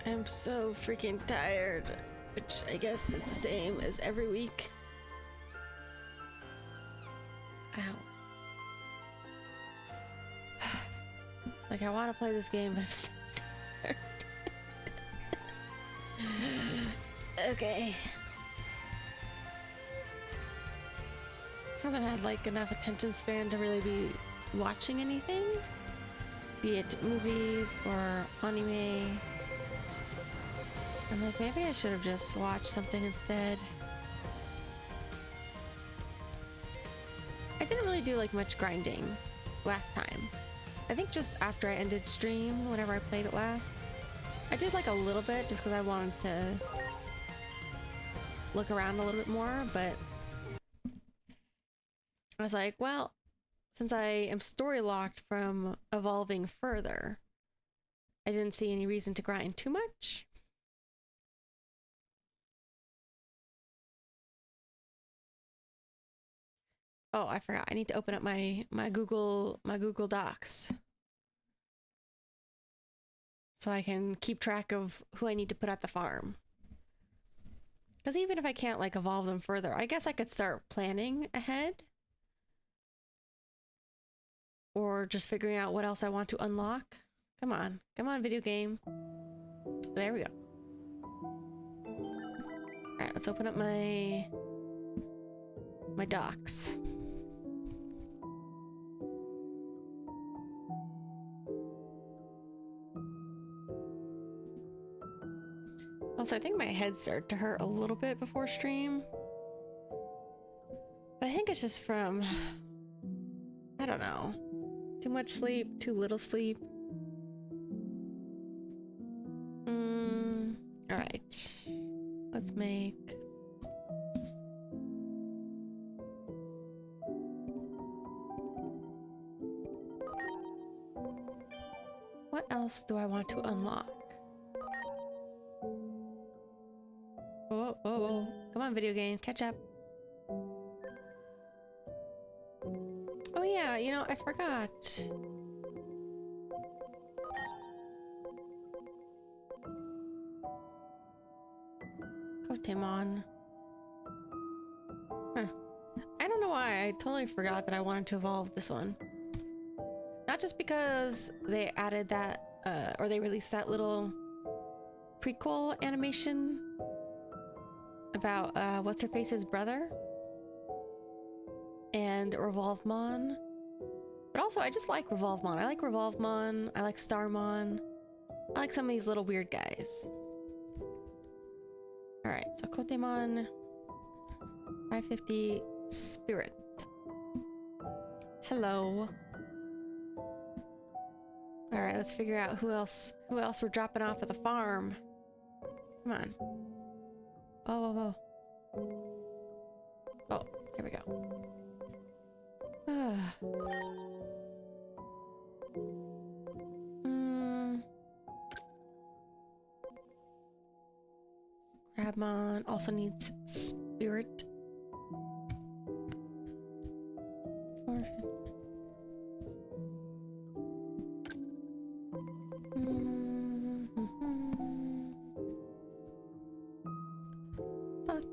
I'm so freaking tired, which I guess is the same as every week. Ow. Like, I want to play this game, but I'm so tired. Okay. Haven't had like enough attention span to really be watching anything, be it movies or anime. I'm like, maybe I should have just watched something instead. I didn't really do like much grinding last time. I think just after I ended stream, whenever I played it last, I did like a little bit just because I wanted to look around a little bit more, but I was like, well, since I am story locked from evolving further, I didn't see any reason to grind too much. Oh, I forgot. I need to open up my Google Docs so I can keep track of who I need to put at the farm. Because even if I can't like evolve them further, I guess I could start planning ahead. Or just figuring out what else I want to unlock. Come on, video game. There we go. All right, let's open up my docs. Also, I think my head started to hurt a little bit before stream. But I think it's just from, I don't know, too much sleep, too little sleep. All right, let's make. What else do I want to unlock? Oh, come on, video game, catch up. Oh yeah, you know, I forgot. Gotemon. Huh. I don't know why, I totally forgot that I wanted to evolve this one. Not just because they added that, or they released that little prequel animation about what's-her-face's brother and Revolvemon. But also, I just like Revolvemon. I like Revolvemon. I like Starmon. I like some of these little weird guys. All right, so Gotemon 550 Spirit. Hello. All right, let's figure out who else we're dropping off at the farm. Come on. Oh. Oh, here we go. Crabmon also needs spirit. Fuck.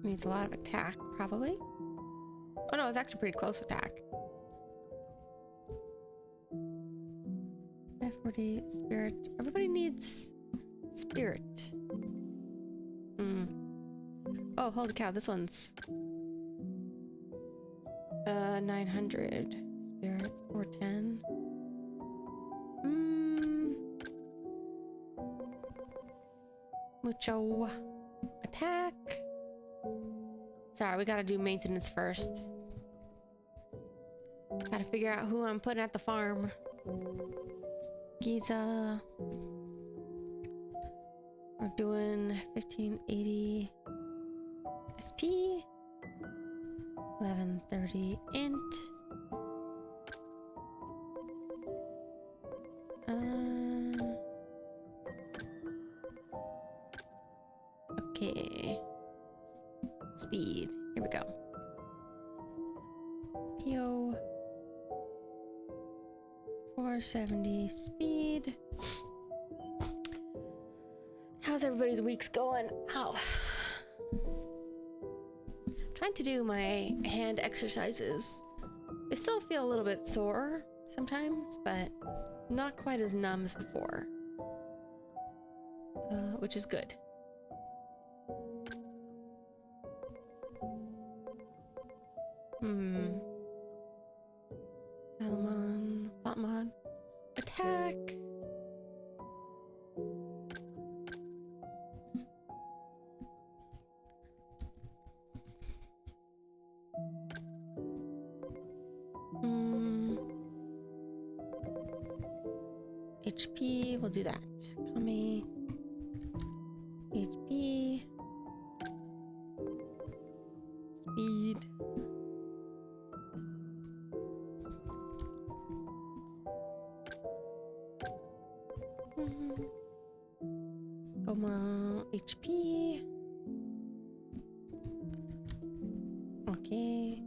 Needs a lot of attack, probably. Oh no, it's actually pretty close attack. 540 spirit. Everybody needs spirit. Oh, holy cow, this one's 900 spirit, 410. Mucho attack. Sorry, we gotta do maintenance first. Gotta figure out who I'm putting at the farm. Giza. We're doing 1580 SP. 1130 int. Okay. Speed. Here we go. Yo. 470 speed. How's everybody's weeks going? Ow. Trying to do my hand exercises. They still feel a little bit sore sometimes, but not quite as numb as before. Which is good. Salmon, Plotmon, attack! HP, we'll do that. Kami. HP. Speed. Goma, HP. Okay.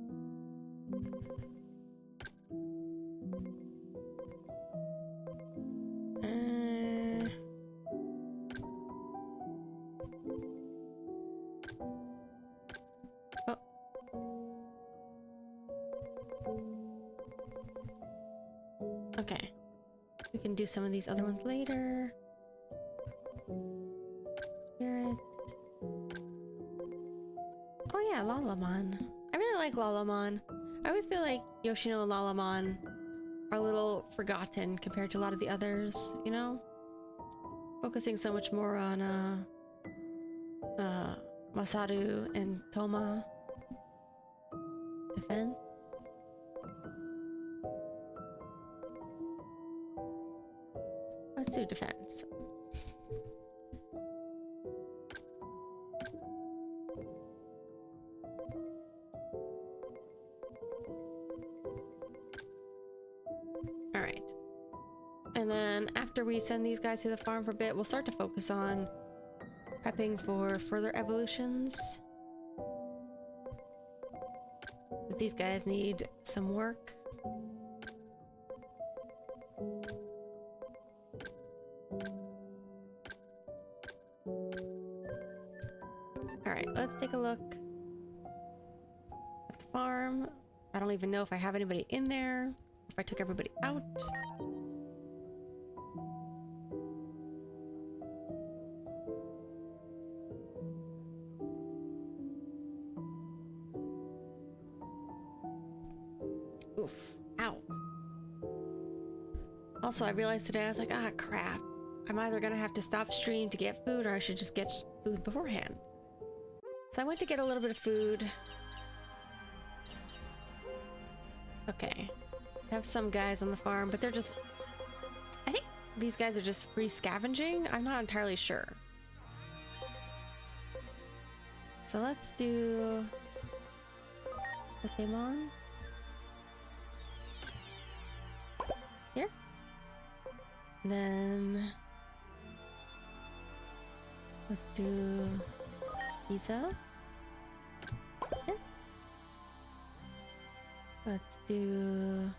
Okay. We can do some of these other ones later. Spirit. Oh yeah, Lalamon. I really like Lalamon. I always feel like Yoshino and Lalamon are a little forgotten compared to a lot of the others, you know? Focusing so much more on Masaru and Toma. Defense. Let's do defense. All right. And then after we send these guys to the farm for a bit, we'll start to focus on prepping for further evolutions. But these guys need some work. Alright, let's take a look at the farm. I don't even know if I have anybody in there, if I took everybody out. Oof. Ow. Also, I realized today, I was like, ah, crap. I'm either gonna have to stop stream to get food, or I should just get food beforehand. So I went to get a little bit of food. Okay. I have some guys on the farm, but they're just... I think these guys are just free scavenging. I'm not entirely sure. So let's do... Pokemon. Here. And then... let's do... Isa. Here. Let's do...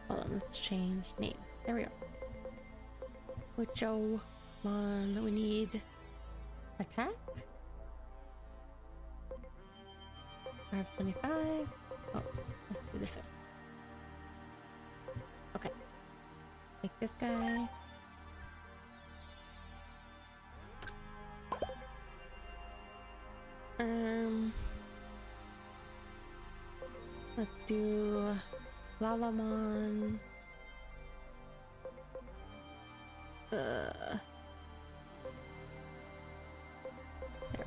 Hold on, let's change name. There we go. Wicho. Come on, we need attack. 525. Oh, let's do this one. Okay. Take this guy. Let's do Lalamon. There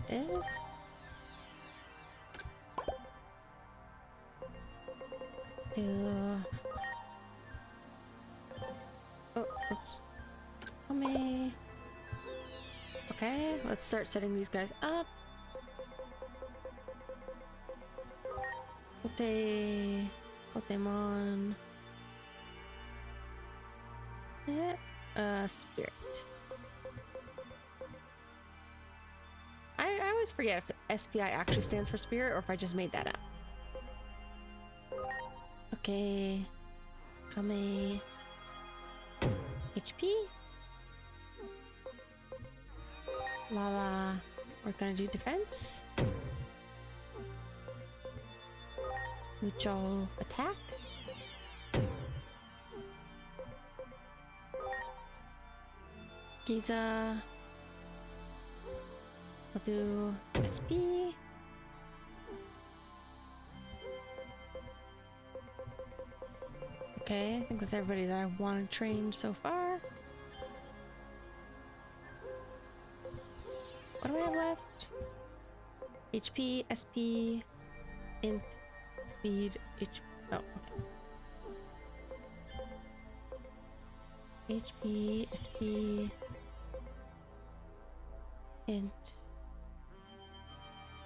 it is. Let's do... oh, oops. Tommy. Okay, let's start setting these guys up. Pokemon. Is it? Spirit. always forget if SPI actually stands for spirit or if I just made that up. Okay. Kame. HP. Lala. We're gonna do defense. Mucho attack. Giza. I'll do SP. Okay, I think that's everybody that I want to train so far. What do I have left? HP, SP, int, speed, oh, okay. HP, SP, int,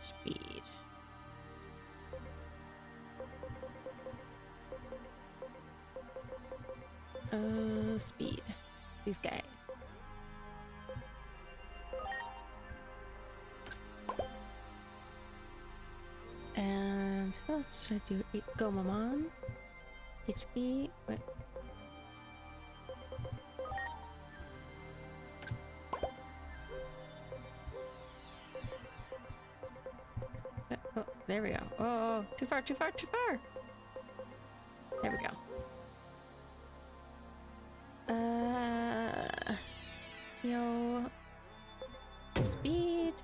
speed. Speed. These guys. And what else should I do? Go Maman. HP. Wait. Oh, there we go. Oh, too far, too far, too far. There we go. Yo. Speed.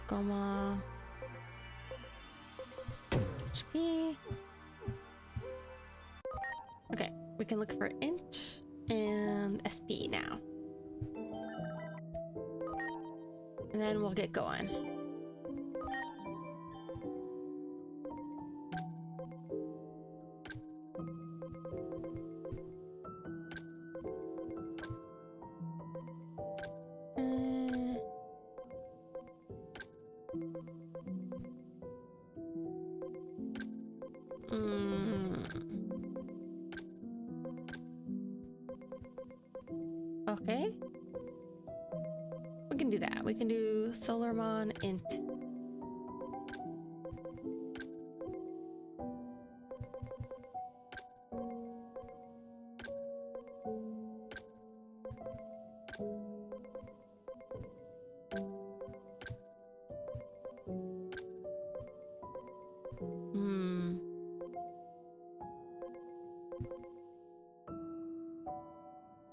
Goma. HP. Okay, we can look for int and SP now. And then we'll get going. Okay. We can do that. We can do Solarmon int.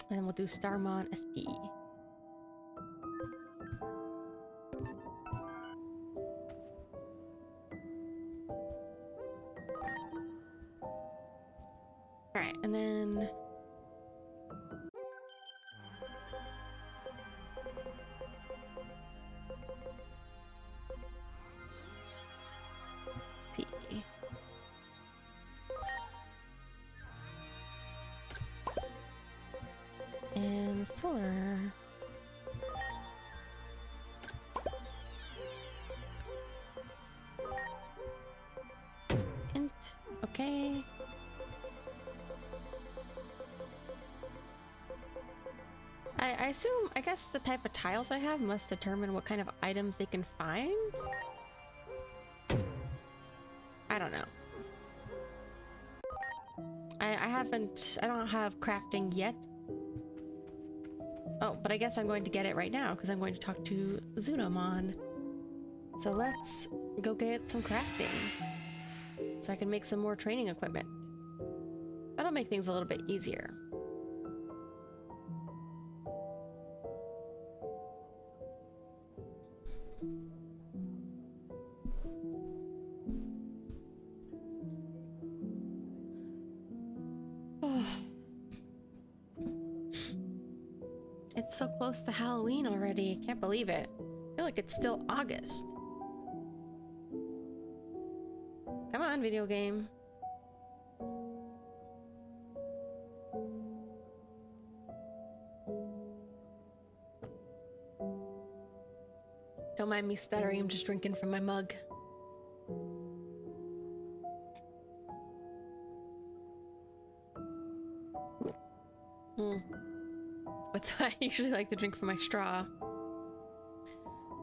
And then we'll do Starmon SP. Alright, and then SP. And solar. Int. Okay. I assume, I guess the type of tiles I have must determine what kind of items they can find. I don't know. I don't have crafting yet. Oh, but I guess I'm going to get it right now because I'm going to talk to Zunamon. So let's go get some crafting so I can make some more training equipment. That'll make things a little bit easier. It's so close to Halloween already. I can't believe it. I feel like it's still August. Come on, video game. Don't mind me stuttering, I'm just drinking from my mug. Hmm. That's why I usually like to drink from my straw.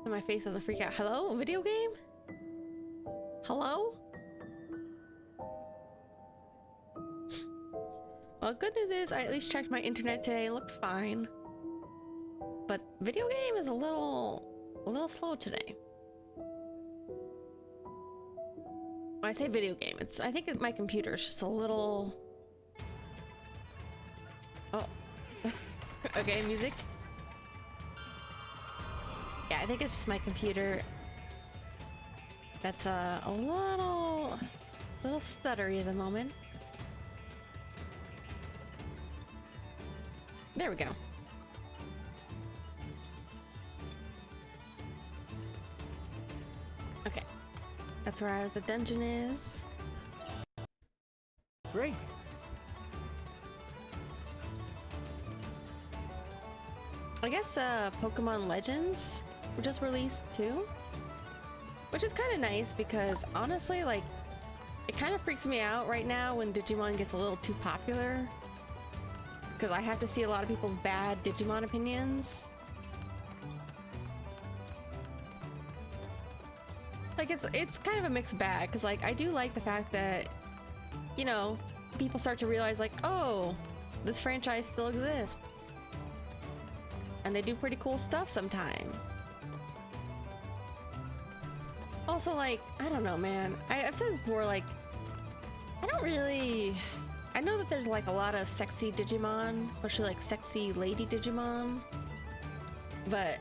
So my face doesn't freak out. Hello? A video game? Hello? Well, good news is I at least checked my internet today. It looks fine. But video game is a little slow today. When I say video game, I think my computer's just a little... Oh. Okay, music. Yeah, I think it's just my computer that's a little stuttery at the moment. There we go. Okay. That's where the dungeon is. Great. I guess Pokemon Legends were just released too, which is kind of nice because honestly, like, it kind of freaks me out right now when Digimon gets a little too popular because I have to see a lot of people's bad Digimon opinions. Like, it's kind of a mixed bag because, like, I do like the fact that, you know, people start to realize, like, oh, this franchise still exists. And they do pretty cool stuff sometimes. Also, like, I don't know, man. I've said this before, like, I know that there's, like, a lot of sexy Digimon, especially, like, sexy lady Digimon. But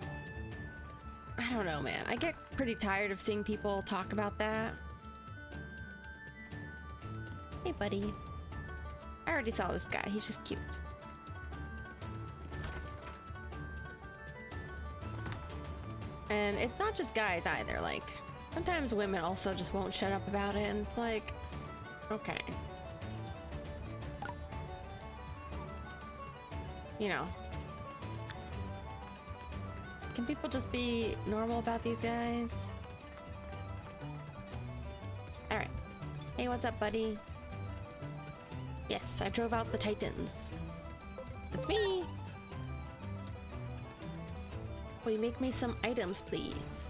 I don't know, man. I get pretty tired of seeing people talk about that. Hey, buddy. I already saw this guy. He's just cute. And it's not just guys either. Like, sometimes women also just won't shut up about it, and it's like, okay. You know. Can people just be normal about these guys? Alright. Hey, what's up, buddy? Yes, I drove out the Titans. It's me! Will you make me some items, please?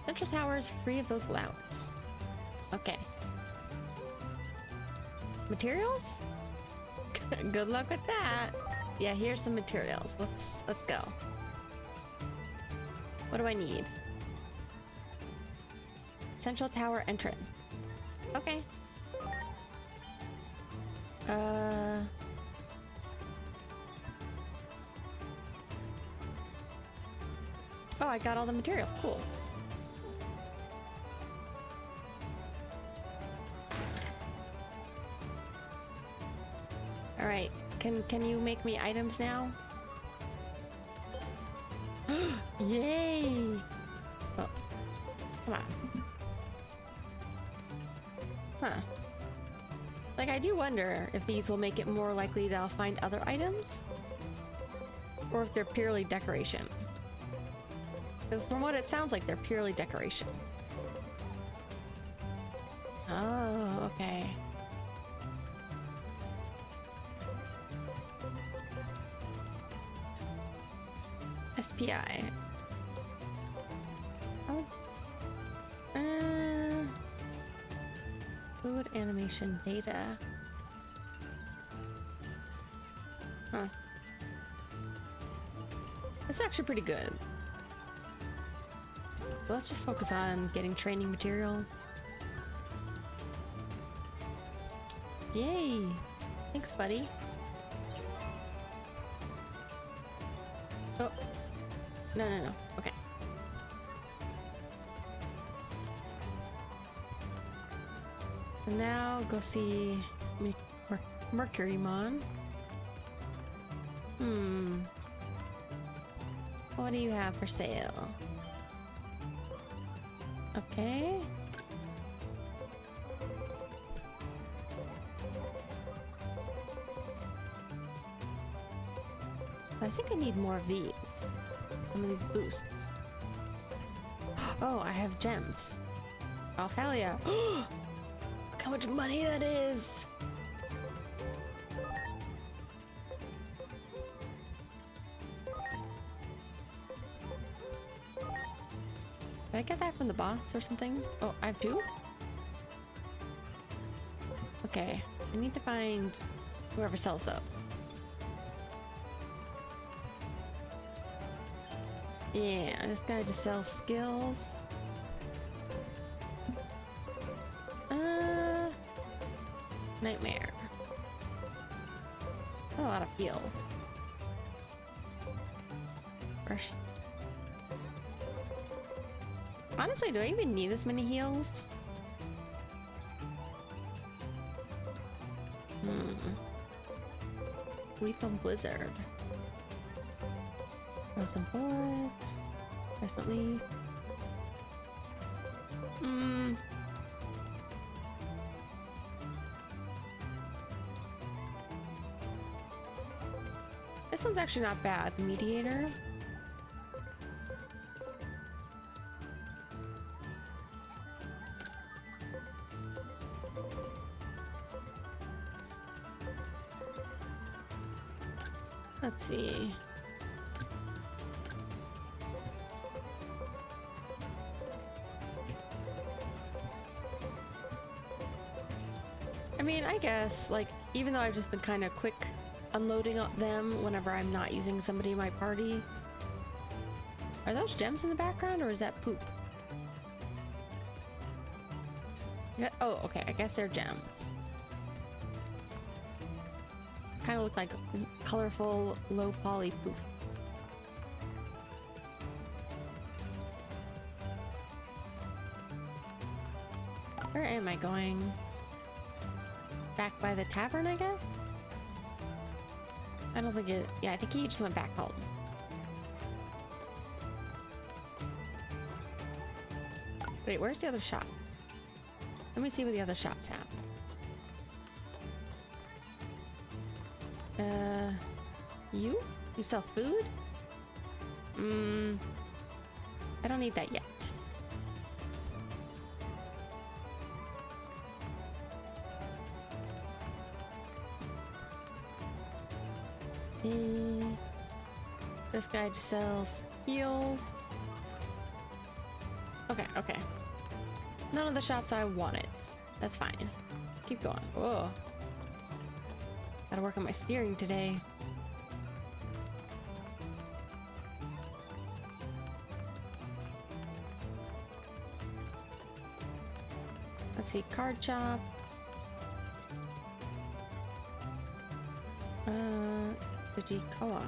Central Tower is free of those louts. Okay. Materials? Good luck with that. Yeah, here's some materials. Let's go. What do I need? Central Tower entrance. Okay. Oh, I got all the materials. Cool. All right. Can you make me items now? Yay! Oh, come on. Huh. Like, I do wonder if these will make it more likely that I'll find other items, or if they're purely decoration. Because from what it sounds like, they're purely decoration. Oh, okay. SPI. Oh. Fluid animation data. Huh. It's actually pretty good. So let's just focus on getting training material. Yay! Thanks, buddy. Oh. No. Okay. So now go see Mercurymon. What do you have for sale? Okay. I think I need more of these. Some of these boosts. Oh, I have gems. Oh, hell yeah. Look how much money that is. Did I get that from the boss or something? Oh, I have two? Okay. I need to find whoever sells those. Yeah, this guy just sells skills. Nightmare. A lot of heals. First. Honestly, do I even need this many heals? Lethal Blizzard. Frozen Bullet. Crescent Leaf. This one's actually not bad. The Mediator. Let's see. I mean, I guess, like, even though I've just been kind of quick unloading them whenever I'm not using somebody in my party. Are those gems in the background, or is that poop? Yeah, oh, okay, I guess they're gems. Kind of look like colorful, low poly poop. Where am I going? Back by the tavern, I guess? I don't think it... Yeah, I think he just went back home. Wait, where's the other shop? Let me see what the other shop's have. You? You sell food? I don't need that yet. This guy just sells heals. Okay, okay. None of the shops I wanted. That's fine. Keep going. Whoa. Gotta work on my steering today. Let's see, card shop. Digi co-op.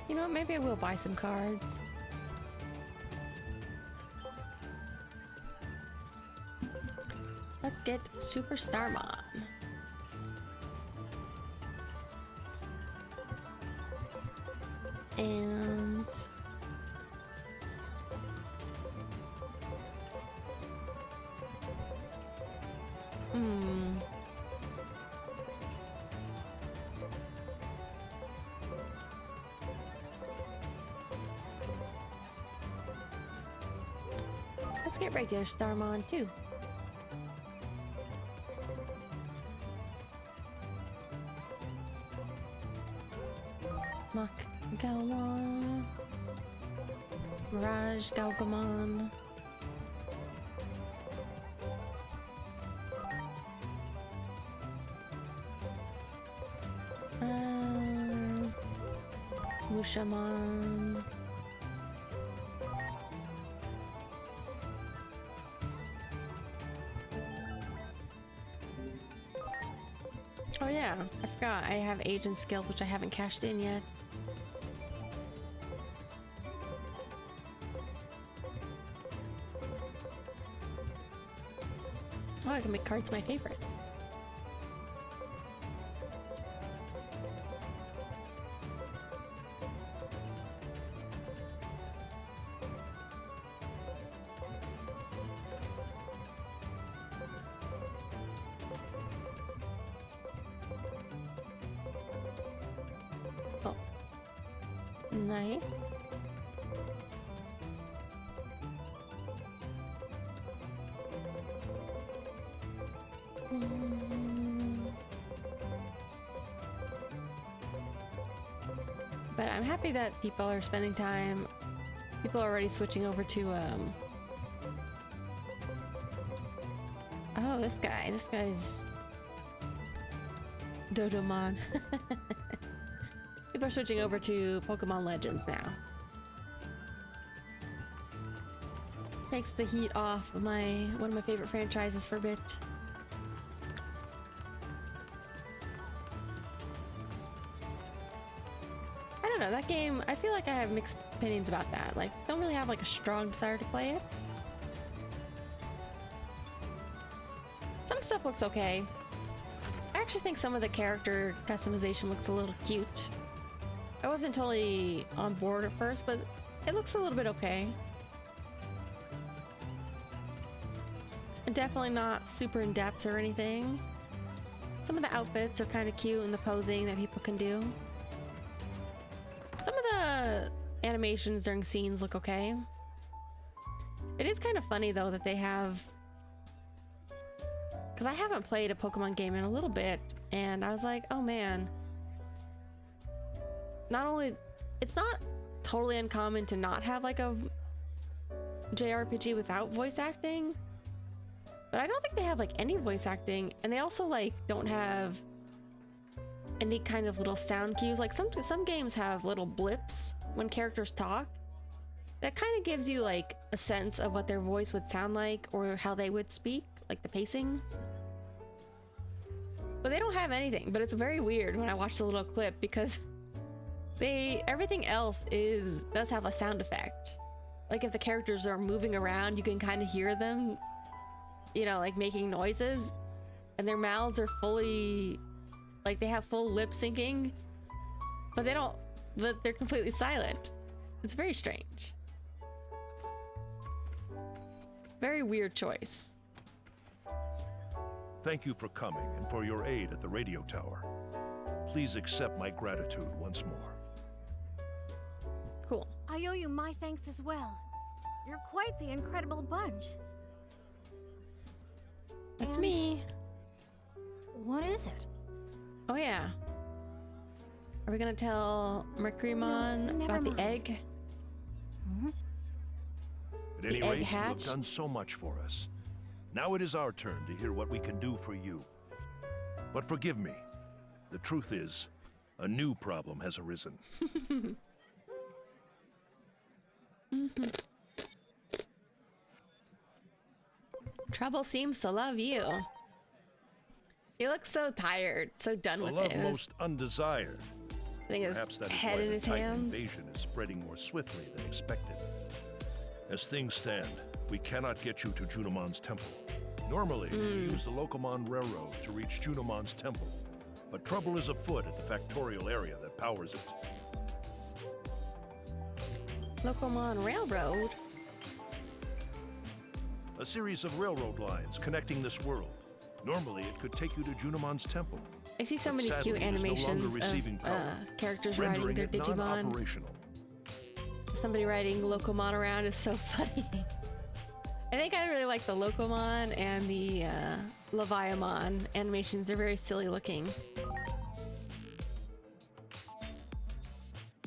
You know what? Maybe I will buy some cards. Let's get Super Starmon. And let's get regular Starmon too. Mach Galwan, Mirage Galgamon. Mushamon. Oh yeah, I forgot I have agent skills which I haven't cashed in yet. Oh, I can make cards my favorite. Oh, nice. I'm happy that people are spending time. People are already switching over to oh, this guy's Dodomon. People are switching over to Pokemon Legends now. Takes the heat off of one of my favorite franchises for a bit. I don't know, that game, I feel like I have mixed opinions about that. Like, don't really have like a strong desire to play it. Some stuff looks okay. I actually think some of the character customization looks a little cute. I wasn't totally on board at first, but it looks a little bit okay. And definitely not super in depth or anything. Some of the outfits are kind of cute and the posing that people can do. Some of the animations during scenes look okay. It is kind of funny though that they have, because I haven't played a Pokemon game in a little bit, and I was like, oh man. Not only, it's not totally uncommon to not have like a JRPG without voice acting, but I don't think they have like any voice acting, and they also like don't have any kind of little sound cues. Like some games have little blips when characters talk. That kind of gives you like a sense of what their voice would sound like or how they would speak, like the pacing. But they don't have anything, but it's very weird when I watch the little clip because everything else does have a sound effect. Like if the characters are moving around, you can kind of hear them, you know, like making noises, and their mouths are fully, like they have full lip syncing, but they're completely silent. It's very strange. Very weird choice. Thank you for coming and for your aid at the radio tower. Please accept my gratitude once more. Cool. I owe you my thanks as well. You're quite the incredible bunch. That's And me. What is it? Oh yeah. Are we gonna tell Mercurymon No, never about the mind. egg? Hmm? At any The egg rate, you have hatched? done so much for us. Now it is our turn to hear what we can do for you. But forgive me. The truth is, a new problem has arisen. Trouble seems to love you. He looks so tired, so done A with love it. most undesired. Putting his Perhaps that is head why in the his Titan hands. invasion is spreading more swiftly than expected. As things stand, we cannot get you to Junomon's temple. Normally, we use the Locomon Railroad to reach Junomon's temple, but trouble is afoot at the factorial area that powers it. Locomon Railroad. A series of railroad lines connecting this world. Normally, it could take you to Junomon's temple, I see so but many sadly, cute it is no longer animations receiving of power, characters riding rendering their it Digimon. non-operational. Somebody riding Locomon around is so funny. I think I really like the Locomon and the Leviamon animations. They're very silly looking.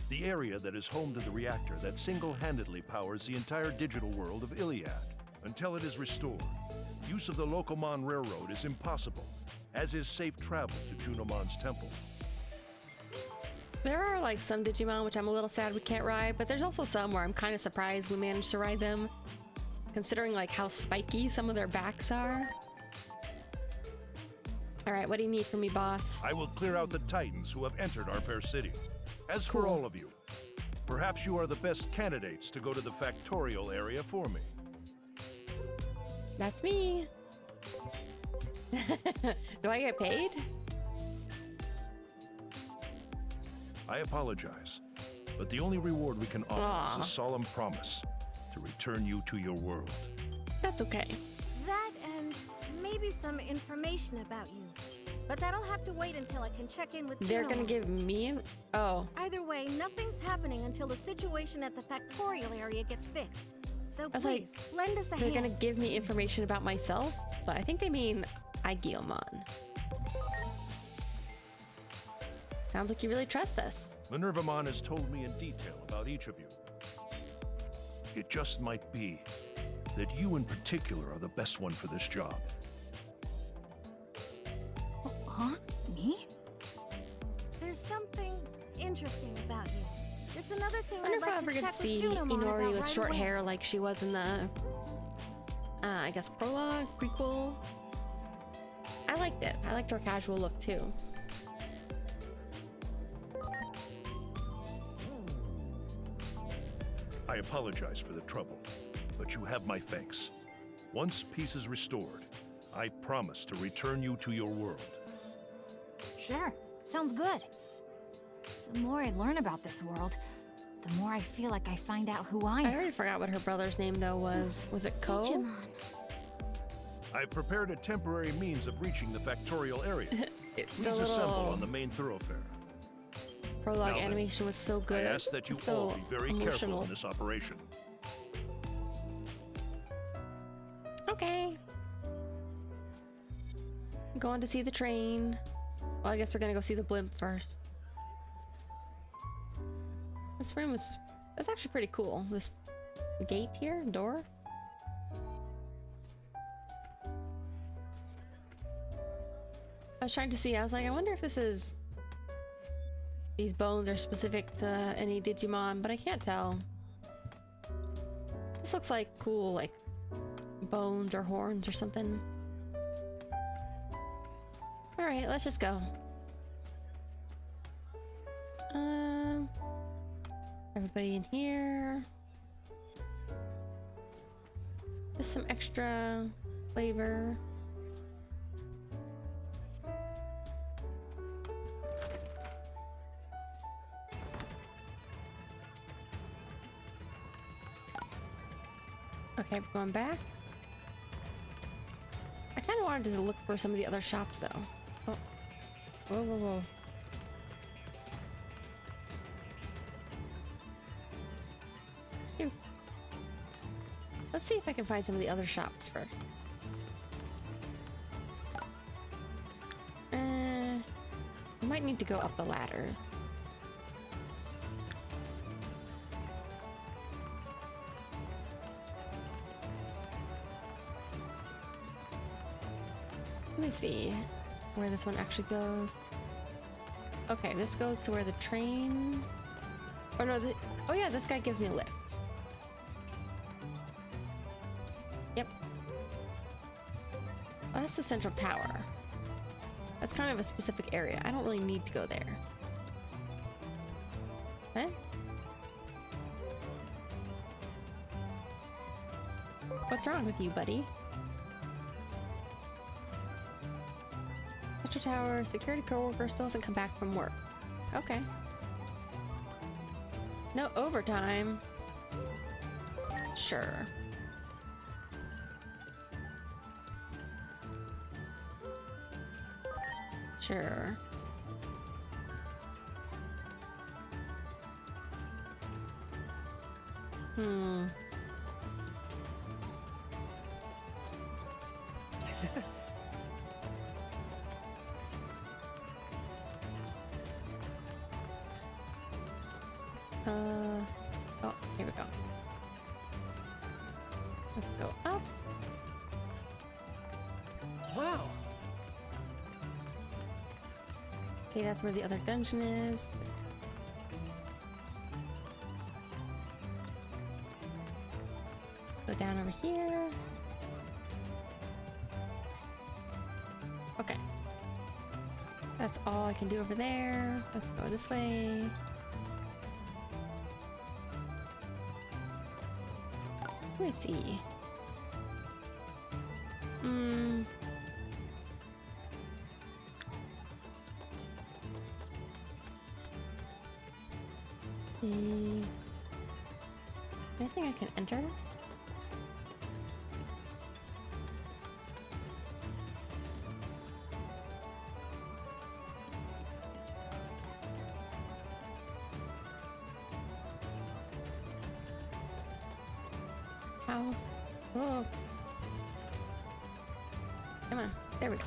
The area that is home to the reactor that single-handedly powers the entire digital world of Iliad. Until it is restored, use of the Locomon Railroad is impossible, as is safe travel to Junomon's temple. There are like some Digimon which I'm a little sad we can't ride, but there's also some where I'm kind of surprised we managed to ride them, considering like how spiky some of their backs are. All right, what do you need from me, boss? I will clear out the Titans who have entered our fair city. As for Cool. all of you, perhaps you are the best candidates to go to the factorial area for me. That's me. Do I get paid? I apologize, but the only reward we can offer Aw. is a solemn promise to return you to your world. That's okay. That and maybe some information about you. But that'll have to wait until I can check in with They're gonna Juno. give me. Oh, Either way, nothing's happening until the situation at the factorial area gets fixed. So was like, please, lend us a they're hand. gonna give me information about myself, but I think they mean Aigiyomon. Sounds like you really trust us. Minervamon has told me in detail about each of you. It just might be that you in particular are the best one for this job. Huh? Me? There's something interesting about you. It's another thing I wonder I'd if I'll like ever to get to check see with Junimon Inori about with right short away. hair like she was in the, I guess, prologue, prequel. I liked it. I liked her casual look too. I apologize for the trouble, but you have my thanks. Once peace is restored, I promise to return you to your world. Sure. Sounds good. The more I learn about this world, the more I feel like I find out who I I am. already forgot what her brother's name though was. Was it Ko? Digimon. I've prepared a temporary means of reaching the factorial area. The Please assemble little on the main thoroughfare. prologue Now then, animation was so good. I ask that you It's so all be very careful emotional. in this operation. Okay. Go on to see the train. Well, I guess we're gonna go see the blimp first. This room is... that's actually pretty cool. This gate here, door. I was trying to see, I was like, I wonder if this is... these bones are specific to any Digimon, but I can't tell. This looks like cool, like, bones or horns or something. Alright, let's just go. Everybody in here. Just some extra flavor. Okay, we're going back. I kind of wanted to look for some of the other shops though. Oh. Whoa, whoa, whoa. Phew. Let's see if I can find some of the other shops first. I might need to go up the ladders. Let me see where this one actually goes. Okay, this goes to where the train... oh no, oh yeah, this guy gives me a lift. Yep. Oh, that's the central tower. That's kind of a specific area. I don't really need to go there. Okay. What's wrong with you, buddy? Central tower, security coworker still hasn't come back from work. Okay. No overtime. Sure. Sure. Hmm. Oh, here we go. Let's go up. Wow. Okay, that's where the other dungeon is. Let's go down over here. Okay. That's all I can do over there. Let's go this way. Let me see. Anything I can enter? House. Oh. Come on. There we go.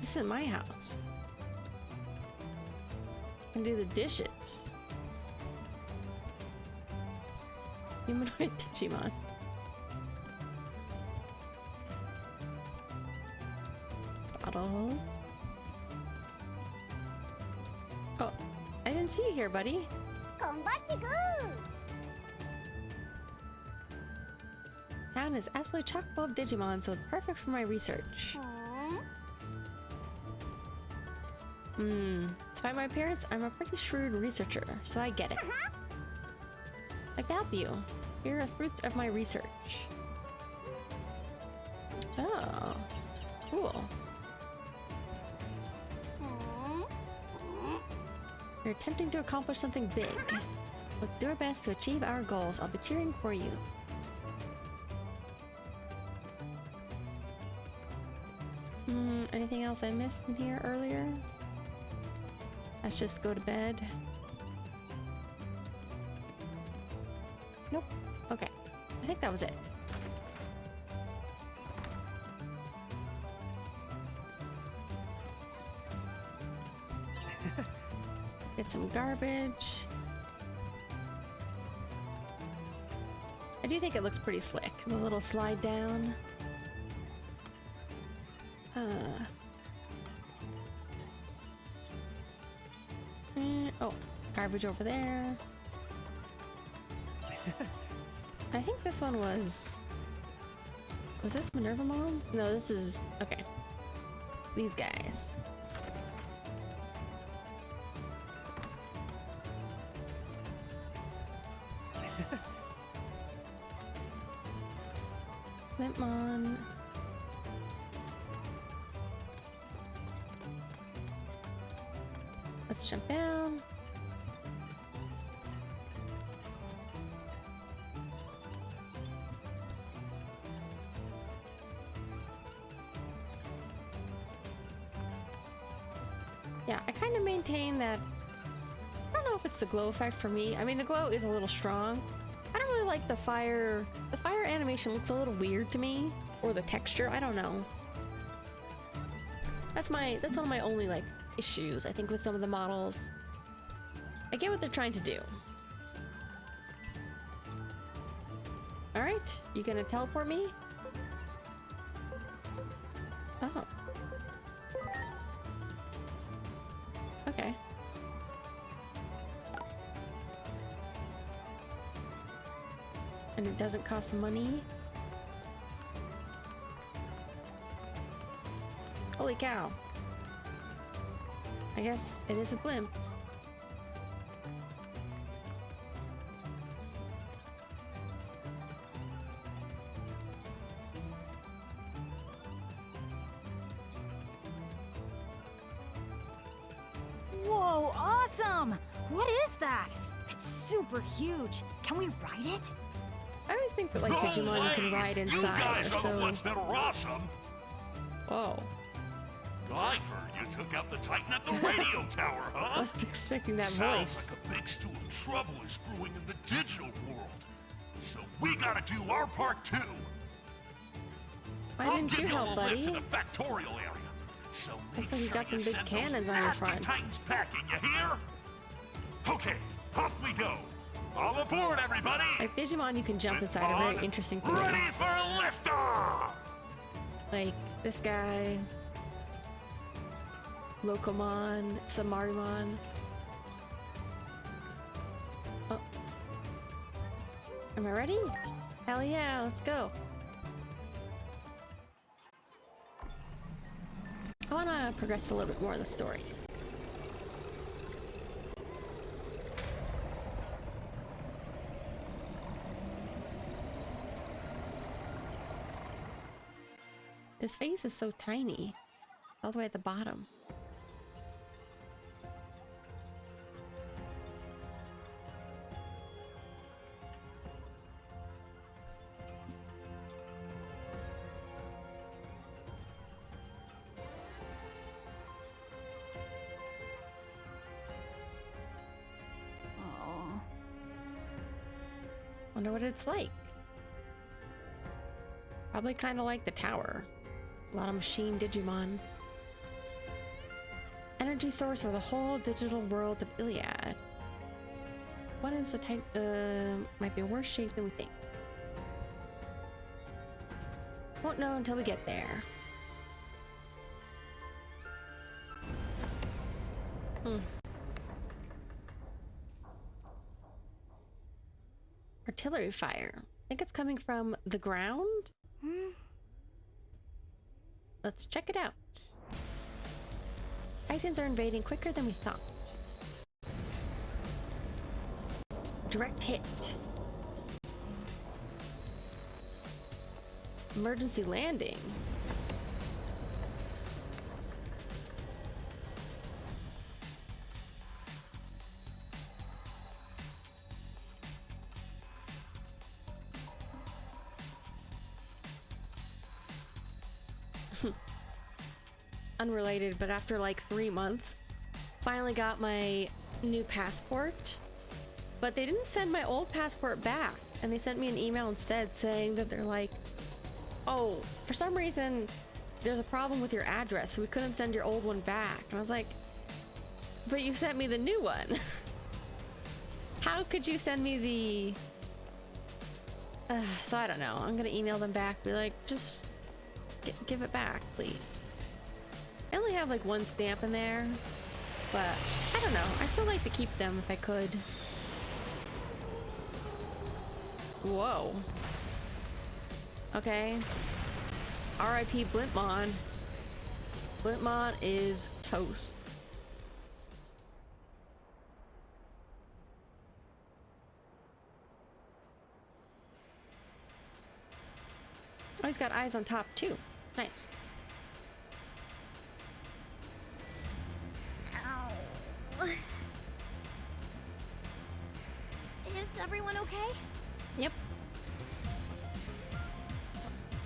this is my house. I can do the dishes. Humanoid Digimon. Bottles. Oh, I didn't see you here, buddy. Town is absolutely chock full of Digimon, so it's perfect for my research. Despite my appearance, I'm a pretty shrewd researcher, so I get it. I help you. Here are the fruits of my research. Oh, cool. You're attempting to accomplish something big. Let's do our best to achieve our goals. I'll be cheering for you. Anything else I missed in here earlier? Let's just go to bed. Nope. Okay. I think that was it. Get some garbage. I do think it looks pretty slick. The little slide down. Oh, garbage over there. I think this one was this Minerva Mom? No, this is... Okay. These guys. Flintmon. Let's jump down. Yeah, I kind of maintain that. I don't know if it's the glow effect for me. I mean, the glow is a little strong. I don't really like the fire. The fire animation looks a little weird to me, or the texture. I don't know. That's one of my only like issues, I think, with some of the models. I get what they're trying to do. All right, you gonna teleport me? Oh. Okay. And it doesn't cost money. Holy cow. I guess it is a blimp. Whoa, awesome! What is that? It's super huge. Can we ride it? I always think that like Digimon you can ride inside. You guys are so... the ones that are awesome. Whoa. I heard you took out the Titan at the radio tower, I huh? wasn't expecting that Sounds voice. like a big stew of trouble is brewing in the digital world. So we gotta do our part too. Why I'll didn't give you help, a lift buddy? to the factorial area. So make like you sure got some you big send cannons those on your nasty front. Titans packing, you hear? Okay, off we go. All aboard, everybody! Like Digimon you can jump inside are very interesting to me. Ready for liftoff! Like this guy. Locomon, Samarimon. Oh. Am I ready? Hell yeah, let's go. I want to progress a little bit more of the story. His face is so tiny, all the way at the bottom. Oh. Wonder what it's like. Probably kind of like the tower. A lot of machine Digimon. Energy source for the whole digital world of Iliad. What is the type? Might be worse shape than we think. Won't know until we get there. Artillery fire. I think it's coming from the ground. Let's check it out. Titans are invading quicker than we thought. Direct hit. Emergency landing. Unrelated, but after like 3 months, finally got my new passport. But they didn't send my old passport back, and they sent me an email instead saying that they're like, oh, for some reason there's a problem with your address, so we couldn't send your old one back. And I was like, but you sent me the new one. How could you send me the so I don't know. I'm gonna email them back, be like, just give it back, please. I only have like 1 stamp in there, but I don't know. I still like to keep them if I could. Whoa. Okay. R.I.P. Blintmon. Blintmon is toast. Oh, he's got eyes on top too. Nice. Ow. Is everyone okay? Yep.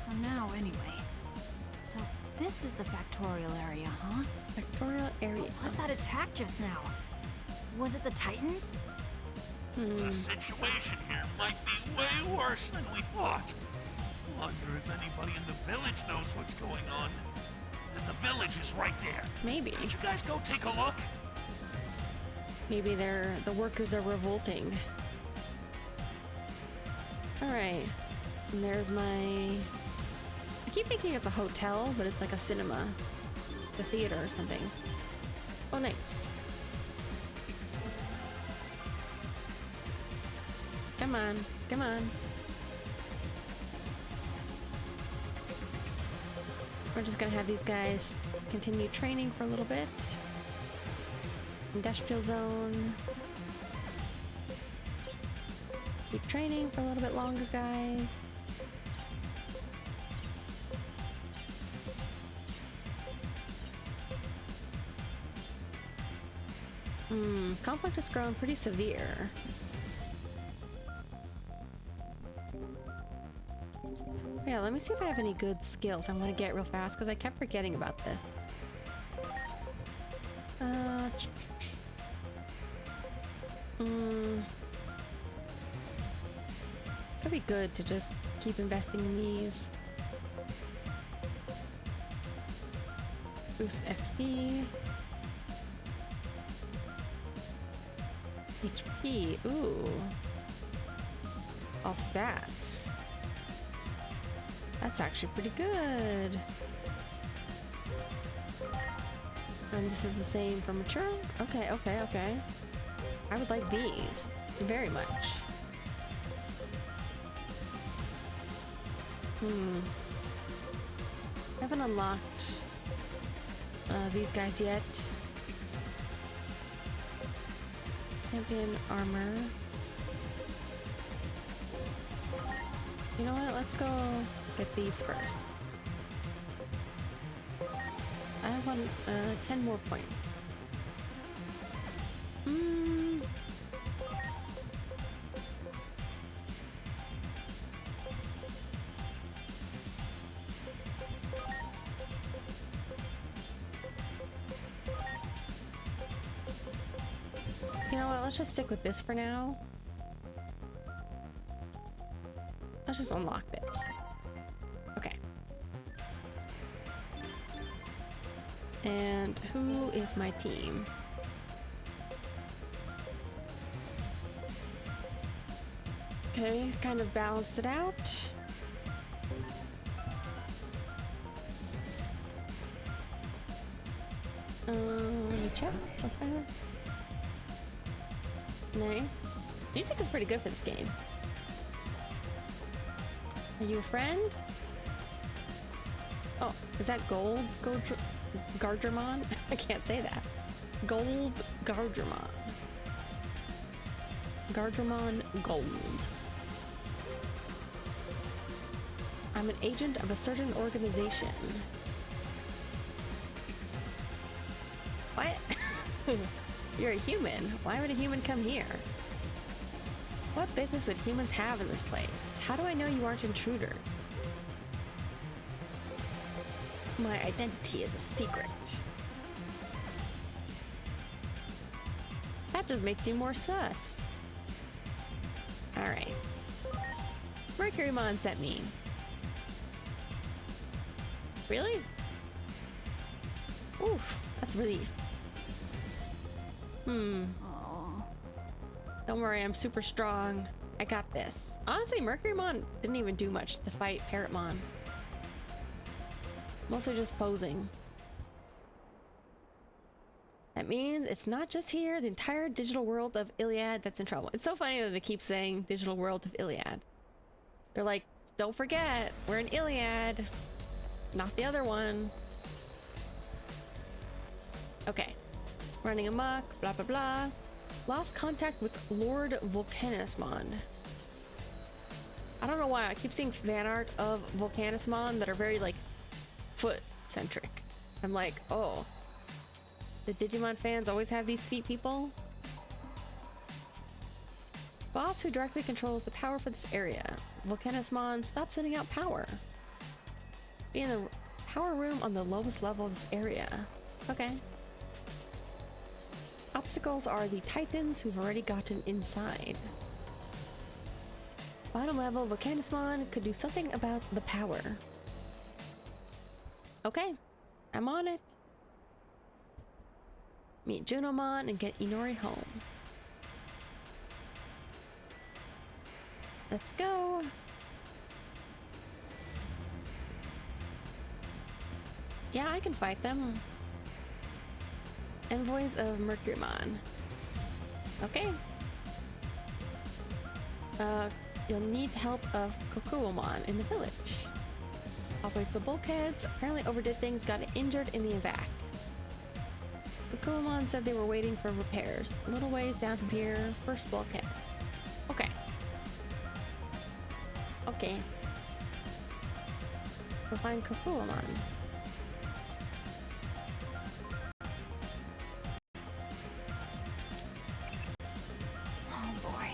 For now, anyway. So, this is the Factorial area, huh? Factorial area. What was that attack just now? Was it the Titans? The situation here might be way worse than we thought. Wonder if anybody in the village knows what's going on. And the village is right there. Maybe. Did you guys go take a look? Maybe the workers are revolting. Alright. And there's my... I keep thinking it's a hotel, but it's like a cinema. The theater or something. Oh, nice. Come on. Come on. We're just gonna have these guys continue training for a little bit. Industrial zone. Keep training for a little bit longer, guys. Conflict has grown pretty severe. Yeah, let me see if I have any good skills I want to get real fast, because I kept forgetting about this. It'd be good to just keep investing in these. Boost XP. HP. Ooh. All stats. That's actually pretty good. And this is the same for mature? Okay, okay, okay. I would like these very much. I haven't unlocked these guys yet. Champion armor. You know what? Let's go get these first. I want 10 more points. You know what? Let's just stick with this for now. Let's just unlock this. Okay. And who against my team. Okay, kind of balanced it out. Let me check. Okay. Nice. Music is pretty good for this game. Are you a friend? Oh, is that Gardramon? I can't say that. Gold Gardramon. Gardramon Gold. I'm an agent of a certain organization. What? You're a human. Why would a human come here? What business would humans have in this place? How do I know you aren't intruders? My identity is a secret. That just makes you more sus. Alright. Mercurymon sent me. Really? Oof, that's relief. Oh. Don't worry, I'm super strong. I got this. Honestly, Mercurymon didn't even do much to fight Parrotmon. Mostly just posing. That means it's not just here, the entire digital world of Iliad that's in trouble. It's so funny that they keep saying digital world of Iliad. They're like, don't forget, we're in Iliad, not the other one. Okay. Running amok, blah blah blah. Lost contact with Lord Volcanismon. I don't know why, I keep seeing fan art of Volcanismon that are very like foot centric. I'm like, oh, the Digimon fans always have these feet people? Boss who directly controls the power for this area. Volcanismon, stop sending out power. Be in the power room on the lowest level of this area. Okay. Obstacles are the titans who've already gotten inside. Bottom level, Volcanismon could do something about the power. Okay, I'm on it. Meet Junomon and get Inori home. Let's go. Yeah, I can fight them. Envoys of Mercurymon. Okay. You'll need help of Kokuomon in the village. Operates the bulkheads, apparently overdid things, got injured in the evac. Kokuomon said they were waiting for repairs. A little ways down from here, first bulkhead. Okay. Okay. We'll find Kokuomon. Oh boy.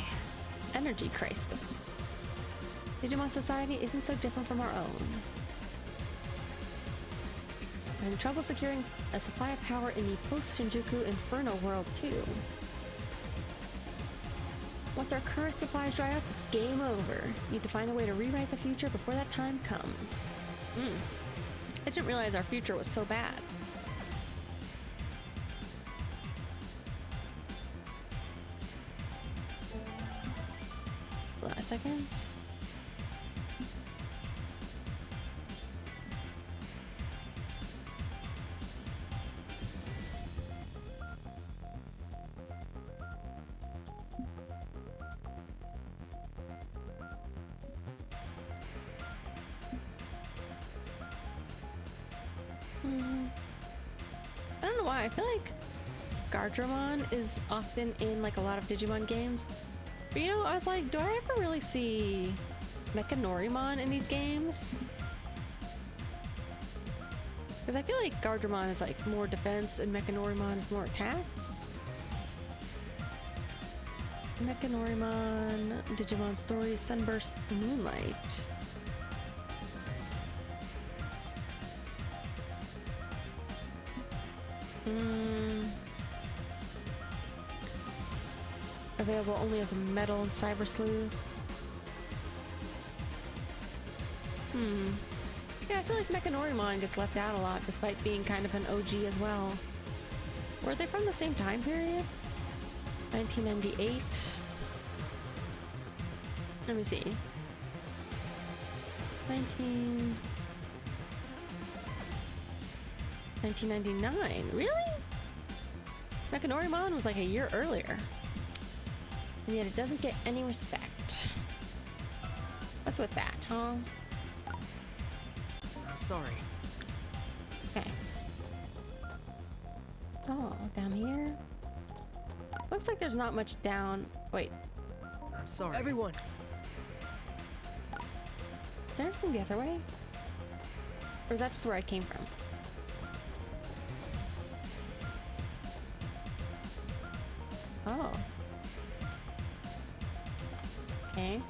Energy crisis. Digimon society isn't so different from our own. We're having trouble securing a supply of power in the post-Shinjuku Inferno world too. Once our current supplies dry up, it's game over. Need to find a way to rewrite the future before that time comes. I didn't realize our future was so bad. Hold on a second. I don't know why. I feel like Gardramon is often in like a lot of Digimon games. But you know, I was like, do I ever really see Mechanorimon in these games? Because I feel like Gardramon is like more defense and Mechanorimon is more attack. Mechanorimon, Digimon Story, Sunburst, Moonlight. Available only as a Metal and Cyber Sleuth. Yeah, I feel like Mechanorimon gets left out a lot despite being kind of an OG as well. Were they from the same time period? 1998. Let me see. 1999. Really? Mechanorimon was like a year earlier. And yet it doesn't get any respect. What's with that, huh? I'm sorry. Okay. Oh, down here? Looks like there's not much down. Wait, I'm sorry. Everyone, is there anything the other way? Or is that just where I came from? Oh. Okay.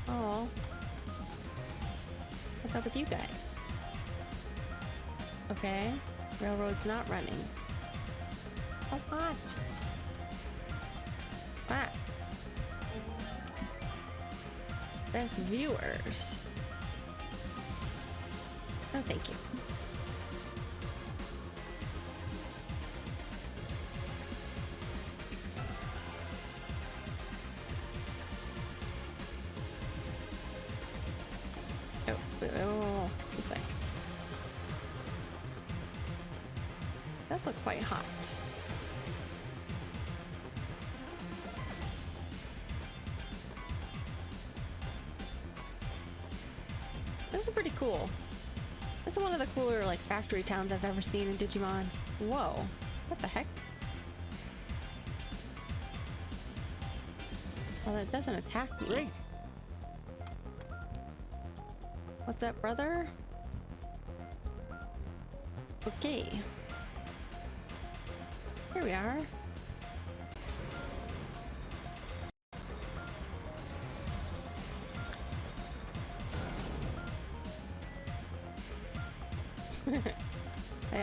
Oh. What's up with you guys? Okay. Railroad's not running. So hot. Ah. Best viewers. Oh, thank you. Oh, this way. Does look quite hot. This is pretty cool. This is one of the cooler like factory towns I've ever seen in Digimon. Whoa, what the heck? Well, it doesn't attack me. great. What's up, brother? Okay. Here we are.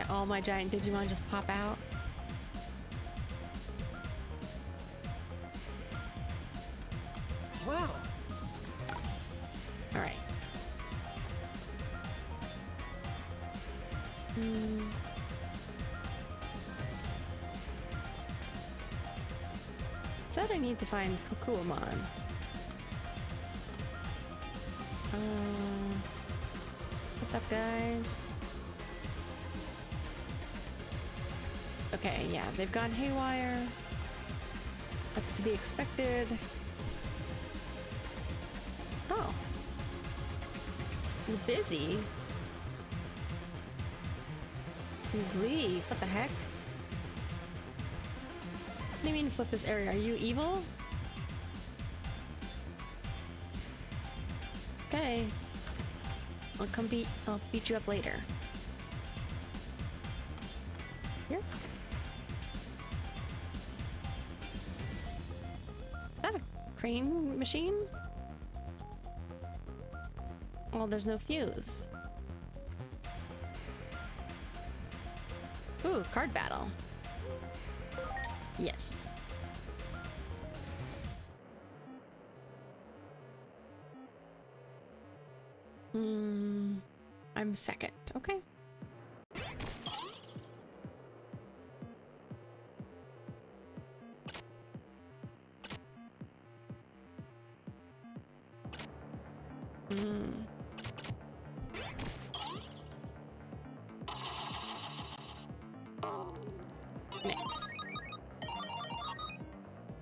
All my giant Digimon just pop out. Wow. All right. Said I need to find Kokuamon. What's up, guys? Okay, yeah, they've gone haywire. That's to be expected. Oh. You're busy. Please leave. What the heck? What do you mean flip this area? Are you evil? Okay. I'll beat you up later. Here? Is that a crane machine? Well, there's no fuse. Ooh, card battle. Yes. I'm second. Okay. Nice.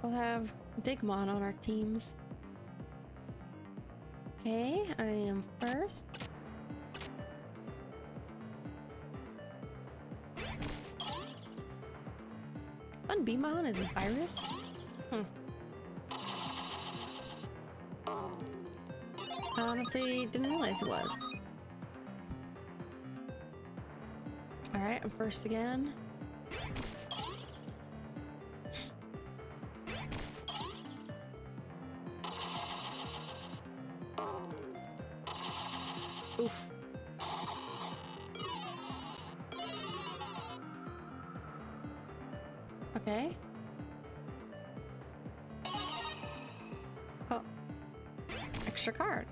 We'll have Digmon on our teams. Okay, I am first. Funbeemon is a virus? Honestly, didn't realize it was. Alright, I'm first again. Oof. Okay. Oh. Extra card.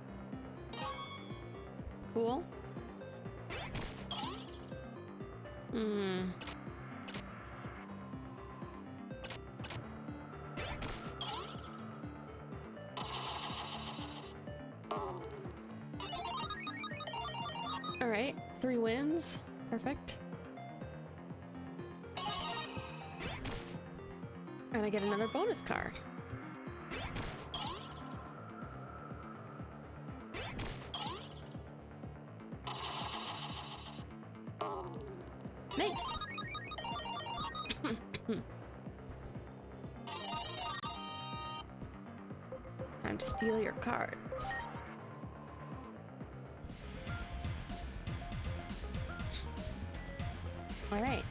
Cool. Hmm. All right, 3 wins. Perfect. And I get another bonus card. Nice. Time to steal your cards. All right.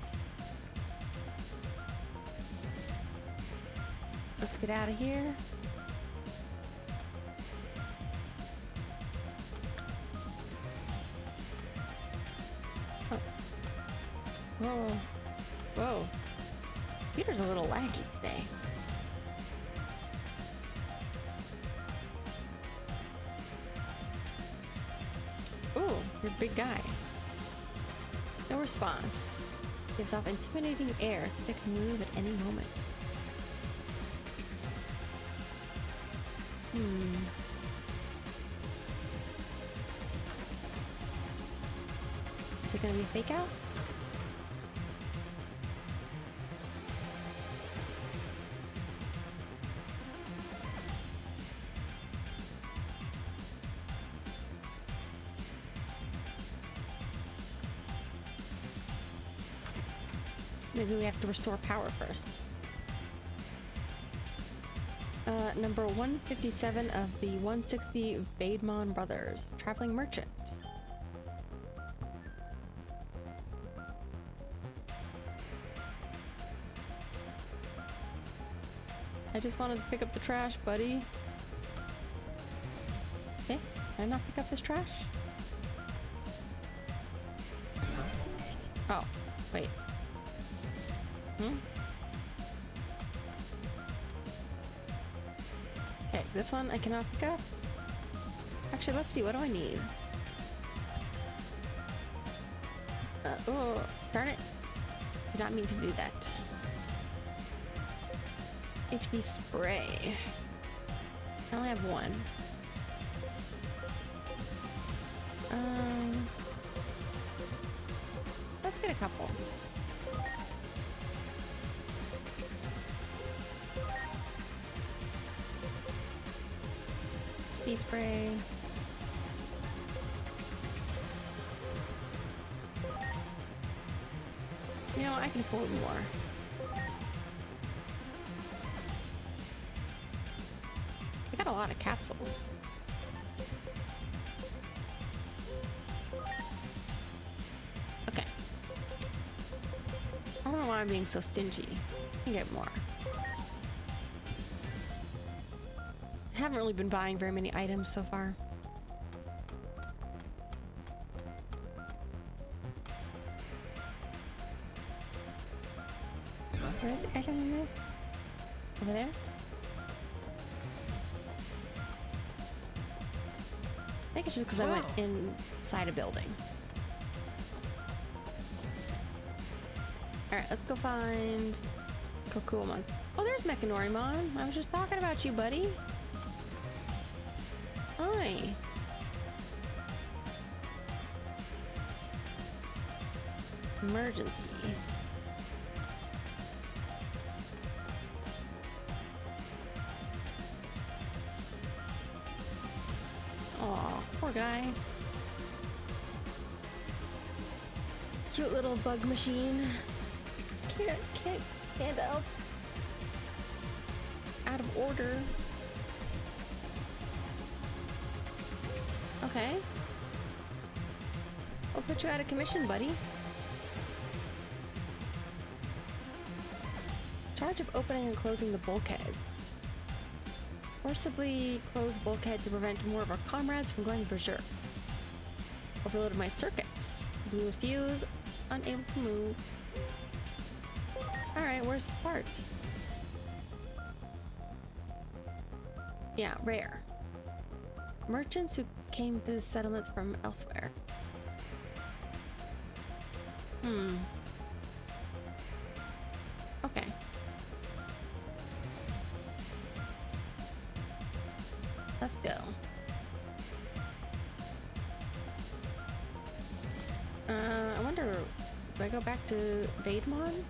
Let's get out of here. Oh. Whoa. Whoa. Peter's a little laggy today. Ooh, you're a big guy. No response. Gives off intimidating air so they can move at any moment. Is it gonna be a fake out? Maybe we have to restore power first. Number 157 of the 160 Vaidmon Brothers, Traveling Merchant. I just wanted to pick up the trash, buddy. Okay, can I not pick up this trash? Oh, wait. Okay, this one I cannot pick up. Actually, let's see, what do I need? Oh, darn it. Did not mean to do that. HP spray. I only have one. Let's get a couple. Speed spray. You know, I can afford more. I got a lot of capsules. Okay. I don't know why I'm being so stingy. I can get more. I haven't really been buying very many items so far. Where's the item in this? Over there? I think it's just because I went inside a building. Alright, let's go find Kokuomon. Oh, there's Mechanorimon. I was just talking about you, buddy. Hi. Emergency. Aw, poor guy. Cute little bug machine. Can't stand up. Out of order. Okay. I'll put you out of commission, buddy. Charge of opening and closing the bulkheads. Forcibly close bulkhead to prevent more of our comrades from going berserk. Overloaded my circuits. Blew a fuse. Unable to move. Alright, where's the part? Yeah, rare. Merchants who came to the settlements from elsewhere. Okay. Let's go. I wonder, do I go back to Vaidmon?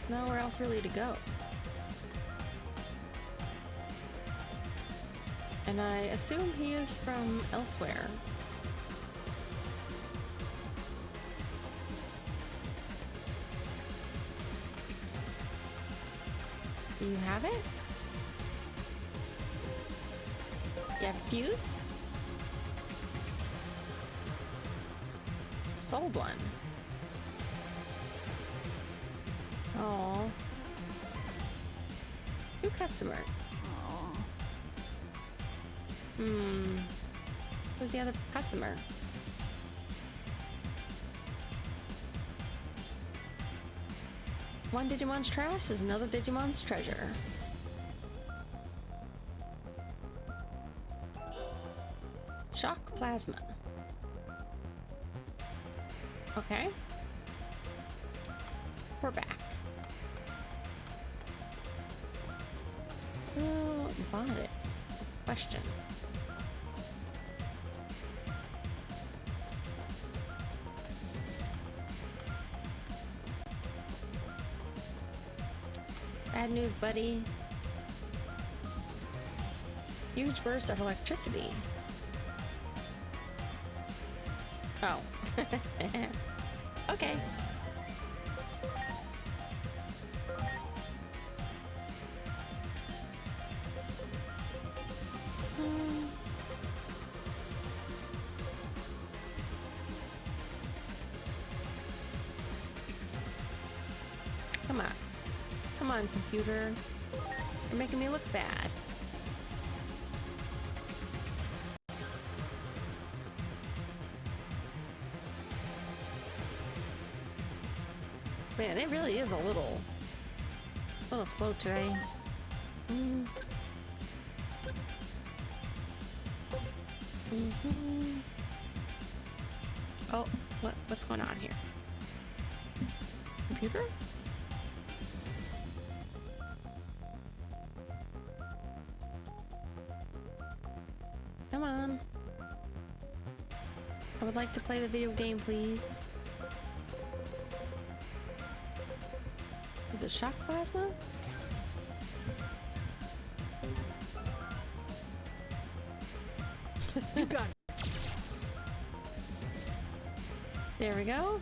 Nowhere else really to go. And I assume he is from elsewhere. Do you have it? You have a fuse? Sold one. Oh. 2 customers. Who's the other customer? One Digimon's trash is another Digimon's treasure. Shock plasma. Okay. We're back. Who bought it? Question. Bad news, buddy. Huge burst of electricity. Oh. Okay. Come on. Come on, computer. You're making me look bad. Man, it really is a little slow today. Oh, what's going on here? Computer? Come on. I would like to play the video game, please. Is it shock plasma? You got it. There we go.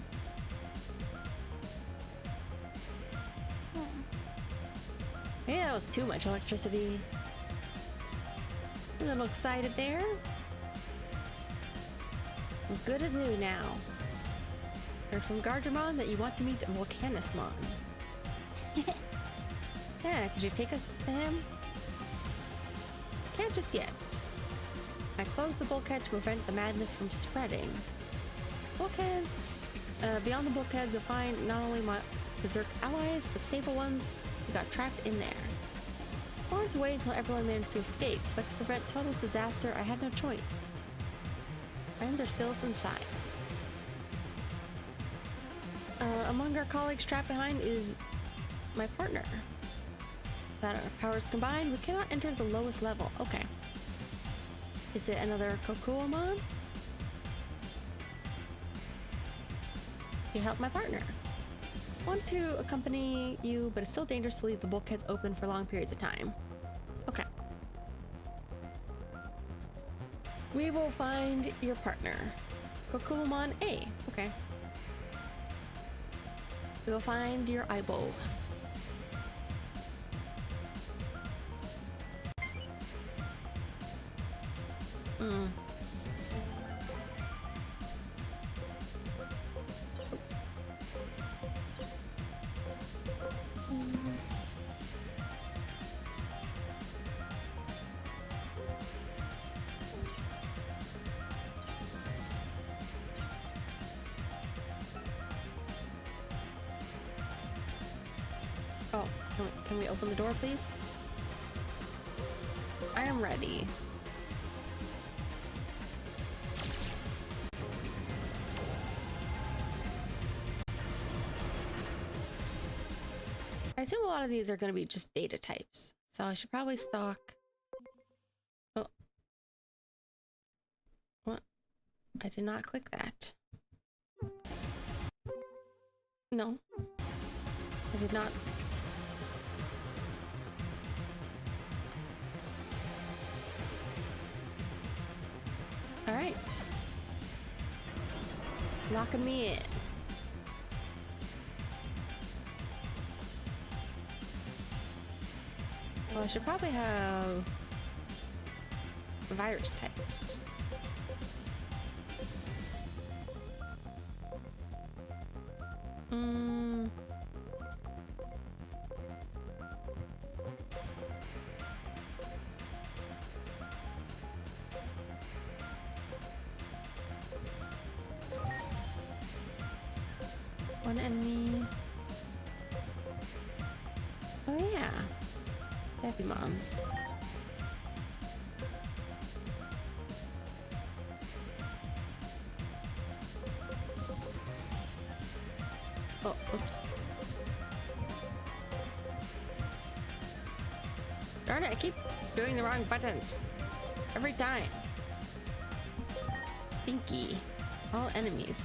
Yeah, that was too much electricity. A little excited there. Good as new now. Heard from Gardermon that you want to meet Volcanismon. Yeah, could you take us to him? Can't just yet. I closed the bulkhead to prevent the madness from spreading. Bulkheads. Beyond the bulkheads, you'll find not only my berserk allies, but stable ones who got trapped in there. I wanted to wait until everyone managed to escape, but to prevent total disaster, I had no choice. Friends are still inside. Among our colleagues trapped behind is my partner. Without our powers combined, we cannot enter the lowest level. Okay. Is it another Kokuomon? You help my partner. I want to accompany you, but it's still dangerous to leave the bulkheads open for long periods of time. Okay. We will find your partner. Kokuomon A. Okay. We will find your Aibo. Oh, can we open the door, please? I am ready. I assume a lot of these are going to be just data types, so I should probably stock. Oh. What? I did not click that. No. I did not. All right. Locking me in. So I should probably have virus types. One enemy. Oh yeah. Devimon. Oh, oops. Darn it, I keep doing the wrong buttons. Every time. Stinky. All enemies.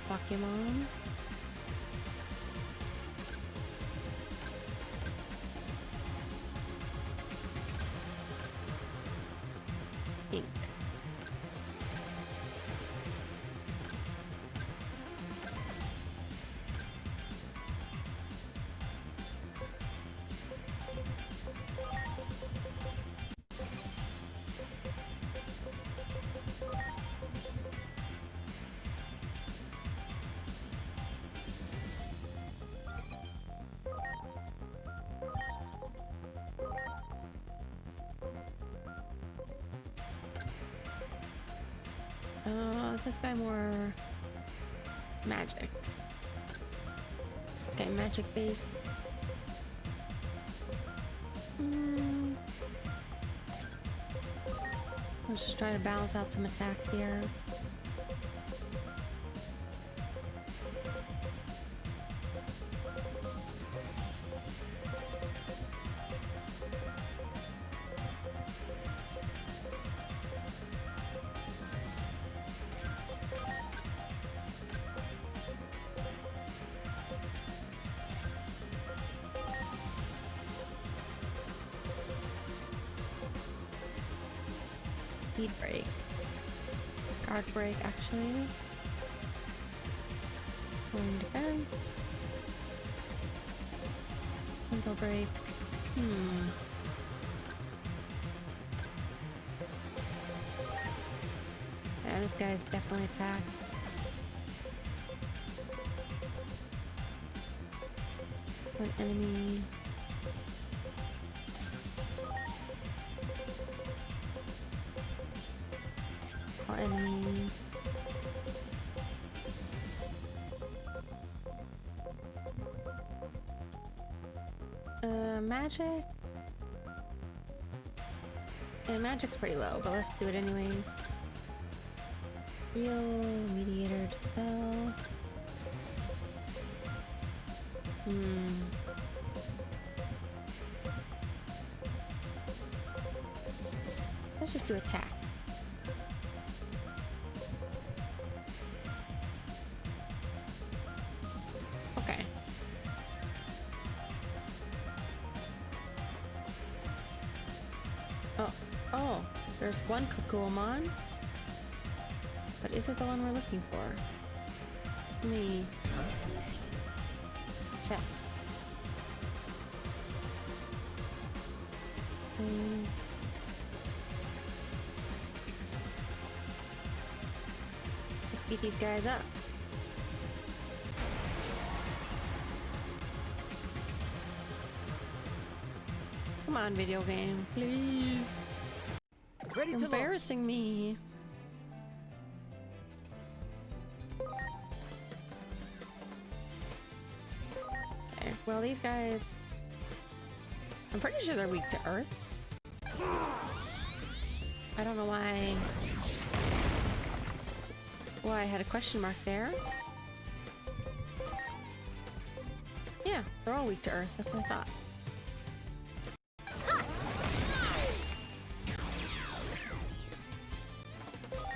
Pokemon. Ink. Is this guy more magic? Okay, magic based. Let's just try to balance out some attack here. Speed break. Guard break, actually. Home defense. Mental break. Yeah, this guy's definitely attacked. One enemy. Enemy. Magic? Yeah, magic's pretty low, but let's do it anyways. Heal, mediator, dispel. Let's just do attack. Okay. Oh, there's one Kukuomon. But is it the one we're looking for? Let me check. Let's beat these guys up. Come on, video game, please. Ready to launch. Embarrassing me. Okay, well, these guys... I'm pretty sure they're weak to Earth. I don't know why... Why I had a question mark there. Yeah, they're all weak to Earth. That's what I thought.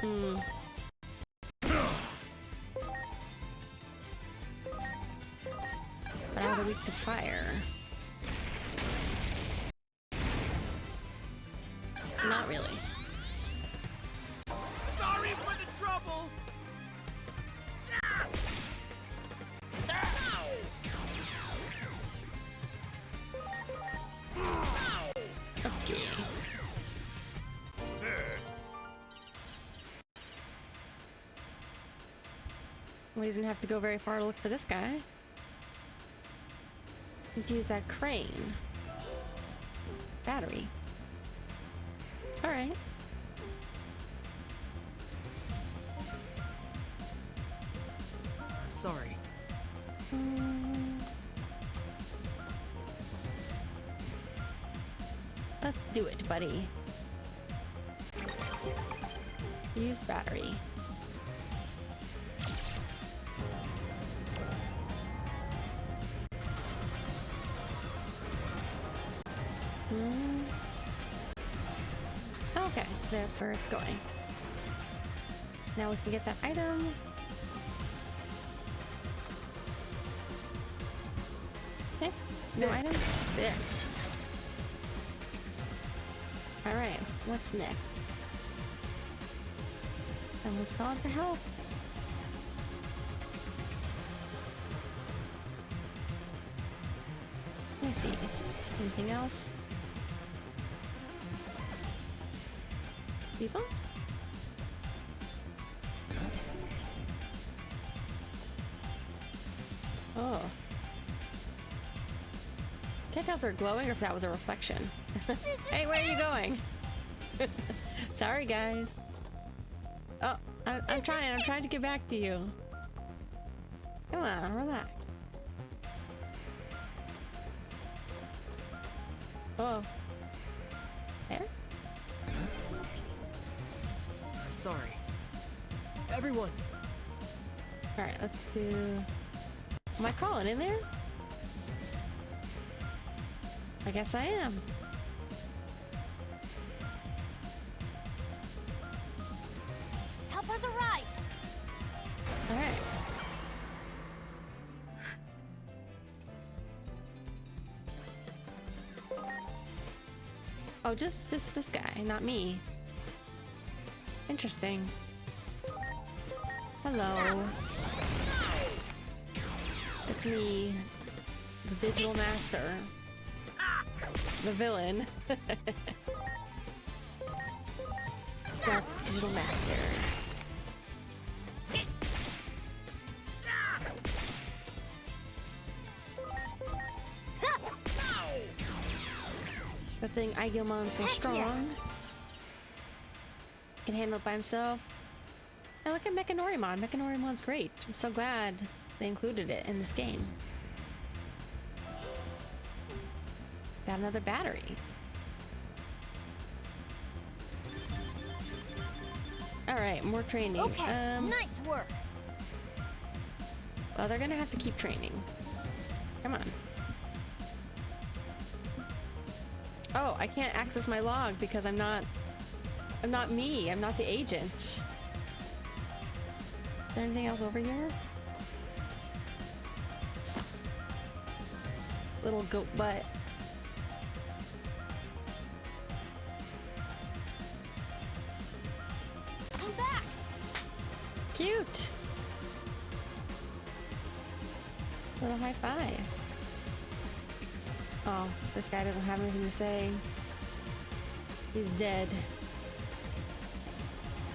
Hmm. But now they're weak to fire. Not really. Sorry for the trouble. Okay. We didn't have to go very far to look for this guy. We could use that crane. Battery. Alright. Sorry. Let's do it, buddy. Use battery. Okay, that's where it's going. Now we can get that item. Okay, no There. item? There. Alright, what's next? Someone's calling for help. Let me see. Anything else? These ones? Oh. Can't tell if they're glowing or if that was a reflection. Hey, where are you going? Sorry, guys. Oh, I'm trying to get back to you. Come on, relax. Oh. There? Sorry. Everyone. Alright, let's do... Am I crawling in there? I guess I am. Help has arrived. Alright. Oh, just this guy, not me. Interesting. Hello. It's me, the Digital Master. The villain. Dark Digital Master. Good thing Aigyomon's so strong. Can handle it by himself. I look at Mechanorimon. Mechanorimon's great. I'm so glad they included it in this game. Got another battery. Alright, more training. Okay, nice work. Well, they're gonna have to keep training. Come on. Oh, I can't access my log because I'm not me. I'm not the agent. Is there anything else over here? Little goat butt. Come back. Cute. Little high five. Oh, this guy doesn't have anything to say. He's dead.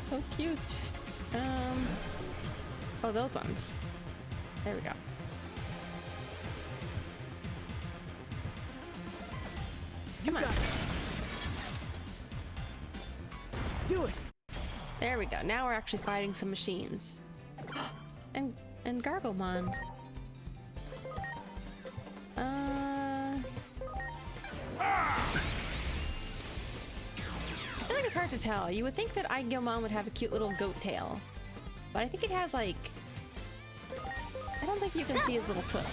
So cute. Oh, those ones. There we go. Come on. Do it! There we go. Now we're actually fighting some machines. and Gargomon. I feel like it's hard to tell. You would think that Agumon would have a cute little goat tail. But I think it has like... I don't think you can see his little tush.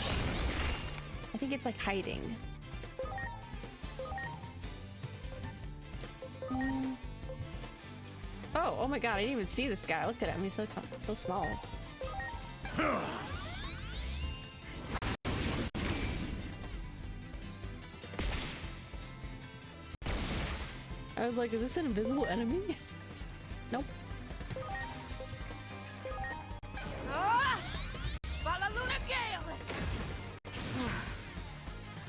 I think it's like hiding. Oh my god, I didn't even see this guy. Look at him, he's so small. I was like, is this an invisible enemy? Nope. Ah! Balaluna Gale!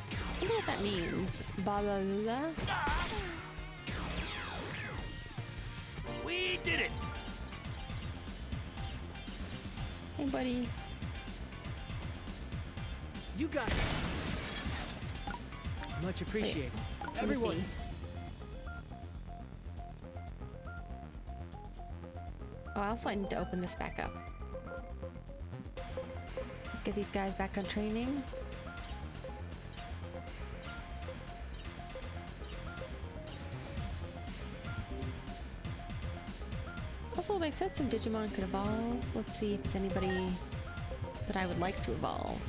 I wonder what that means. Balalula? We did it! Hey, buddy. You got it! Much appreciated. Let me Everyone! see. Oh, I also need to open this back up. Let's get these guys back on training. Also, they said some Digimon could evolve. Let's see if it's anybody that I would like to evolve.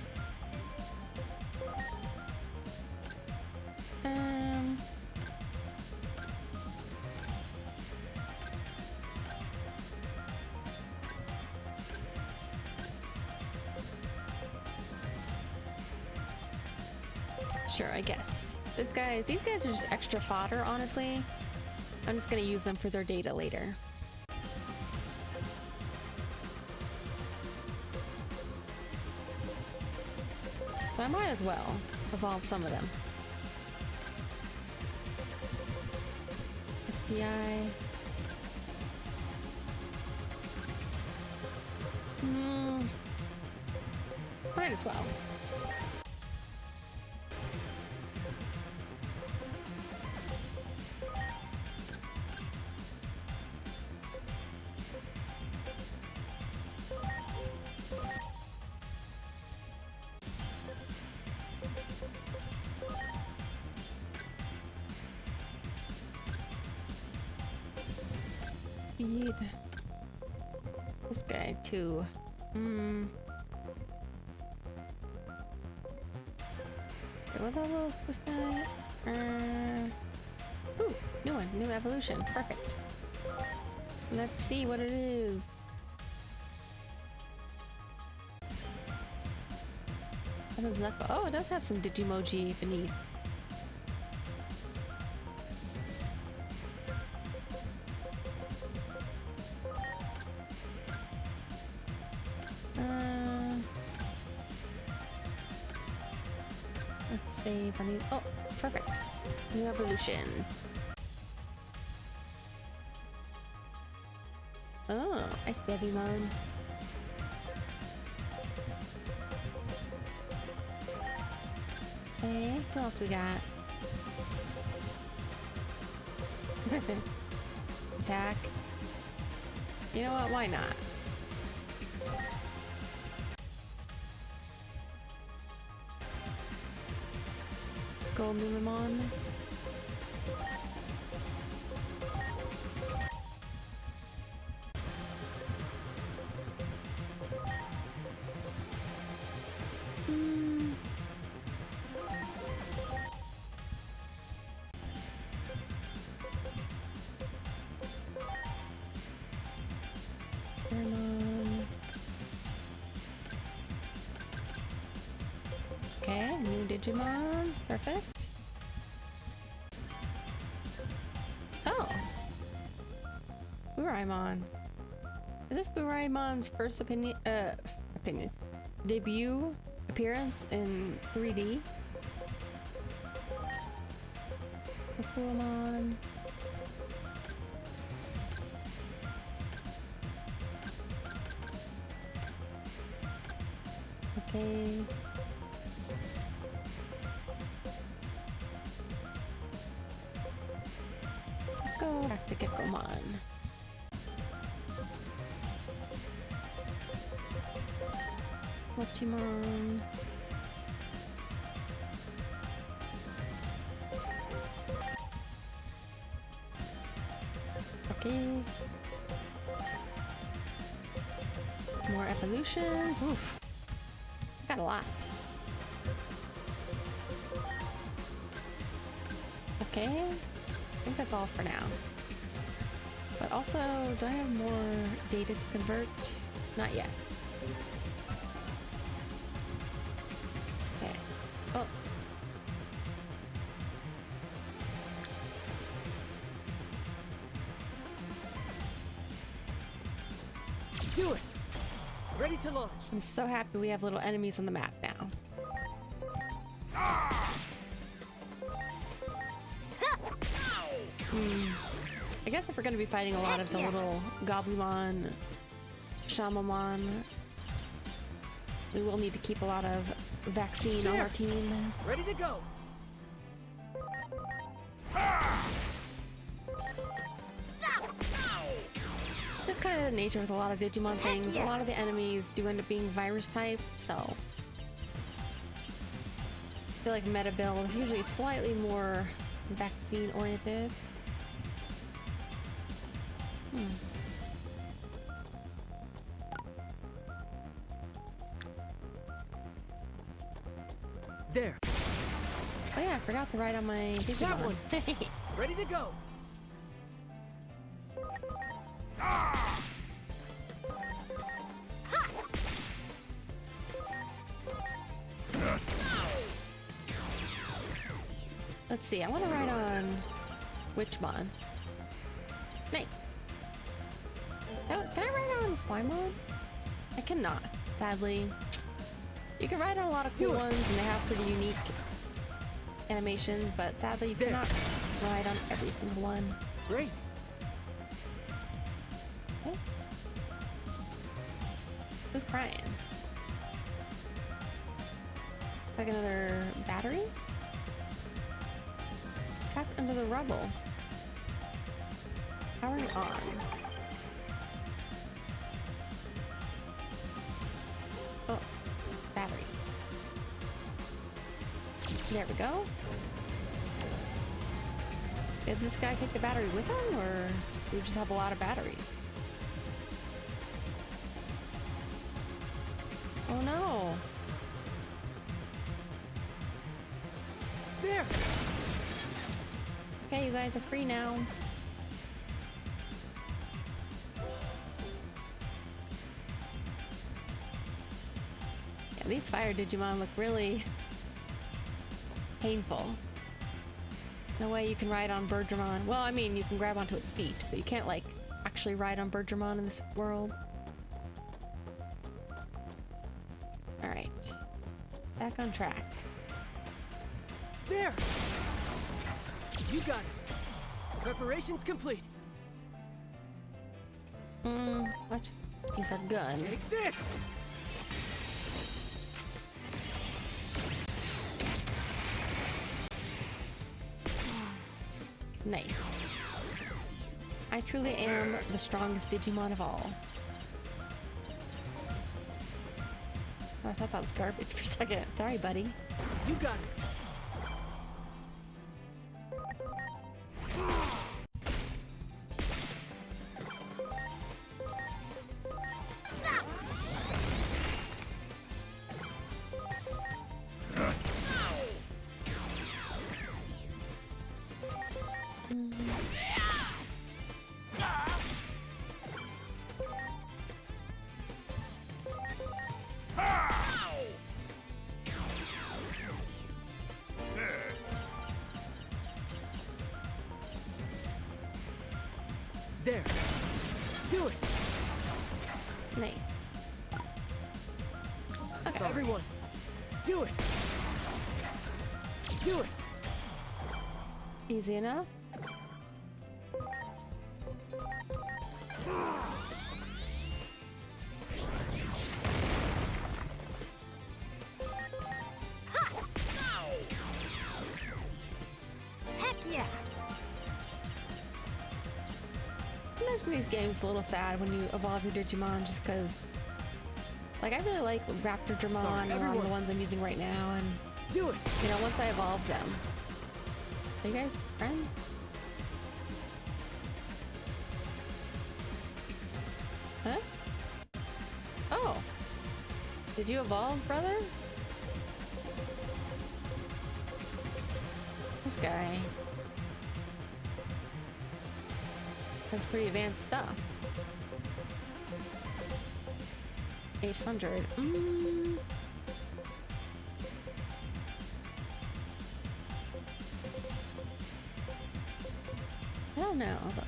Sure, I guess. These guys are just extra fodder, honestly. I'm just gonna use them for their data later. So I might as well evolve some of them. SPI. Might as well. Feed this guy too. Okay, what level is this guy? Ooh, new one, new evolution. Perfect. Let's see what it is. Oh, it does have some Digimoji beneath. Let's save. Oh, perfect. New evolution. Oh, Ice Devimon. Okay, what else we got? Attack. You know what? Why not? Gold Numemon. Okay, new Digimon. Perfect. Oh. Buraimon. Is this Buraimon's first debut appearance in 3D? Pokemon. Okay. Let's go back the Gekkomon. Mochimon. Okay. More evolutions. Oof. Got a lot. Okay. I think that's all for now. But also, do I have more data to convert? Not yet. Okay. Oh. Do it! Ready to launch. I'm so happy we have little enemies on the map now. I guess if we're going to be fighting a lot of the little Goblimon, Shamamon, we will need to keep a lot of vaccine on our team. Ready to go. Just kind of the nature with a lot of Digimon things. A lot of the enemies do end up being virus type, so I feel like Meta Build is usually slightly more vaccine oriented. There. Oh yeah, I forgot to write on my Digimon. That one. Ready to go. Let's see, I want to write on Witchmon. Nay. Can I write on Flymon? I cannot, sadly. You can write on a lot of cool ones and they have pretty unique animations, but sadly you cannot write on every single one. Great. Okay. Who's crying? Like another battery? Trapped under the rubble. Powering on. Oh, battery. There we go. Did this guy take the battery with him, or do we just have a lot of battery? Oh no! There. Okay, you guys are free now. Yeah, these fire Digimon look really painful. No way you can ride on Birdramon. Well, I mean, you can grab onto its feet, but you can't, like, actually ride on Birdramon in this world. Alright. Back on track. There. You got it. Preparations complete. Let's just use a gun. Take this. Nice. I truly am the strongest Digimon of all. Oh, I thought that was garbage for a second. Sorry, buddy. You got it. There. Do it. Nice. Sorry. Everyone. Do it. Do it. Easy enough. Heck yeah! sometimes in these games it's a little sad when you evolve your Digimon just because, like, I really like Raptor Dramon Sorry, and a lot of everyone. the ones I'm using right now, and Do it! you know, once I evolve them. Are you guys friends? Huh? Oh. Did you evolve, brother? This guy has pretty advanced stuff. 800. I don't know, though.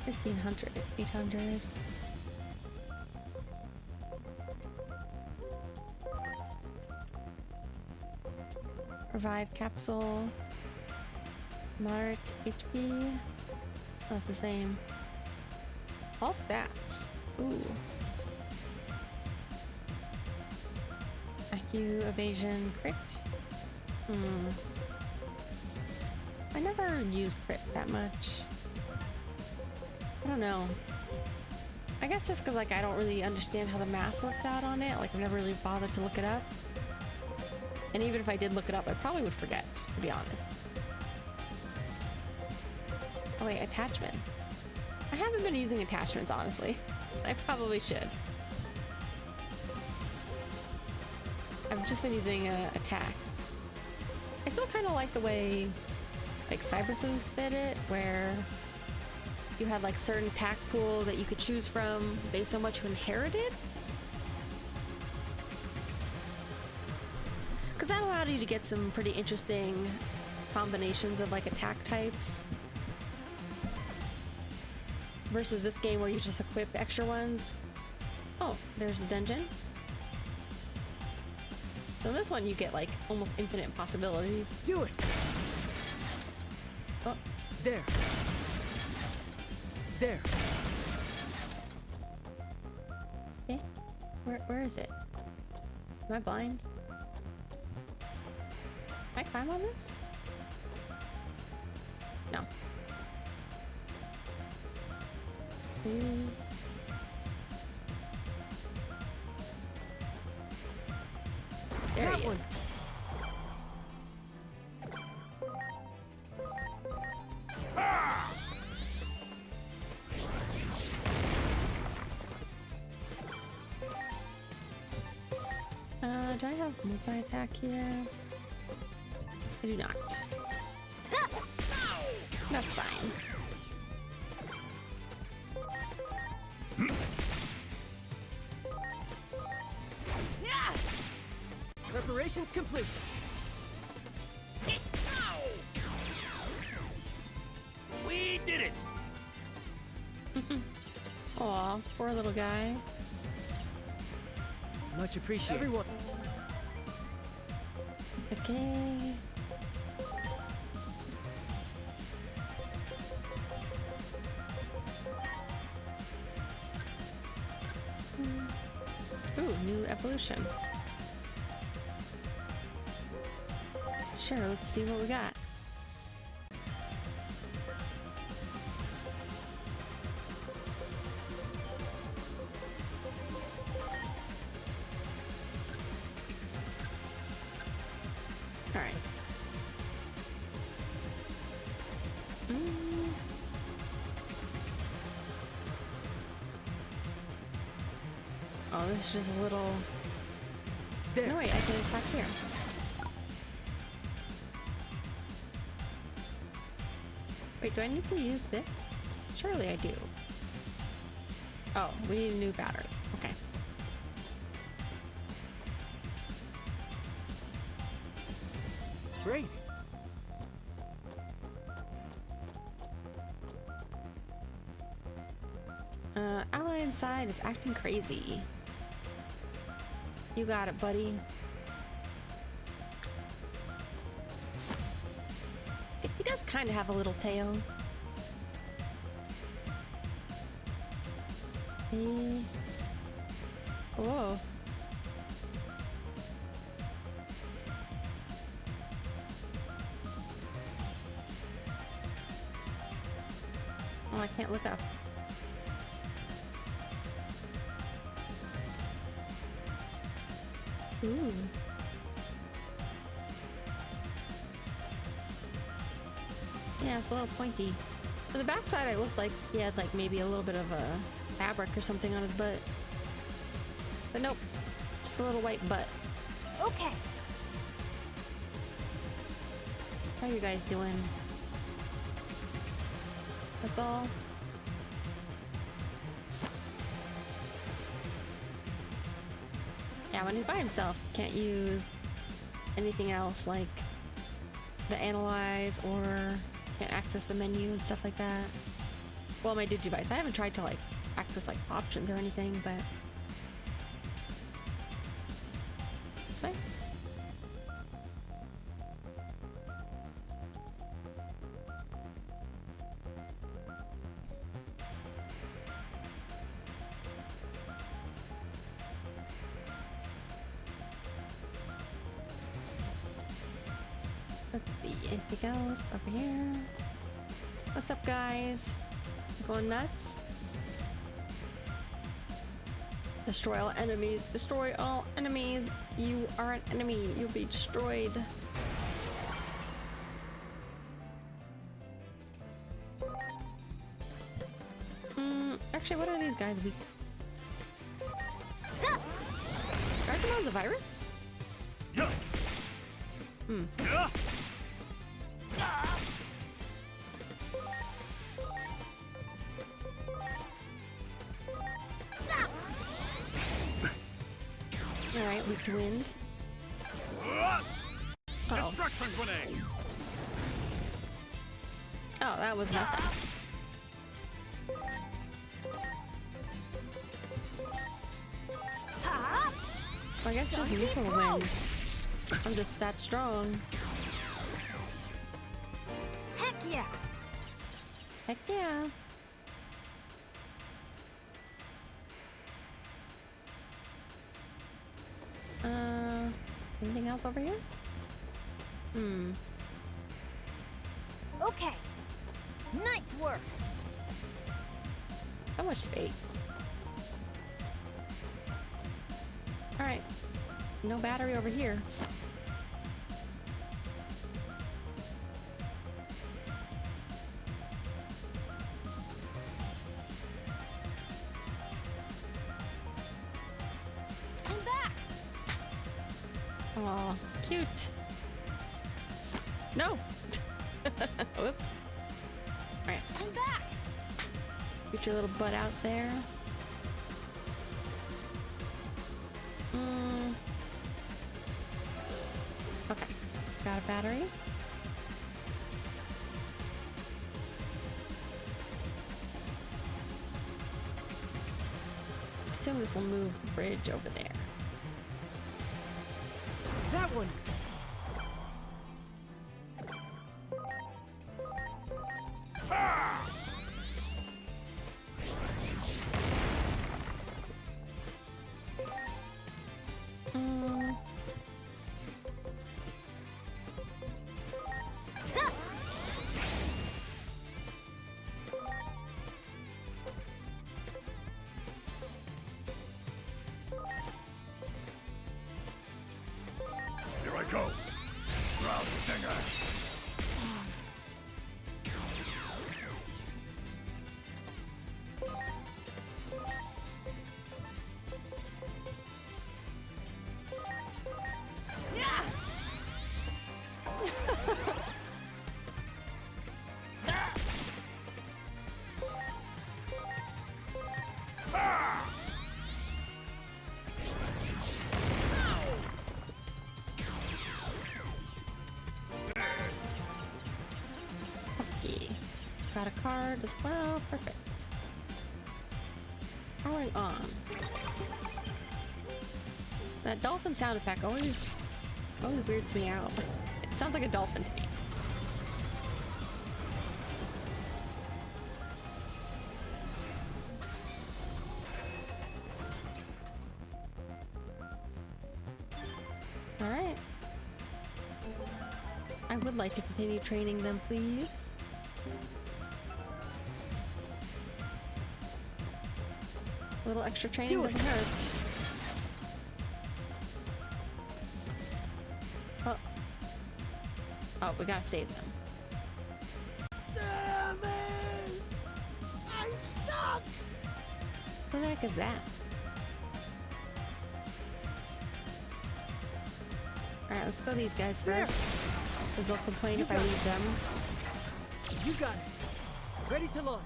1500, 800. Revive capsule. Moderate HP. Oh, it's the same. All stats. Ooh. IQ, evasion, crit. I never use crit that much. I don't know. I guess just because, like, I don't really understand how the math works out on it. Like, I've never really bothered to look it up. And even if I did look it up, I probably would forget, to be honest. Oh wait, attachments. I haven't been using attachments, honestly. I probably should. I've just been using attacks. I still kind of like the way, like, Cyber Sleuth did it, where you had, like, certain attack pool that you could choose from based on what you inherited. Because that allowed you to get some pretty interesting combinations of, like, attack types. Versus this game where you just equip extra ones. Oh, there's the dungeon. So this one you get, like, almost infinite possibilities. Do it! Oh, There. There. okay. Where is it? Am I blind? Can I climb on this? No. Ooh. There That he is. one. Do I have multi-attack here? I do not. That's fine. Preparations complete. We did it! Aw, poor little guy. Much appreciated. Everyone. Okay. Ooh, new evolution. Sure, let's see what we got. All right. Oh, this is just a little... There. No, wait, I can attack here. Wait, do I need to use this? Surely I do. Oh, we need a new battery. Okay. Great. Ally inside is acting crazy. You got it, buddy. He does kind of have a little tail. Whoa. Oh, I can't look up. Ooh. Yeah, it's a little pointy. For the backside, it looked like he had like maybe a little bit of a fabric or something on his butt. But nope, just a little white butt. Okay. How you guys doing? That's all. Yeah, when he's by himself, can't use anything else like the analyze or can't access the menu and stuff like that. Well, my Digivice, I haven't tried to like access like options or anything, but it's fine. Let's see, anything else over here? What's up, guys? Going nuts? Destroy all enemies. Destroy all enemies. You are an enemy. You'll be destroyed. Actually, what are these guys' weakness? Archemon's a virus? Yeah. Yeah. Alright, weak to wind. Uh-oh. Destruction grenade. Oh, that was nothing. Well, I guess just neutral wind. I'm just that strong. Heck yeah. Heck yeah. Anything else over here? Okay. Nice work. So much space. Alright. No battery over here. I'm back. Aw, cute. No! Whoops. Alright, I'm back. get your little butt out there. Okay, got a battery. I assume this will move the bridge over there. That one! Here I go. Ground stinger. Okay. Got a card as well. Perfect. Powering on. That dolphin sound effect always weirds me out. It sounds like a dolphin to me. Alright. I would like to continue training them, please. A little extra training Do it. doesn't hurt. Oh. Oh, we gotta save them. Damn it! I'm stuck! What the heck is that? Alright, let's go these guys first. Because they'll complain if I leave them. You got it. Ready to launch.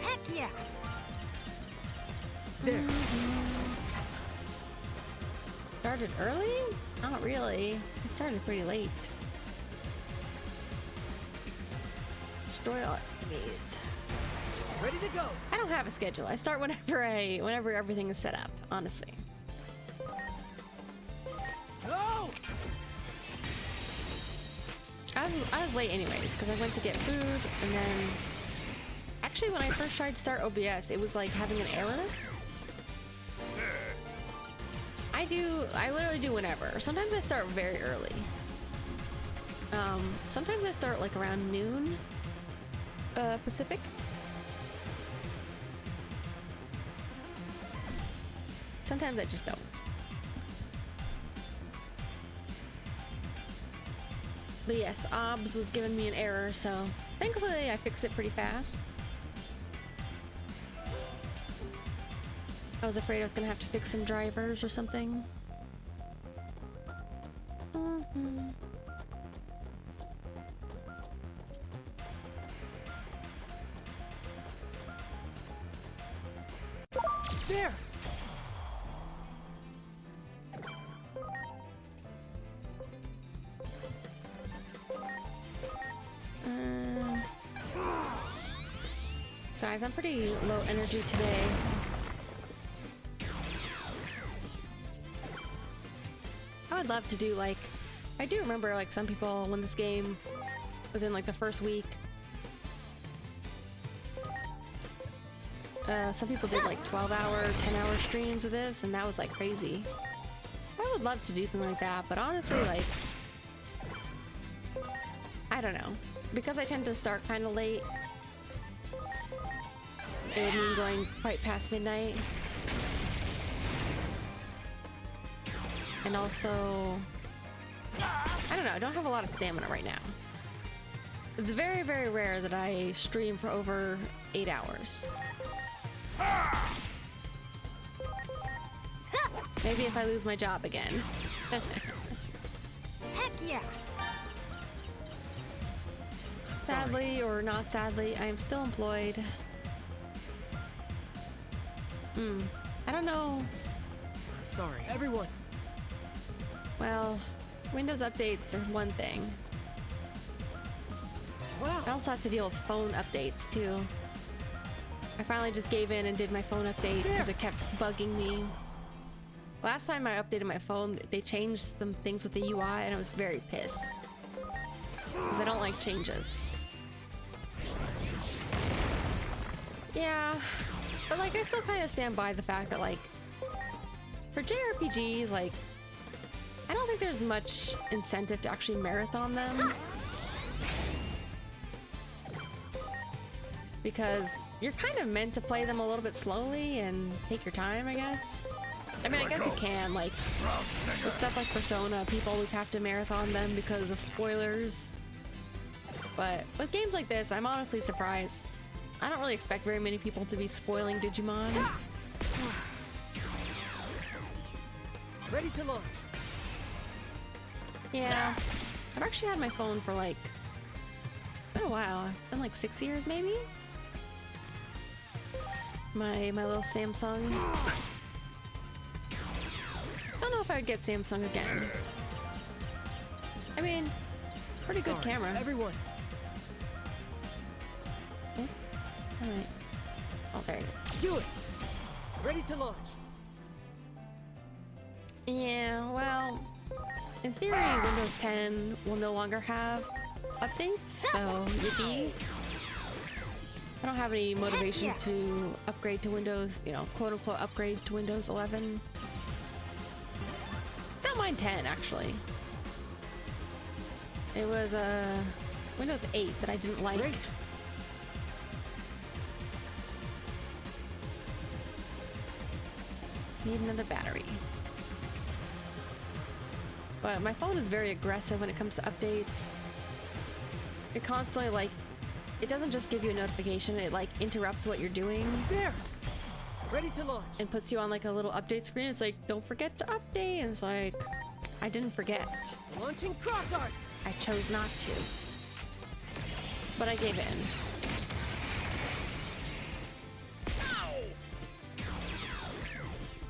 Heck yeah! There. Started early? Not really. We started pretty late. Destroy all enemies. Ready to go. I don't have a schedule. I start whenever everything is set up, honestly. Go! I was late anyways, because I went to get food, and then... Actually, when I first tried to start OBS, it was like having an error. I literally do whenever. Sometimes I start very early. Sometimes I start like around noon, Pacific. Sometimes I just don't. But yes, OBS was giving me an error, so thankfully I fixed it pretty fast. I was afraid I was gonna have to fix some drivers or something. There. Guys, I'm pretty low energy today. I would love to do like, I do remember like some people when this game was in like the first week. Some people did like 12-hour, 10-hour streams of this, and that was like crazy. I would love to do something like that, but honestly, like, I don't know. Because I tend to start kind of late, it would mean going quite past midnight. And also, I don't know, I don't have a lot of stamina right now. It's very, very rare that I stream for over 8 hours. Maybe if I lose my job again. Heck yeah! Sadly or not sadly, I am still employed. I don't know. I'm sorry. Everyone. Well, Windows updates are one thing. Wow. I also have to deal with phone updates too. I finally just gave in and did my phone update because it kept bugging me. Last time I updated my phone, they changed some things with the UI and I was very pissed. Because I don't like changes. Yeah, but like I still kind of stand by the fact that like, for JRPGs, like, I don't think there's much incentive to actually marathon them. Because you're kind of meant to play them a little bit slowly and take your time, I guess. I mean, I guess you can, like, with stuff like Persona, people always have to marathon them because of spoilers. But with games like this, I'm honestly surprised. I don't really expect very many people to be spoiling Digimon. Ready to launch. Yeah, I've actually had my phone for like, it's been a while. It's been like 6 years maybe? My little Samsung. I don't know if I would get Samsung again. I mean, pretty good camera. Everyone. Okay. Alright. Oh, there it is. Do it. Ready to launch. Yeah, well, in theory, Windows 10 will no longer have updates, so yippee. I don't have any motivation to upgrade to Windows, you know, quote unquote upgrade to Windows 11. Don't mine 10 actually. It was Windows 8 that I didn't like. Great. Need another battery. But my phone is very aggressive when it comes to updates. It constantly like, it doesn't just give you a notification, it like interrupts what you're doing There. Ready to launch. and puts you on like a little update screen. It's like, don't forget to update. And it's like, I didn't forget. Launching cross arc. I chose not to. But I gave in.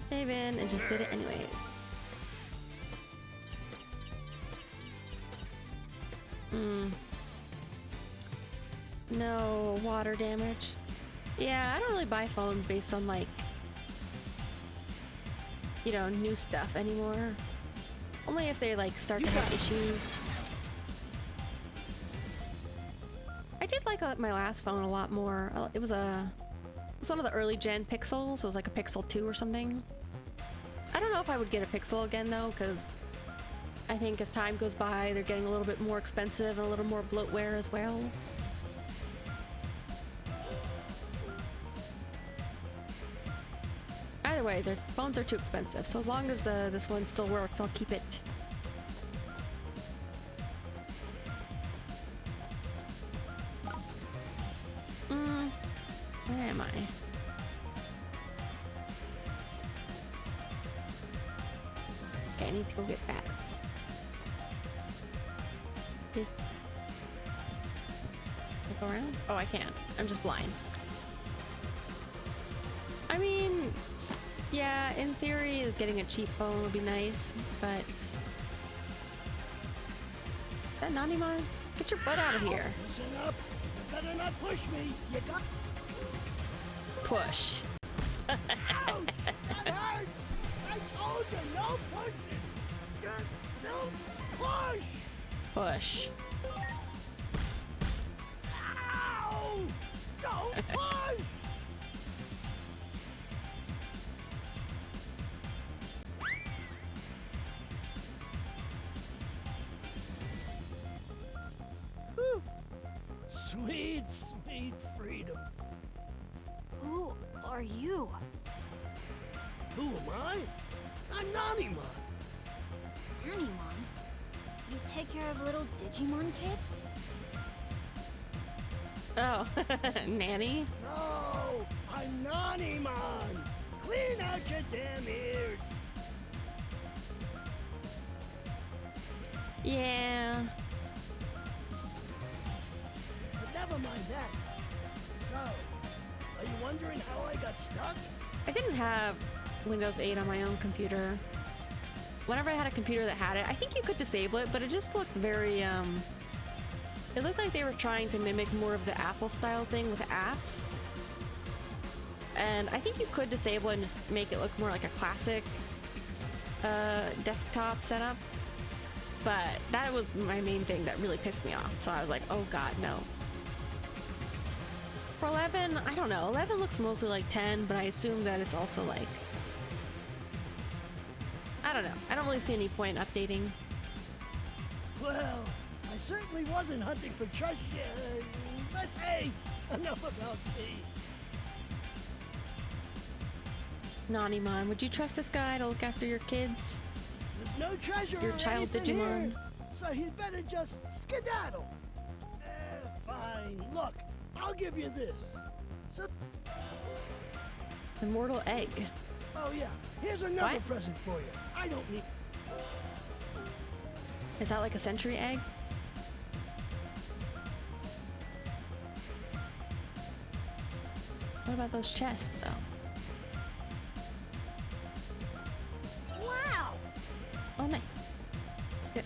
Gave in and just did it anyways. No water damage. Yeah, I don't really buy phones based on like, you know, new stuff anymore. Only if they like start to have issues. I did like my last phone a lot more. It was one of the early gen Pixels. It was like a Pixel 2 or something. I don't know if I would get a Pixel again though, because I think as time goes by, they're getting a little bit more expensive and a little more bloatware as well. Either way, the phones are too expensive. So as long as this one still works, I'll keep it. Where am I? Okay, I need to go get back. Can I go around? Oh, I can't. I'm just blind. I mean, yeah, in theory, getting a cheap phone would be nice, but... Is that Nanimon? Get your butt out of here. Listen up. You better not push me. You got... Push. Ouch! That hurts! I told you, no pushing! Don't push! Push. Ow! Don't push! Whew. Sweet, sweet freedom. Who are you? Who am I? I'm Nanimon. Nanimon? You take care of little Digimon kids? Oh, nanny? No, I'm Nanimon. Clean out your damn ears. Yeah. But never mind that. So, are you wondering how I got stuck? I didn't have Windows 8 on my own computer. Whenever I had a computer that had it, I think you could disable it, but it just looked very, it looked like they were trying to mimic more of the Apple style thing with apps. And I think you could disable it and just make it look more like a classic desktop setup. But that was my main thing that really pissed me off. So I was like, oh god, no. For 11, I don't know. 11 looks mostly like 10, but I assume that it's also like... I don't know. I don't really see any point in updating. Well, I certainly wasn't hunting for treasure. But hey, enough about me. Nanimon, would you trust this guy to look after your kids? There's no treasure Your or child anything Digimon. here, so he'd better just skedaddle. Fine. Look, I'll give you this. So, Immortal egg. oh yeah, here's another What? present for you. I don't need... Is that like a century egg? What about those chests, though? Wow! Oh, nice. Good.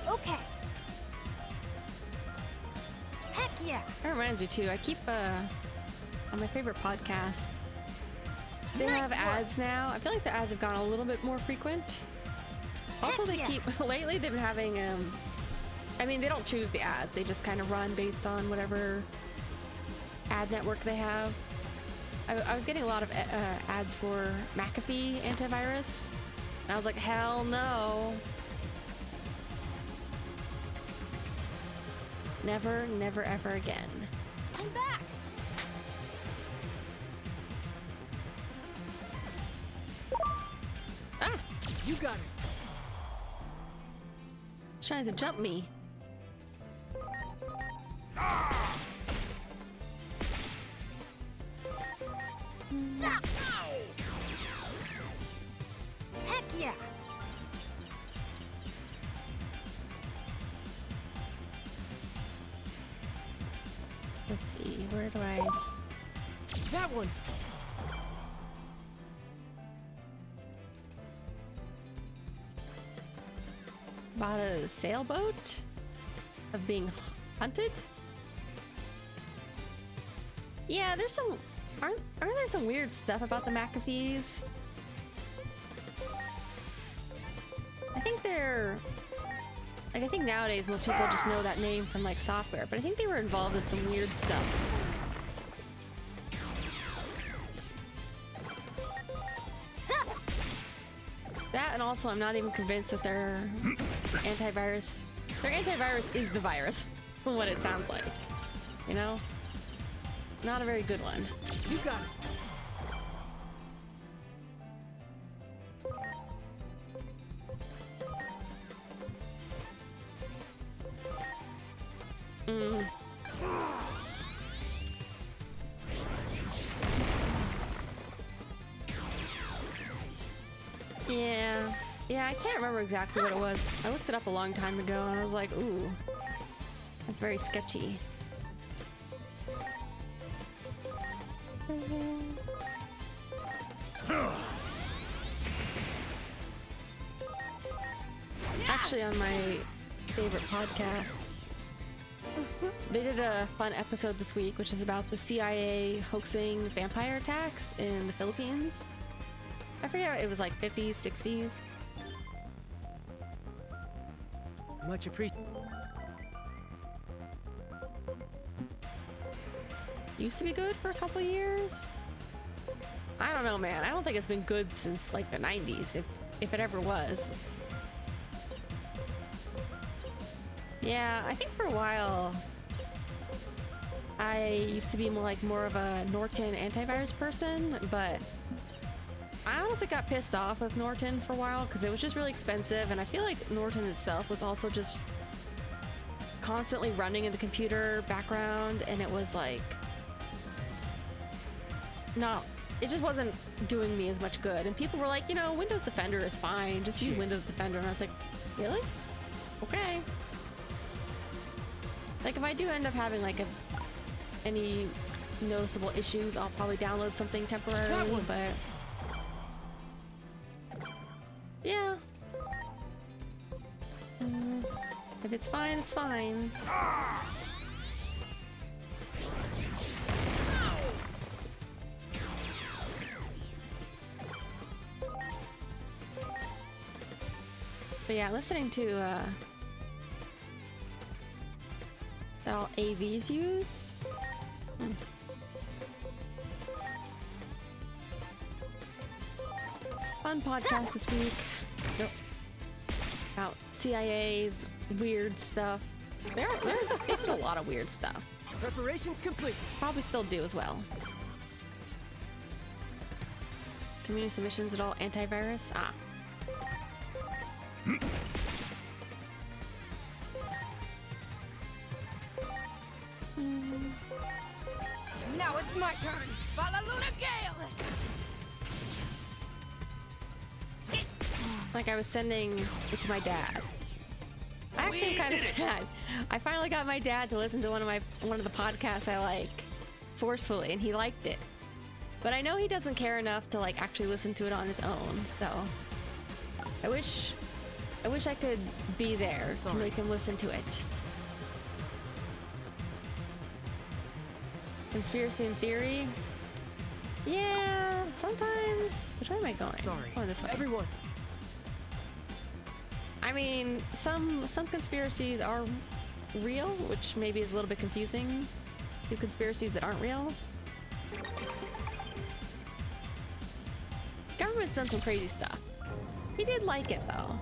Okay. Heck yeah! That reminds me, too. I keep, on my favorite podcast, they Nice have work. ads now. I feel like the ads have gone a little bit more frequent. Also, Heck they yeah. keep, lately they've been having, I mean, they don't choose the ads. They just kind of run based on whatever ad network they have. I was getting a lot of ads for McAfee antivirus. And I was like, hell no. Never, never, ever again. I'm back. Ah! You got it. He's trying to jump me. Heck yeah. Let's see, where do I... That one. Bought a sailboat of being hunted? Yeah, there's some... Aren't there some weird stuff about the McAfees? I think they're... Like, I think nowadays most people just know that name from, like, software, but I think they were involved in some weird stuff. That, and also I'm not even convinced that their antivirus... Their antivirus is the virus, from what it sounds like. You know? Not a very good one. You got it. Yeah, I can't remember exactly what it was. I looked it up a long time ago and I was like, ooh, that's very sketchy. Actually, on my favorite podcast, they did a fun episode this week, which is about the CIA hoaxing vampire attacks in the Philippines. I forget, it was like 50s, 60s. Much appreciated. Used to be good for a couple years. I don't know, man. I don't think it's been good since like the 90s, if it ever was. Yeah, I think for a while I used to be more of a Norton antivirus person, but I honestly got pissed off with Norton for a while because it was just really expensive, and I feel like Norton itself was also just constantly running in the computer background, and it was like it just wasn't doing me as much good. And people were like, you know, Windows Defender is fine, just use Windows Defender. And I was like, really? Okay. Like, if I do end up having like any noticeable issues, I'll probably download something temporarily, but yeah. If it's fine, it's fine. But yeah, listening to that all AVs use. Fun podcast this week. Yep. About CIA's weird stuff. They did a lot of weird stuff. Preparations complete. Probably still do as well. Community submissions at all antivirus? Ah. Now it's my turn. Valaluna Gale! Like I was sending it to my dad. I actually am kind of sad. I finally got my dad to listen to one of the podcasts I like forcefully, and he liked it. But I know he doesn't care enough to like actually listen to it on his own. So I wish I could be there to make him listen to it. Conspiracy and theory? Yeah, sometimes. Which way am I going? Sorry. Oh, this way. Everyone. I mean, some conspiracies are real, which maybe is a little bit confusing to conspiracies that aren't real. Government's done some crazy stuff. He did like it though.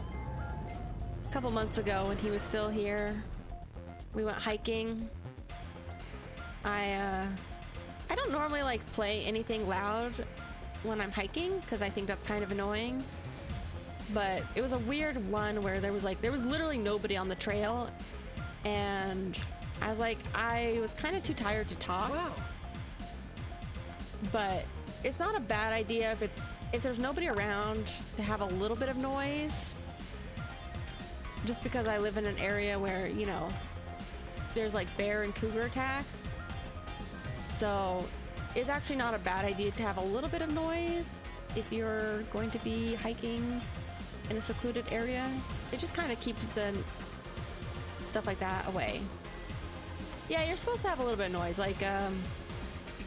A couple months ago when he was still here, we went hiking. I don't normally like play anything loud when I'm hiking because I think that's kind of annoying. But it was a weird one where there was literally nobody on the trail, and I was kind of too tired to talk. Wow. But it's not a bad idea if there's nobody around to have a little bit of noise. Just because I live in an area where, you know, there's like bear and cougar attacks. So it's actually not a bad idea to have a little bit of noise if you're going to be hiking in a secluded area. It just kind of keeps the stuff like that away. Yeah, you're supposed to have a little bit of noise. Like,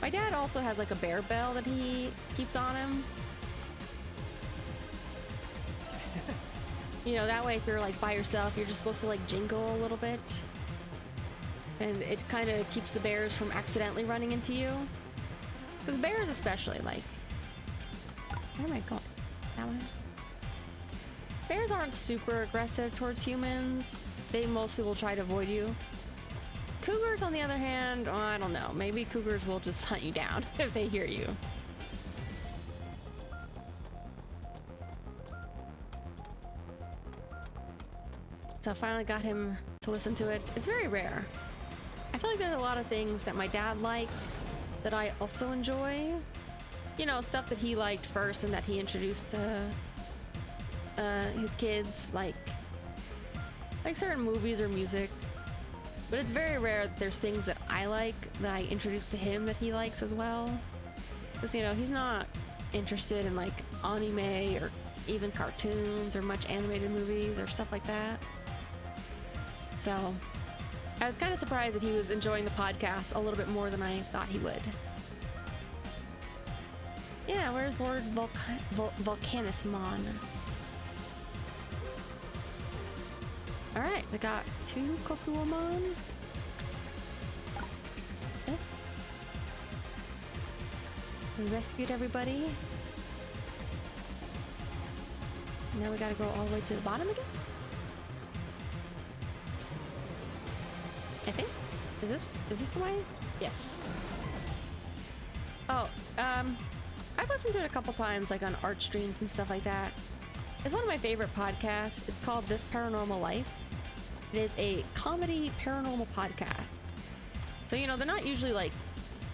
my dad also has like a bear bell that he keeps on him. You know, that way if you're like by yourself, you're just supposed to like jingle a little bit. And it kind of keeps the bears from accidentally running into you. Because bears especially, like... Where am I going? That way? Bears aren't super aggressive towards humans. They mostly will try to avoid you. Cougars, on the other hand, oh, I don't know. Maybe cougars will just hunt you down if they hear you. So I finally got him to listen to it. It's very rare. I feel like there's a lot of things that my dad likes that I also enjoy. You know, stuff that he liked first and that he introduced to his kids, like certain movies or music. But it's very rare that there's things that I like that I introduce to him that he likes as well. Because, you know, he's not interested in like anime or even cartoons or much animated movies or stuff like that. So I was kind of surprised that he was enjoying the podcast a little bit more than I thought he would. Yeah, where's Lord Volcanismon? Alright, we got 2 Kokuomon. Okay. We rescued everybody. Now we gotta go all the way to the bottom again? I think. Is this the way? Yes. Oh, I've listened to it a couple times, like on art streams and stuff like that. It's one of my favorite podcasts. It's called This Paranormal Life. It is a comedy paranormal podcast. So, you know, they're not usually like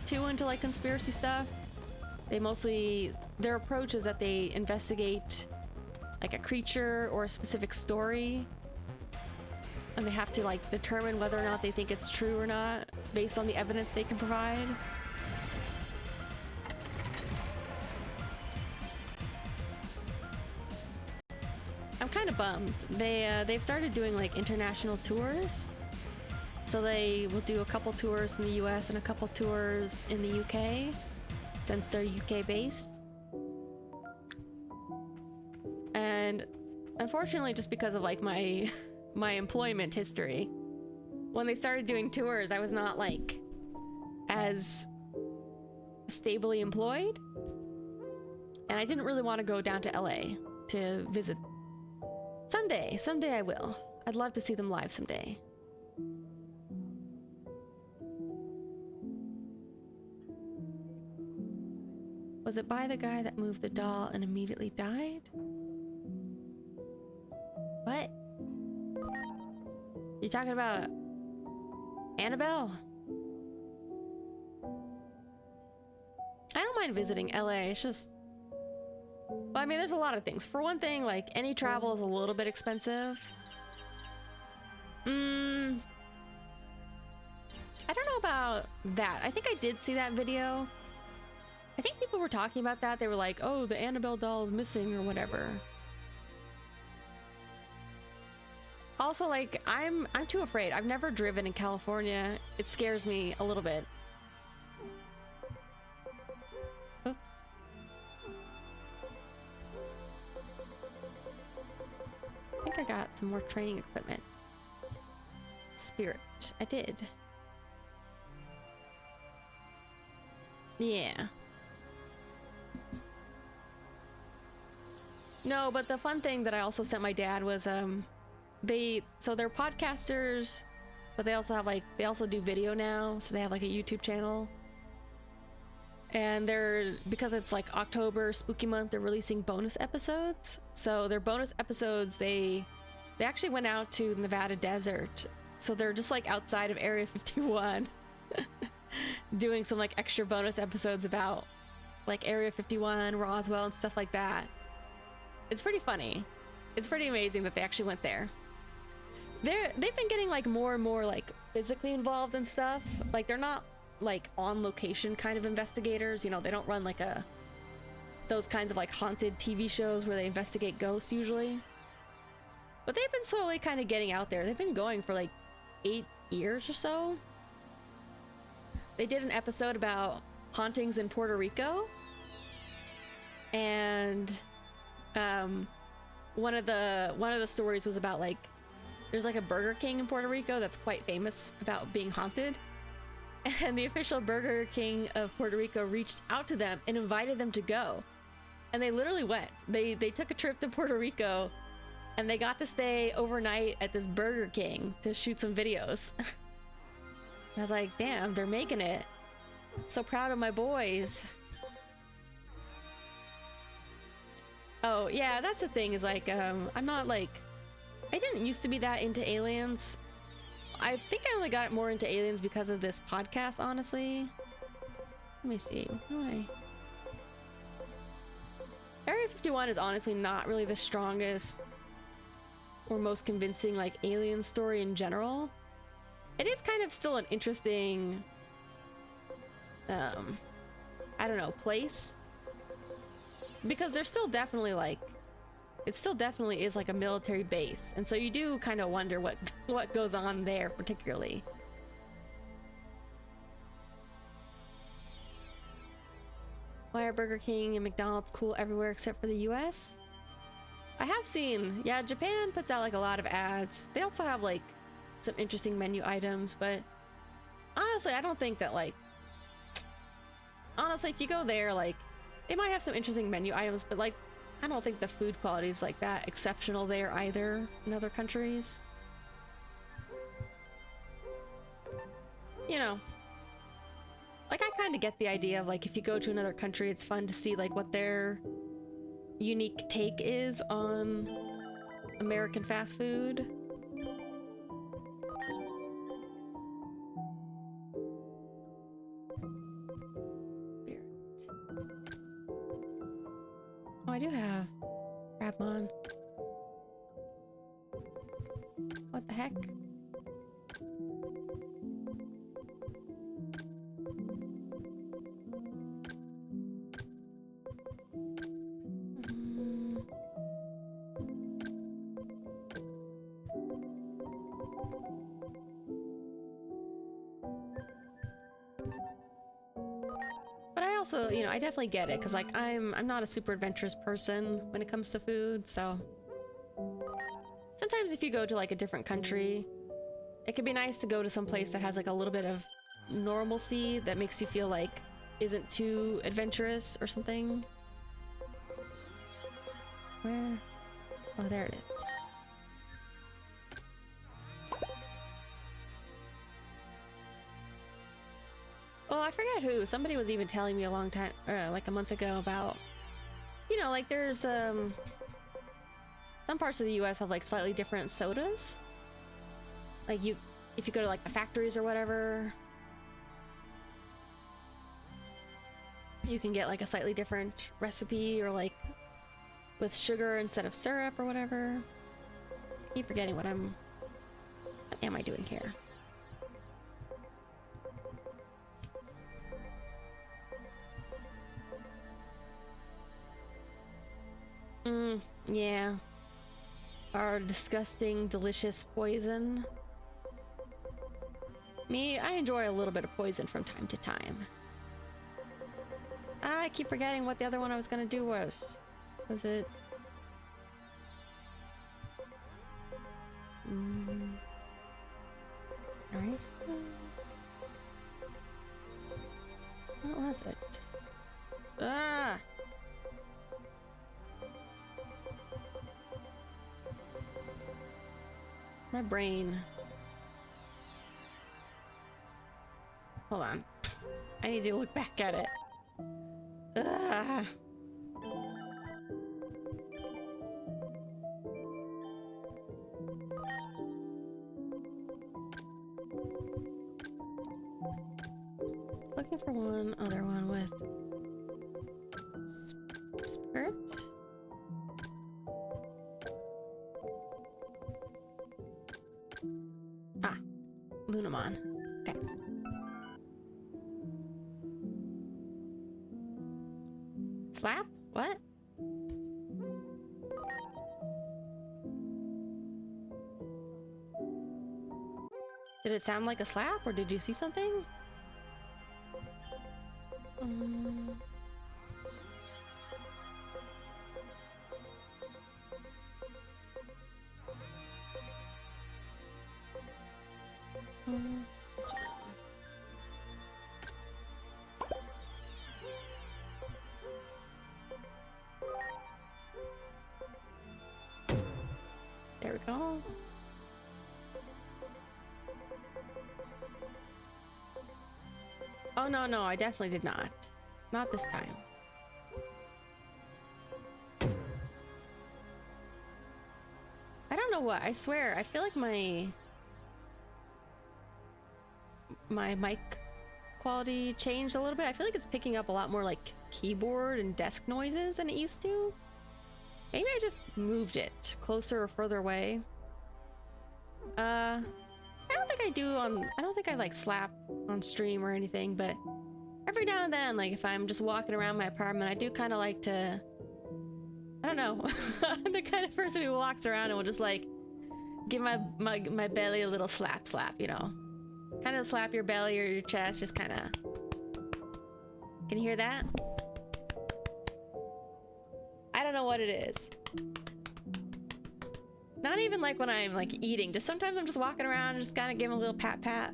too into like conspiracy stuff. Their approach is that they investigate like a creature or a specific story, and they have to like determine whether or not they think it's true or not based on the evidence they can provide. I'm kind of bummed. They've started doing like international tours. So they will do a couple tours in the US and a couple tours in the UK, since they're UK based. And unfortunately, just because of like my employment history, when they started doing tours, I was not like as stably employed, and I didn't really want to go down to LA to visit. Someday I will. I'd love to see them live someday. Was it by the guy that moved the doll and immediately died? What? You talking about Annabelle? I don't mind visiting LA. It's just, well, I mean, there's a lot of things. For one thing, like, any travel is a little bit expensive. I don't know about that. I think I did see that video. I think people were talking about that. They were like, oh, the Annabelle doll is missing or whatever. Also, like, I'm too afraid. I've never driven in California. It scares me a little bit. Oops. I think I got some more training equipment. Spirit. I did. Yeah. No, but the fun thing that I also sent my dad was they're podcasters, but they also have they also do video now, so they have like a YouTube channel. And because it's like October, spooky month, they're releasing bonus episodes. So their bonus episodes, they actually went out to the Nevada desert. So they're just like outside of Area 51 doing some like extra bonus episodes about like Area 51, Roswell, and stuff like that. It's pretty funny. It's pretty amazing that they actually went there. They've been getting like more and more like physically involved and stuff. Like they're not like on location kind of investigators, you know, they don't run like those kinds of like haunted TV shows where they investigate ghosts usually. But they've been slowly kind of getting out there. They've been going for like 8 years or so. They did an episode about hauntings in Puerto Rico, and one of the stories was about like there's like a Burger King in Puerto Rico that's quite famous about being haunted. And the official Burger King of Puerto Rico reached out to them and invited them to go. And they literally went. They took a trip to Puerto Rico and they got to stay overnight at this Burger King to shoot some videos. I was like, damn, they're making it. So proud of my boys. Oh, yeah, that's the thing is like, I'm not like, I didn't used to be that into aliens. I think I only got more into aliens because of this podcast, honestly. Let me see. Area 51 is honestly not really the strongest or most convincing like alien story in general. It is kind of still an interesting, I don't know, place. Because there's still definitely like, it still definitely is like a military base, and so you do kind of wonder what goes on there particularly. Why are Burger King and McDonald's cool everywhere except for the US? I have seen, yeah, Japan puts out like a lot of ads. They also have like some interesting menu items, but honestly, I don't think that like, honestly, if you go there, like, they might have some interesting menu items, but like, I don't think the food quality is like that exceptional there either in other countries. You know, like I kind of get the idea of like if you go to another country, it's fun to see like what their unique take is on American fast food. Oh, I do have Crabmon. What the heck? Also, you know, I definitely get it because like I'm not a super adventurous person when it comes to food, so sometimes if you go to like a different country, it could be nice to go to some place that has like a little bit of normalcy that makes you feel like isn't too adventurous or something. Where? Oh, there it is. Oh, I forget who. Somebody was even telling me a long time, like a month ago about, you know, like there's, some parts of the US have like slightly different sodas. Like if you go to like the factories or whatever, you can get like a slightly different recipe or like with sugar instead of syrup or whatever. I keep forgetting what am I doing here? Yeah. Our disgusting, delicious poison. Me, I enjoy a little bit of poison from time to time. I keep forgetting what the other one I was gonna do was. Was it? Alright. What was it? Ah! My brain. Hold on. I need to look back at it. Ugh. Looking for one other one with spirit. Ah, Lunamon. Okay. Slap? What? Did it sound like a slap, or did you see something? This one. There we go. Oh, no, I definitely did not. Not this time. I don't know what. I swear, I feel like my mic quality changed a little bit. I feel like it's picking up a lot more like keyboard and desk noises than it used to. Maybe I just moved it closer or further away. I don't think I like slap on stream or anything, but every now and then, like if I'm just walking around my apartment, I do kind of like to, I don't know, I'm the kind of person who walks around and will just like give my belly a little slap, you know, kind of slap your belly or your chest, just kind of. Can you hear that? I don't know what it is. Not even like when I'm like eating, just sometimes I'm just walking around and just kind of give him a little pat.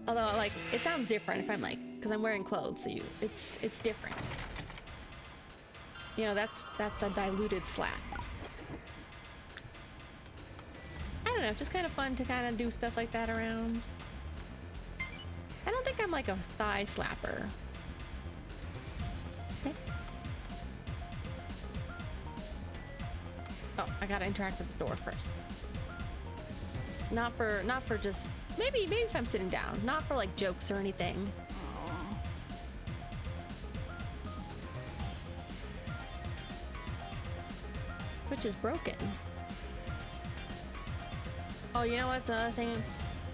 Although like it sounds different if I'm like, because I'm wearing clothes, so it's different. You know, that's a diluted slap. I don't know, just kind of fun to kind of do stuff like that around. I don't think I'm like a thigh slapper. Okay. Oh, I gotta interact with the door first. Not for just maybe if I'm sitting down, not for like jokes or anything. Switch is broken. Oh, you know what's another thing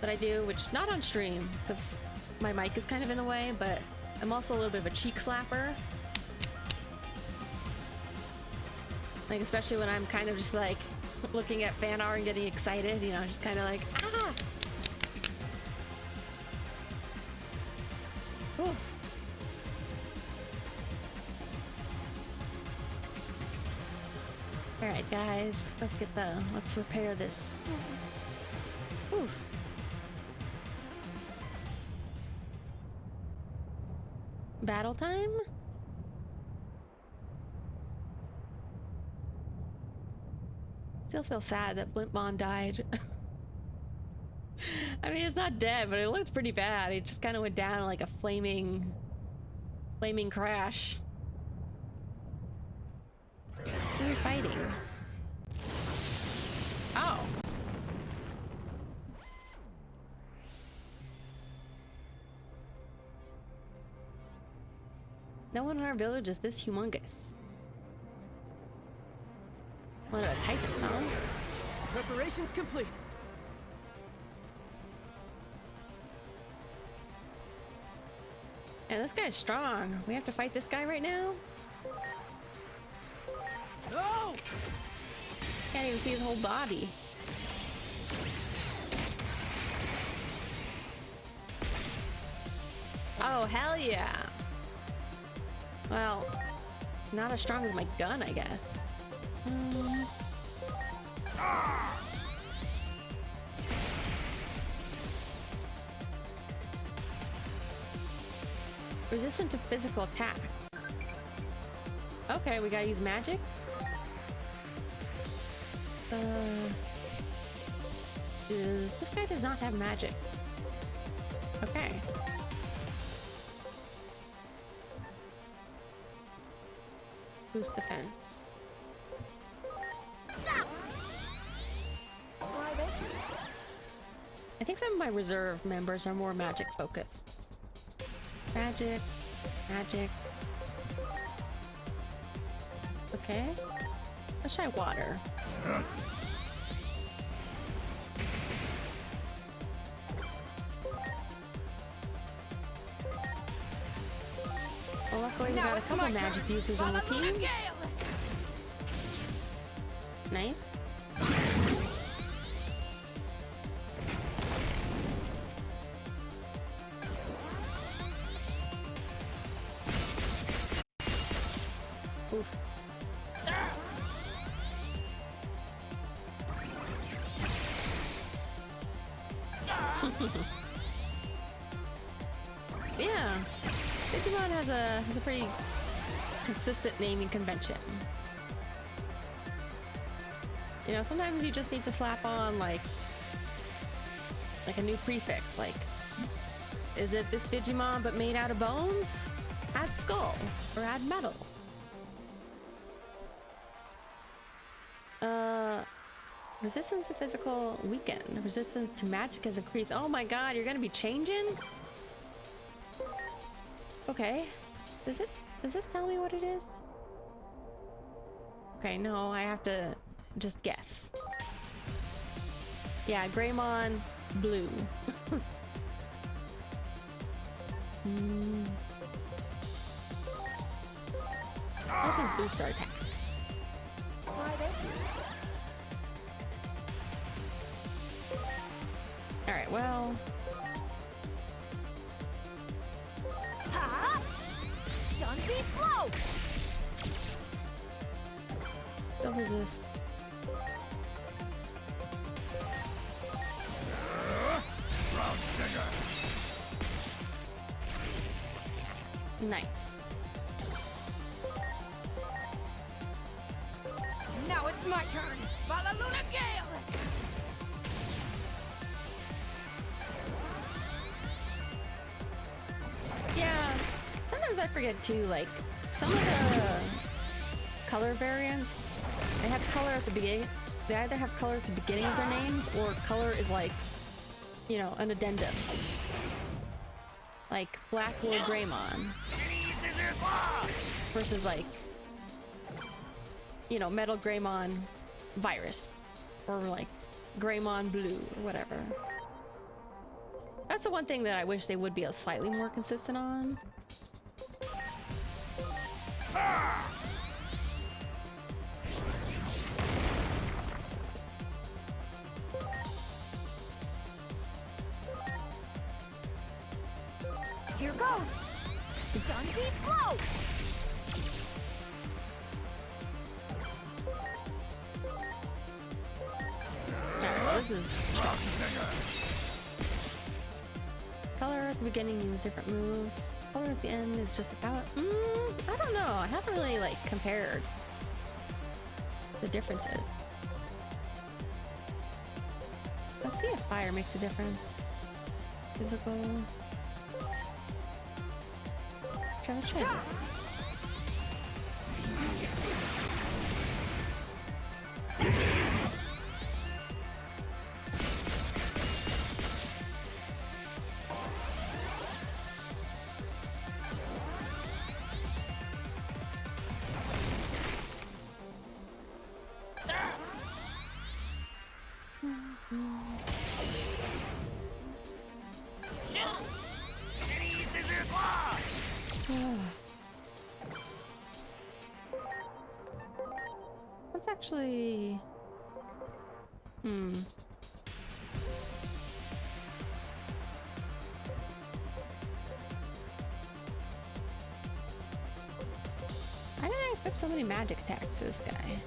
that I do, which not on stream because my mic is kind of in the way, but I'm also a little bit of a cheek slapper. Like especially when I'm kind of just like looking at fan art and getting excited, you know, just kind of like ah. Ooh. All right, guys, let's repair this. Ooh. Battle time? Still feel sad that Blintmon died. I mean, it's not dead, but it looked pretty bad. It just kind of went down like a flaming crash. Who are you fighting? Oh. No one in our village is this humongous. What a titan, huh? Preparations complete. Yeah, this guy's strong. We have to fight this guy right now? No! Can't even see his whole body. Oh, hell yeah. Well, not as strong as my gun, I guess. Resistant to physical attack. Okay, we gotta use magic. This guy does not have magic. Okay. Boost defense. I think some of my reserve members are more magic focused. Magic. Magic. Okay. Let's try water. Well, luckily we got a couple magic users on the team. Nice. Oof. Yeah, Digimon has a pretty consistent naming convention. You know, sometimes you just need to slap on like a new prefix, like, is it this Digimon but made out of bones? Add skull or add metal. Resistance to physical weaken. Resistance to magic is increased. Oh my god, you're gonna be changing? Okay. Does this tell me what it is? Okay, no, I have to just guess. Yeah, Greymon blue. Let's just boost our attack. Alright, well. Ha! Stun beat blow! Still resist. Nice. Now it's my turn! Valaluna Gale! Yeah, sometimes I forget too, like, some of the color variants, they have color at the beginning. They either have color at the beginning of their names, or color is like, you know, an addendum. Like Black Lord Greymon versus like, you know, Metal Greymon Virus, or like Greymon Blue, or whatever. That's the one thing that I wish they would be slightly more consistent on. Here goes! Stun beat blow! Alright, this is strong. Color at the beginning means different moves. Color at the end is just a palette. I don't know. I haven't really like compared the differences. Let's see if fire makes a difference. Physical. Let's try it. That's actually... Why did I equip so many magic attacks to this guy?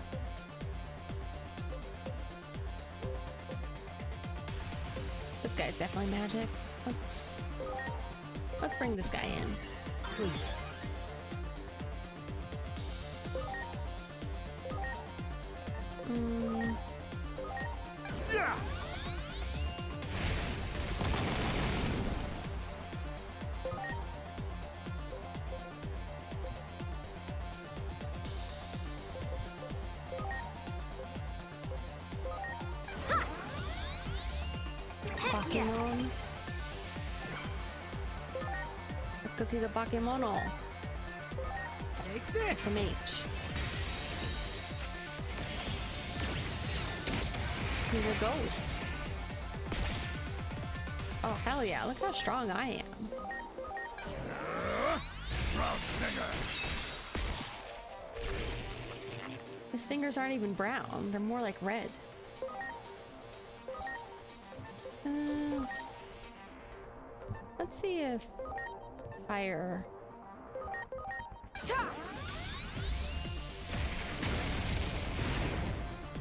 This guy's definitely magic. Let's bring this guy in, please. Yeah. Bakemon. Let's go see the Bakemono. Take this! Some H. He's a ghost. Oh, hell yeah. Look how strong I am. His fingers aren't even brown. They're more like red. Let's see if fire.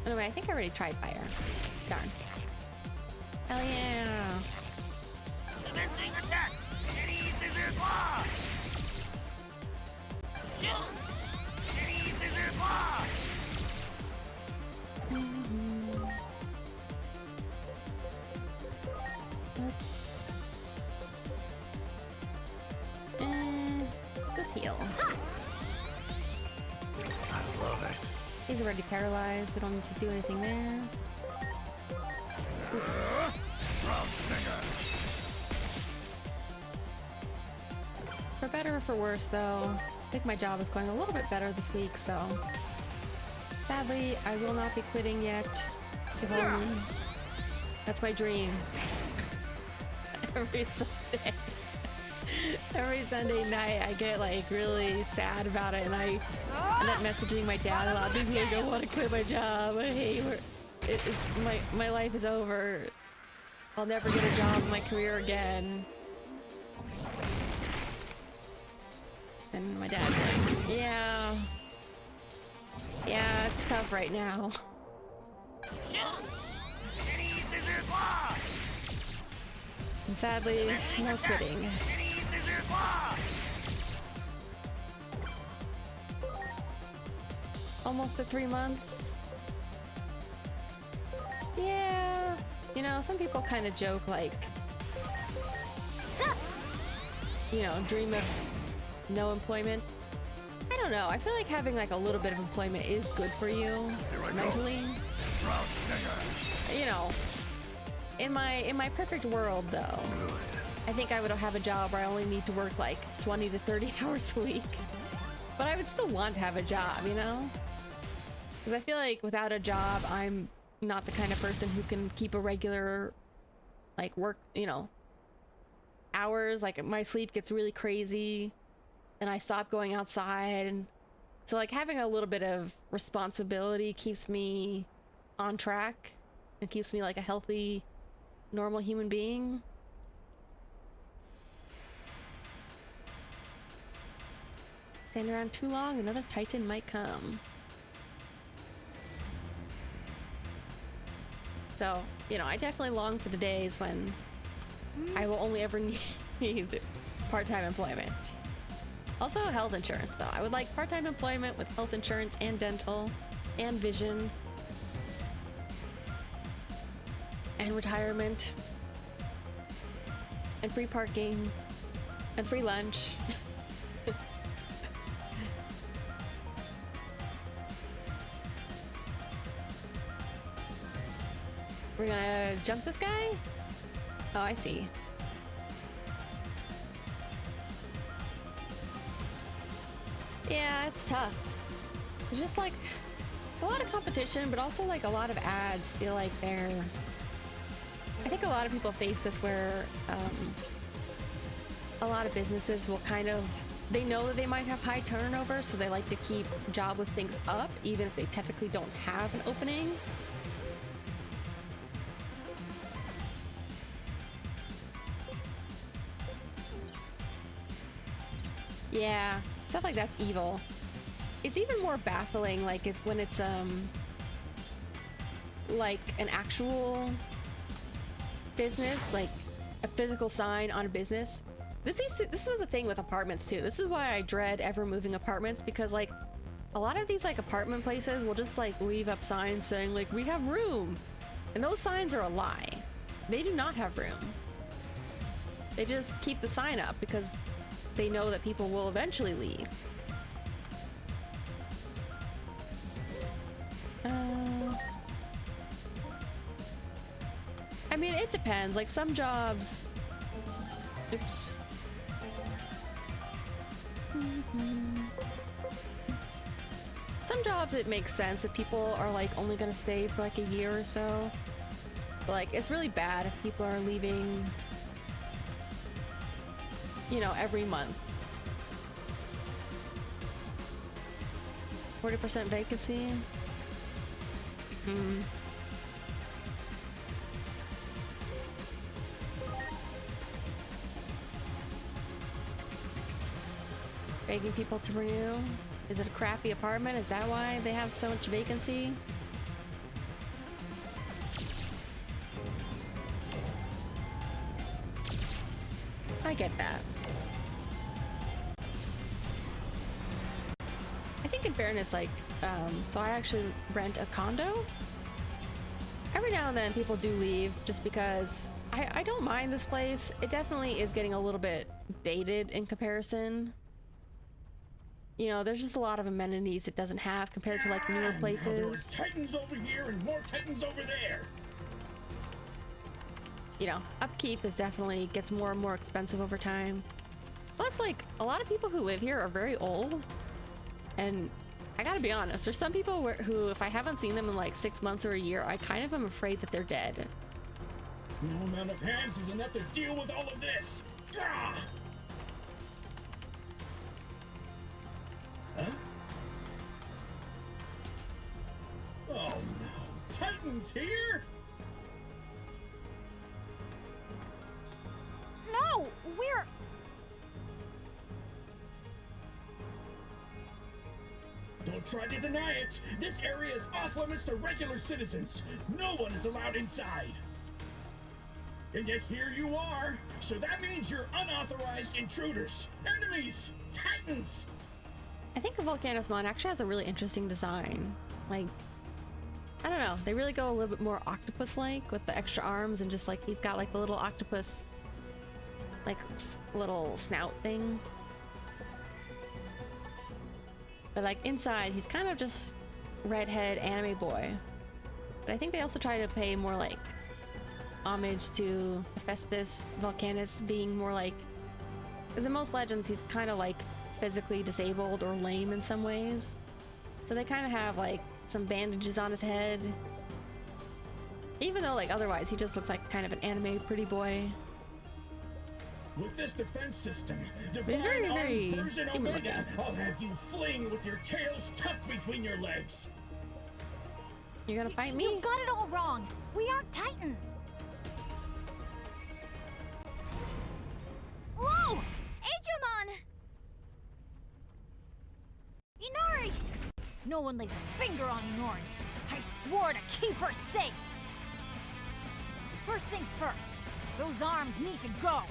Anyway, I think I already tried fire. Darn. Hell yeah. Commencing attack! Kitty Scissor Claw! Shoot! Kitty Scissor Claw! Let's heal. I love it. He's already paralyzed. We don't need to do anything there. For better or for worse, though, I think my job is going a little bit better this week, so sadly, I will not be quitting yet. If only. That's my dream. Every Sunday. Every Sunday night, I get like really sad about it, and I end up messaging my dad a lot. Being like, I want to quit my job. I hate my life is over. I'll never get a job in my career again. And my dad's like, yeah, it's tough right now. And sadly, no quitting. Almost at 3 months. Yeah, you know, some people kind of joke like, you know, dream of no employment. I don't know. I feel like having like a little bit of employment is good for you mentally. You know, in my perfect world though, I think I would have a job where I only need to work like 20 to 30 hours a week. But I would still want to have a job, you know? Because I feel like without a job, I'm not the kind of person who can keep a regular like work, you know, hours. Like my sleep gets really crazy and I stop going outside, and so like having a little bit of responsibility keeps me on track. It keeps me like a healthy, normal human being. Staying around too long, another Titan might come. So, you know, I definitely long for the days when I will only ever need part-time employment. Also health insurance though. I would like part-time employment with health insurance and dental and vision and retirement and free parking and free lunch. We're gonna jump this guy? Oh, I see. Yeah, it's tough. It's just like, it's a lot of competition, but also like a lot of ads feel like they're, I think a lot of people face this where a lot of businesses will kind of, they know that they might have high turnover, so they like to keep job listings up even if they technically don't have an opening. Yeah, stuff like that's evil. It's even more baffling like it's when it's like an actual business, like a physical sign on a business. This was a thing with apartments too. This is why I dread ever moving apartments, because like a lot of these like apartment places will just like leave up signs saying like we have room, and those signs are a lie. They do not have room. They just keep the sign up because they know that people will eventually leave. I mean, it depends. Like some jobs. Oops. Some jobs it makes sense if people are like only gonna stay for like a year or so. But like it's really bad if people are leaving, you know, every month. 40% vacancy. Begging people to renew. Is it a crappy apartment? Is that why they have so much vacancy? I get that. I think in fairness, like, so I actually rent a condo. Every now and then people do leave just because I don't mind this place. It definitely is getting a little bit dated in comparison. You know, there's just a lot of amenities it doesn't have compared to like newer places. There are Titans over here and more Titans over there. You know, upkeep is definitely gets more and more expensive over time. Plus, like, a lot of people who live here are very old. And I gotta be honest, there's some people who, if I haven't seen them in like 6 months or a year, I kind of am afraid that they're dead. No amount of hands is enough to deal with all of this. Ah! Huh? Oh no, Titans here? No, we're... Don't try to deny it. This area is off limits to regular citizens. No one is allowed inside. And yet here you are. So that means you're unauthorized intruders. Enemies! Titans! I think the Volcanus mod actually has a really interesting design. Like, I don't know, they really go a little bit more octopus-like with the extra arms and just like he's got like the little octopus, like little snout thing. But like inside, he's kind of just redhead anime boy. But I think they also try to pay more like homage to Hephaestus Volcanus being more like, because in most legends he's kind of like physically disabled or lame in some ways. So they kind of have like some bandages on his head. Even though like otherwise he just looks like kind of an anime pretty boy. With this defense system, very, Divine very Arms version human Omega, looking. I'll have you fling with your tails tucked between your legs. You're gonna fight me? You got it all wrong. We aren't Titans. Whoa! Agemon! Inari! No one lays a finger on Inari. I swore to keep her safe. First things first, those arms need to go.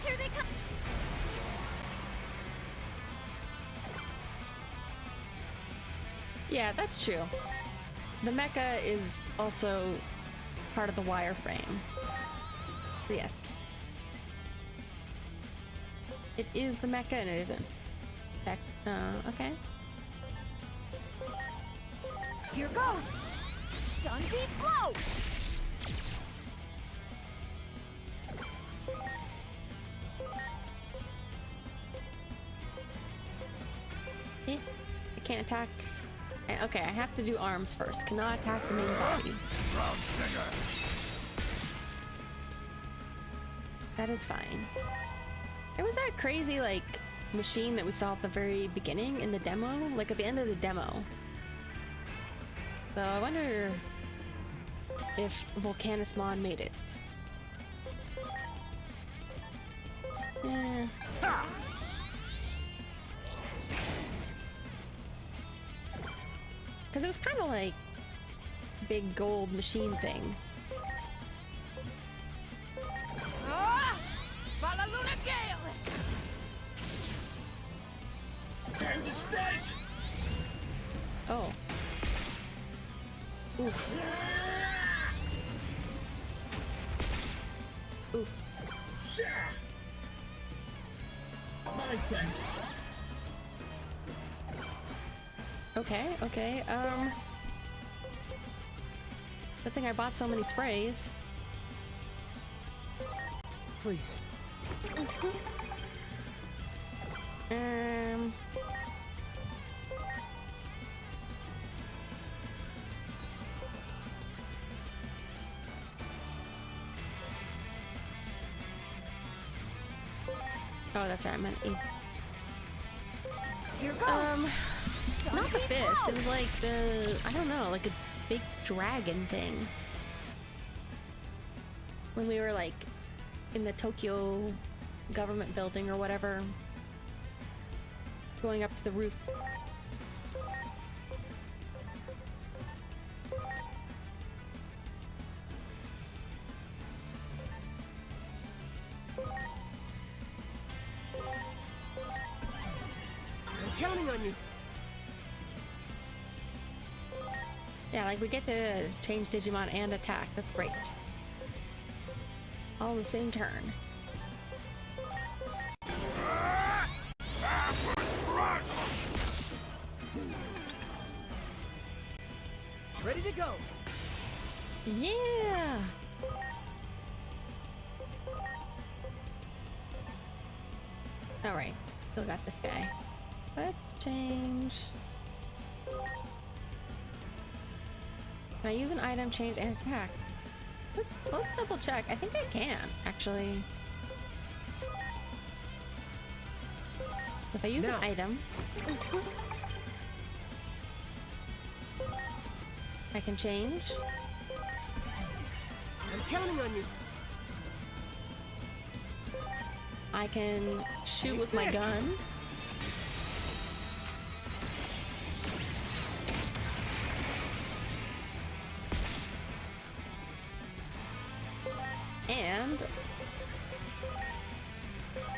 Here they come. Yeah, that's true. The mecha is also part of the wireframe. Yes. It is the mecha and it isn't. Okay. Here goes. Stun beat blow. I can't attack. Okay, I have to do arms first. Cannot attack the main body. Ground stinger. That is fine. There was that crazy, like, machine that we saw at the very beginning in the demo, like at the end of the demo. So I wonder if Volcanusmon made it. Because it was kind of like big gold machine thing. Time Oh. Oof. Oof. Sha! My thanks. Okay, okay, good thing I bought so many sprays. Please. Oh, that's right, I meant E. Here goes. Not the fist, it was like the, I don't know, like a big dragon thing. When we were like in the Tokyo government building or whatever, going up to the roof. I'm counting on you. Yeah, like we get to change Digimon and attack. That's great. All in the same turn. Ready to go. Yeah! Alright, still got this guy. Let's change. Can I use an item, change, and attack? Let's double check. I think I can, actually. So if I use an item, I can change. I'm counting on you. I can shoot with my gun. And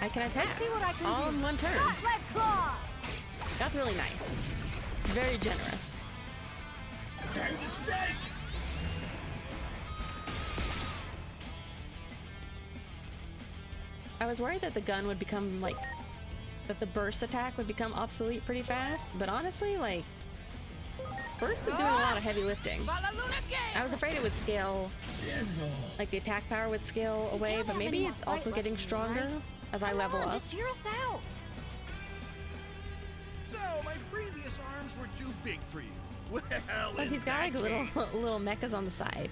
I can attack Let's see what I can all do. in one turn. Gauntlet claw! That's really nice. Very generous. Time to strike! I was worried that the gun would become like, that the burst attack would become obsolete pretty fast, but honestly, like, burst is doing a lot of heavy lifting. I was afraid it would scale, like the attack power would scale away, can't but have maybe any more it's also fight getting left in you, stronger right? as I Come level on, up. just hear us out. So, my previous arms were too big for you. Well, But he's got like little little mechas on the side.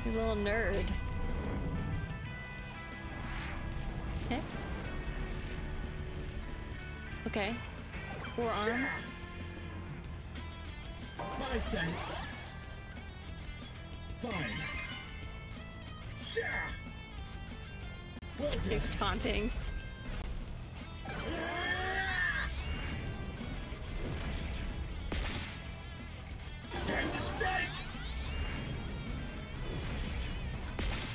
He's a little nerd. Okay. Okay. 4 arms. My thanks. Fine. Sha! Well done. He's taunting. Time to strike!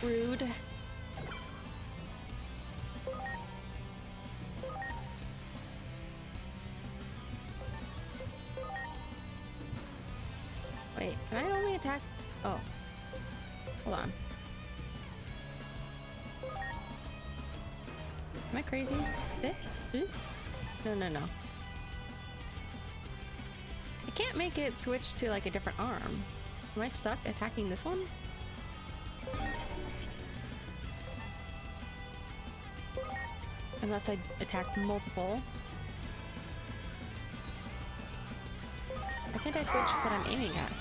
Rude. Wait, can I only attack? Oh. Hold on. Am I crazy? No, no, no. I can't make it switch to like a different arm. Am I stuck attacking this one? Unless I attack multiple. Why can't I switch what I'm aiming at?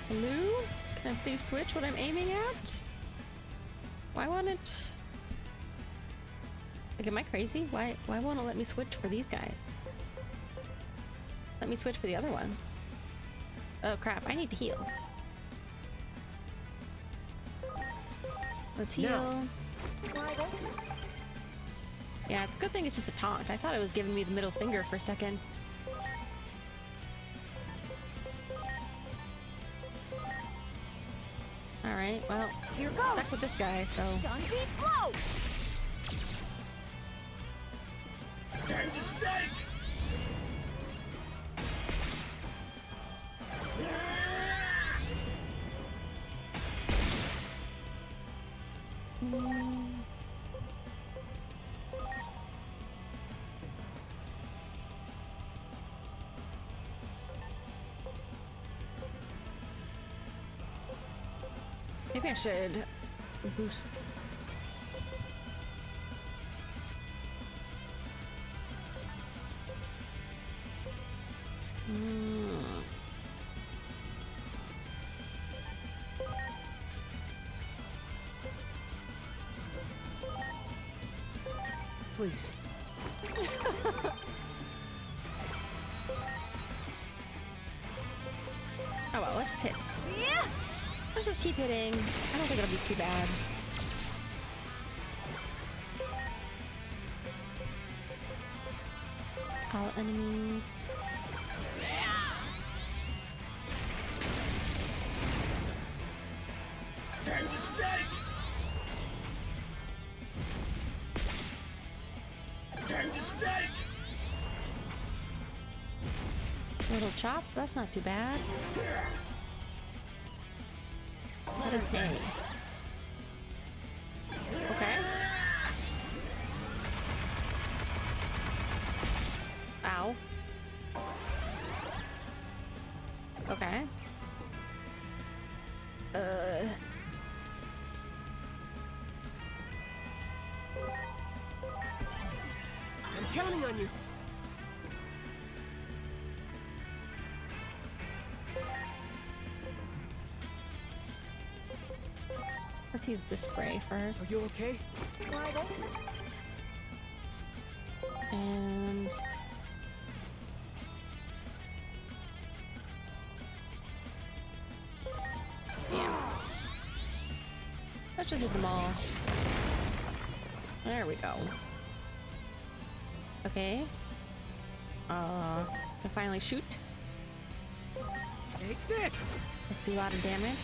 Hello? Can I please switch what I'm aiming at? Why won't it? Like, am I crazy? Why won't it let me switch for these guys? Let me switch for the other one. Oh crap, I need to heal. Let's heal. Yeah, it's a good thing it's just a taunt. I thought it was giving me the middle finger for a second. right, well, Here goes. stuck with this guy, so. Stun beat blow. Time to strike! Maybe I should boost. Please. Oh well, let's just hit. Yeah! Let's just keep hitting. I don't think it'll be too bad. All enemies. Time to strike! Time to strike! Little chop. That's not too bad. What a thing. Okay. Ow. Okay. I'm counting on you. Let's use the spray first. Are you okay? And yeah. Let's just use them all. There we go. Okay. To finally shoot. Take this. Let's do a lot of damage.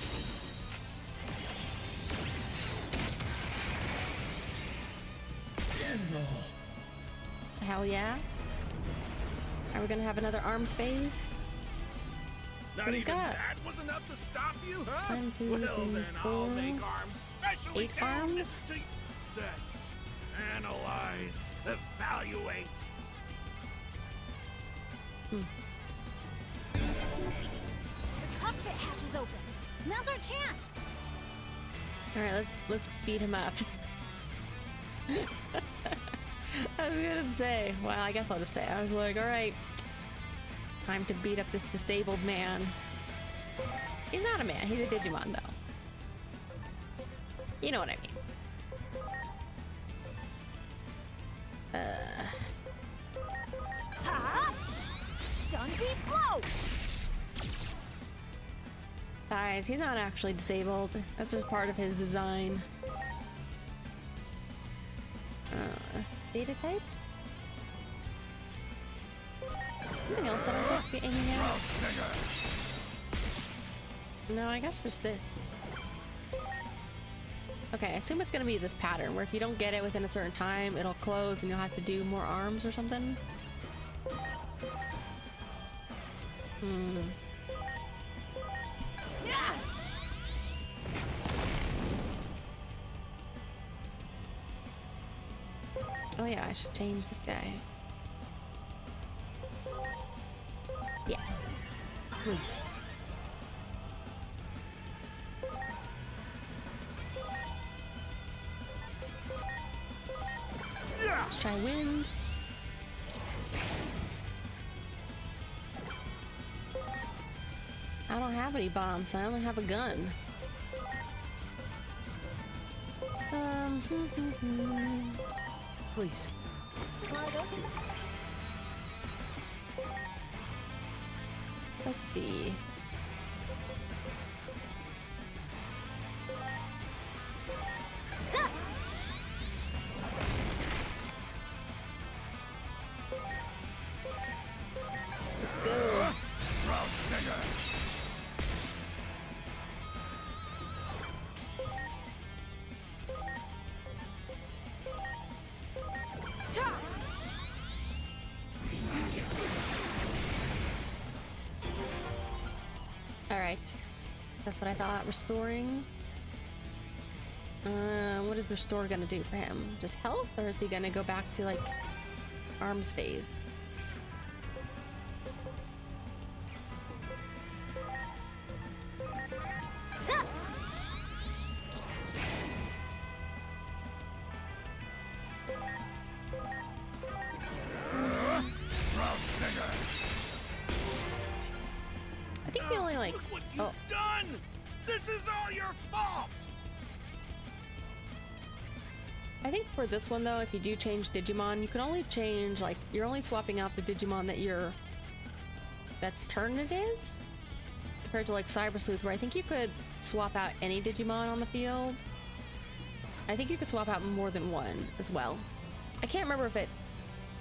Hell yeah. Are we gonna have another arms phase? Not What he's even got? that was enough to stop you, huh? 1, 2, well, 3, then I'll 4, make arms specially 8 tuned arms? to assess, analyze, evaluate. The cockpit hatch is open. Now's our chance. All right, let's beat him up. I was gonna say, well, I guess I'll just say, I was like, all right, time to beat up this disabled man. He's not a man, he's a Digimon though. You know what I mean. Ha! Stun beat blow. Guys, he's not actually disabled. That's just part of his design. Data type? Anything else that I'm supposed to be aiming at? No, I guess there's this. Okay, I assume it's gonna be this pattern where if you don't get it within a certain time, it'll close and you'll have to do more arms or something. Oh yeah, I should change this guy. Yeah. Please. Let's try wind. I don't have any bombs, so I only have a gun. Please. Let's see. Let's go. That's what I thought. Restoring. What is restore gonna do for him? Just health, or is he gonna go back to like arms phase? I think we only like. Look what you've done! This is all your fault! I think for this one though, if you do change Digimon, you can only change, like, you're only swapping out the Digimon that that's turn it is, compared to like Cyber Sleuth, where I think you could swap out any Digimon on the field. I think you could swap out more than one as well. I can't remember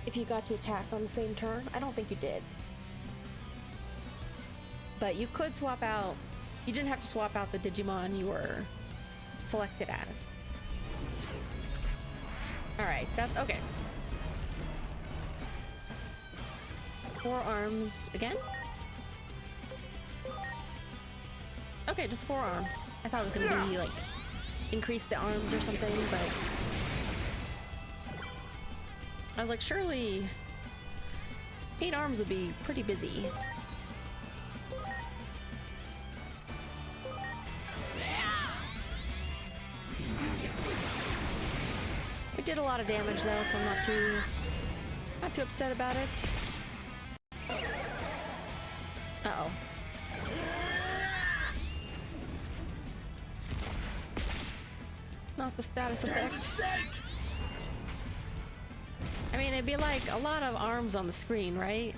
if you got to attack on the same turn. I don't think you did. But you could swap out, you didn't have to swap out the Digimon you were selected as. Alright, that's okay. 4 arms again? Okay, just 4 arms. I thought it was gonna be like increase the arms or something, but I was like, surely 8 arms would be pretty busy. It did a lot of damage though, so I'm not too upset about it. Uh-oh. Not the status effect. I mean, it'd be like a lot of arms on the screen, right?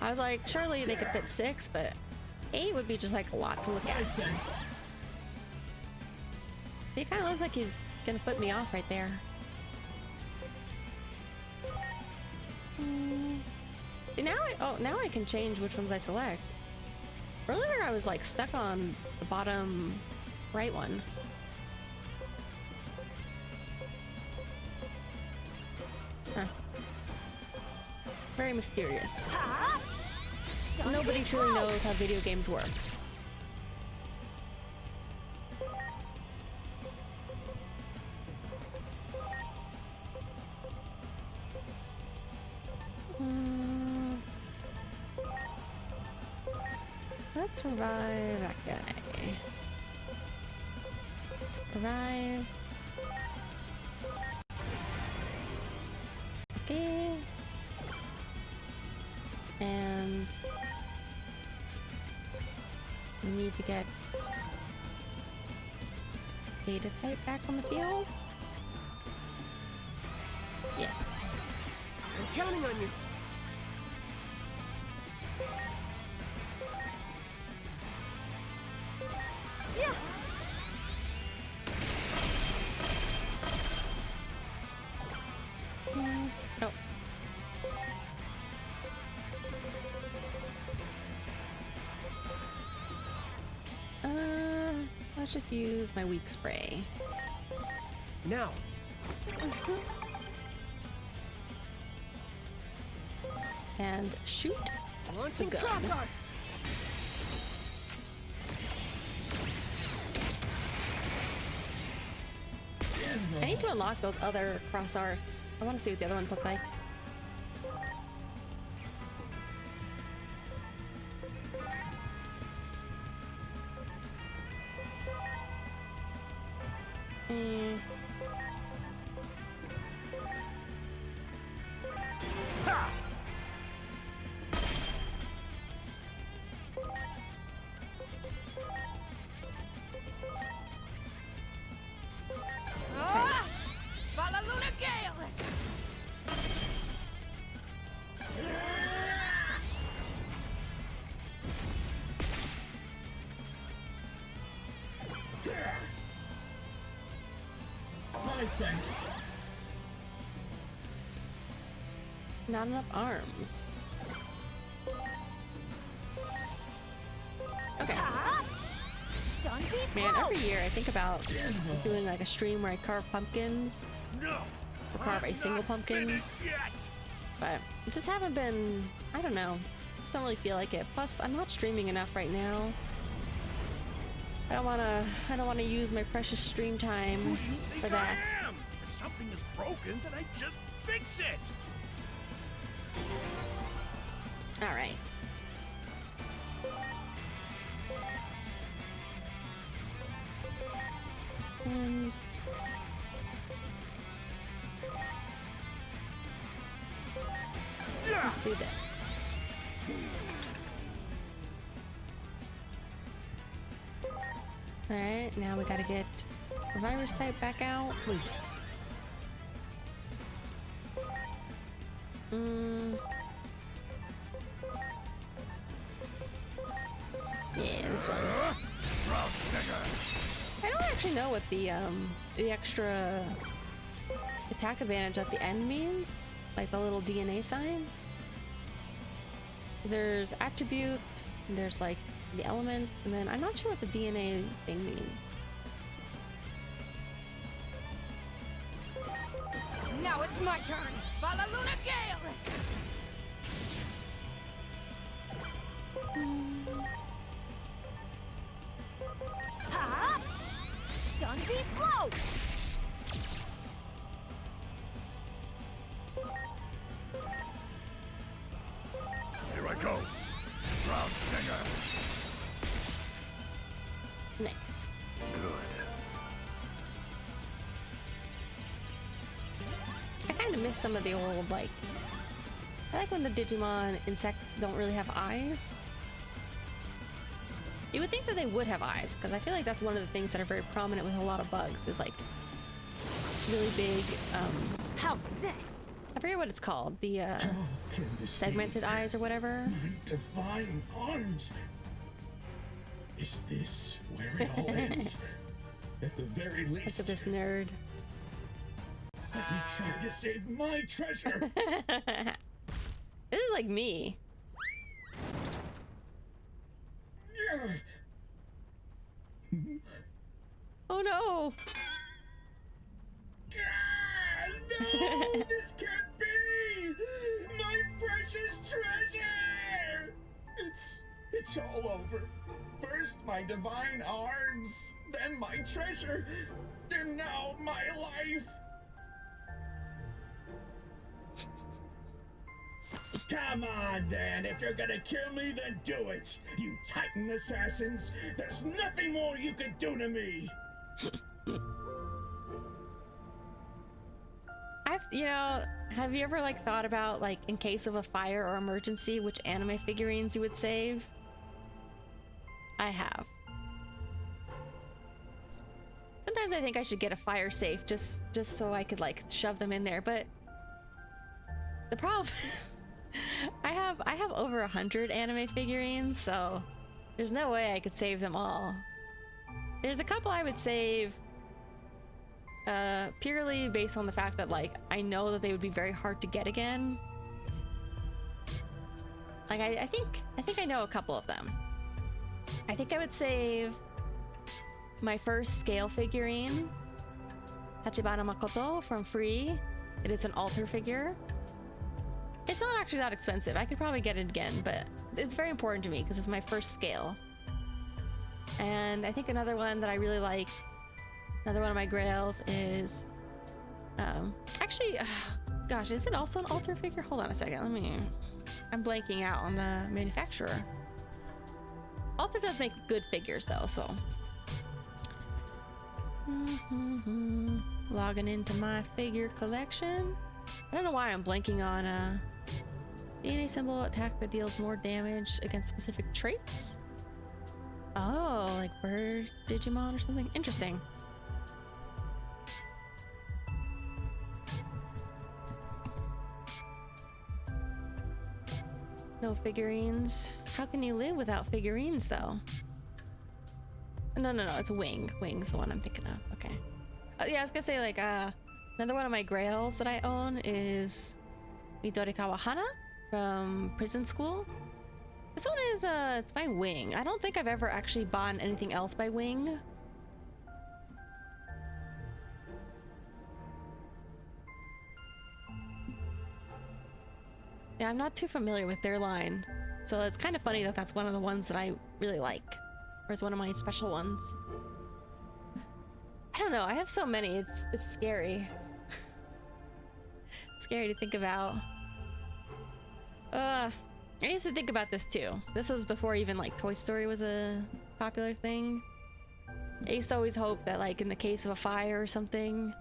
I was like, surely they could fit 6, but 8 would be just like a lot to look at. See, it kind of looks like he's gonna flip me off right there. Now I can change which ones I select. Earlier I was like stuck on the bottom right one. Huh. Very mysterious. Nobody truly knows how video games work. Let's revive that guy. Revive. Okay. And we need to get Beta type back on the field. Yes. I'm counting on you. Yeah. Oh. Let's just use my weak spray. Now. And shoot. Launching the gun. cross art. I need to unlock those other cross arts. I want to see what the other ones look like. Thanks. Not enough arms. Okay. Man, every year I think about doing like a stream where I carve pumpkins. No, or carve a single pumpkin. But I just haven't been, I don't know. Just don't really feel like it. Plus, I'm not streaming enough right now. I don't wanna use my precious stream time Who do you think for that. I am? If something is broken, then I just fix it. All right. And let's do this. All right, now we gotta get virus type back out, please. Yeah, this one. I don't actually know what the extra attack advantage at the end means, like the little DNA sign. There's attribute, and there's like the element, and then I'm not sure what the DNA thing means. Now it's my turn. Valaluna Gale! Ha! Stun beat blow! Here I go. Ground Stinger. Nice. Good. I kind of miss some of the old, like, I like when the Digimon insects don't really have eyes. You would think that they would have eyes, because I feel like that's one of the things that are very prominent with a lot of bugs, is like really big, How's this? I forget what it's called, the How can this segmented eyes or whatever. be? My divine arms. Is this where it all ends? At the very Look at least, this nerd. let me try to save my treasure. This is like me. Oh no! Ah, no, this can't be! My precious treasure! It's all over. First my divine arms, then my treasure, and now my life. Come on then, if you're gonna kill me, then do it! You Titan assassins! There's nothing more you can do to me! Have you ever like thought about, like, in case of a fire or emergency, which anime figurines you would save? I have. Sometimes I think I should get a fire safe just so I could like shove them in there, but the problem I have over 100 anime figurines, so there's no way I could save them all. There's a couple I would save purely based on the fact that, like, I know that they would be very hard to get again. Like, I think I know a couple of them. I think I would save my first scale figurine, Tachibana Makoto from Free. It is an altar figure. It's not actually that expensive. I could probably get it again, but it's very important to me because it's my first scale. And I think another one that I really like, another one of my grails is, gosh, is it also an altar figure? Hold on a second, I'm blanking out on the manufacturer. Altar does make good figures though, so. Logging into my figure collection. I don't know why I'm blanking on DNA symbol attack that deals more damage against specific traits. Oh, like bird Digimon or something. Interesting. No figurines. How can you live without figurines though? No, it's Wing. Wing's the one I'm thinking of. Okay. Yeah, I was gonna say, like, another one of my grails that I own is Midorikawa Hana from Prison School. This one is, it's by Wing. I don't think I've ever actually bought anything else by Wing. Yeah, I'm not too familiar with their line. So it's kind of funny that that's one of the ones that I really like. or is one of my special ones. I don't know. I have so many. It's scary. It's scary to think about. I used to think about this too. This was before even like Toy Story was a popular thing. I used to always hope that like in the case of a fire or something,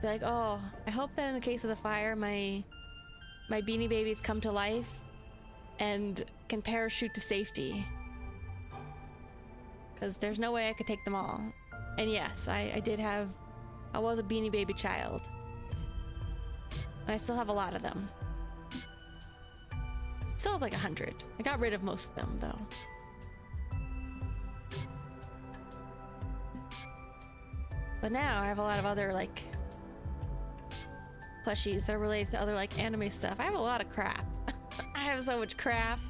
be like, oh, I hope that in the case of the fire, my Beanie Babies come to life and can parachute to safety. Because there's no way I could take them all. And yes, I was a Beanie Baby child. And I still have a lot of them. Still have like 100. I got rid of most of them though. But now I have a lot of other like plushies that are related to other like anime stuff. I have a lot of crap. I have so much crap.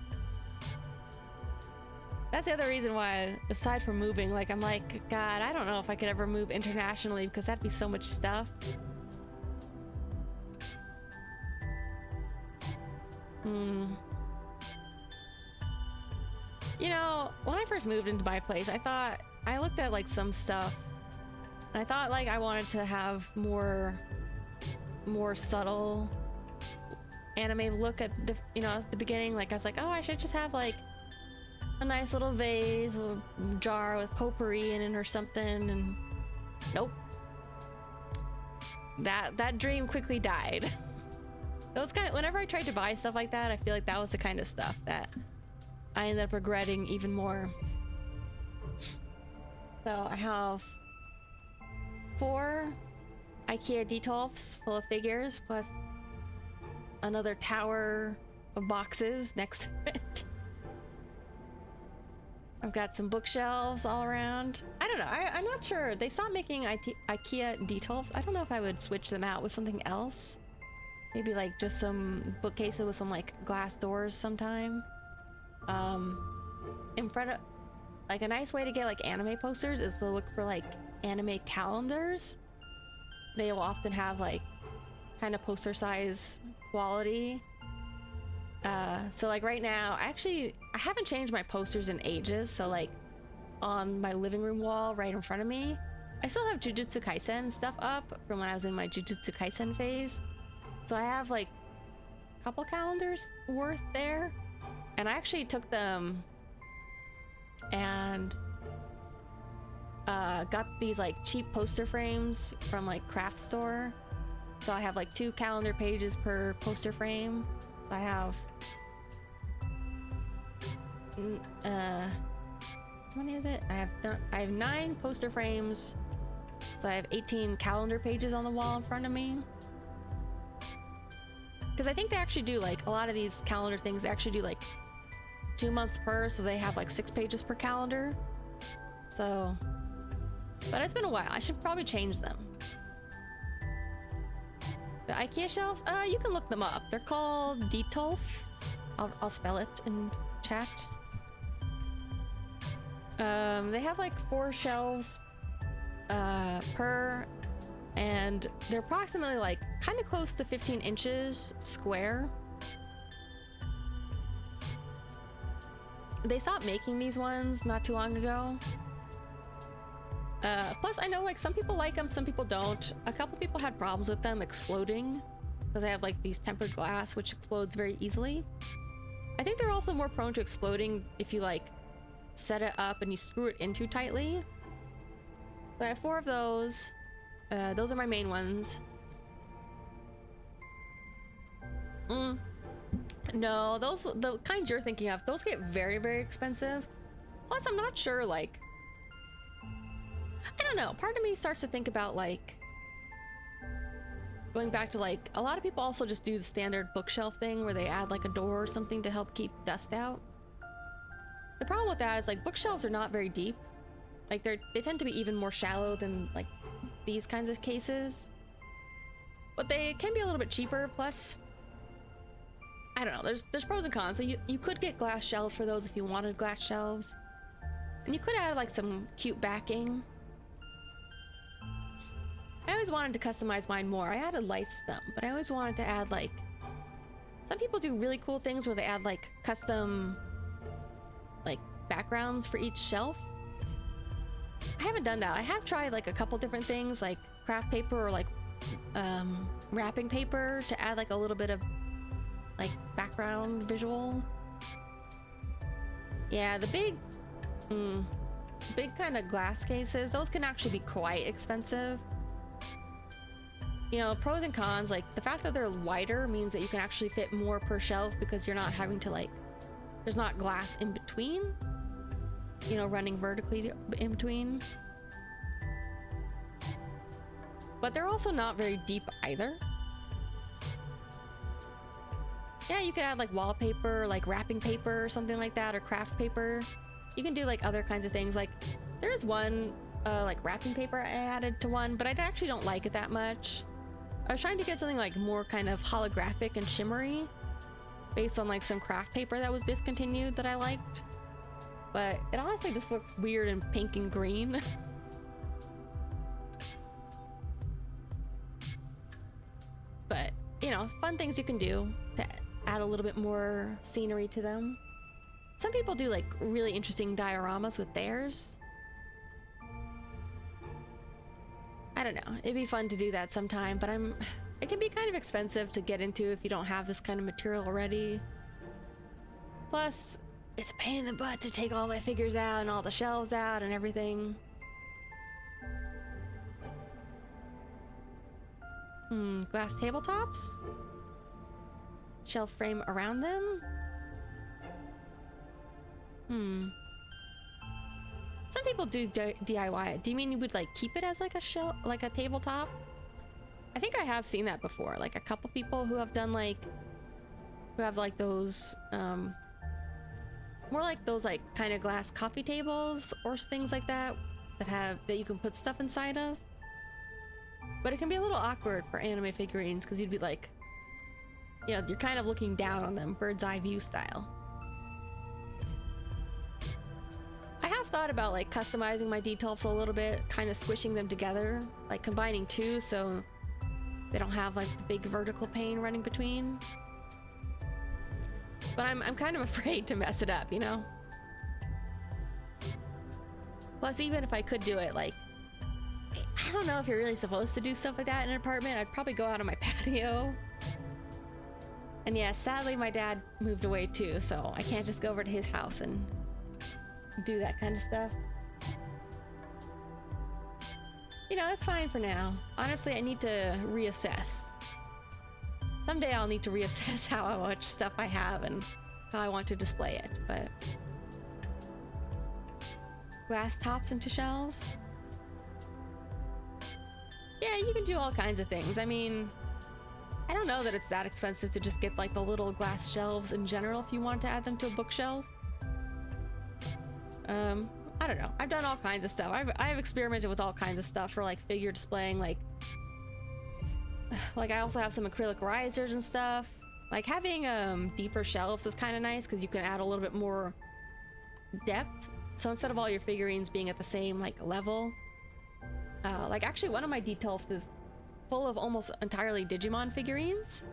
That's the other reason why, aside from moving, like I'm like, God, I don't know if I could ever move internationally because that'd be so much stuff. You know, when I first moved into my place, I looked at like some stuff and I thought like I wanted to have more subtle anime look at the, at the beginning. Like I was like, oh, I should just have like a nice little vase or jar with potpourri in it or something, and nope. That dream quickly died. That was kind of, whenever I tried to buy stuff like that, I feel like that was the kind of stuff that I ended up regretting even more. So I have 4 IKEA Detolfs full of figures, plus another tower of boxes next to it. I've got some bookshelves all around. I don't know, I'm not sure. They stopped making IKEA Detolfs. I don't know if I would switch them out with something else. Maybe like just some bookcases with some like glass doors sometime. In front of, like a nice way to get like anime posters is to look for like anime calendars. They will often have like kind of poster size quality. So like right now, I haven't changed my posters in ages. So like on my living room wall right in front of me, I still have Jujutsu Kaisen stuff up from when I was in my Jujutsu Kaisen phase. So I have like a couple calendars worth there. And I actually took them and got these like cheap poster frames from like craft store. So I have like 2 calendar pages per poster frame. So I have how many is it? I have 9 poster frames. So I have 18 calendar pages on the wall in front of me. Because I think they actually do like a lot of these calendar things, they actually do like 2 months per, so they have like 6 pages per calendar. So, but it's been a while. I should probably change them. The IKEA shelves, you can look them up. They're called Detolf. I'll spell it in chat. They have like 4 shelves per, and they're approximately like kind of close to 15 inches square. They stopped making these ones not too long ago. Plus I know like some people like them, some people don't. A couple people had problems with them exploding because they have like these tempered glass which explodes very easily. I think they're also more prone to exploding if you like set it up and you screw it in too tightly. So I have 4 of those. Those are my main ones. No, those, the kind you're thinking of, those get very, very expensive. Plus, I'm not sure, like, I don't know. Part of me starts to think about, like, going back to, like, a lot of people also just do the standard bookshelf thing where they add, like, a door or something to help keep dust out. The problem with that is, like, bookshelves are not very deep. Like, they tend to be even more shallow than, like, these kinds of cases. But they can be a little bit cheaper, plus I don't know, there's pros and cons. So you could get glass shelves for those if you wanted glass shelves. And you could add like some cute backing. I always wanted to customize mine more. I added lights to them, but I always wanted to add like, some people do really cool things where they add like custom like backgrounds for each shelf. I haven't done that. I have tried like a couple different things like craft paper or like wrapping paper to add like a little bit of like background visual. Yeah, the big kind of glass cases, those can actually be quite expensive. You know, pros and cons, like the fact that they're wider means that you can actually fit more per shelf because you're not having to like, there's not glass in between, you know, running vertically in between. But they're also not very deep either. Yeah, you could add like wallpaper, like wrapping paper or something like that, or craft paper. You can do like other kinds of things. Like there's one like wrapping paper I added to one, but I actually don't like it that much. I was trying to get something like more kind of holographic and shimmery based on like some craft paper that was discontinued that I liked. But it honestly just looks weird in pink and green. But, you know, fun things you can do to add a little bit more scenery to them. Some people do like really interesting dioramas with theirs. I don't know. It'd be fun to do that sometime, but it can be kind of expensive to get into if you don't have this kind of material already. Plus, it's a pain in the butt to take all my figures out and all the shelves out and everything. Glass tabletops? Shelf frame around them? Some people do DIY it. Do you mean you would like keep it as like a shelf, like a tabletop? I think I have seen that before. Like a couple people who have done like, who have like those, more like those like kind of glass coffee tables or things like that that you can put stuff inside of. But it can be a little awkward for anime figurines because you'd be like, you know, you're kind of looking down on them, bird's eye view style. I have thought about like customizing my Detolfs a little bit, kind of squishing them together, like combining two so they don't have like the big vertical pane running between. But I'm kind of afraid to mess it up, you know? Plus, even if I could do it, like, I don't know if you're really supposed to do stuff like that in an apartment. I'd probably go out on my patio. And yeah, sadly my dad moved away too, so I can't just go over to his house and do that kind of stuff. You know, it's fine for now. Honestly, I need to reassess. Someday I'll need to reassess how much stuff I have and how I want to display it, but... Glass tops into shelves? Yeah, you can do all kinds of things. I mean, I don't know that it's that expensive to just get like the little glass shelves in general if you want to add them to a bookshelf. I don't know. I've done all kinds of stuff. I've experimented with all kinds of stuff for like figure displaying, like I also have some acrylic risers and stuff. Like having deeper shelves is kind of nice because you can add a little bit more depth. So instead of all your figurines being at the same like level, like actually one of my Detolfs is full of almost entirely Digimon figurines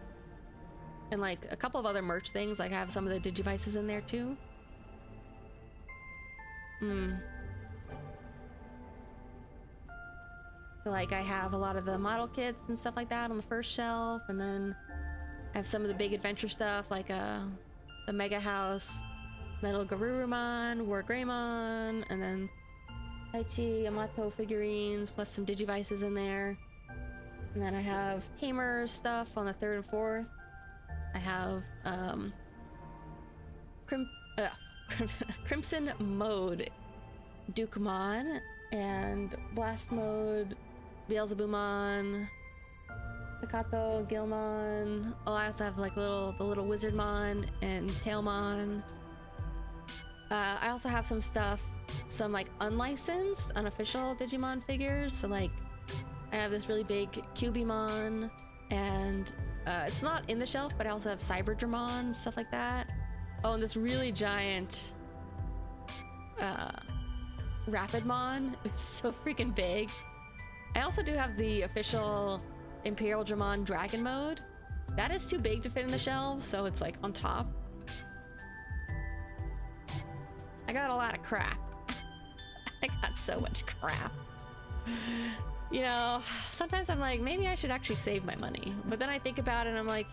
and like a couple of other merch things. Like I have some of the Digivices in there too. So like I have a lot of the model kits and stuff like that on the first shelf, and then I have some of the big adventure stuff like the Mega House, Metal Garurumon, War Greymon, and then Taichi Yamato figurines, plus some Digivices in there. And then I have Tamers stuff on the 3rd and 4th. I have Crimson Mode Dukumon and Blast Mode Beelzebumon, Staccato Gilmon. Oh, I also have like the little Wizardmon and Tailmon. I also have some stuff, some like unlicensed, unofficial Digimon figures. So like I have this really big Cubimon, and it's not in the shelf, but I also have Cyberdramon, stuff like that. Oh, and this really giant Rapidmon. It's so freaking big. I also do have the official Imperial Dramon Dragon Mode. That is too big to fit in the shelves, so it's like on top. I got a lot of crap. I got so much crap. You know, sometimes I'm like, maybe I should actually save my money. But then I think about it and I'm like,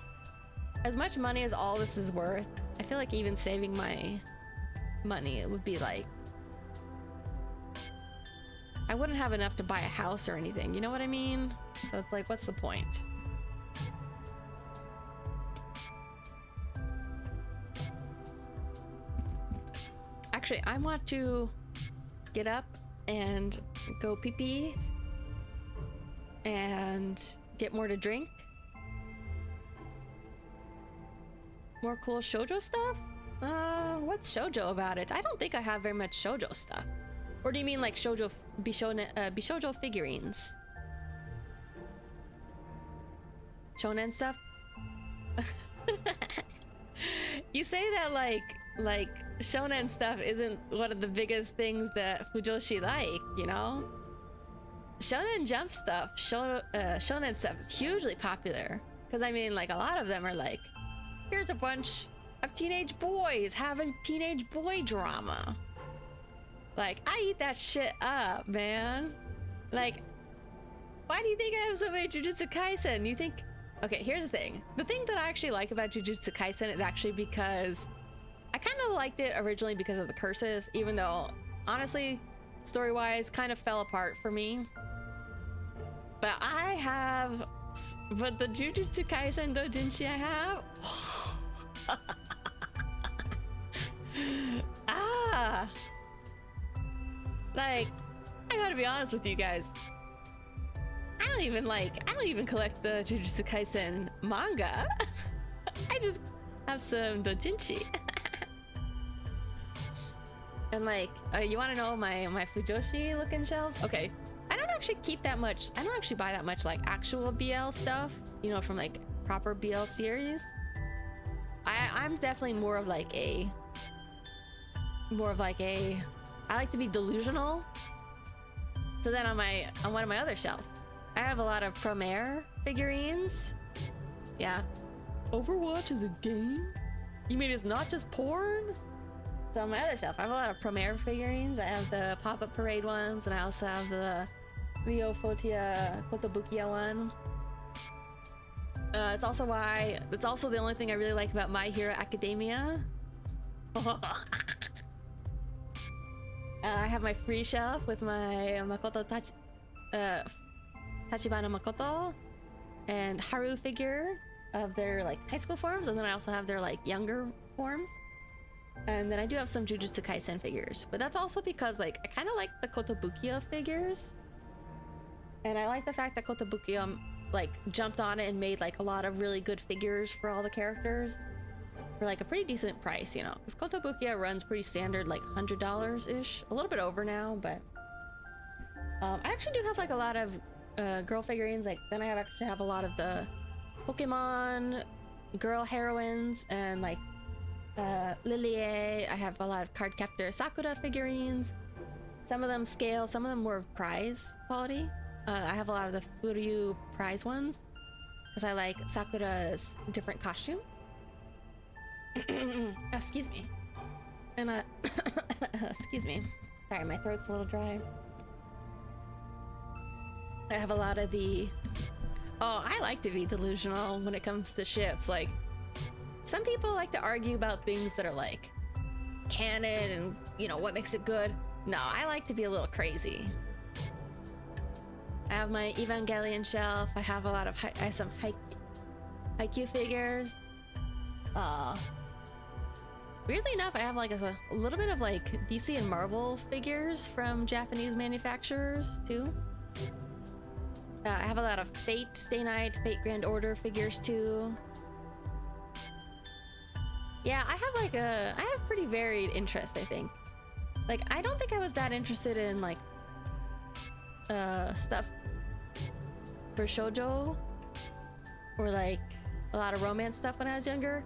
as much money as all this is worth, I feel like even saving my money, it would be like, I wouldn't have enough to buy a house or anything. You know what I mean? So it's like, what's the point? Actually, I want to get up and go pee-pee and get more to drink. More cool shoujo stuff? What's shoujo about it? I don't think I have very much shoujo stuff. Or do you mean like shoujo bishoujo figurines? Shonen stuff? You say that like shonen stuff isn't one of the biggest things that Fujoshi like, you know? Shonen Jump stuff, shonen stuff is hugely popular. Because I mean, like, a lot of them are like, here's a bunch of teenage boys having teenage boy drama. Like, I eat that shit up, man. Like, why do you think I have so many Jujutsu Kaisen? You think... Okay, here's the thing. The thing that I actually like about Jujutsu Kaisen is actually because I kind of liked it originally because of the curses, even though, honestly, story-wise, kind of fell apart for me. But the Jujutsu Kaisen doujinshi I have... Like, I gotta be honest with you guys. I don't even collect the Jujutsu Kaisen manga. I just have some doujinshi. And like, you wanna know my Fujoshi looking shelves? Okay, I don't actually keep that much. I don't actually buy that much like actual BL stuff, you know, from like proper BL series. I'm definitely more of like a I like to be delusional. So then on one of my other shelves, I have a lot of Promare figurines. Yeah. Overwatch is a game? You mean it's not just porn? So on my other shelf, I have a lot of Promare figurines. I have the Pop-Up Parade ones, and I also have the Rio Fotia Kotobukiya one. It's also the only thing I really like about My Hero Academia. I have my free shelf with my Tachibana Makoto and Haru figure of their like high school forms, and then I also have their like younger forms. And then I do have some Jujutsu Kaisen figures, but that's also because like I kind of like the Kotobukiya figures, and I like the fact that Kotobukiya like jumped on it and made like a lot of really good figures for all the characters for like a pretty decent price, you know, because Kotobukiya runs pretty standard, like $100 ish, a little bit over now. But I actually do have like a lot of girl figurines. Like then I actually have a lot of the Pokemon girl heroines and like Lilie. I have a lot of Cardcaptor Sakura figurines. Some of them scale, some of them more prize quality. I have a lot of the Furyu prize ones because I like Sakura's different costumes. Excuse me. And excuse me. Sorry, my throat's a little dry. I have a lot of the... Oh, I like to be delusional when it comes to ships. Like, some people like to argue about things that are like canon and, you know, what makes it good. No, I like to be a little crazy. I have my Evangelion shelf. I have a lot of... I have some Haikyuu figures. Weirdly enough, I have like a little bit of like DC and Marvel figures from Japanese manufacturers too. I have a lot of Fate Stay Night, Fate Grand Order figures too. Yeah, I have pretty varied interest, I think. Like, I don't think I was that interested in like stuff for shoujo or like a lot of romance stuff when I was younger.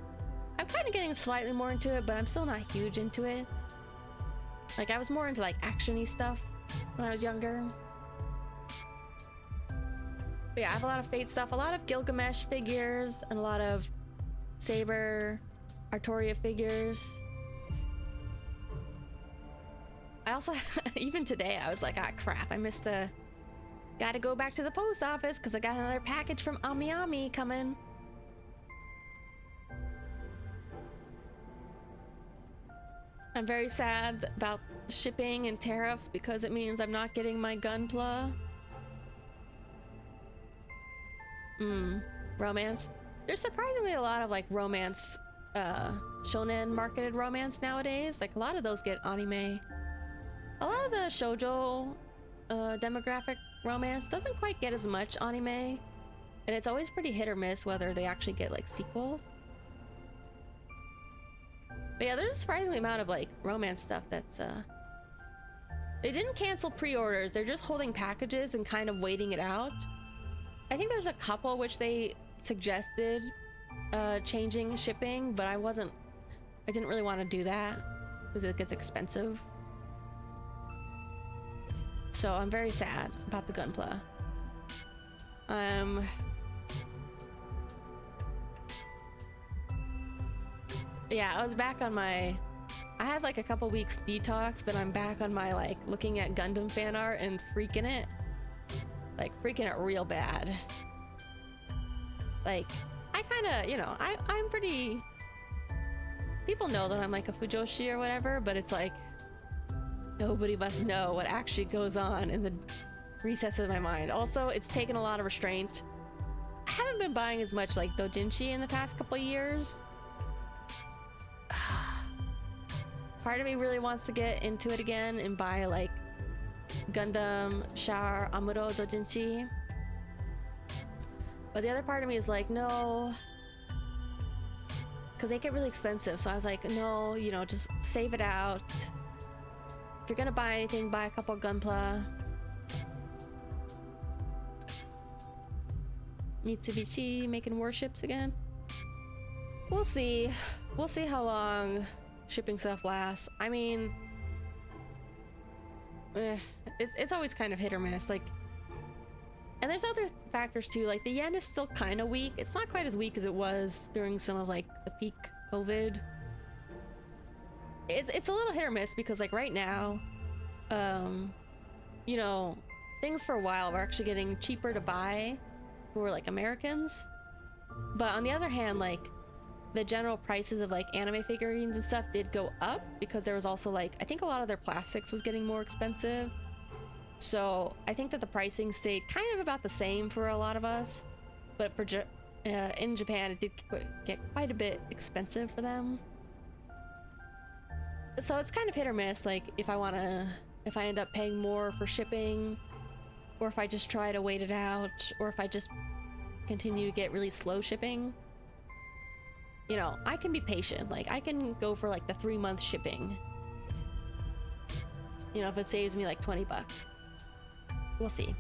I'm kind of getting slightly more into it, but I'm still not huge into it. Like, I was more into like action-y stuff when I was younger. But yeah, I have a lot of Fate stuff, a lot of Gilgamesh figures, and a lot of Saber, Artoria figures. I also, even today, I was like, ah, crap, I missed the... Gotta go back to the post office because I got another package from Ami Ami coming. I'm very sad about shipping and tariffs because it means I'm not getting my Gunpla. Romance. There's surprisingly a lot of like romance, shonen marketed romance nowadays. Like a lot of those get anime. A lot of the shoujo demographic romance doesn't quite get as much anime, and it's always pretty hit or miss whether they actually get like sequels. But yeah, there's a surprising amount of like romance stuff that's they didn't cancel pre-orders, they're just holding packages and kind of waiting it out. I think there's a couple which they suggested changing shipping, but I didn't really want to do that because it gets expensive. So I'm very sad about the Gunpla. Yeah, I was back on my... I had like a couple weeks detox, but I'm back on my like looking at Gundam fan art and freaking it. Like freaking it real bad. Like, I kind of, you know, I'm pretty... People know that I'm like a Fujoshi or whatever, but it's like... Nobody must know what actually goes on in the recesses of my mind. Also, it's taken a lot of restraint. I haven't been buying as much like doujinshi in the past couple of years. Part of me really wants to get into it again and buy like Gundam Char Amuro doujinshi. But the other part of me is like, no. Because they get really expensive. So I was like, no, you know, just save it out. If you're gonna buy anything, buy a couple Gunpla. Mitsubishi making warships again. We'll see. We'll see how long shipping stuff lasts. I mean, it's always kind of hit or miss. Like, and there's other factors too. Like the yen is still kind of weak. It's not quite as weak as it was during some of like the peak COVID. It's a little hit or miss because like right now, you know, things for a while were actually getting cheaper to buy for like Americans. But on the other hand, like the general prices of like anime figurines and stuff did go up because there was also like, I think a lot of their plastics was getting more expensive. So I think that the pricing stayed kind of about the same for a lot of us. But for in Japan, it did get quite a bit expensive for them. So it's kind of hit or miss, like if I end up paying more for shipping, or if I just try to wait it out, or if I just continue to get really slow shipping. You know, I can be patient. Like I can go for like the 3-month shipping. You know, if it saves me like 20 bucks. We'll see.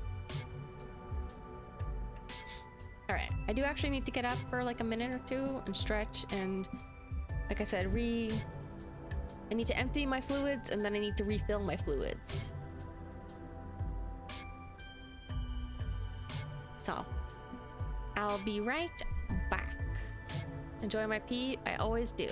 All right, I do actually need to get up for like a minute or two and stretch, and like I said, I need to empty my fluids and then I need to refill my fluids. So, I'll be right back. Enjoy my pee, I always do.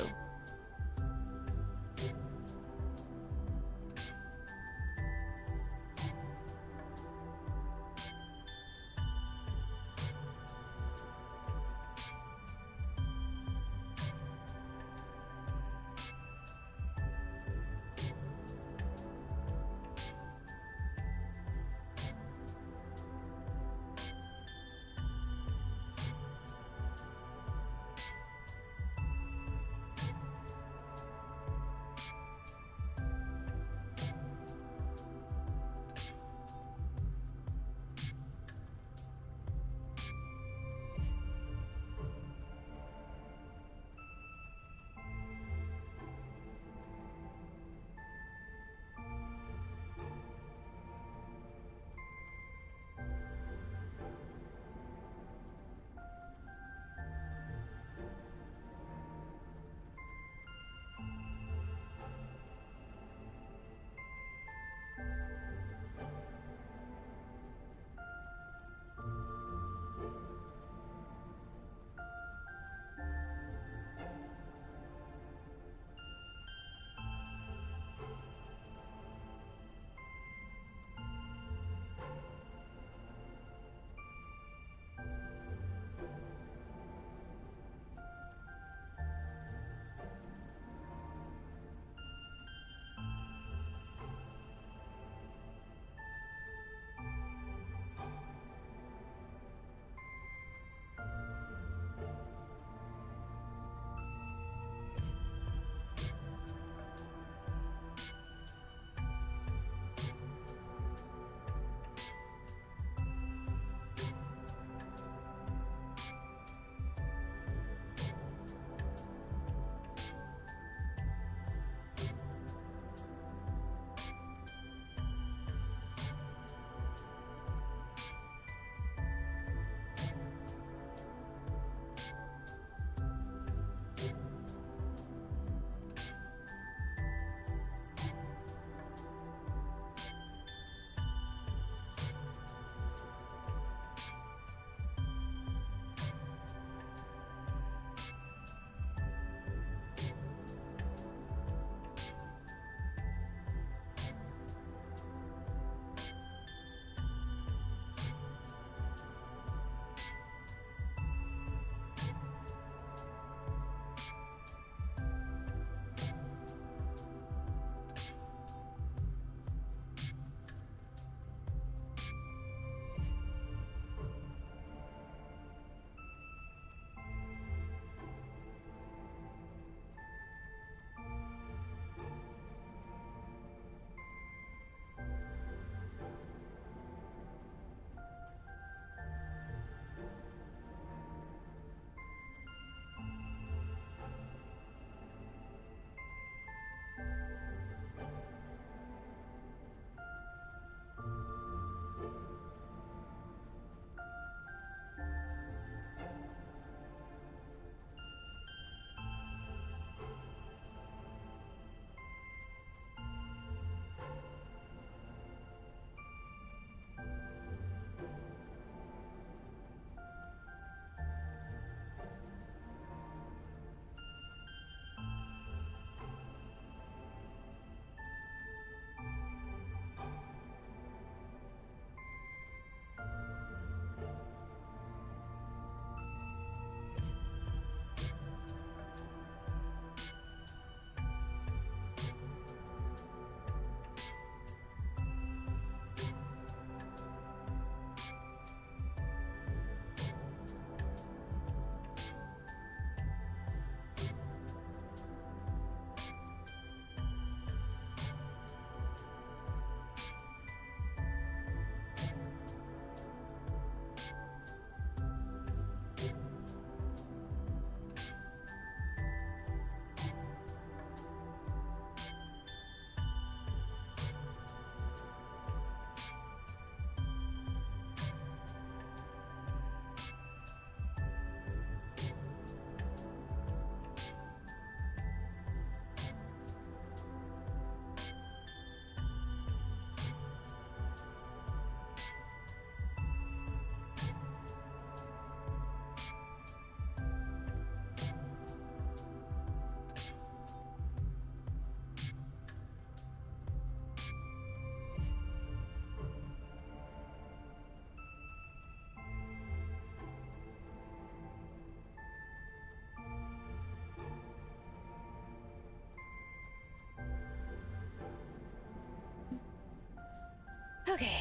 Okay.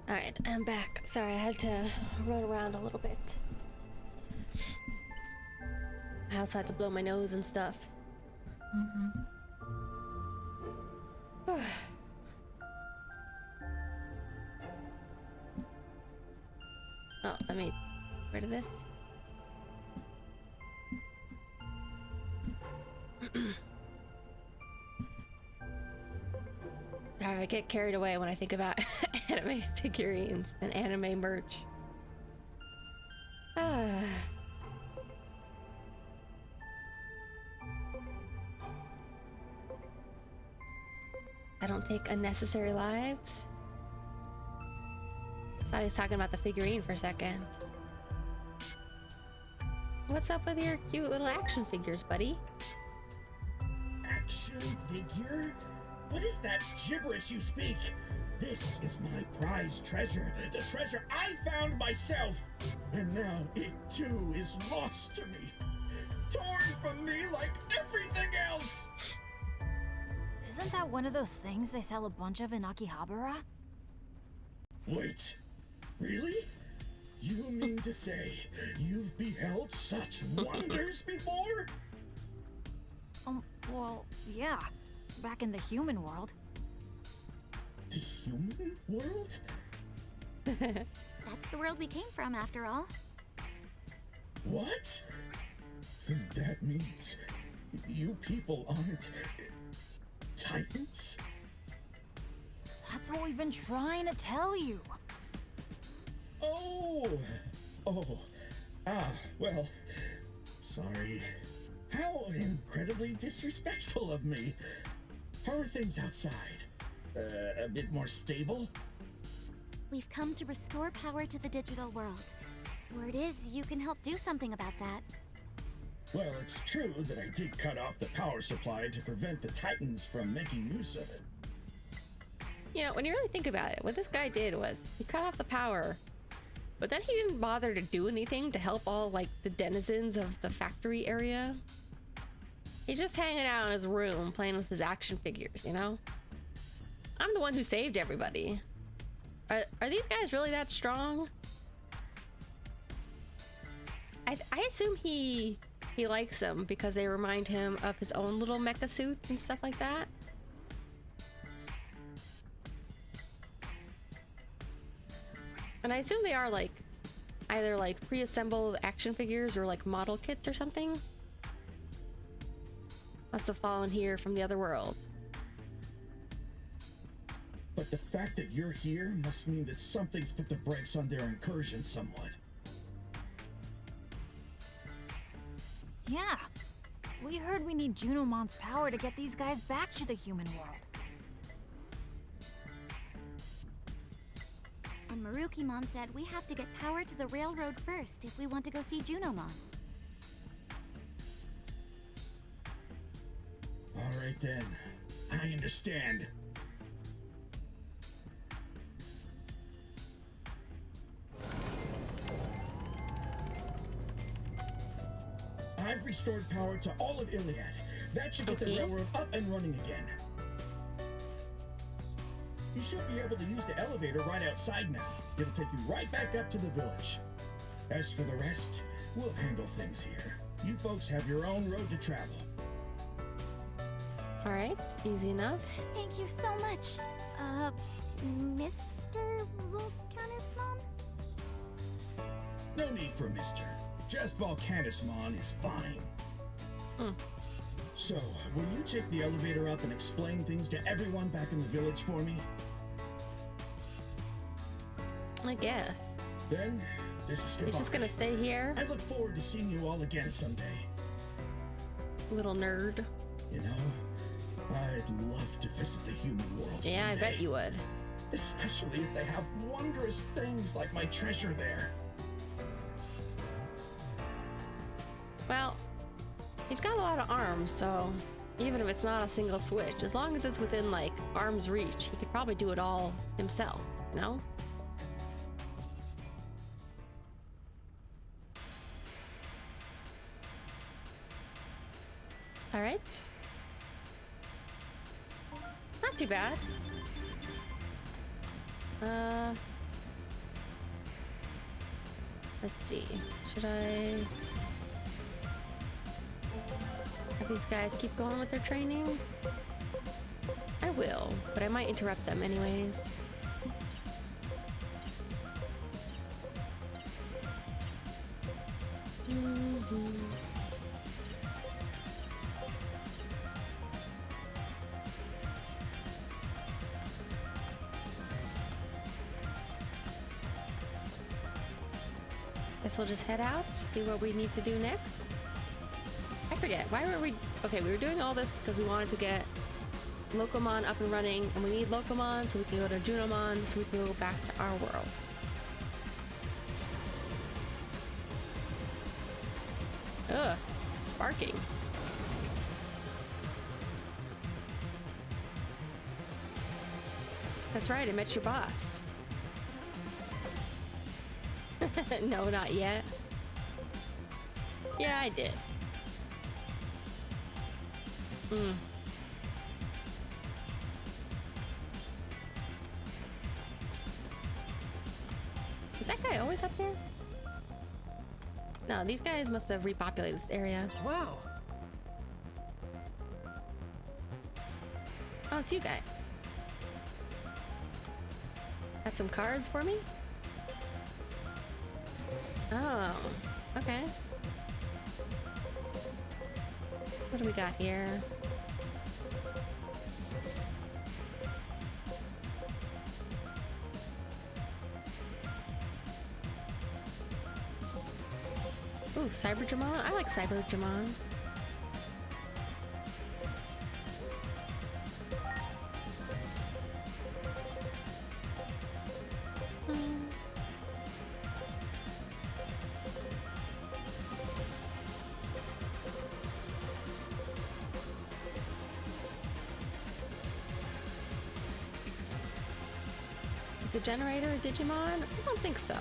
Alright, I'm back. Sorry, I had to run around a little bit. I also had to blow my nose and stuff. Oh, let me get rid of this. Sorry, I get carried away when I think about anime figurines and anime merch. I don't take unnecessary lives. Thought he was talking about the figurine for a second. What's up with your cute little action figures, buddy? Action figure? What is that gibberish you speak? This is my prized treasure, the treasure I found myself, and now it too is lost to me, torn from me like everything else. Isn't that one of those things they sell a bunch of in Akihabara? Wait, really? You mean to say you've beheld such wonders before? Well, yeah. Back in the human world. The human world? That's the world we came from, after all. What? Then that means you people aren't Titans? That's what we've been trying to tell you. Well, sorry. How incredibly disrespectful of me. How are things outside? A bit more stable? We've come to restore power to the digital world. Word is, you can help do something about that. Well, it's true that I did cut off the power supply to prevent the Titans from making use of it. You know, when you really think about it, what this guy did was he cut off the power, but then he didn't bother to do anything to help all, like, the denizens of the factory area. He's just hanging out in his room playing with his action figures, you know? I'm the one who saved everybody. Are these guys really that strong? I assume he likes them because they remind him of his own little mecha suits and stuff like that. And I assume they are like either like pre-assembled action figures or like model kits or something. Must have fallen here from the other world. But the fact that you're here must mean that something's put the brakes on their incursion somewhat. Yeah. We heard we need Junomon's power to get these guys back to the human world. And Marukimon said we have to get power to the railroad first if we want to go see Junomon. All right then. I understand. I've restored power to all of Iliad. That should get the railroad up and running again. You should be able to use the elevator right outside now. It'll take you right back up to the village. As for the rest, we'll handle things here. You folks have your own road to travel. All right, easy enough. Thank you so much, Mr. Volcanismon? No need for Mr. Just Volcanismon is fine. So, will you take the elevator up and explain things to everyone back in the village for me? I guess. Then, this is goodbye. He's just gonna stay here? I look forward to seeing you all again someday. Little nerd. You know, I'd love to visit the human world someday. Yeah, I bet you would. Especially if they have wondrous things like my treasure there. Well, he's got a lot of arms, so even if it's not a single switch, as long as it's within, like, arm's reach, he could probably do it all himself, you know? All right. Not too bad. Let's see. Should I have these guys keep going with their training? I will, but I might interrupt them anyways. Guess we'll just head out, see what we need to do next. I forget, why were we... Okay, we were doing all this because we wanted to get Locomon up and running, and we need Locomon so we can go to Junimon so we can go back to our world. Ugh, sparking. That's right, I met your boss. No, not yet. Yeah, I did. Is that guy always up here? No, these guys must have repopulated this area. Wow. Oh, it's you guys. Got some cards for me? Oh, okay. What do we got here? Ooh, Cyberjamon? I like Cyberjamon. Is the generator a Digimon? I don't think so.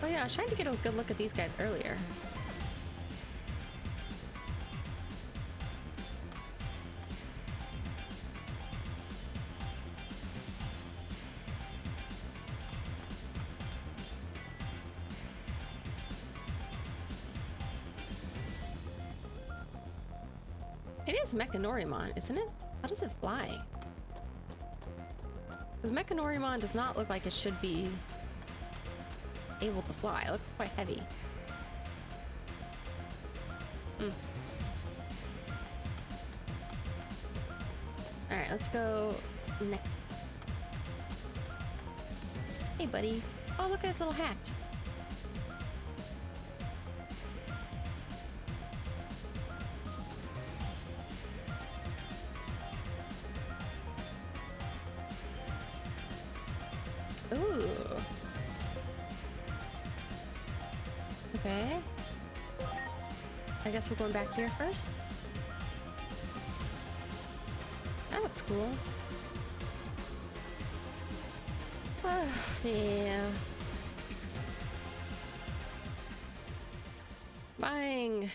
Oh yeah, I was trying to get a good look at these guys earlier. It is Mechanorimon, isn't it? How does it fly? Because Mechanorimon does not look like it should be able to fly. It looks quite heavy. Alright, let's go next. Hey, buddy. Oh, look at his little hatch. Ooh. Okay. I guess we're going back here first. That looks cool. Yeah. Buying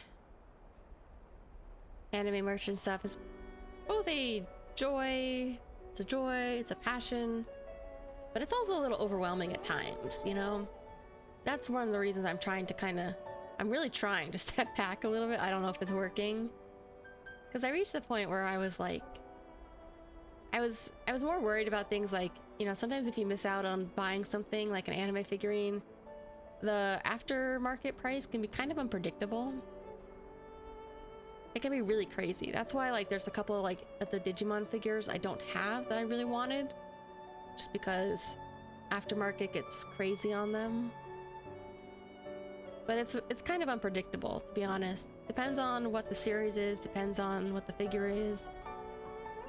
anime merchant stuff is both a joy, it's a passion, but it's also a little overwhelming at times, you know? That's one of the reasons I'm trying to I'm really trying to step back a little bit. I don't know if it's working. Because I reached the point where I was like, I was more worried about things like, you know, sometimes if you miss out on buying something like an anime figurine, the aftermarket price can be kind of unpredictable. It can be really crazy. That's why, like, there's a couple of, like, the Digimon figures I don't have that I really wanted. Just because aftermarket gets crazy on them. But it's kind of unpredictable, to be honest. Depends on what the series is, depends on what the figure is.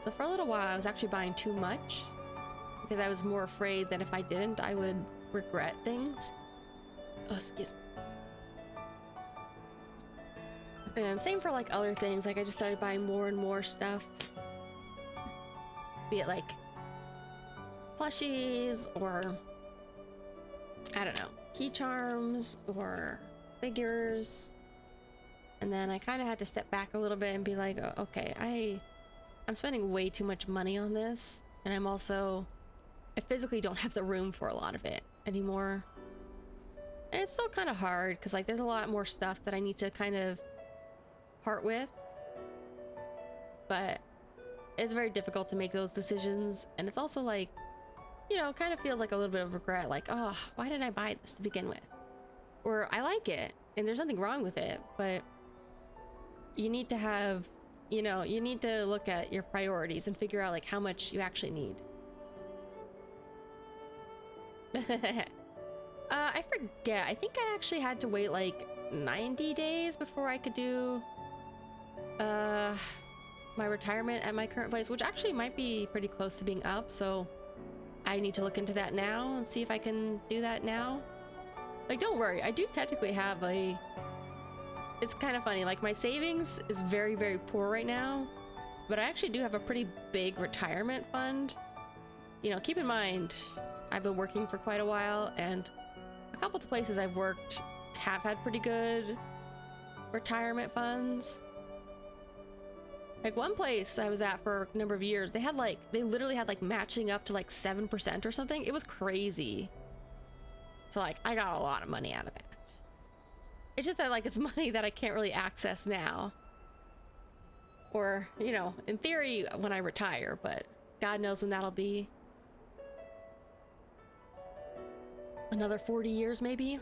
So for a little while, I was actually buying too much because I was more afraid that if I didn't, I would regret things. Oh, excuse me. And same for like other things, like I just started buying more and more stuff. Be it like plushies or, I don't know, key charms or figures. And then I kind of had to step back a little bit and be like, oh, okay, I'm spending way too much money on this, and I physically don't have the room for a lot of it anymore. And it's still kind of hard because like there's a lot more stuff that I need to kind of part with, but it's very difficult to make those decisions. And it's also like, you know, kind of feels like a little bit of regret, like, oh, why did I buy this to begin with? Or I like it and there's nothing wrong with it, but you need to have, you know, you need to look at your priorities and figure out like how much you actually need. I forget. I think I actually had to wait like 90 days before I could do my retirement at my current place, which actually might be pretty close to being up, so I need to look into that now and see if I can do that now. Like, don't worry, I do technically have a... It's kind of funny, like my savings is very, very poor right now, but I actually do have a pretty big retirement fund. You know, keep in mind, I've been working for quite a while, and a couple of the places I've worked have had pretty good retirement funds. Like one place I was at for a number of years, they literally had like matching up to like 7% or something. It was crazy. So like I got a lot of money out of that. It's just that like it's money that I can't really access now. Or, you know, in theory when I retire, but God knows when that'll be. Another 40 years maybe?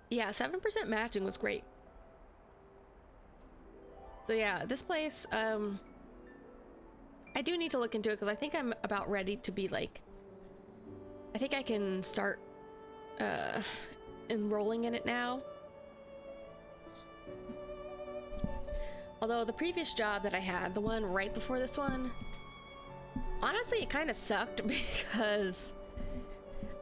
Yeah, 7% matching was great. So yeah, this place, I do need to look into it because I think I'm about ready to be like, I think I can start enrolling in it now. Although the previous job that I had, the one right before this one, honestly, it kind of sucked because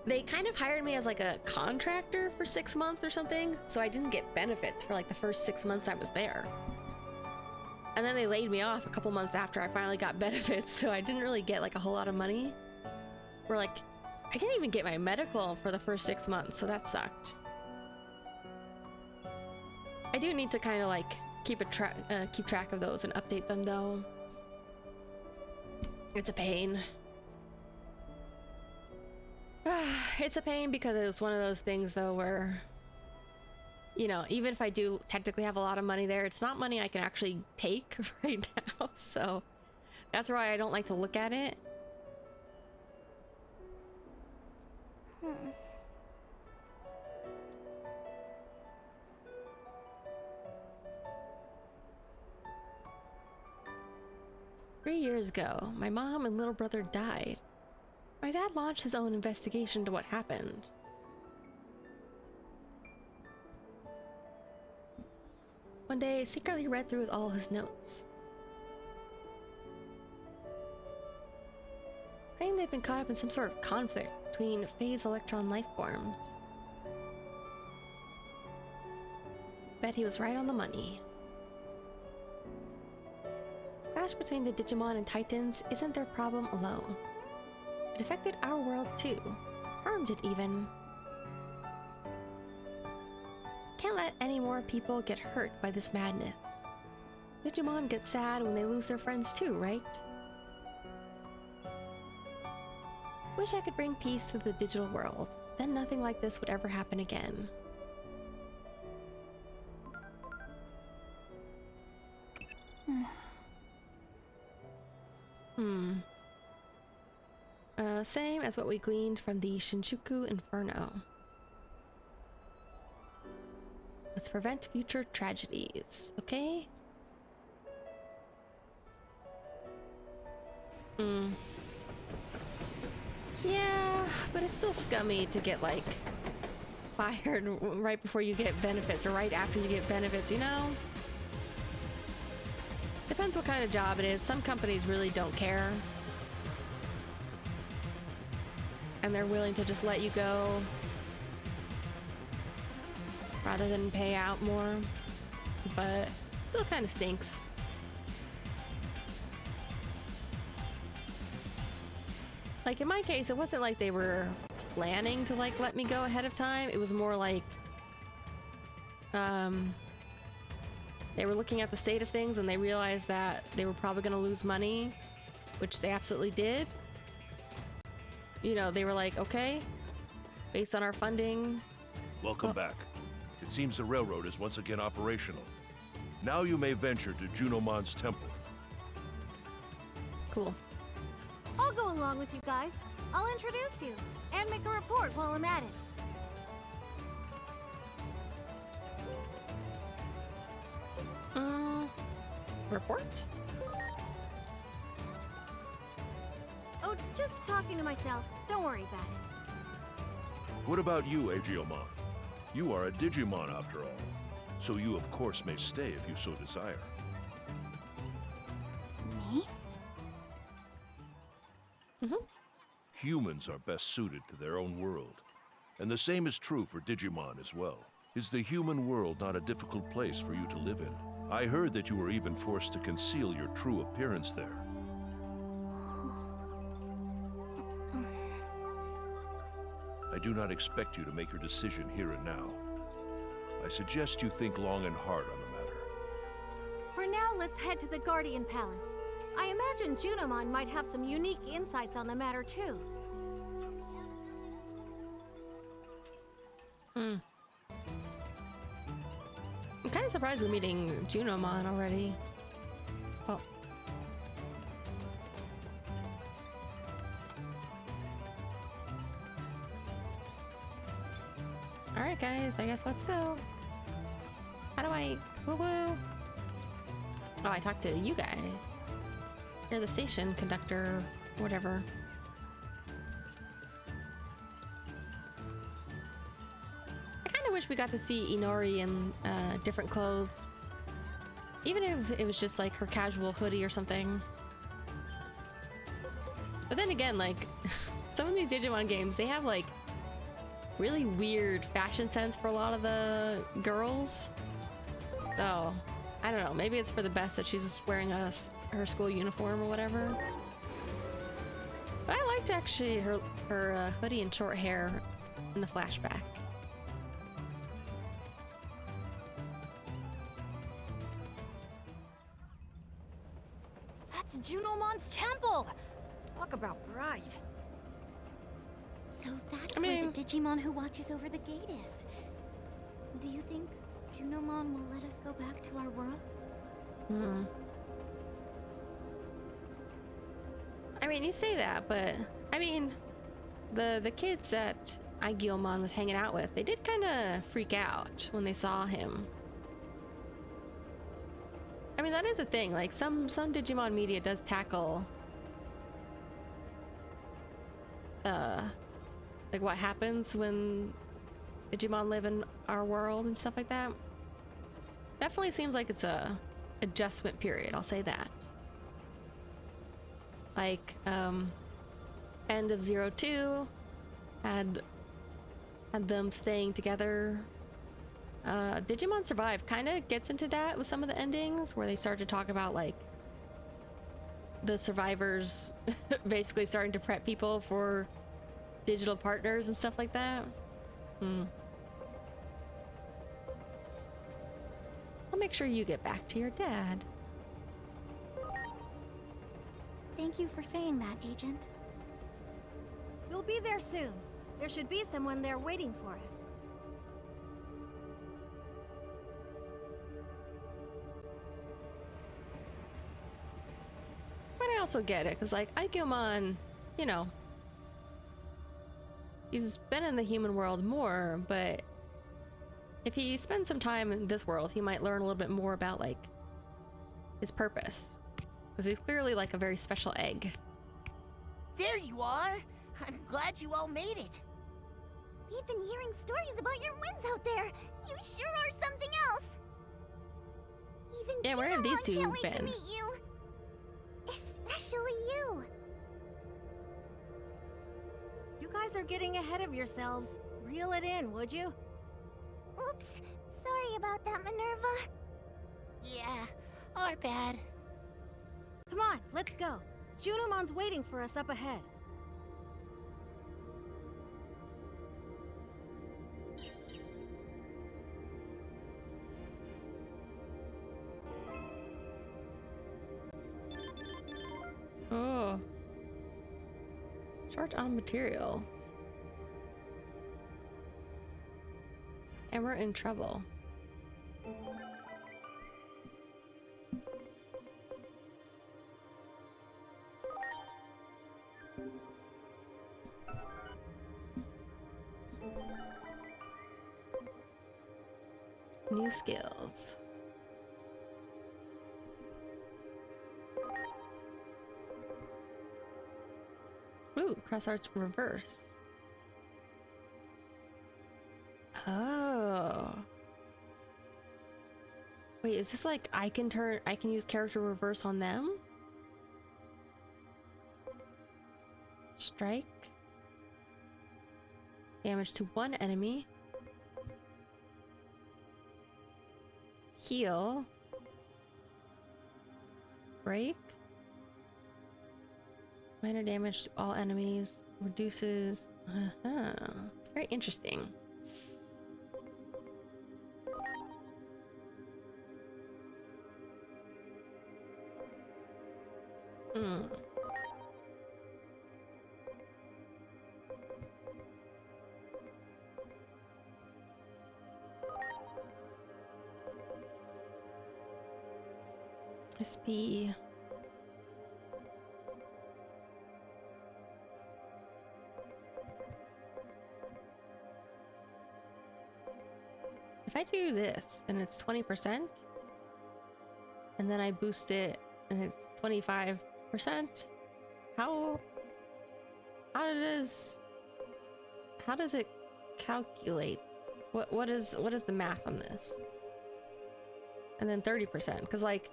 they kind of hired me as like a contractor for 6 months or something, so I didn't get benefits for like the first 6 months I was there. And then they laid me off a couple months after I finally got benefits, so I didn't really get like a whole lot of money. Or like, I didn't even get my medical for the first 6 months, so that sucked. I do need to kind of like keep track of those and update them though. It's a pain. It's a pain because it was one of those things though where, you know, even if I do technically have a lot of money there, it's not money I can actually take right now, so that's why I don't like to look at it. Three years ago, my mom and little brother died. My dad launched his own investigation into what happened. One day, I secretly read through all his notes. Claimed they'd been caught up in some sort of conflict between phase electron life forms. Bet he was right on the money. Clash between the Digimon and Titans isn't their problem alone. It affected our world too. Harmed it even. Can't let any more people get hurt by this madness. Digimon get sad when they lose their friends too, right? Wish I could bring peace to the digital world. Then nothing like this would ever happen again. Same as what we gleaned from the Shinjuku Inferno. Let's prevent future tragedies, okay? Yeah, but it's still scummy to get, like, fired right before you get benefits or right after you get benefits, you know? Depends what kind of job it is. Some companies really don't care. And they're willing to just let you go rather than pay out more, but still kind of stinks. Like in my case, it wasn't like they were planning to like let me go ahead of time. It was more like they were looking at the state of things and they realized that they were probably going to lose money, which they absolutely did. You know, they were like, okay, based on our funding. Welcome back. It seems the railroad is once again operational. Now you may venture to Junomon's temple. Cool. I'll go along with you guys. I'll introduce you and make a report while I'm at it. Report? Oh, just talking to myself. Don't worry about it. What about you, Aegiomon? You are a Digimon after all, so you of course may stay if you so desire. Me? Humans are best suited to their own world, and the same is true for Digimon as well. Is the human world not a difficult place for you to live in? I heard that you were even forced to conceal your true appearance there. I do not expect you to make your decision here and now. I suggest you think long and hard on the matter. For now, let's head to the Guardian Palace. I imagine Junomon might have some unique insights on the matter, too. I'm kind of surprised we're meeting Junomon already. Oh. Alright guys, I guess let's go. How do I... woo-woo? Oh, I talked to you guys. You're the station conductor, whatever. I kind of wish we got to see Inori in different clothes. Even if it was just like her casual hoodie or something. But then again, like, some of these Digimon games, they have like really weird fashion sense for a lot of the girls. So, I don't know, maybe it's for the best that she's just wearing her school uniform or whatever. But I liked actually her hoodie and short hair in the flashback. That's Junomon's temple! Talk about bright. So that's where the Digimon who watches over the gate is. Do you think Junomon will let us go back to our world? I mean, you say that, but I mean, the kids that Aegiomon was hanging out with, they did kind of freak out when they saw him. I mean, that is a thing. Like some Digimon media does tackle like what happens when Digimon live in our world and stuff like that. Definitely seems like it's a adjustment period, I'll say that. Like end of 02 had them staying together. Digimon Survive kind of gets into that with some of the endings where they start to talk about like the survivors basically starting to prep people for digital partners and stuff like that. I'll make sure you get back to your dad. Thank you for saying that, Agent. We'll be there soon. There should be someone there waiting for us. But I also get it, because like Aegiomon, you know, he's been in the human world more, but if he spends some time in this world, he might learn a little bit more about like his purpose. Because he's clearly like a very special egg. There you are! I'm glad you all made it. We've been hearing stories about your wins out there. You sure are something else. Even where have these two can't wait to been? meet you. Especially you. You guys are getting ahead of yourselves. Reel it in, would you? Oops. Sorry about that, Minerva. Yeah, our bad. Come on, let's go. Junomon's waiting for us up ahead. Sort on materials. And we're in trouble. New skills. Ooh, cross arts reverse. Oh. Wait, is this like I can use character reverse on them? Strike. Damage to one enemy. Heal. Break. Minor damage to all enemies. Reduces. It's very interesting. SP. If I do this and it's 20%, and then I boost it and it's 25%, how does it calculate? What is the math on this? And then 30%, because like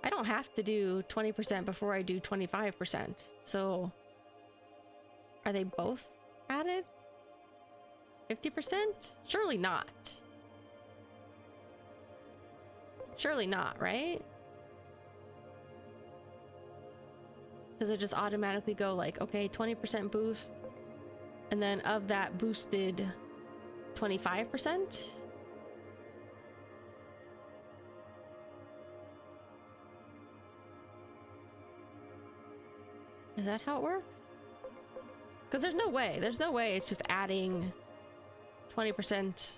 I don't have to do 20% before I do 25%. So are they both added? 50%? Surely not. Surely not, right? Does it just automatically go like, okay, 20% boost, and then of that boosted 25%? Is that how it works? Because there's no way it's just adding 20%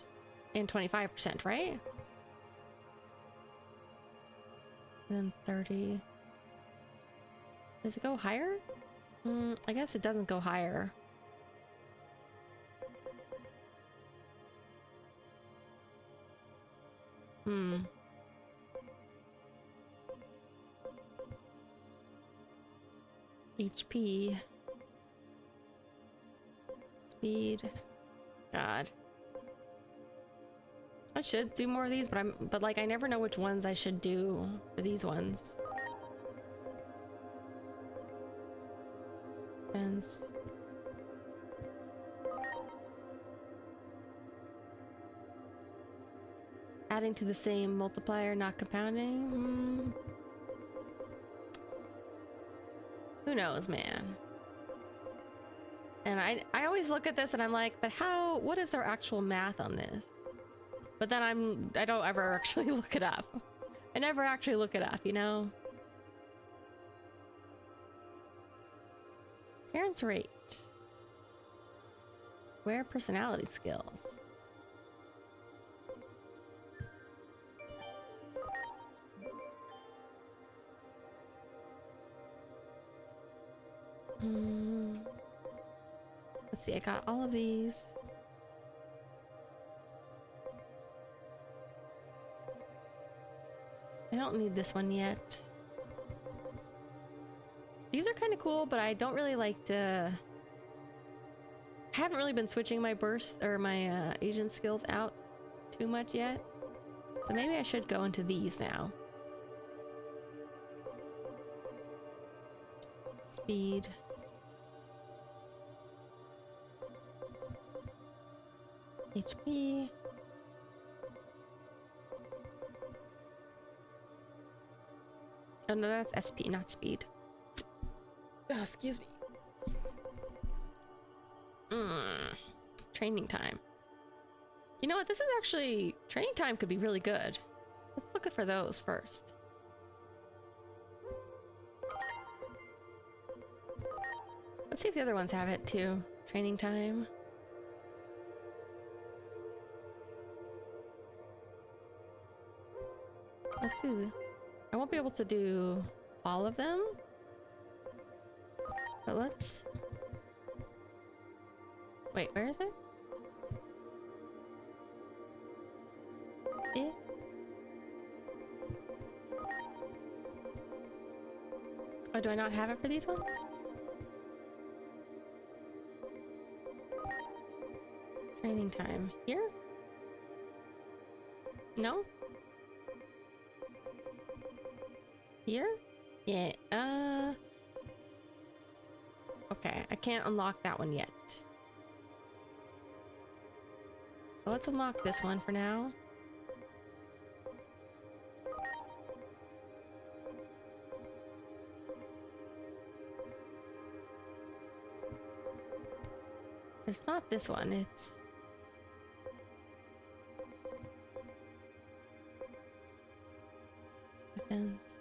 and 25%, right? And then 30. Does it go higher? I guess it doesn't go higher. HP. Speed. God. I should do more of these, but like I never know which ones I should do for these ones. Depends. Adding to the same multiplier, not compounding. Who knows, man? And I always look at this and I'm like, but what is their actual math on this? But then I don't ever actually look it up. I never actually look it up, you know? Appearance rate. Wear personality skills. Let's see, I got all of these. I don't need this one yet. These are kind of cool, but I don't really like to... I haven't really been switching my burst or my agent skills out too much yet. So maybe I should go into these now. Speed. HP. Oh no, that's SP, not speed. Oh, excuse me. Training time. You know what? This is actually... Training time could be really good. Let's look for those first. Let's see if the other ones have it too. Training time. Let's see. I won't be able to do all of them. But let's... Wait, where is it? Eh? Oh, do I not have it for these ones? Training time. Here? No? Here? Yeah, okay, I can't unlock that one yet. So let's unlock this one for now. It's not this one, it's... Defense.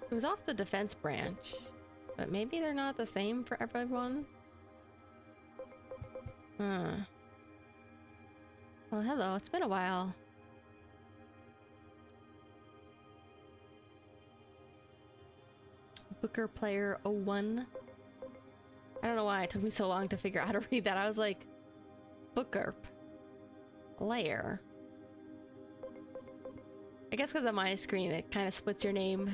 It was off the defense branch, but maybe they're not the same for everyone? Huh. Well, hello, it's been a while. Booker Player 01. I don't know why it took me so long to figure out how to read that. I was like, Booker Player. I guess because on my screen it kind of splits your name.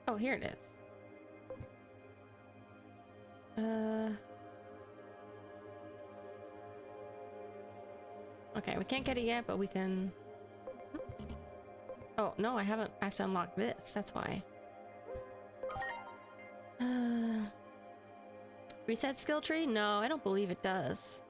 Oh, here it is. Okay, we can't get it yet, but we can... Oh, no, I haven't. I have to unlock this. That's why. Reset skill tree? No, I don't believe it does.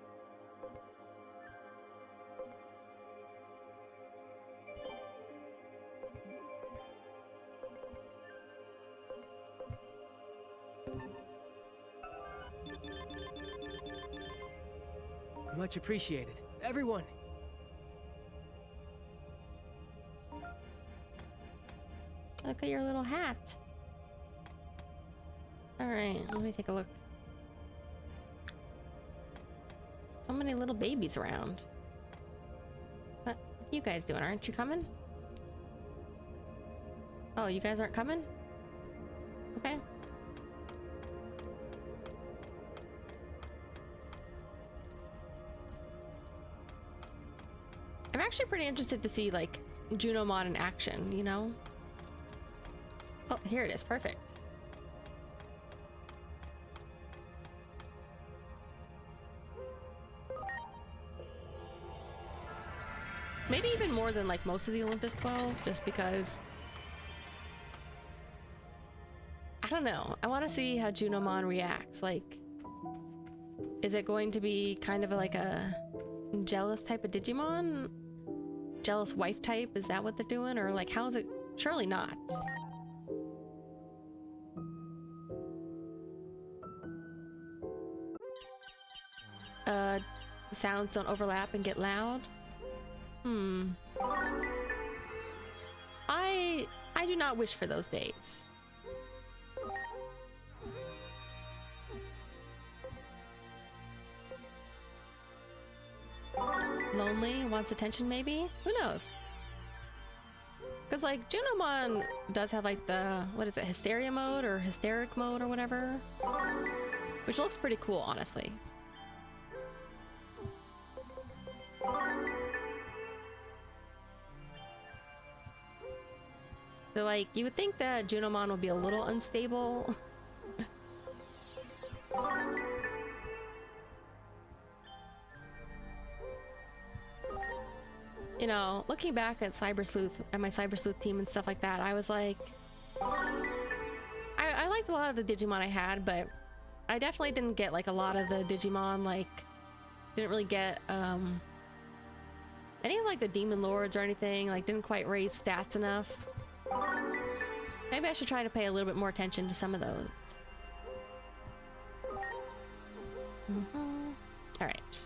Much appreciated. Everyone! Look at your little hat. Alright, let me take a look. So many little babies around. What are you guys doing? Aren't you coming? Oh, you guys aren't coming? Okay. I'm actually pretty interested to see, like, Junimon in action, you know? Oh, here it is. Perfect. Maybe even more than, like, most of the Olympus 12, just because... I don't know. I want to see how Junimon reacts. Like, is it going to be kind of like a jealous type of Digimon? Jealous wife type? Is that what they're doing? Or, like, how is it? Surely not. Sounds don't overlap and get loud. I do not wish for those days. Lonely, wants attention maybe? Who knows? Because, like, Junimon does have, like, the, what is it, hysteria mode or hysteric mode or whatever? Which looks pretty cool, honestly. So, like, you would think that Junimon would be a little unstable. You know, looking back at Cyber Sleuth, at my Cyber Sleuth team and stuff like that, I was like... I liked a lot of the Digimon I had, but I definitely didn't get, like, a lot of the Digimon, like... Didn't really get, any of, like, the Demon Lords or anything, like, didn't quite raise stats enough. Maybe I should try to pay a little bit more attention to some of those. Alright.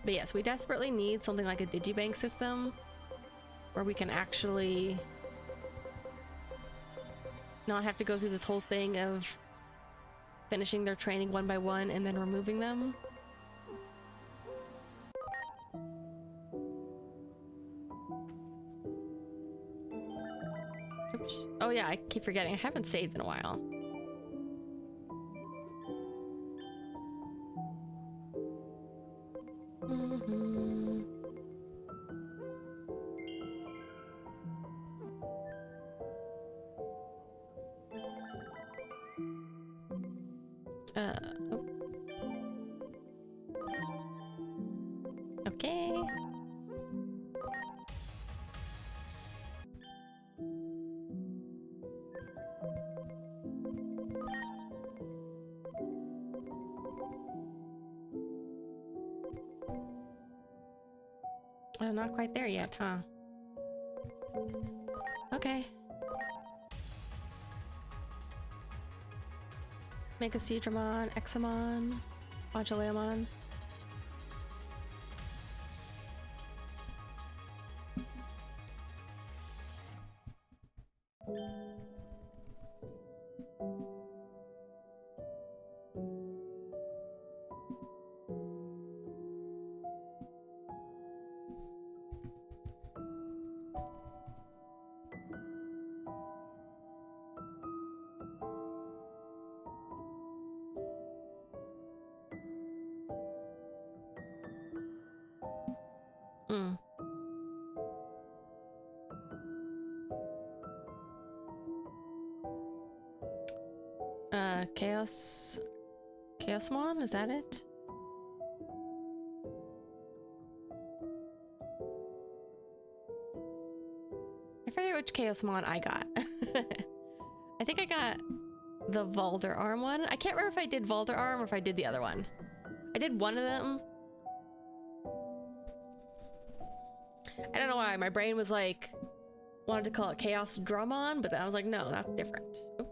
But yes, we desperately need something like a digibank system where we can actually not have to go through this whole thing of finishing their training one by one and then removing them. Oops. Oh yeah, I keep forgetting. I haven't saved in a while. Oh. Okay. Oh, not quite there yet, huh? Okay. Megaseedramon, Examon, Moduleamon. Chaosmon, is that it? I forget which Chaosmon I got. I think I got the Valder Arm one. I can't remember if I did Valder Arm or if I did the other one. I did one of them. I don't know why. My brain was like, wanted to call it Chaos Dramon, but then I was like, no, that's different. Oop.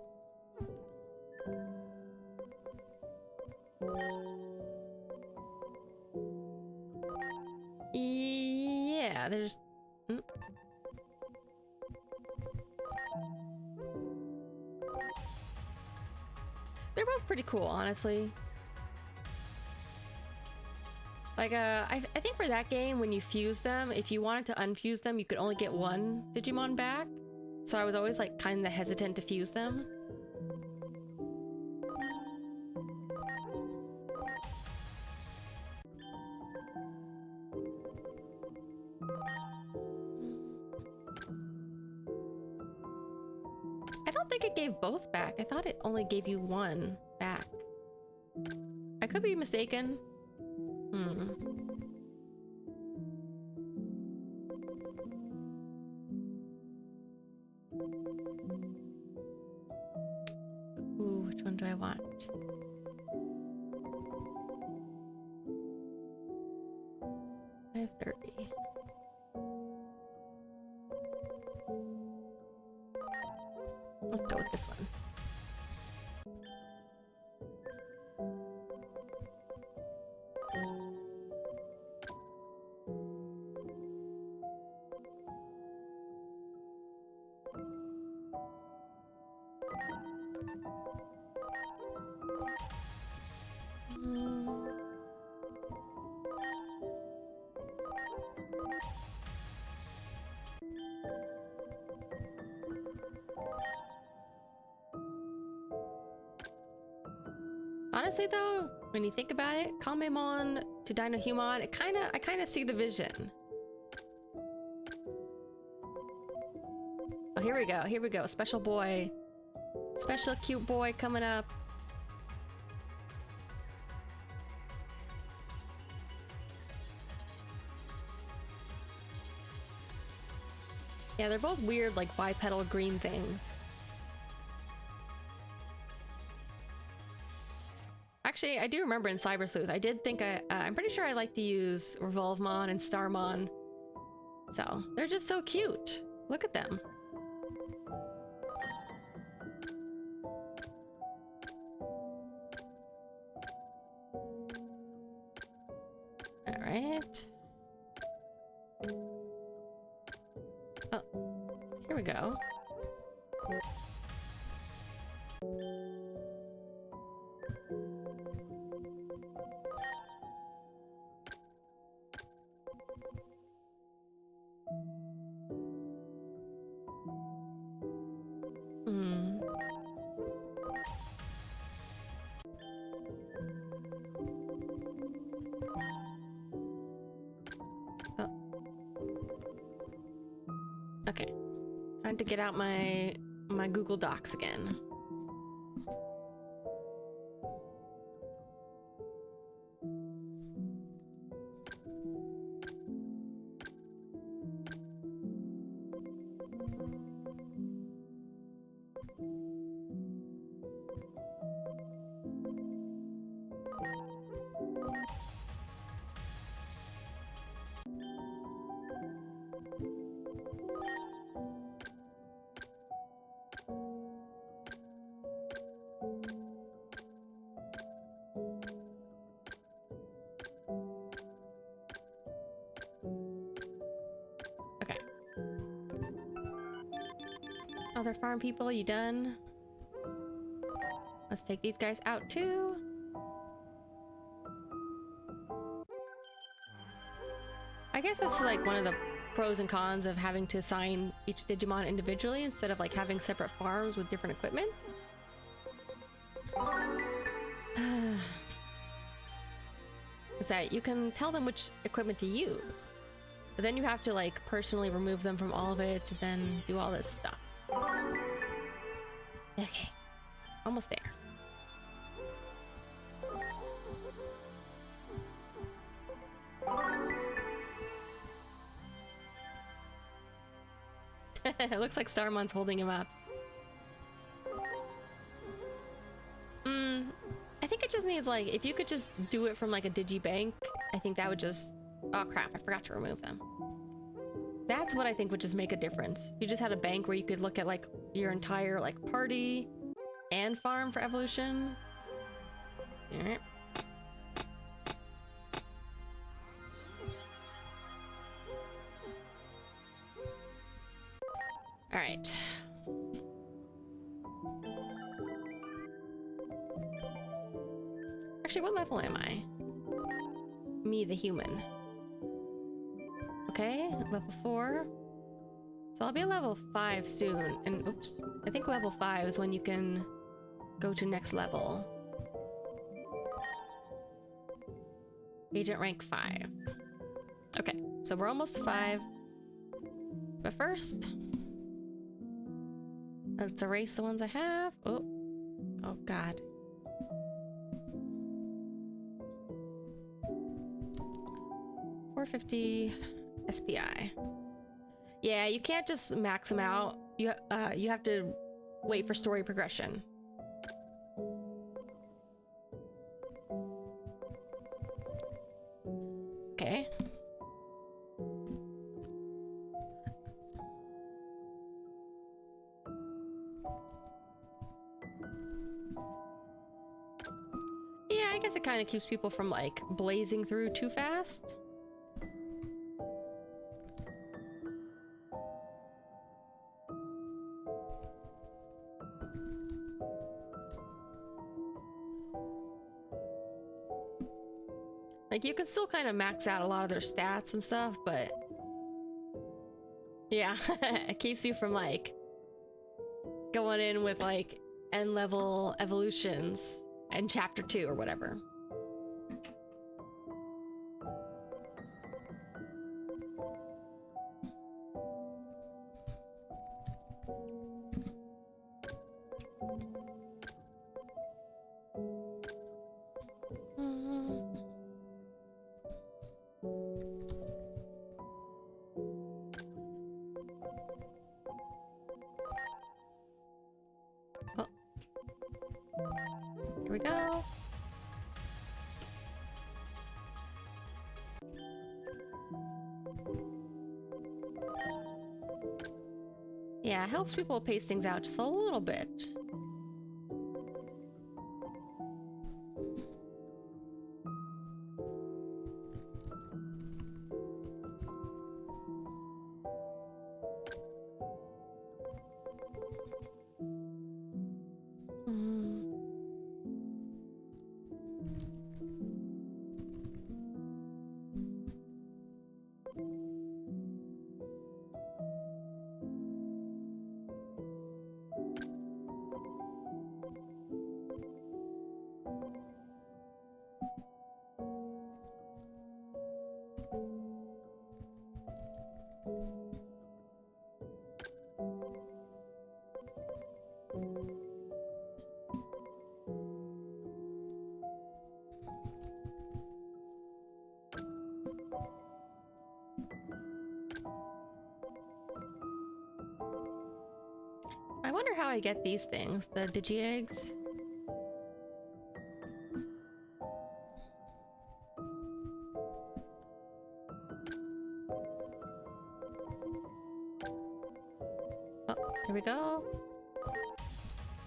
Yeah, there's... They're both pretty cool, honestly. Like, I think for that game, when you fuse them, if you wanted to unfuse them, you could only get one Digimon back. So I was always, like, kind of hesitant to fuse them. I don't think it gave both back. I thought it only gave you one back. I could be mistaken. Ooh, which one do I want? I have 30. Let's go with this one. Honestly though, when you think about it, Kamemon to Dinohumon, I kind of see the vision. Oh, here we go, special boy. Special cute boy coming up. Yeah, they're both weird, like bipedal green things. Actually, I do remember in Cyber Sleuth, I did think I'm pretty sure I like to use Revolvemon and Starmon. So, they're just so cute. Look at them. All right. go. Hmm. Oh. Okay. Time to get out my Google Docs again. Okay. Other farm people, you done? Let's take these guys out too. I guess this is like one of the pros and cons of having to assign each Digimon individually instead of like having separate farms with different equipment. Is that you can tell them which equipment to use, but then you have to like personally remove them from all of it to then do all this stuff. Okay, almost there. It looks like Starmon's holding him up. I think it just needs like, if you could just do it from like a digibank, I think that would just, oh crap, I forgot to remove them. That's what I think would just make a difference. You just had a bank where you could look at like your entire like party and farm for evolution. Alright. Alright. Actually, what level am I? Me, the human. Okay, level 4. So I'll be level 5 soon. And oops, I think level 5 is when you can go to next level. Agent rank 5. Okay, so we're almost to 5. But first, let's erase the ones I have. Oh God. $450 SPI. Yeah, you can't just max them out. You have to wait for story progression. Okay. Yeah, I guess it kind of keeps people from like blazing through too fast. Like, you can still kind of max out a lot of their stats and stuff, but yeah, it keeps you from like going in with like end level evolutions in chapter 2 or whatever. Here we go. Yeah, it helps people pace things out just a little bit. I wonder how I get these things, the digi-eggs. Oh, here we go.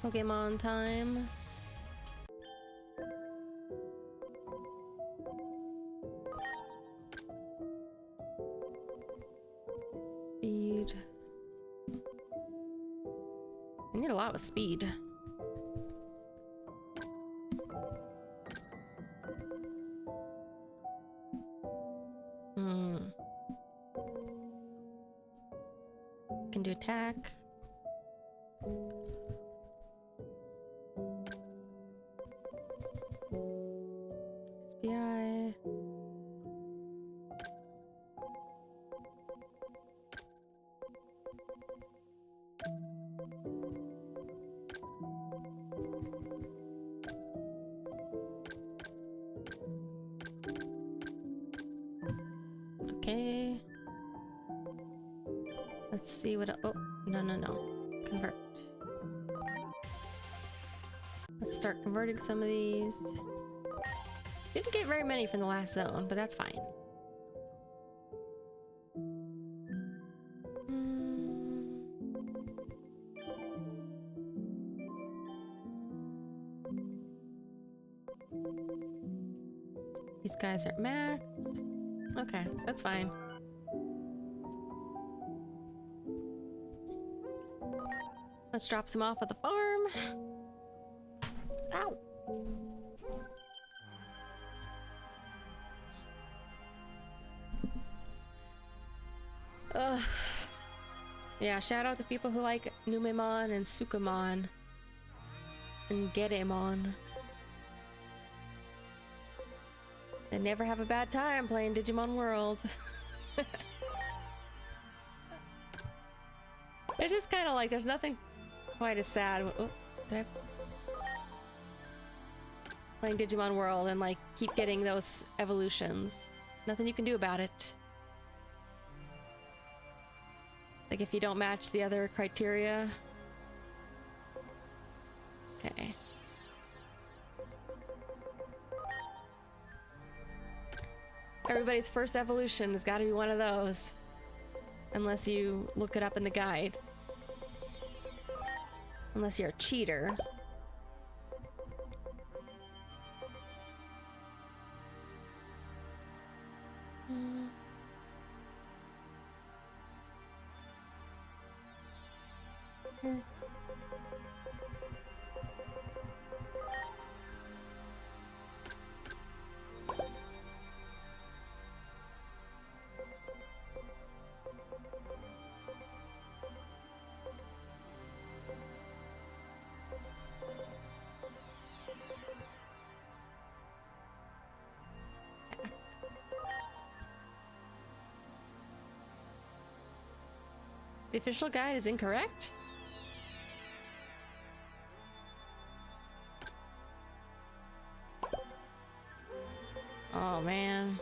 Pokemon time. Speed. I need a lot with speed. Can do attack. SPI. Okay. Let's see what. Oh, no. Convert. Let's start converting some of these. Didn't get very many from the last zone, but that's fine. These guys are maxed. Okay, that's fine. Let's drop some off at the farm. Ow! Ugh. Yeah, shout out to people who like Numemon and Sukamon and Gedemon. They never have a bad time playing Digimon World. It's just kind of like there's nothing quite as sad. Oh, did I playing Digimon World and like keep getting those evolutions? Nothing you can do about it. Like if you don't match the other criteria. Okay. Everybody's first evolution has got to be one of those. Unless you look it up in the guide. Unless you're a cheater. The official guide is incorrect? Oh man.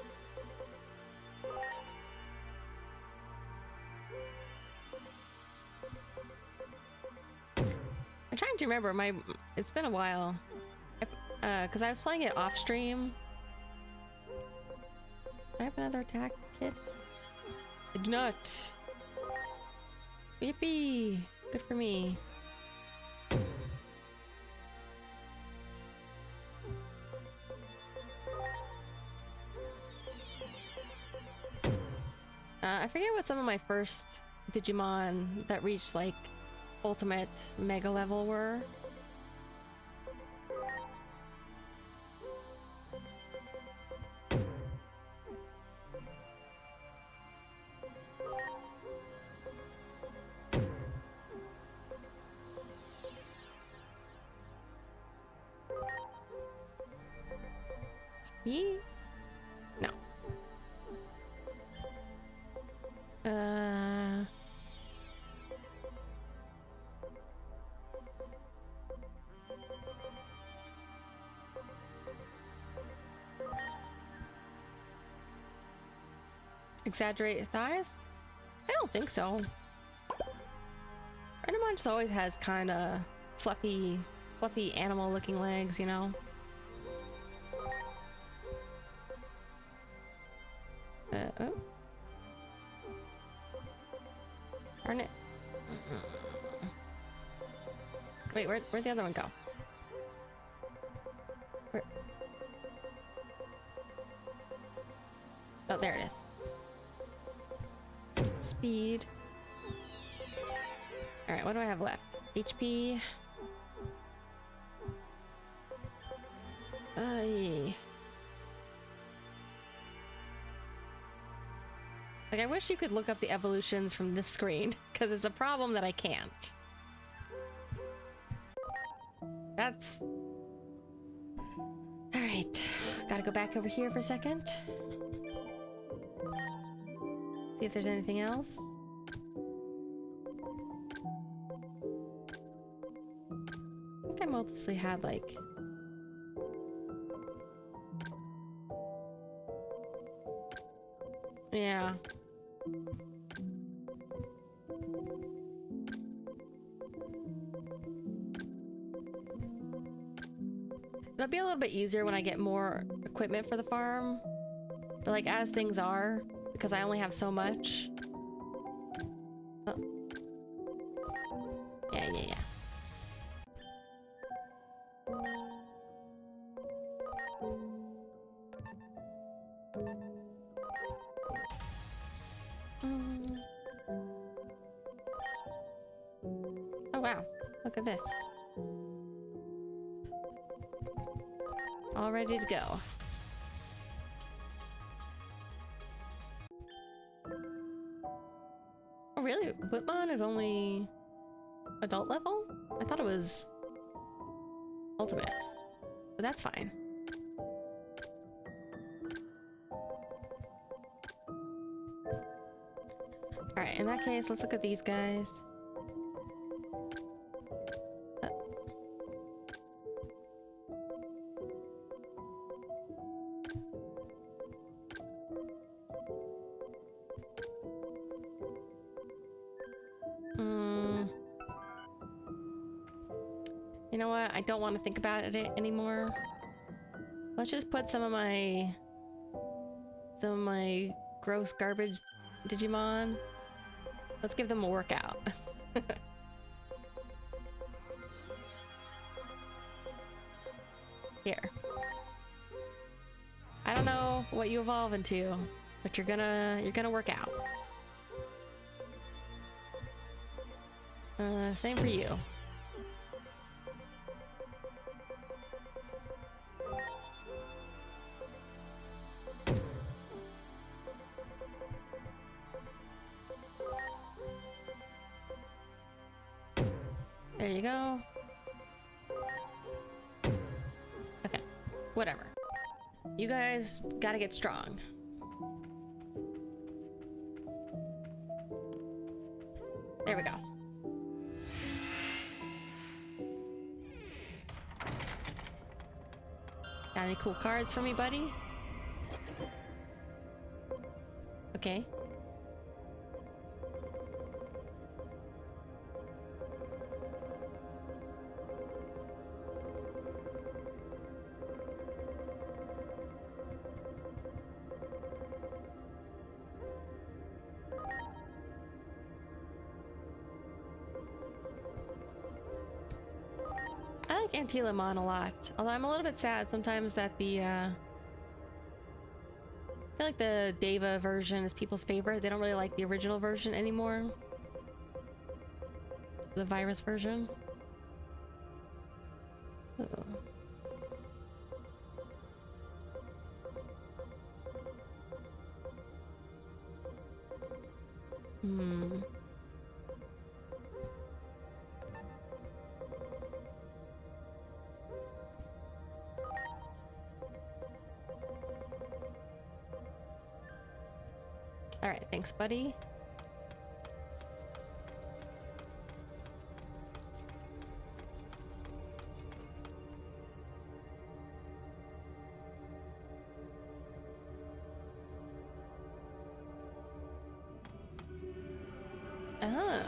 I'm trying to remember it's been a while. Cause I was playing it off stream. Do I have another attack kit? I do not. Yippee! Good for me. I forget what some of my first Digimon that reached like ultimate mega level were. Ye? No. Exaggerate thighs? I don't think so. Renamon just always has kind of fluffy animal looking legs, you know? Oh. Darn it. Wait, where'd the other one go? Where? Oh, there it is. Speed. Alright, what do I have left? HP. Yeah. Like, I wish you could look up the evolutions from this screen, because it's a problem that I can't. That's... Alright. Gotta go back over here for a second. See if there's anything else. I think I mostly had, like... Yeah. It'll be a little bit easier when I get more equipment for the farm. But like as things are, because I only have so much. Oh. Yeah. Oh wow, look at this. All ready to go. Oh really? Whitmon is only adult level? I thought it was ultimate, but that's fine. Alright, in that case, let's look at these guys. You know what? I don't want to think about it anymore. Let's just put some of my gross garbage Digimon. Let's give them a workout. Here. I don't know what you evolve into, but you're gonna work out. Same for you. There you go. Okay, whatever. You guys gotta get strong. There we go. Got any cool cards for me, buddy? Okay. I like Antilamon a lot, although I'm a little bit sad sometimes that the I feel like the Deva version is people's favorite. They don't really like the original version anymore. The virus version. Uh-oh. All right, thanks, buddy. Oh.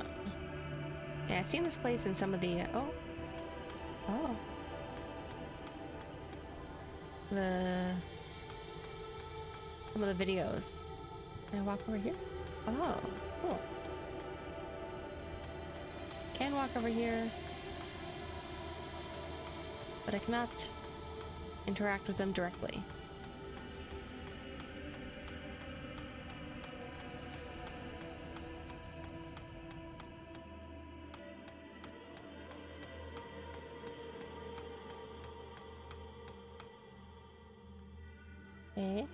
Yeah, I've seen this place in some of the oh. Some of the videos. Can I walk over here? Oh, cool. Can walk over here, but I cannot interact with them directly. Okay.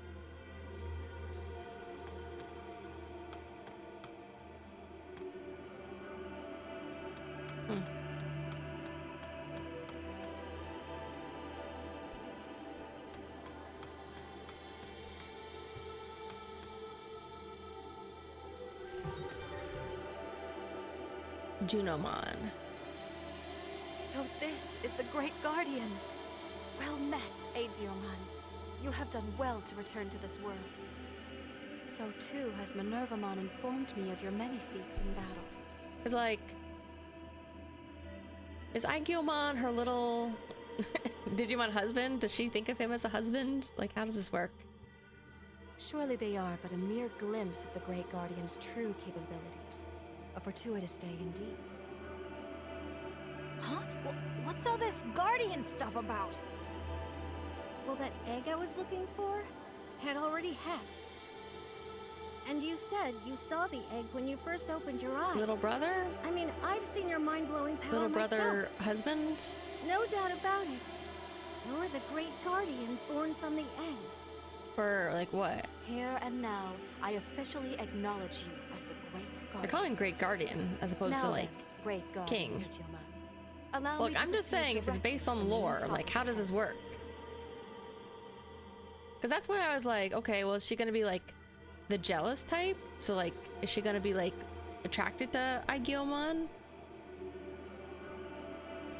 Junimon. So this is the Great Guardian. Well met, Aegyoman. You have done well to return to this world. So too has Minervamon informed me of your many feats in battle. It's like, is Aegyoman her little Digimon husband? Does she think of him as a husband? Like, how does this work? Surely they are but a mere glimpse of the Great Guardian's true capabilities. A fortuitous day indeed. Huh? What's all this Guardian stuff about? Well, that egg I was looking for had already hatched. And you said you saw the egg when you first opened your eyes. Little brother? I mean, I've seen your mind-blowing power Little brother myself. husband? No doubt about it. You're the Great Guardian born from the egg. For, like, what? Here and now, I officially acknowledge you as the Great Guardian. They're calling Great Guardian as opposed to, like, Great Guardian, King. Allow me Look, to I'm just proceed saying, if it's directly based to the on main lore, topic. like, how does this work? Because that's when I was like, okay, well, is she gonna be, like, the jealous type? So, like, is she gonna be, like, attracted to Aegyoman?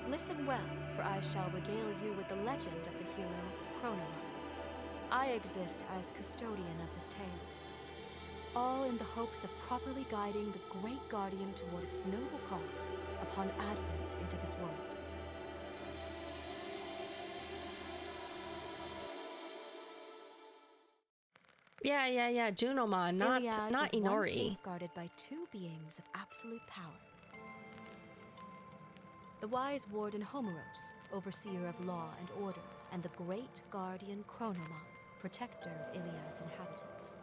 Listen well, for I shall regale you with the legend of the hero Chronomon. I exist as custodian of this tale, all in the hopes of properly guiding the Great Guardian toward its noble cause upon advent into this world. Yeah, Junimon, not Iliad not was once Inori. safeguarded by two beings of absolute power. The wise warden Homeros, overseer of law and order, and the great guardian Chronomon, protector of Iliad's inhabitants.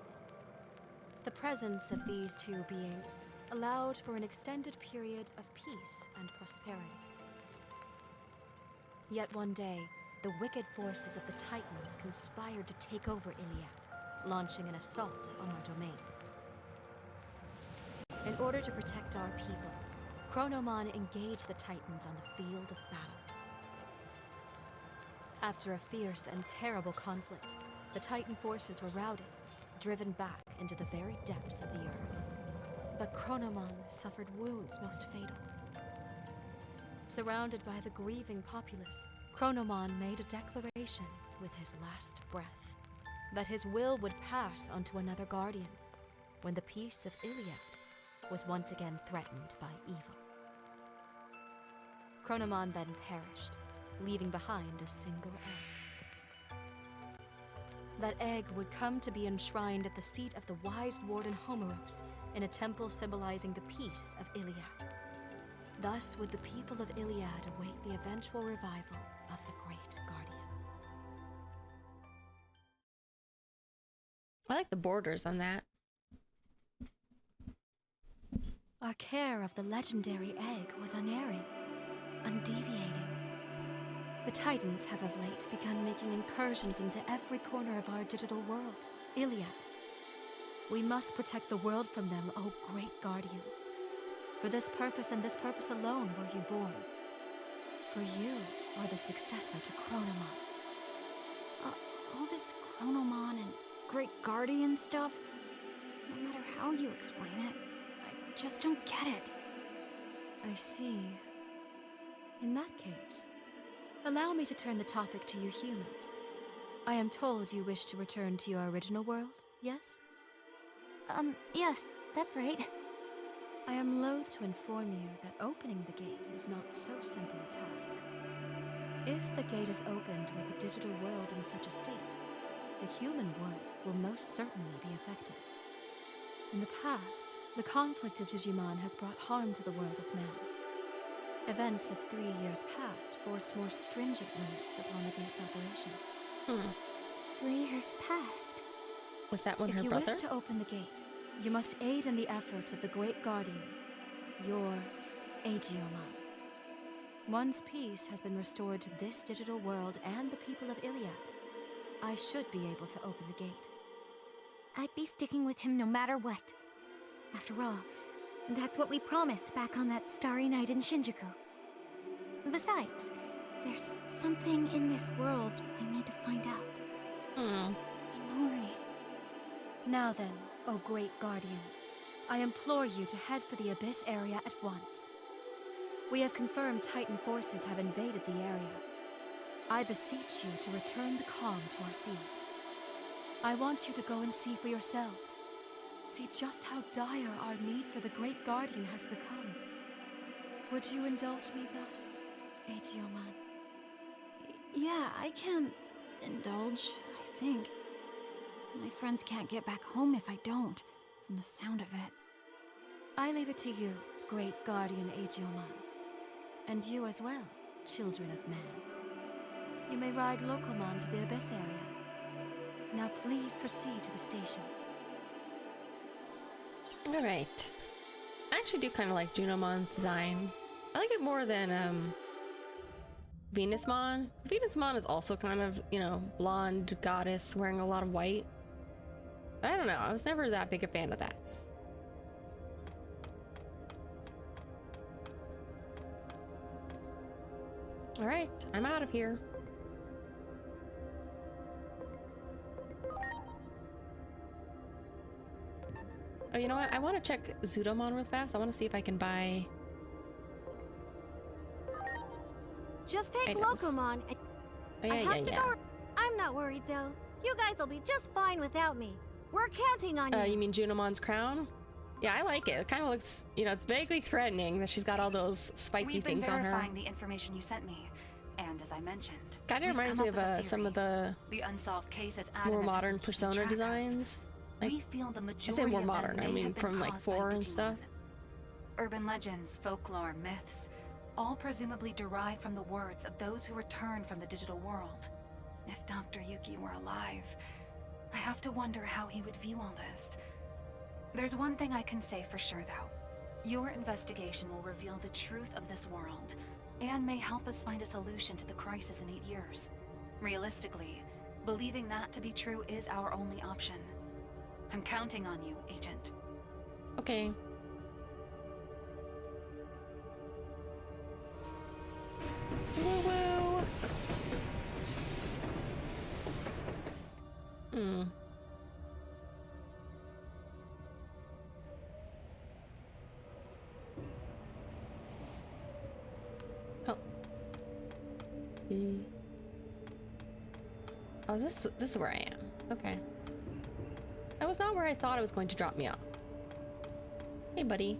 The presence of these two beings allowed for an extended period of peace and prosperity. Yet one day, the wicked forces of the Titans conspired to take over Iliad, launching an assault on our domain. In order to protect our people, Chronomon engaged the Titans on the field of battle. After a fierce and terrible conflict, the Titan forces were routed, driven back into the very depths of the earth. But Chronomon suffered wounds most fatal. Surrounded by the grieving populace, Chronomon made a declaration with his last breath that his will would pass onto another guardian when the peace of Iliad was once again threatened by evil. Chronomon then perished, leaving behind a single egg. That egg would come to be enshrined at the seat of the wise warden Homeros in a temple symbolizing the peace of Iliad. Thus would the people of Iliad await the eventual revival of the Great Guardian. I like the borders on that. Our care of the legendary egg was unerring, undeviating. The Titans have of late begun making incursions into every corner of our digital world, Iliad. We must protect the world from them, O Great Guardian. For this purpose and this purpose alone were you born. For you are the successor to Chronomon. All this Chronomon and Great Guardian stuff? No matter how you explain it, I just don't get it. I see. In that case, allow me to turn the topic to you humans. I am told you wish to return to your original world, yes? Yes, that's right. I am loath to inform you that opening the gate is not so simple a task. If the gate is opened with the digital world in such a state, the human world will most certainly be affected. In the past, the conflict of Digimon has brought harm to the world of man. Events of 3 years past forced more stringent limits upon the gate's operation. 3 years past. Was that when her If you brother? wish to open the gate, you must aid in the efforts of the Great Guardian, your Aegiomon. Once peace has been restored to this digital world and the people of Iliad, I should be able to open the gate. I'd be sticking with him no matter what. After all, that's what we promised back on that starry night in Shinjuku. Besides, there's something in this world I need to find out. Minori. Now then, O Great Guardian, I implore you to head for the Abyss area at once. We have confirmed Titan forces have invaded the area. I beseech you to return the calm to our seas. I want you to go and see for yourselves. See just how dire our need for the Great Guardian has become. Would you indulge me thus, Aegiomon? Yeah, I can indulge, I think. My friends can't get back home if I don't, from the sound of it. I leave it to you, Great Guardian Aegiomon. And you as well, children of men. You may ride Locomon to the Abyss area. Now please proceed to the station. Alright. I actually do kind of like Junomon's design. I like it more than Venusmon. Venusmon is also kind of, you know, blonde goddess wearing a lot of white. But I don't know, I was never that big a fan of that. Alright, I'm out of here. Oh, you know what? I want to check Zudomon real fast. I want to see if I can buy... Just take items. Locomon and Oh, yeah, I have yeah, to yeah. go. I'm not worried though. You guys will be just fine without me. We're counting on you. You mean Junomon's crown? Yeah, I like it. It kind of looks, you know, it's vaguely threatening that she's got all those spiky We've been things on her. verifying the information you sent me, and as I mentioned, Kind of we've reminds come me up of with a some of theory. the The unsolved case as Adam more has modern been keeping Persona track of. designs. Like, We feel the I majority say more of them modern. I may mean, have been from like caused by 4 and Digimon. stuff. Urban legends, folklore, myths, all presumably derived from the words of those who returned from the digital world. If Dr. Yuki were alive, I have to wonder how he would view all this. There's one thing I can say for sure, though. Your investigation will reveal the truth of this world, and may help us find a solution to the crisis in 8 years. Realistically, believing that to be true is our only option. I'm counting on you, Agent. Okay. Woo woo. Oh. Oh, this is where I am. Okay. That was not where I thought it was going to drop me off. Hey, buddy.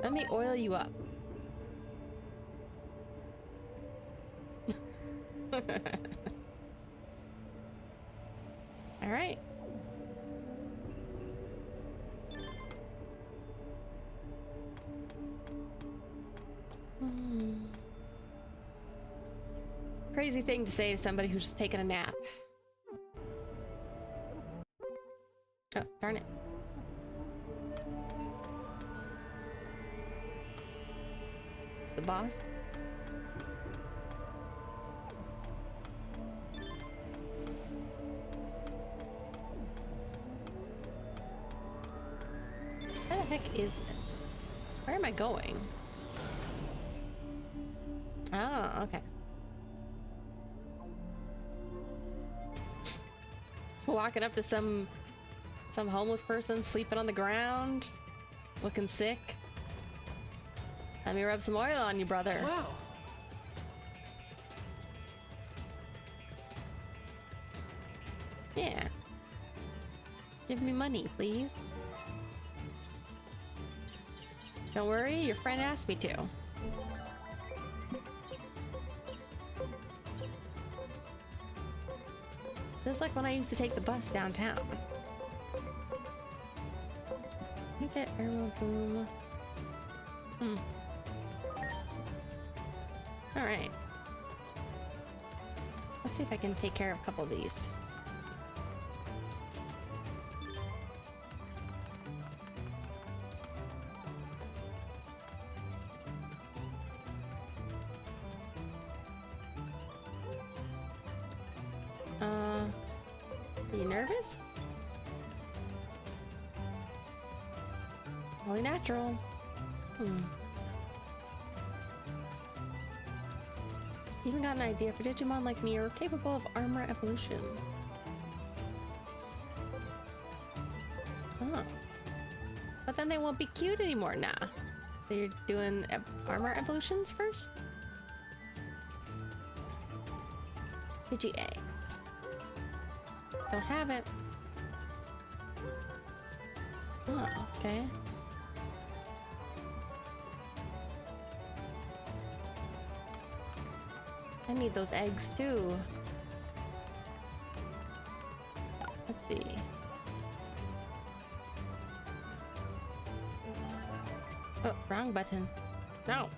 Let me oil you up. All right. Crazy thing to say to somebody who's just taking a nap. Oh, darn it. It's the boss. Where the heck is this? Where am I going? Oh, okay. Walking up to some homeless person sleeping on the ground, looking sick. Let me rub some oil on you, brother. Wow. Yeah. Give me money, please. Don't worry, your friend asked me to. Just like when I used to take the bus downtown. Look at arrow boom. Alright. Let's see if I can take care of a couple of these. Are you nervous? Only natural. Even got an idea for Digimon like me are capable of armor evolution. Huh. But then they won't be cute anymore now. So you're doing armor evolutions first? Digi eggs. Don't have it. Oh, okay. I need those eggs too. Let's see. Oh, wrong button. No.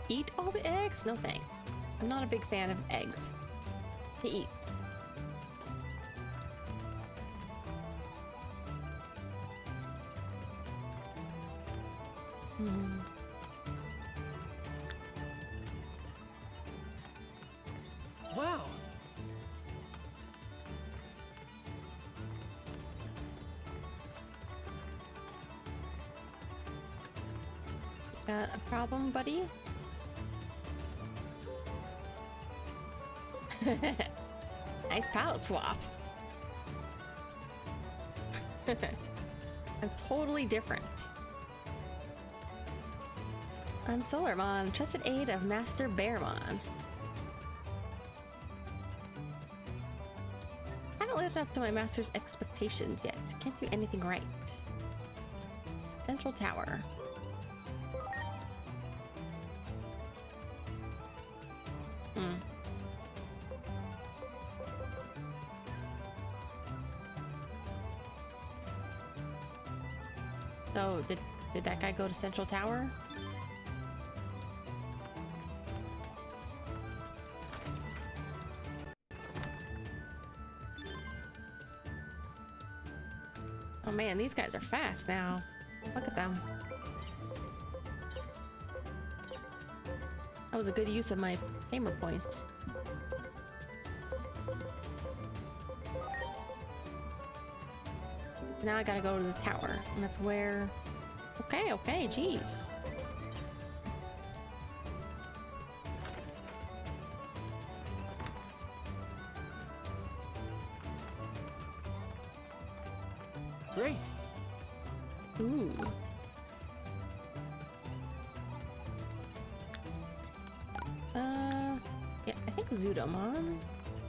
Eat all the eggs? No thanks. I'm not a big fan of eggs to eat. Wow. Got a problem, buddy? Nice palette swap. I'm totally different. I'm Solarmon, trusted aide of Master Bearmon. Haven't lived up to my master's expectations yet. Can't do anything right. Central Tower. So, did that guy go to Central Tower? Oh man, these guys are fast now. Look at them. That was a good use of my gamer points. Now I gotta go to the tower, and that's where... Okay, jeez. Great. Ooh. Yeah, I think Zudomon.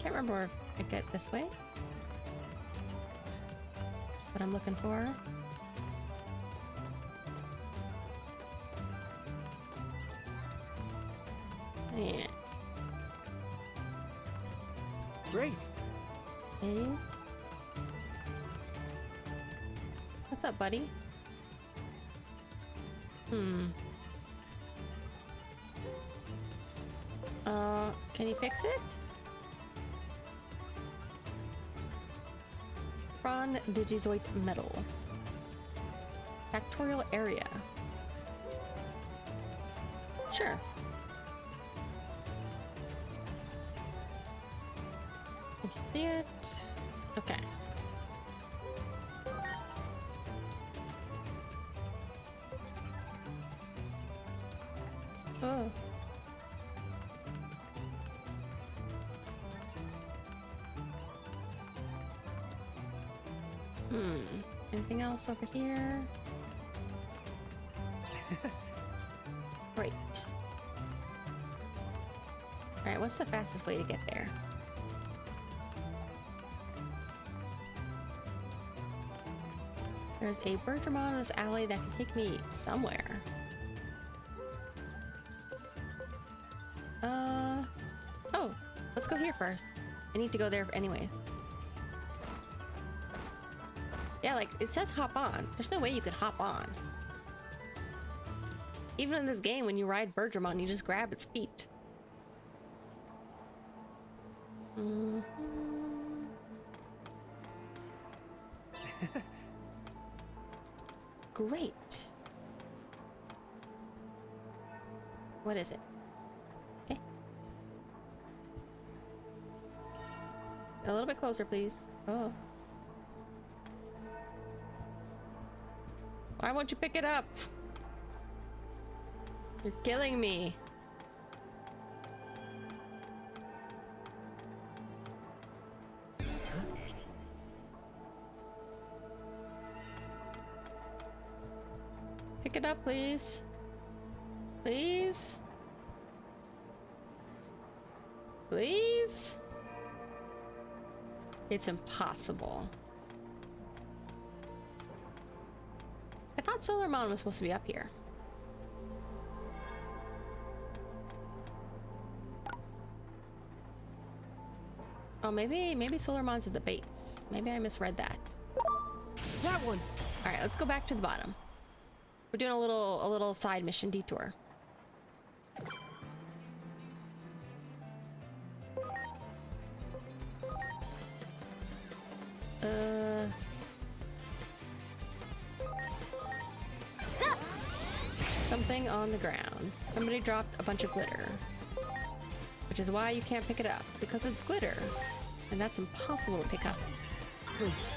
Can't remember if I get this way. That's what I'm looking for. Yeah. Great. Hey. What's up, buddy? Can you fix it? Prawn Digizoid Metal. Factorial area. Sure. Did you see it? Okay. Anything else over here? Great. Alright, what's the fastest way to get there? There's a Bergermon in this alley that can take me somewhere. Oh, let's go here first. I need to go there anyways. Yeah, like, it says hop on. There's no way you could hop on. Even in this game, when you ride Bergermon, you just grab its feet. Great. What is it? Okay. A little bit closer, please. Oh. Why won't you pick it up? You're killing me. Pick it up, please. Please? Please? It's impossible. I thought Solarmon was supposed to be up here. Oh, maybe Solarmon's at the base. Maybe I misread that. That one. All right, let's go back to the bottom. We're doing a little side mission detour. Something on the ground. Somebody dropped a bunch of glitter. Which is why you can't pick it up, because it's glitter. And that's impossible to pick up. Please.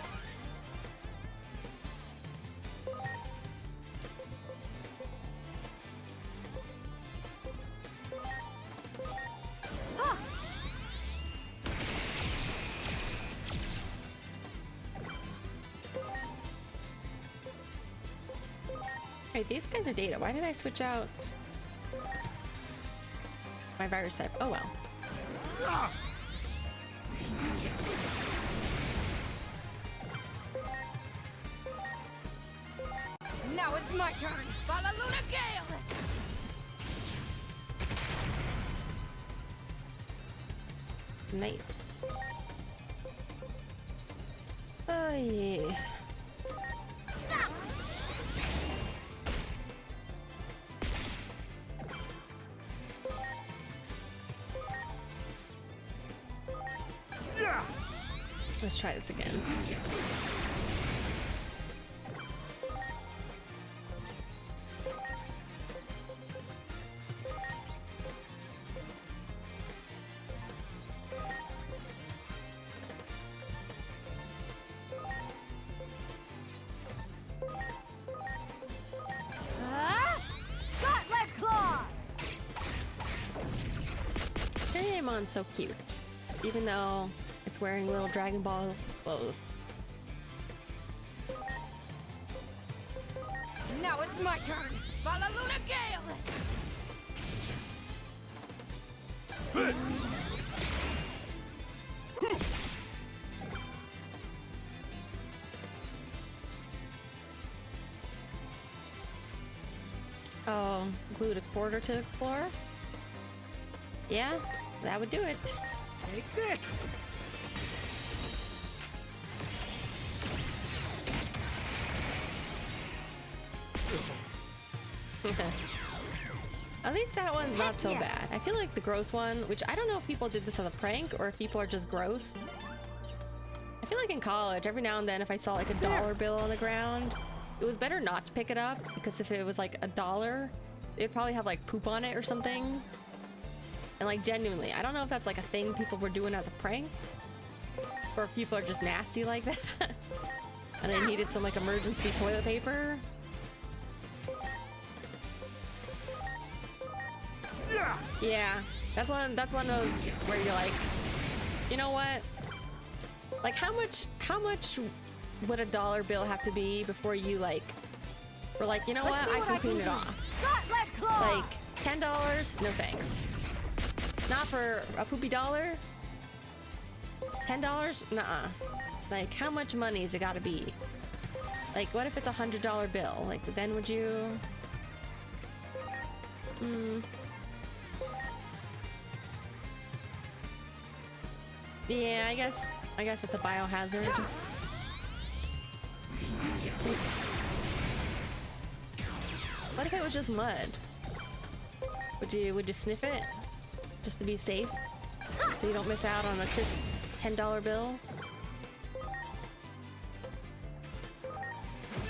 Wait, these guys are data. Why did I switch out my virus type? Oh well. Now it's my turn. Balaluna Gale! Nice. Oh yeah. Let's try this again. Gauntlet Claw! Greymon so cute, even though it's wearing little Dragon Ball clothes. Now it's my turn. Balaluna Gale! Oh, glued a quarter to the floor? Yeah, that would do it. Take this! At least that one's not so bad. I feel like the gross one, which I don't know if people did this as a prank or if people are just gross. I feel like in college, every now and then if I saw like a dollar bill on the ground, it was better not to pick it up because if it was like $1, it'd probably have like poop on it or something. And like genuinely, I don't know if that's like a thing people were doing as a prank or if people are just nasty like that and they needed some like emergency toilet paper. Yeah, that's one of those where you're like, you know what? Like how much would a dollar bill have to be before you like were like, you know Let's what, see I can clean it do. off. Gauntlet claw! Like $10? No thanks. Not for a poopy dollar. $10? Nuh-uh. Like, how much money has it got to be? Like, what if it's a $100 bill? Like, then would you? Yeah, I guess it's a biohazard. What if it was just mud? Would you sniff it just to be safe, so you don't miss out on a crisp $10 bill?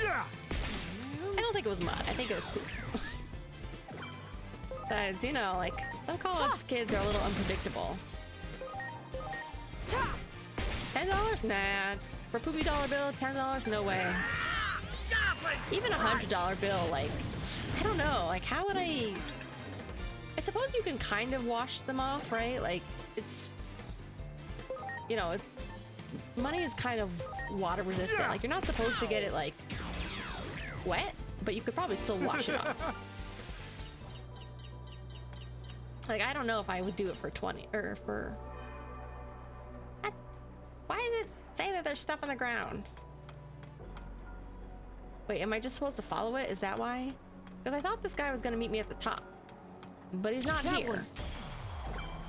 Yeah. I don't think it was mud. I think it was poop. Besides, you know, like some college kids are a little unpredictable. $10? Nah. For a poopy dollar bill, $10? No way. Even a $100 bill, like, I don't know. Like, how would I suppose you can kind of wash them off, right? Like, it's, you know, money is kind of water resistant. Like, you're not supposed to get it, like, wet, but you could probably still wash it off. Like, I don't know if I would do it for 20 or for. Why does it say that there's stuff on the ground? Wait, am I just supposed to follow it? Is that why? Because I thought this guy was gonna meet me at the top, but he's not here.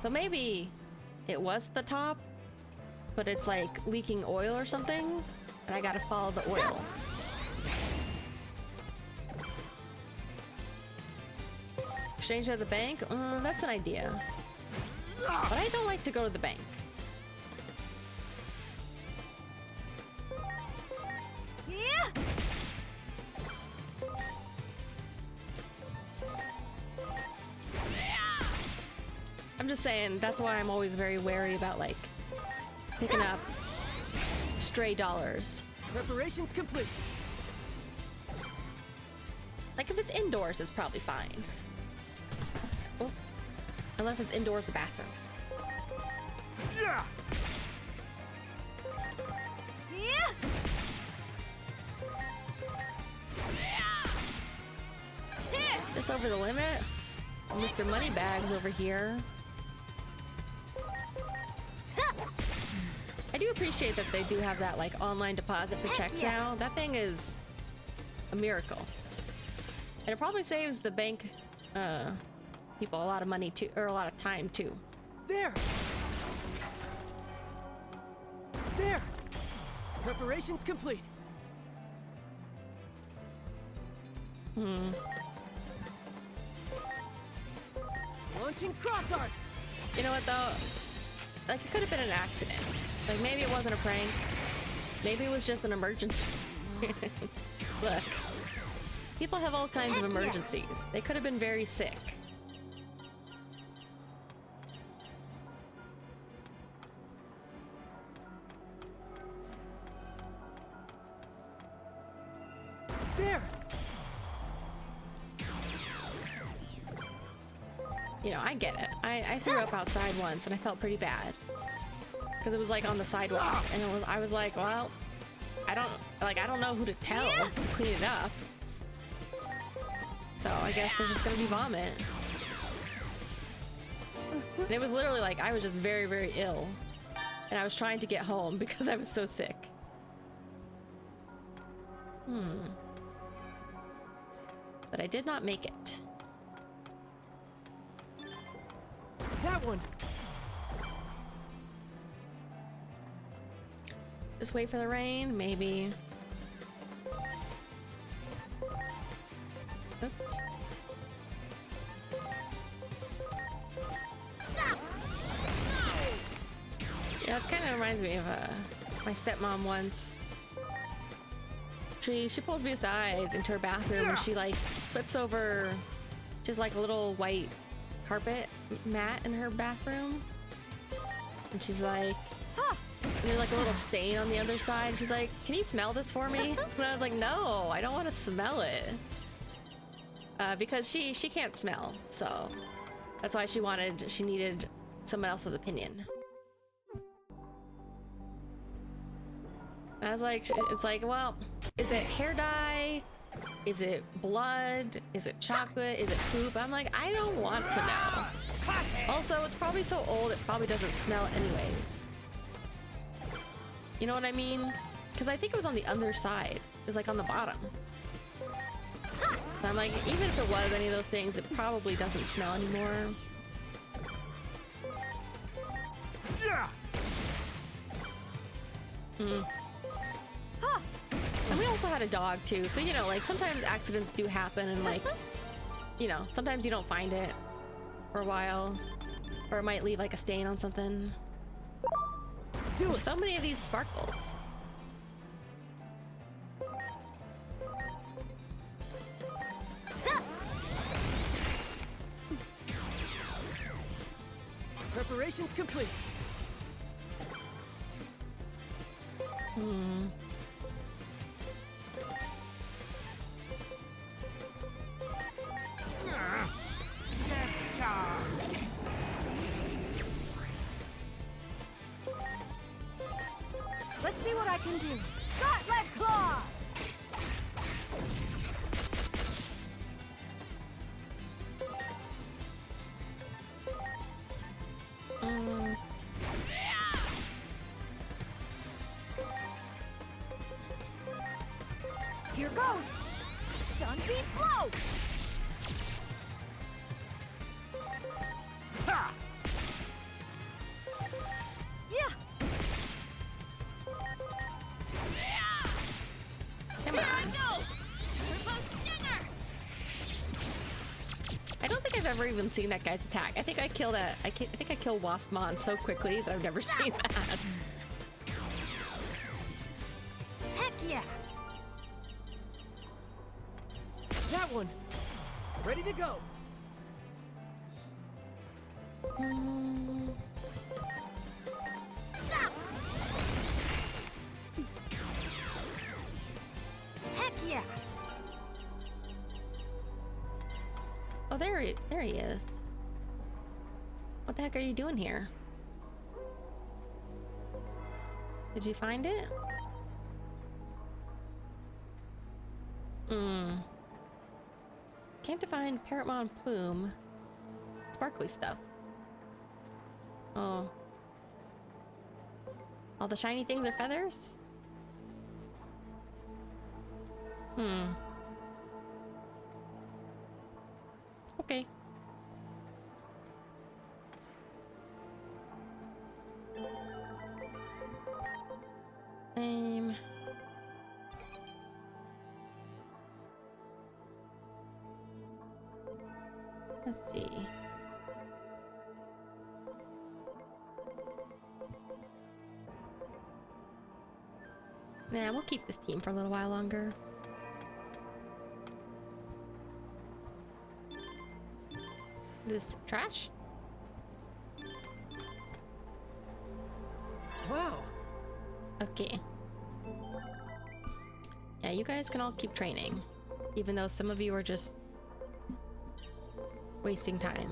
So maybe it was the top, but it's like leaking oil or something, and I gotta follow the oil. Exchange at the bank? That's an idea. But I don't like to go to the bank. Yeah. I'm just saying, that's why I'm always very wary about, like, picking up stray dollars. Preparations complete. Like, if it's indoors, it's probably fine. Oh. Unless it's indoors, a bathroom. Yeah. Yeah. Just over the limit. Mr. Moneybags over here. I do appreciate that they do have that, like, online deposit for checks now. That thing is a miracle. And it probably saves the bank people a lot of money too, or a lot of time too. There. There. Preparations complete. Launching cross art. You know what though? Like, it could have been an accident. Like, maybe it wasn't a prank. Maybe it was just an emergency. Look. People have all kinds of emergencies. They could have been very sick. There. You know, I get it. I threw up outside once and I felt pretty bad. Because it was like on the sidewalk. And I was like, well, I don't know who to tell to clean it up. So I guess there's just gonna be vomit. And it was literally like, I was just very, very ill. And I was trying to get home because I was so sick. But I did not make it. That one. Just wait for the rain, maybe. Oop. Yeah, it kind of reminds me of my stepmom once. She pulls me aside into her bathroom and she like flips over just like a little white carpet mat in her bathroom. And she's like, and there's like a little stain on the other side. She's like, can you smell this for me? And I was like, no, I don't want to smell it. Because she can't smell. So that's why she needed someone else's opinion. And I was like, it's like, well, is it hair dye? Is it blood? Is it chocolate? Is it poop? I'm like, I don't want to know. Also, it's probably so old, it probably doesn't smell anyways. You know what I mean? Because I think it was on the underside. It was like on the bottom. So I'm like, even if it was any of those things, it probably doesn't smell anymore. Yeah. And we also had a dog too, so you know, like sometimes accidents do happen, and like, you know, sometimes you don't find it for a while, or it might leave like a stain on something. There's so many of these sparkles. Preparations complete. Let's see what I can do. Gauntlet Claw! Here goes! Stun beam blow! Ha! Yeah! Come on. I don't think I've ever even seen that guy's attack. I think I killed I think I killed Waspmon so quickly that I've never seen that. Heck yeah! That one. Ready to go. Heck yeah! Oh, there he is. What the heck are you doing here? Did you find it? Came to find Parrotmon Plume. Sparkly stuff. Oh. All the shiny things are feathers? Okay. Let's see. Nah, we'll keep this team for a little while longer. This trash? Wow. Okay. Yeah, you guys can all keep training. Even though some of you are just wasting time.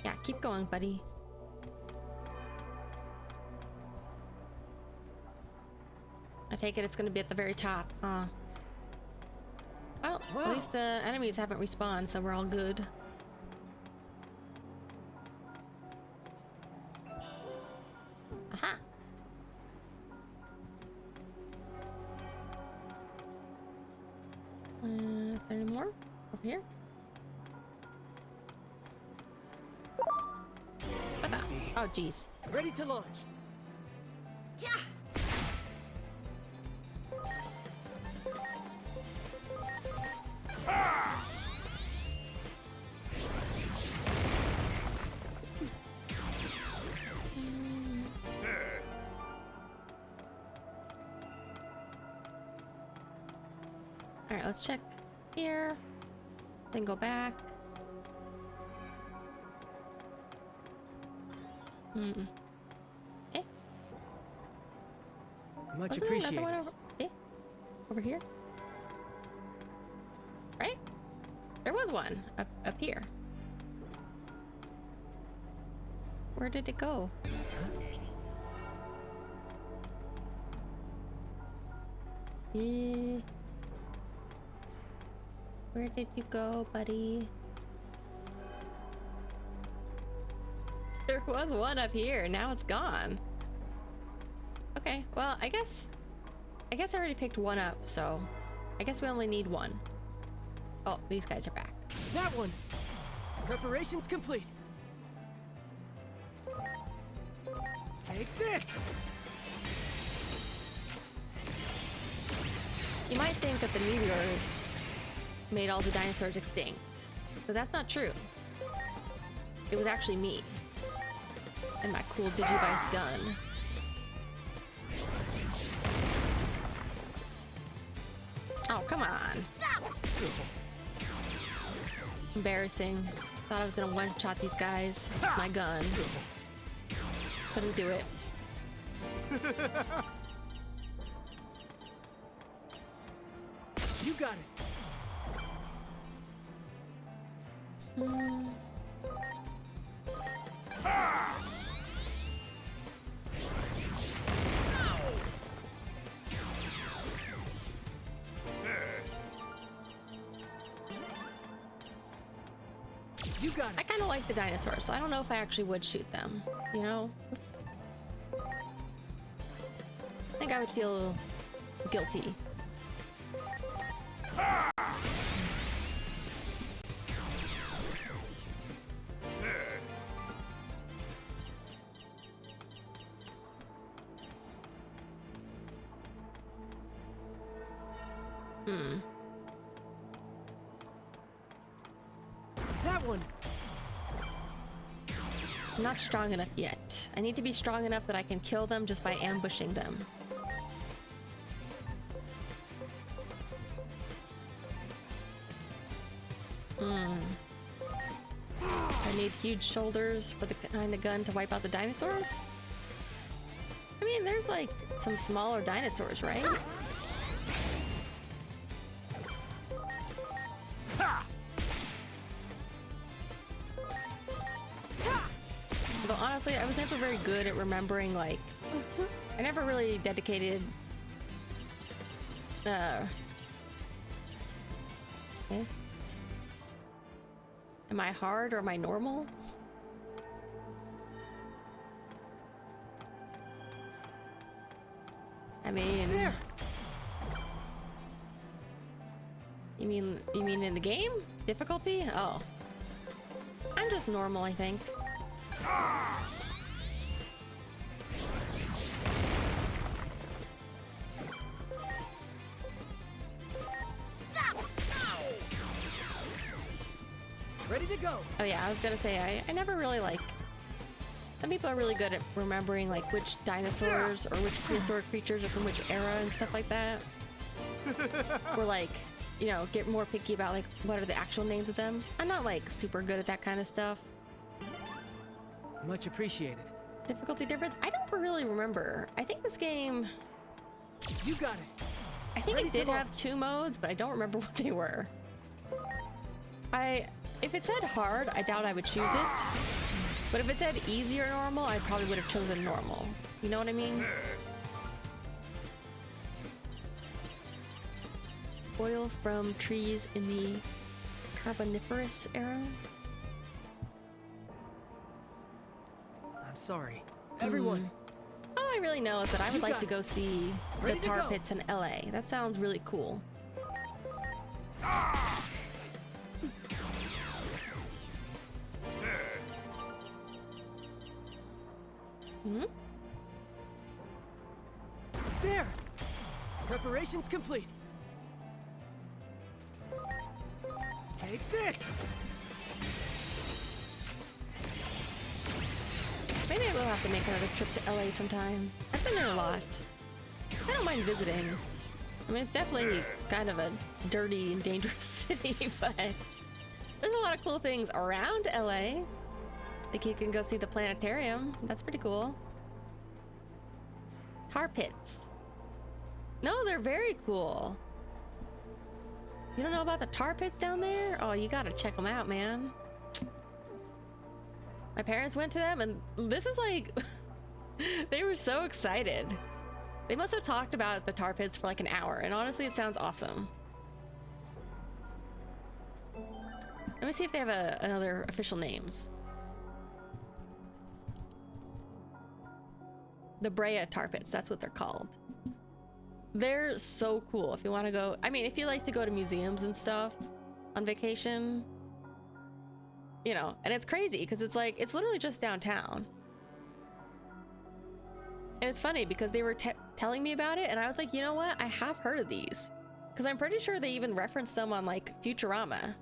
Yeah, keep going, buddy. I take it it's gonna be at the very top, huh? Well, at least the enemies haven't respawned, so we're all good. Aha! Is there any more? Over here? What the? Oh, jeez. Ready to launch. All right, let's check here, then go back. Eh? Much Wasn't there appreciated. another one over here? Right? There was one up here. Where did it go? Where did you go, buddy? There was one up here, now it's gone. Okay, well, I guess I already picked one up, so I guess we only need one. Oh, these guys are back. That one! Preparations complete. Take this! You might think that the meteors made all the dinosaurs extinct, but that's not true. It was actually me and my cool Digivice gun. Oh, come on. Embarrassing. Thought I was gonna one-shot these guys with my gun. Couldn't do it. You got it. You got it. I kind of like the dinosaurs, so I don't know if I actually would shoot them. You know? Oops. I think I would feel guilty. That one. I'm not strong enough yet. I need to be strong enough that I can kill them just by ambushing them. I need huge shoulders for the kind of gun to wipe out the dinosaurs? I mean, there's like some smaller dinosaurs, right? Although honestly, I was never very good at remembering, like, I never really dedicated, okay. Am I hard or am I normal? I mean, there. You mean in the game? Difficulty? Oh. I'm just normal, I think. Ready to go. Oh yeah, I was gonna say, I never really like... Some people are really good at remembering like which dinosaurs or which prehistoric creatures are from which era and stuff like that. Or like, you know, get more picky about like what are the actual names of them. I'm not like super good at that kind of stuff. Much appreciated. Difficulty difference? I don't really remember. I think this game... You got it. I think Ready it did have 2 modes, but I don't remember what they were. If it said hard, I doubt I would choose it. But if it said easy or normal, I probably would have chosen normal. You know what I mean? Oil from trees in the Carboniferous era? I'm sorry. Everyone. All I really know is that I would like to it. go see the Ready to tar go. pits in LA. That sounds really cool. There. Preparations complete. Take this. Maybe I will have to make another trip to LA sometime. I've been there a lot. I don't mind visiting. I mean, it's definitely kind of a dirty and dangerous city, but there's a lot of cool things around LA. Like you can go see the planetarium. That's pretty cool. Tar pits. No, they're very cool. You don't know about the tar pits down there? Oh, you gotta check them out, man. My parents went to them, and this is like, they were so excited. They must have talked about the tar pits for like an hour, and honestly, it sounds awesome. Let me see if they have another official names. The Brea tar pits, that's what they're called. They're so cool. If you want to go, I mean, if you like to go to museums and stuff on vacation, you know, and it's crazy because it's like, it's literally just downtown. And it's funny because they were telling me about it, and I was like, you know what? I have heard of these because I'm pretty sure they even referenced them on like Futurama.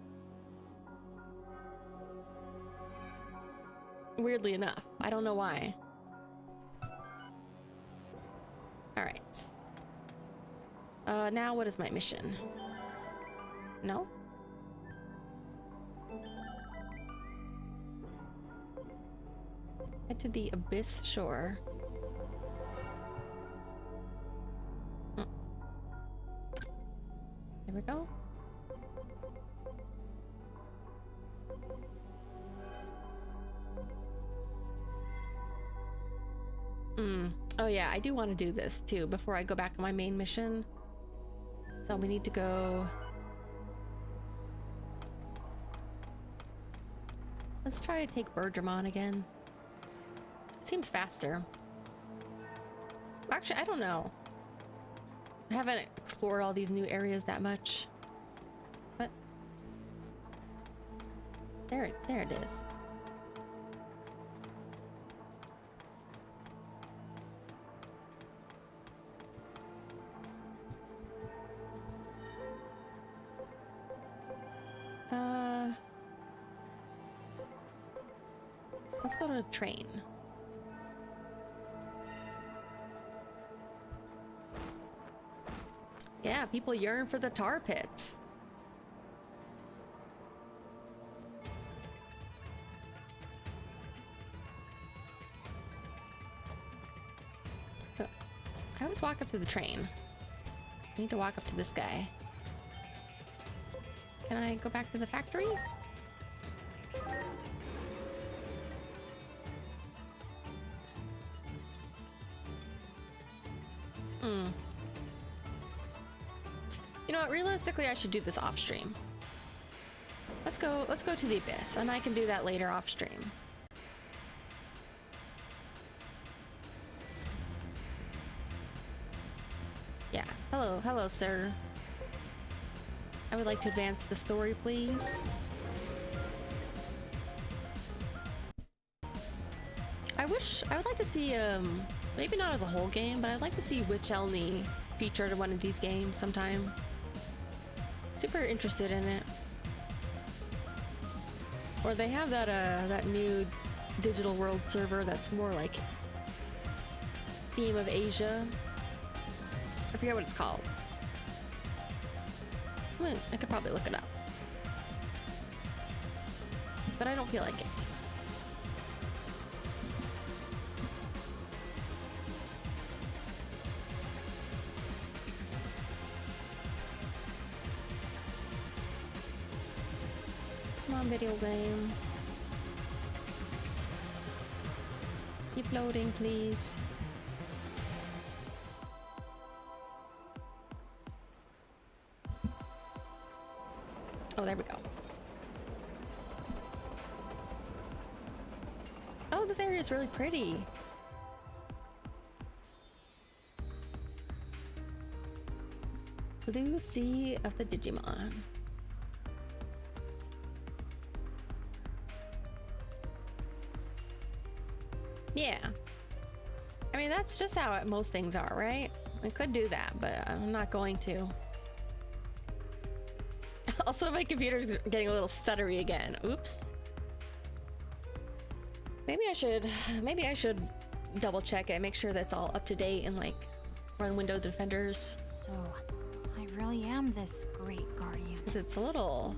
Weirdly enough, I don't know why. All right. Now what is my mission? No? Head to the Abyss Shore. Oh. There we go. Oh yeah, I do want to do this too before I go back to my main mission. So we need to go... Let's try to take Bergermon again. It seems faster. Actually, I don't know. I haven't explored all these new areas that much. But... There it is. Let's go to the train. Yeah, people yearn for the tar pits. Oh, I always walk up to the train. I need to walk up to this guy. Can I go back to the factory? You know what, realistically I should do this off stream. Let's go to the Abyss, and I can do that later off stream. Yeah, hello sir. I would like to advance the story, please. I would like to see, maybe not as a whole game, but I'd like to see Witchelney featured in one of these games sometime. Super interested in it. Or they have that new Digital World server that's more like theme of Asia. I forget what it's called. I could probably look it up. But I don't feel like it. Come on, video game. Keep loading, please. Oh, there we go. Oh, this area is really pretty. Blue Sea of the Digimon. Yeah. I mean, that's just how most things are, right? I could do that, but I'm not going to. Also, my computer's getting a little stuttery again. Oops. Maybe I should double check it, make sure that's all up to date and like run Windows Defenders. So, I really am this great guardian. Because it's a little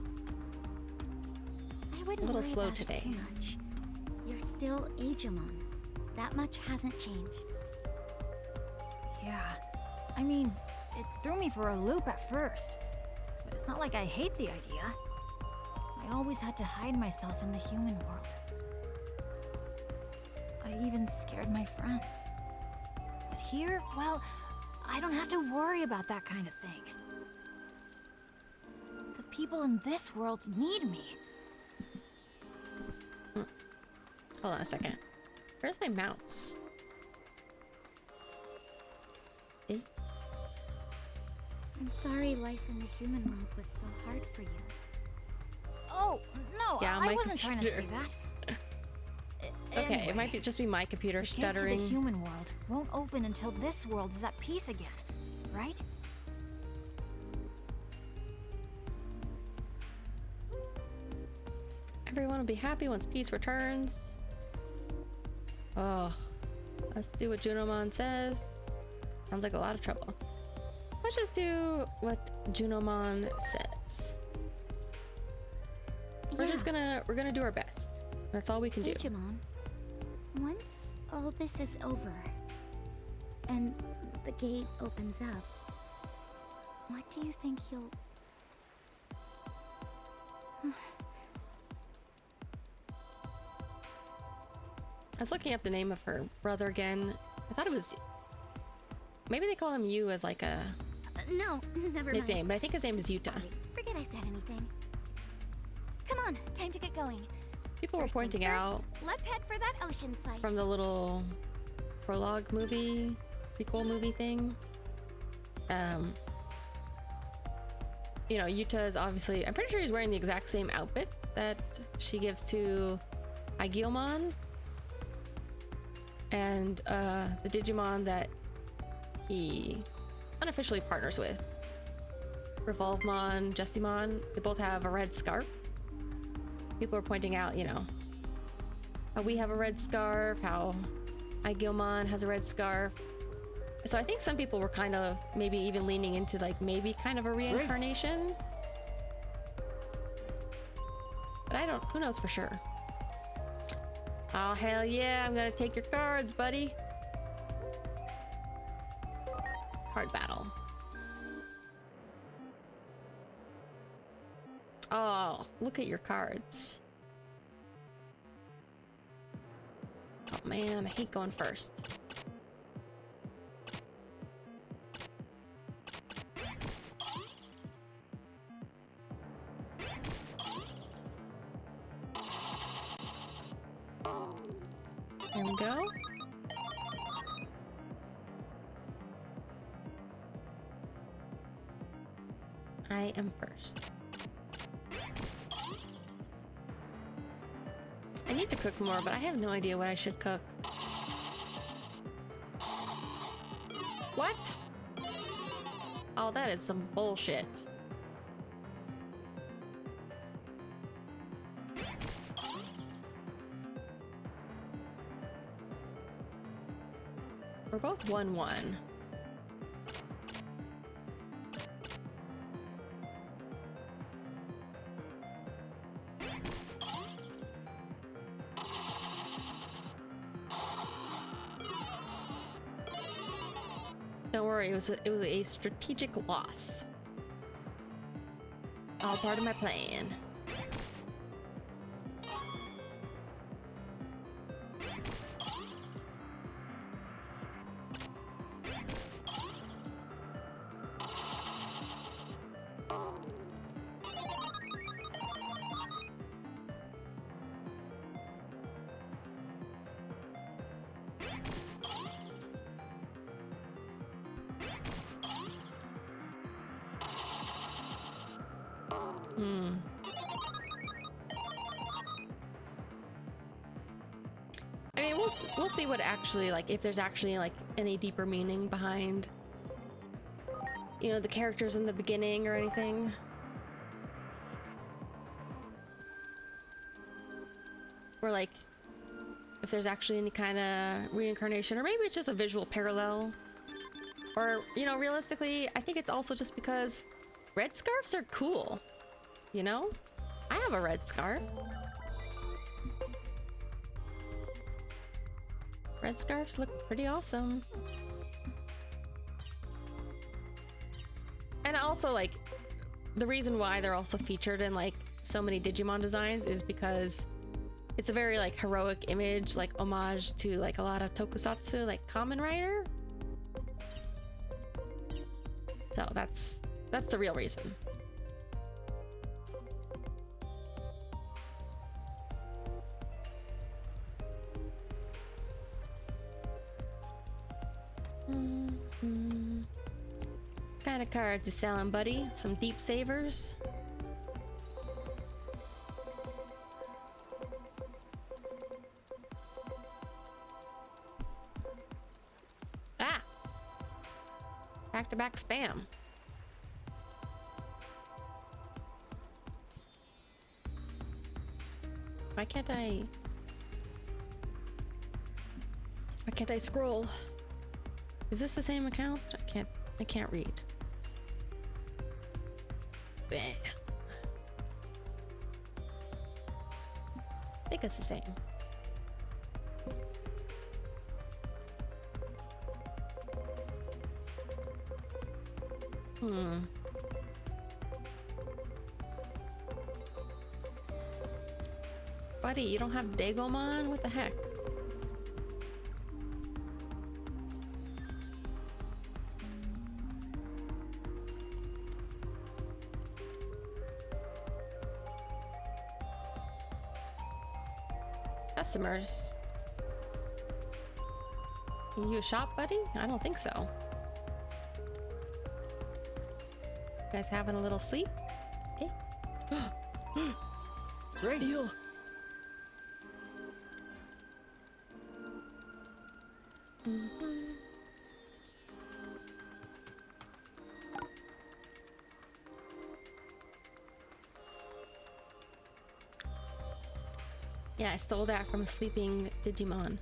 slow today. Too much. You're still Agemon. That much hasn't changed. Yeah. I mean, it threw me for a loop at first. But it's not like I hate the idea. I always had to hide myself in the human world. I even scared my friends. But here, well, I don't have to worry about that kind of thing. The people in this world need me. Hold on a second. Where's my mouse? Eh? I'm sorry life in the human world was so hard for you. Oh, no, Yeah, I my wasn't trying to say computer. that. Okay, Anyway, it might just be my computer the gate to stuttering. the human world won't open until this world is at peace again, right? Everyone will be happy once peace returns. Oh, let's do what Junomon says. Sounds like a lot of trouble. Let's just do what Junomon says. We're gonna do our best. That's all we can do. Digimon, once all this is over and the gate opens up, what do you think you'll... I was looking up the name of her brother again. I thought it was... Maybe they call him Yu as like a no, never nickname, mind. but I think his name is Yuta. Sorry, forget I said anything. Come on, time to get going. People were First things pointing first, out let's head for that ocean site. from the little prologue movie, prequel movie thing. You know, Yuta is obviously... I'm pretty sure he's wearing the exact same outfit that she gives to Aigilmon. And the Digimon that he unofficially partners with, Revolvemon, Justimon, they both have a red scarf. People are pointing out, you know, how we have a red scarf, how Aigilmon has a red scarf. So I think some people were kind of maybe even leaning into like maybe kind of a reincarnation. But I don't, who knows for sure. Oh, hell yeah, I'm gonna take your cards, buddy. Card battle. Oh, look at your cards. Oh man, I hate going first. There we go. I am first. I need to cook more, but I have no idea what I should cook. What? Oh, that is some bullshit. We're both 1-1. Don't worry, it was a strategic loss. All part of my plan. I mean, we'll see what actually, like, if there's actually like any deeper meaning behind, you know, the characters in the beginning or anything. Or like, if there's actually any kind of reincarnation, or maybe it's just a visual parallel. Or, you know, realistically, I think it's also just because red scarves are cool. You know? I have a red scarf. Red scarves look pretty awesome. And also, like, the reason why they're also featured in, like, so many Digimon designs is because It's a very like heroic image, like homage to like a lot of tokusatsu, like Kamen Rider. So that's the real reason. Kind of cards to selling, buddy. Some deep savers. Ah! Back-to-back spam. Why can't I scroll? Is this the same account? I can't read. Bleh. I think it's the same. Buddy, you don't have Dagomon? What the heck? Customers. You a shop, buddy? I don't think so. You guys having a little sleep? Hey. Great deal. Yeah, I stole that from a sleeping Digimon.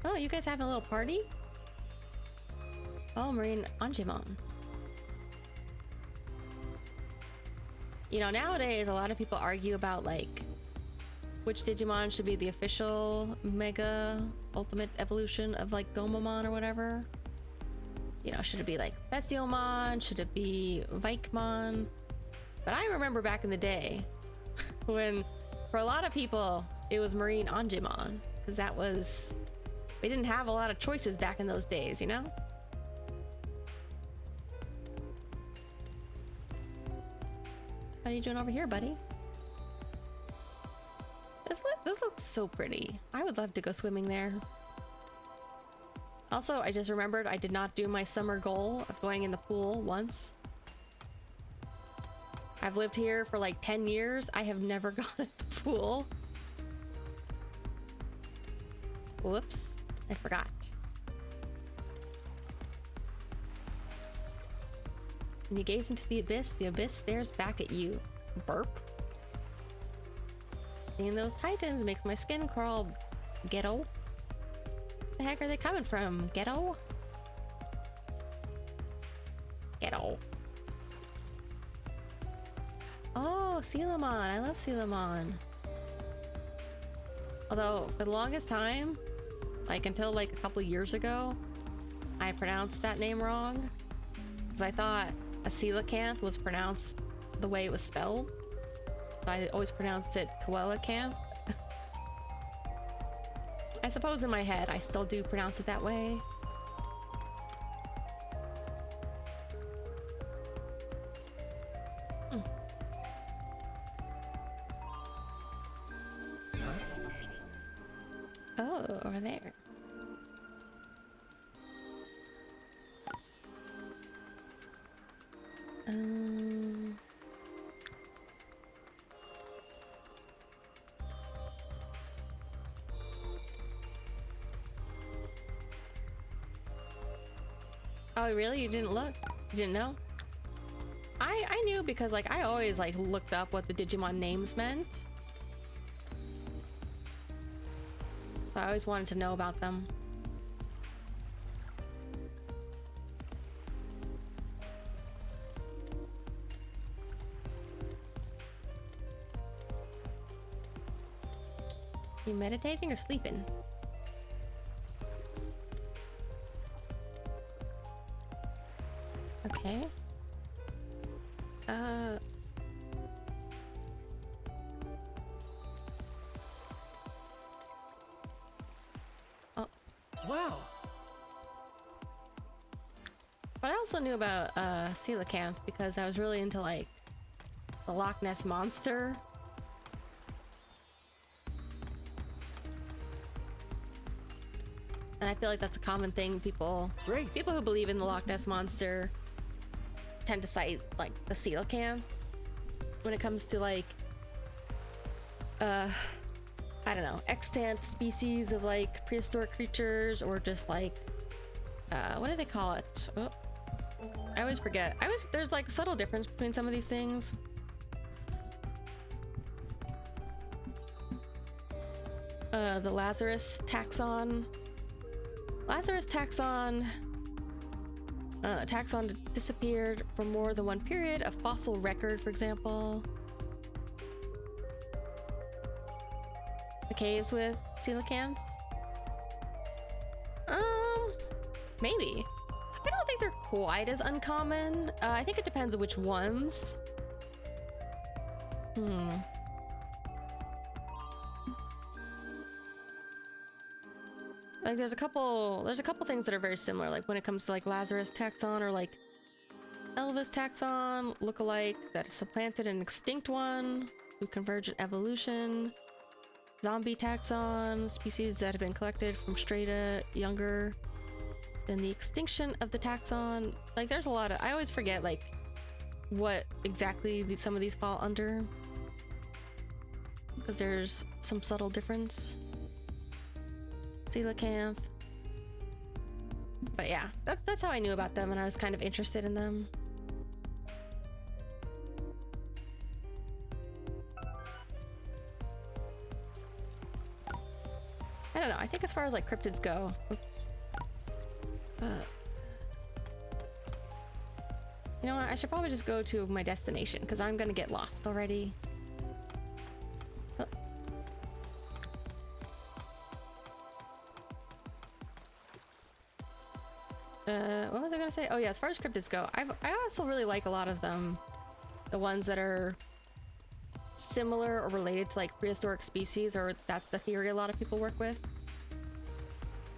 Oh, you guys having a little party? Oh, Marine Angemon. You know, nowadays a lot of people argue about like which Digimon should be the official Mega Ultimate Evolution of like Gomamon or whatever. You know, should it be like Thesiomon? Should it be Vikemon? But I remember back in the day when for a lot of people it was Marine Angemon, because that was, we didn't have a lot of choices back in those days, you know? What are you doing over here, buddy? This looks so pretty. I would love to go swimming there. Also, I just remembered I did not do my summer goal of going in the pool once. I've lived here for like 10 years. I have never gone in the pool. Whoops, I forgot. When you gaze into the abyss stares back at you. Burp. Seeing those titans makes my skin crawl. Ghetto. The heck are they coming from? Ghetto? Ghetto. Oh, Sealamon. I love Sealamon. Although, for the longest time, like until like a couple years ago, I pronounced that name wrong. Because I thought a coelacanth was pronounced the way it was spelled. So I always pronounced it coelacanth. I suppose in my head, I still do pronounce it that way. Oh, over there. Oh, really? You didn't look? You didn't know? I knew because like I always like looked up what the Digimon names meant. So I always wanted to know about them. You meditating or sleeping? Okay. Wow. But I also knew about coelacanth because I was really into like the Loch Ness Monster. And I feel like that's a common thing people who believe in the Loch Ness Monster tend to cite like the coelacanth when it comes to like I don't know, extant species of like prehistoric creatures, or just like what do they call it? Oh, I always forget. There's like subtle difference between some of these things. The Lazarus taxon. Lazarus taxon. Taxon disappeared for more than one period. A fossil record, for example. The caves with coelacanths. Maybe. I don't think they're quite as uncommon. I think it depends on which ones. Like there's a couple things that are very similar, like when it comes to like Lazarus taxon or like Elvis taxon lookalike that supplanted an extinct one through convergent evolution. Zombie taxon, species that have been collected from strata younger than the extinction of the taxon. Like there's a lot of, I always forget like what exactly some of these fall under, because there's some subtle difference. Coelacanth. But yeah, that's how I knew about them, and I was kind of interested in them. I don't know, I think as far as like cryptids go, you know what, I should probably just go to my destination because I'm gonna get lost already. What was I gonna say? Oh yeah, as far as cryptids go, I also really like a lot of them. The ones that are similar or related to like prehistoric species, or that's the theory a lot of people work with.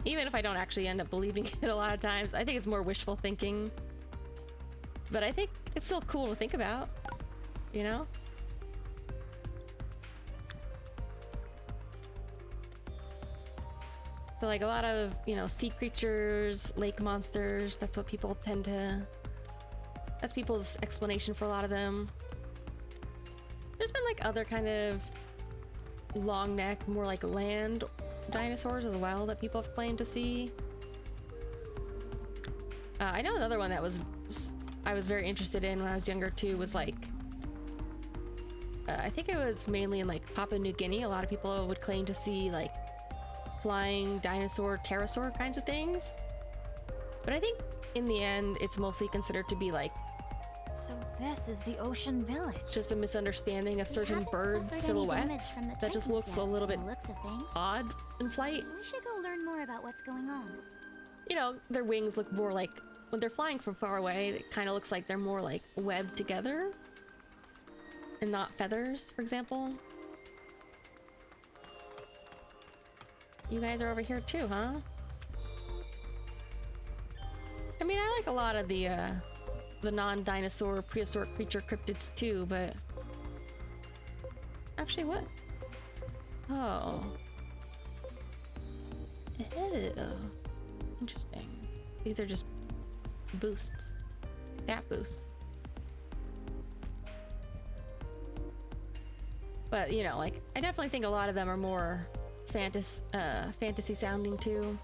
Even if I don't actually end up believing it a lot of times, I think it's more wishful thinking. But I think it's still cool to think about, you know? So like a lot of, you know, sea creatures, lake monsters, that's what people tend to, that's people's explanation for a lot of them. There's been like other kind of long neck, more like land dinosaurs as well that people have claimed to see. I know another one that I was very interested in when I was younger too was like, I think it was mainly in like Papua New Guinea. A lot of people would claim to see like flying dinosaur, pterosaur kinds of things. But I think in the end, it's mostly considered to be like, so this is the Ocean Village. Just a misunderstanding of certain bird silhouettes that just looks a little bit odd in flight. We should go learn more about what's going on. You know, their wings look more like, when they're flying from far away, it kind of looks like they're more like webbed together and not feathers, for example. You guys are over here too, huh? I mean, I like a lot of the non-dinosaur prehistoric creature cryptids too, but actually what? Oh. Ew. Interesting. These are just boosts. Stat boosts. But, you know, like, I definitely think a lot of them are more fantasy sounding too.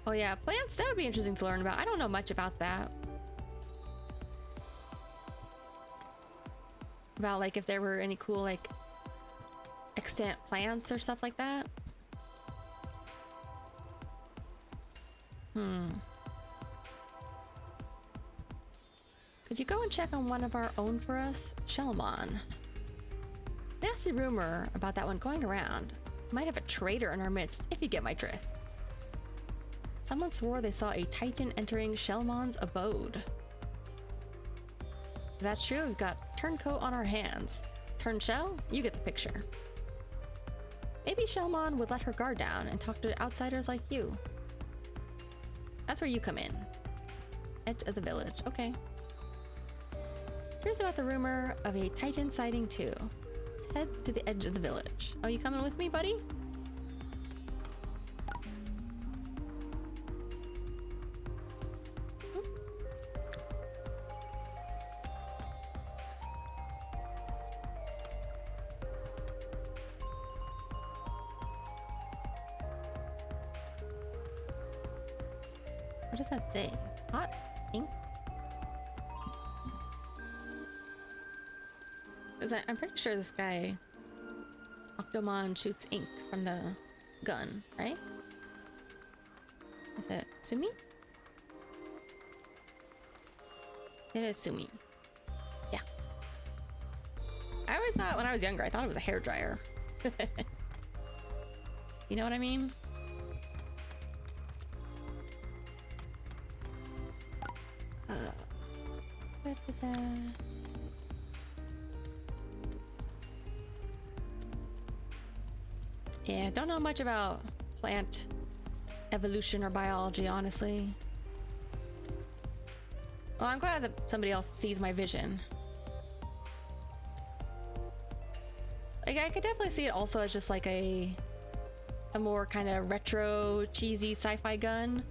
Oh yeah, plants, that would be interesting to learn about. I don't know much about that. About like if there were any cool like extant plants or stuff like that. Could you go and check on one of our own for us? Shellmon. Nasty rumor about that one going around. Might have a traitor in our midst, if you get my drift. Someone swore they saw a Titan entering Shellmon's abode. that's true, we've got Turncoat on our hands. Turnshell, you get the picture. Maybe Shellmon would let her guard down and talk to outsiders like you. That's where you come in. Edge of the village. Okay. Here's about the rumor of a Titan sighting too. Let's head to the edge of the village. Oh, you coming with me, buddy? What does that say? Hot ink? I'm pretty sure this guy, Octomon, shoots ink from the gun, right? Is it Sumi? It is Sumi. Yeah. I always thought when I was younger, I thought it was a hairdryer. You know what I mean? Yeah, don't know much about plant evolution or biology, honestly. Well, I'm glad that somebody else sees my vision. Like, I could definitely see it also as just like a more kind of retro, cheesy sci-fi gun,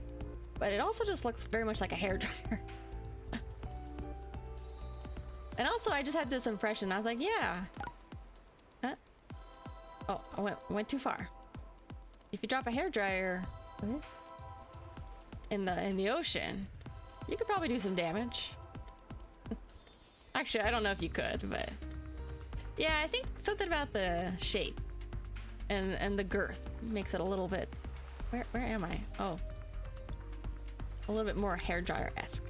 but it also just looks very much like a hairdryer. And also, I just had this impression. I was like, yeah. Oh, I went too far. If you drop a hairdryer in the ocean, you could probably do some damage. Actually, I don't know if you could, but yeah, I think something about the shape and the girth makes it a little bit. Where am I? Oh, a little bit more hairdryer-esque.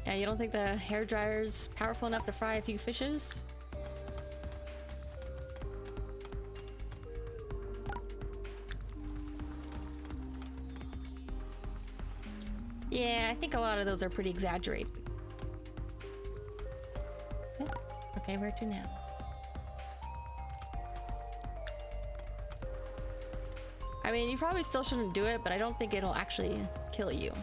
Yeah, you don't think the hairdryer's powerful enough to fry a few fishes? Yeah, I think a lot of those are pretty exaggerated. Okay, where to now? I mean, you probably still shouldn't do it, but I don't think it'll actually kill you.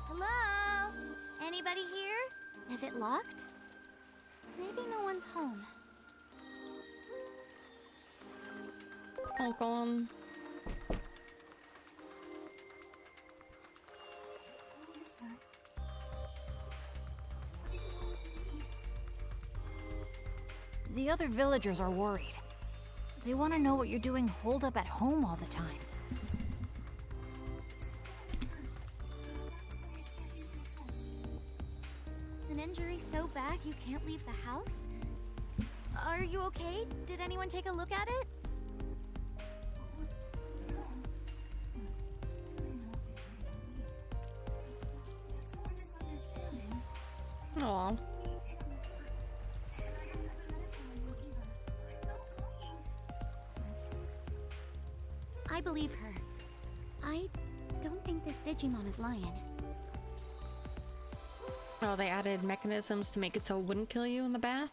Hello? Anybody here? Is it locked? Maybe no one's home. Honk on. The other villagers are worried. They want to know what you're doing holed up at home all the time. An injury so bad you can't leave the house? Are you okay? Did anyone take a look at it? Aww. I believe her. I don't think this Digimon is lying. Oh, they added mechanisms to make it so it wouldn't kill you in the bath?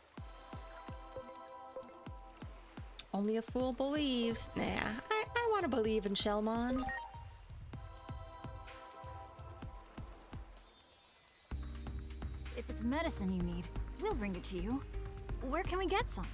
Only a fool believes. Nah, I want to believe in Shellmon. If it's medicine you need, we'll bring it to you. Where can we get some?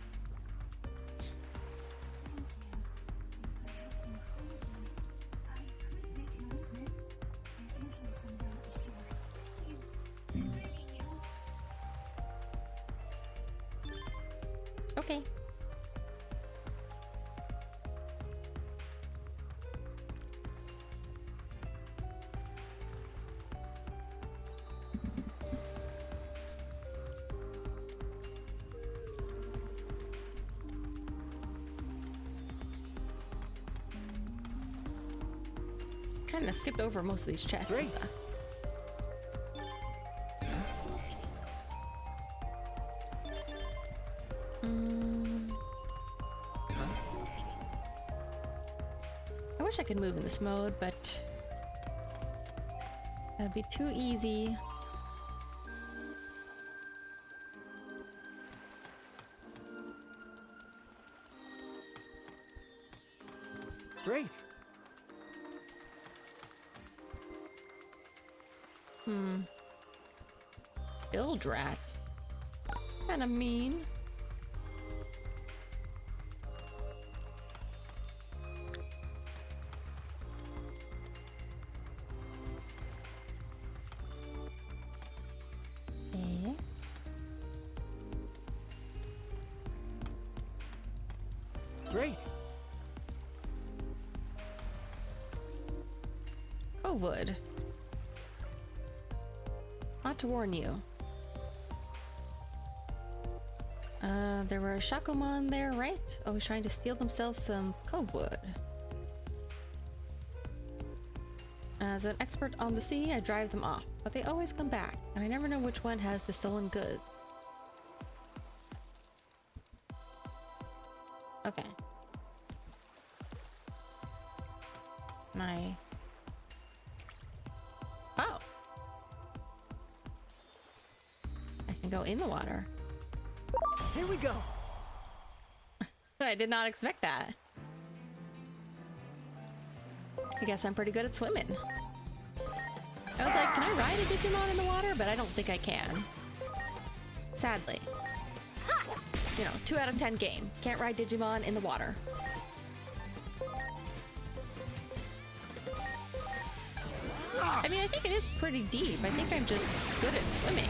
Okay. Kind of skipped over most of these chests. Great. I wish I could move in this mode, but that'd be too easy. Great. Build rat. Kinda mean. Okay. Great. Wood. Not to warn you. There were Shakomon there, right? Always trying to steal themselves some cove wood. As an expert on the sea, I drive them off, but they always come back, and I never know which one has the stolen goods. Okay. Oh! I can go in the water. Here we go. I did not expect that. I guess I'm pretty good at swimming. I was like, can I ride a Digimon in the water? But I don't think I can. Sadly. You know, 2 out of 10 game. Can't ride Digimon in the water. I mean, I think it is pretty deep. I think I'm just good at swimming.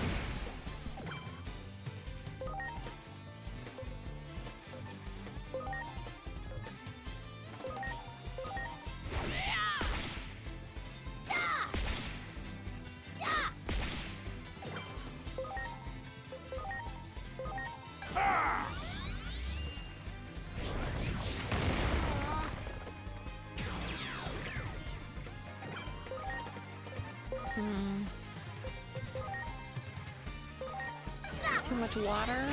Too much water.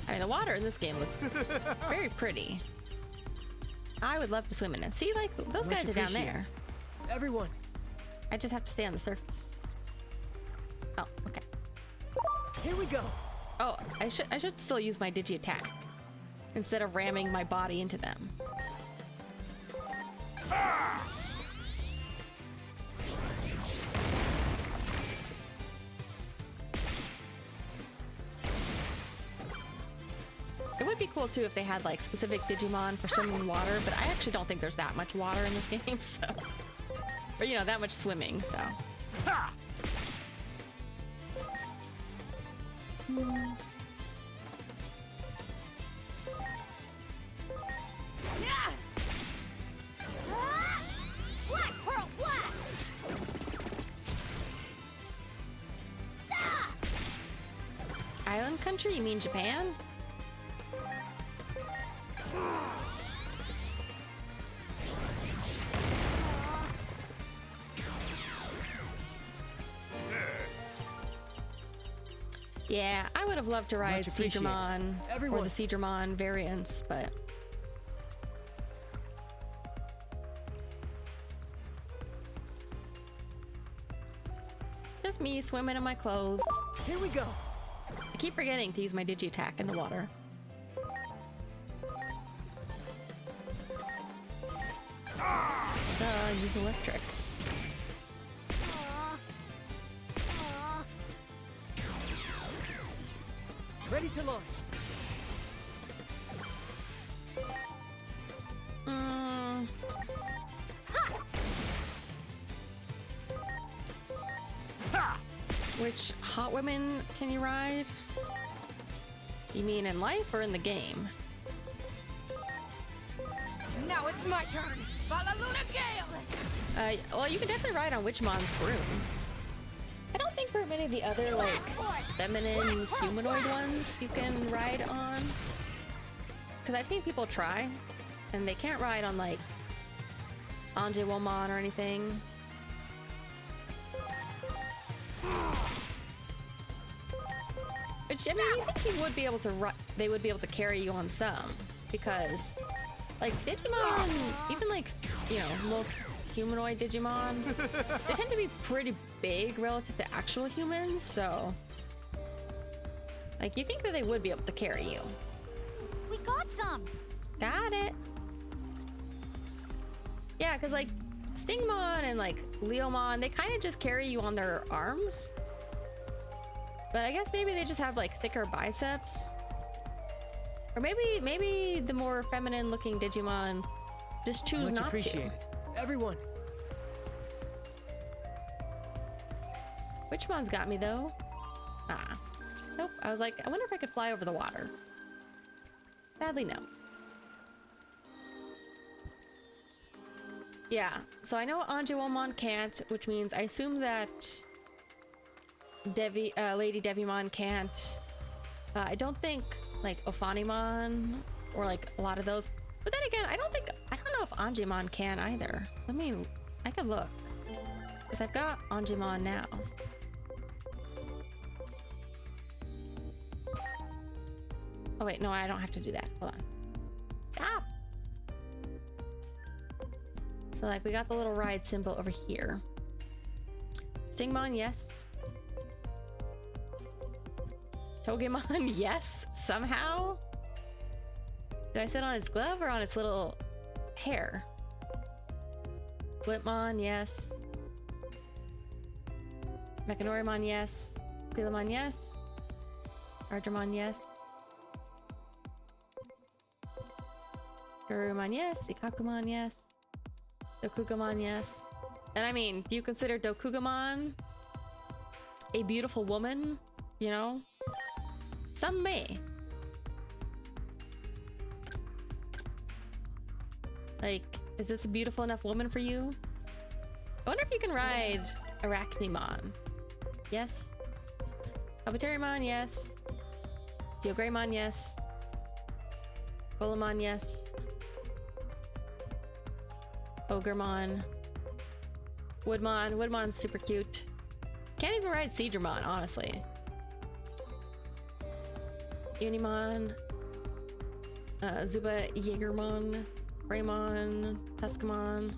I mean, the water in this game looks very pretty. I would love to swim in it. See, like, those guys are down there. Everyone. I just have to stay on the surface. Oh, okay. Here we go. Oh, I should still use my Digi attack instead of ramming my body into them. It would be cool too if they had like specific Digimon for swimming in water, but I actually don't think there's that much water in this game, so, or you know, that much swimming, so. Black Pearl Blast! Island country? You mean Japan? Yeah, I would have loved to ride Seadramon or the Seadramon variants, but just me swimming in my clothes. Here we go. I keep forgetting to use my Digi attack in the water. Use electric. Ready to launch. Which hot women can you ride? You mean in life or in the game? Now it's my turn. Valaluna Gale! Well, you can definitely ride on Witchmon's broom. I don't think for many of the other, like, feminine humanoid ones you can ride on. Because I've seen people try, and they can't ride on, like, Anjewomon or anything. Which, I mean, you think he would be able to they would be able to carry you on some, because like Digimon, even like, you know, most humanoid Digimon, they tend to be pretty big relative to actual humans, so like you think that they would be able to carry you. We got some. Got it. Yeah, because like Stingmon and like Leomon, they kind of just carry you on their arms. But I guess maybe they just have like thicker biceps. Or maybe the more feminine looking Digimon just choose Much not appreciated. Everyone. Which one's got me though? Ah. Nope. I was like, I wonder if I could fly over the water. Sadly, no. Yeah, so I know Anjouamon can't, which means I assume that Lady Devimon can't. I don't think like Ophanimon or like a lot of those. But then again, I don't know if Anjimon can either. I could look. Because I've got Anjimon now. Oh wait, no, I don't have to do that. Hold on. Stop! So like we got the little ride symbol over here. Stingmon, yes. Togemon, yes, somehow. Do I sit on its glove or on its little hair? Blipmon, yes. Mechanorimon, yes. Quilamon, yes. Arjamon, yes. Garurumon, yes. Ikakumon, yes. Dokugamon, yes. And I mean, do you consider Dokugamon a beautiful woman? You know? Some may. Like, is this a beautiful enough woman for you? I wonder if you can ride Arachnimon. Yes. Kabuterimon, yes. Geogreymon, yes. Golemon, yes. Ogremon. Woodmon. Woodmon's super cute. Can't even ride Seadramon, honestly. Unimon. Zuba Jaegermon. Greymon. Tuskamon.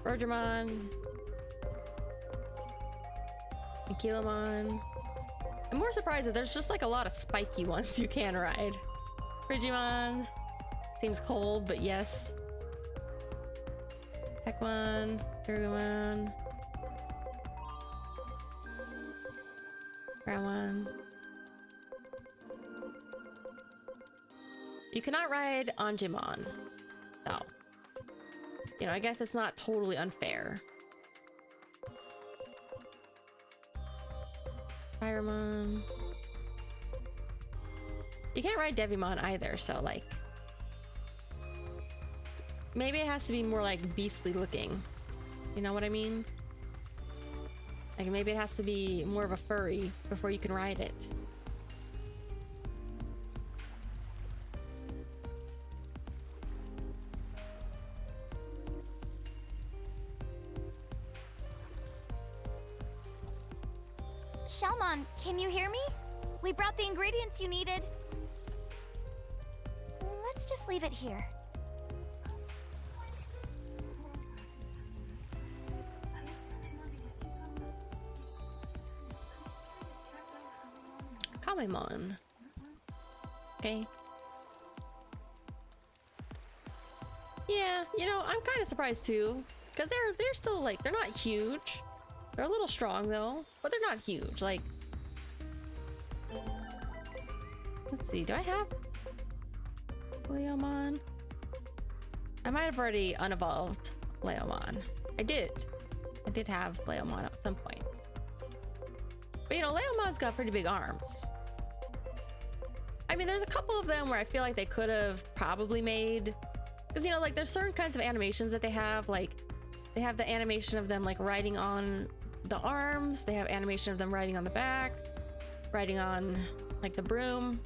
Rogermon. Aquilamon. I'm more surprised that there's just like a lot of spiky ones you can ride. Frigimon. Seems cold, but yes. Heckmon. Garurumon. Groundmon. You cannot ride Anjimon. So, you know, I guess it's not totally unfair. Firemon. You can't ride Devimon either, so like maybe it has to be more like beastly looking. You know what I mean? Like maybe it has to be more of a furry before you can ride it. Shelmon, can you hear me? We brought the ingredients you needed. Let's just leave it here. Kamemon. Okay. Yeah, you know, I'm kind of surprised too, because they're still like, they're not huge. They're a little strong though, but they're not huge. Like, let's see, do I have Leomon? I might have already unevolved Leomon. I did have Leomon at some point. But you know, Leomon's got pretty big arms. I mean, there's a couple of them where I feel like they could have probably made, because you know, like there's certain kinds of animations that they have, like they have the animation of them like riding on the arms, they have animation of them riding on the back, riding on like the broom,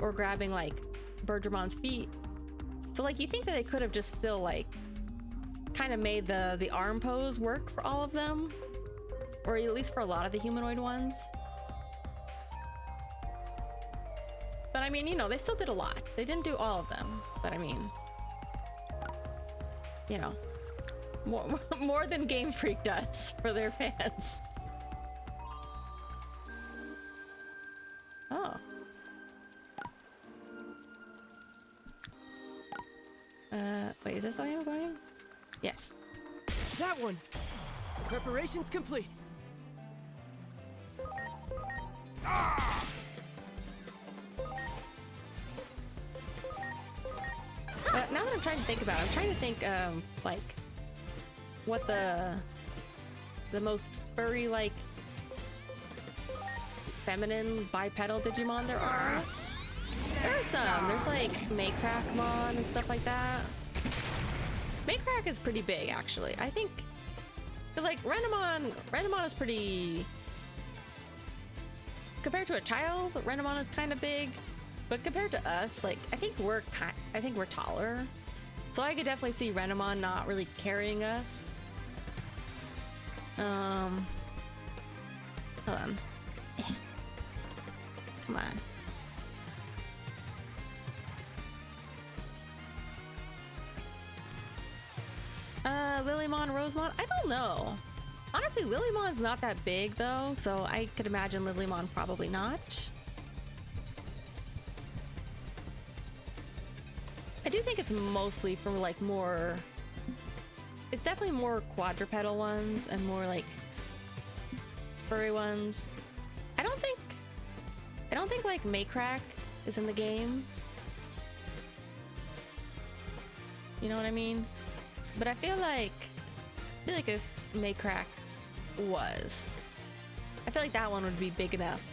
or grabbing like Bergermon's feet. So like you think that they could have just still like kind of made the arm pose work for all of them, or at least for a lot of the humanoid ones. But I mean, you know, they still did a lot. They didn't do all of them, but I mean, you know, more than Game Freak does for their fans. Oh. Wait, is this the way I'm going? Yes. That one. Preparations complete. Now that I'm trying to think about it, I'm trying to think, like, what the most furry, like, feminine bipedal Digimon there are. There are some. There's like Maycrackmon and stuff like that. Maycrack is pretty big, actually. I think, because like Renamon is pretty, compared to a child, Renamon is kind of big, but compared to us, like I think we're taller, so I could definitely see Renamon not really carrying us. Hold on. Come on. Lilymon, Rosemon? I don't know. Honestly, Lilymon's not that big though, so I could imagine Lilymon probably not. I do think it's mostly for like more... It's definitely more quadrupedal ones and more like furry ones. I don't think like Maycrack is in the game. You know what I mean? But I feel like if Maycrack was, I feel like that one would be big enough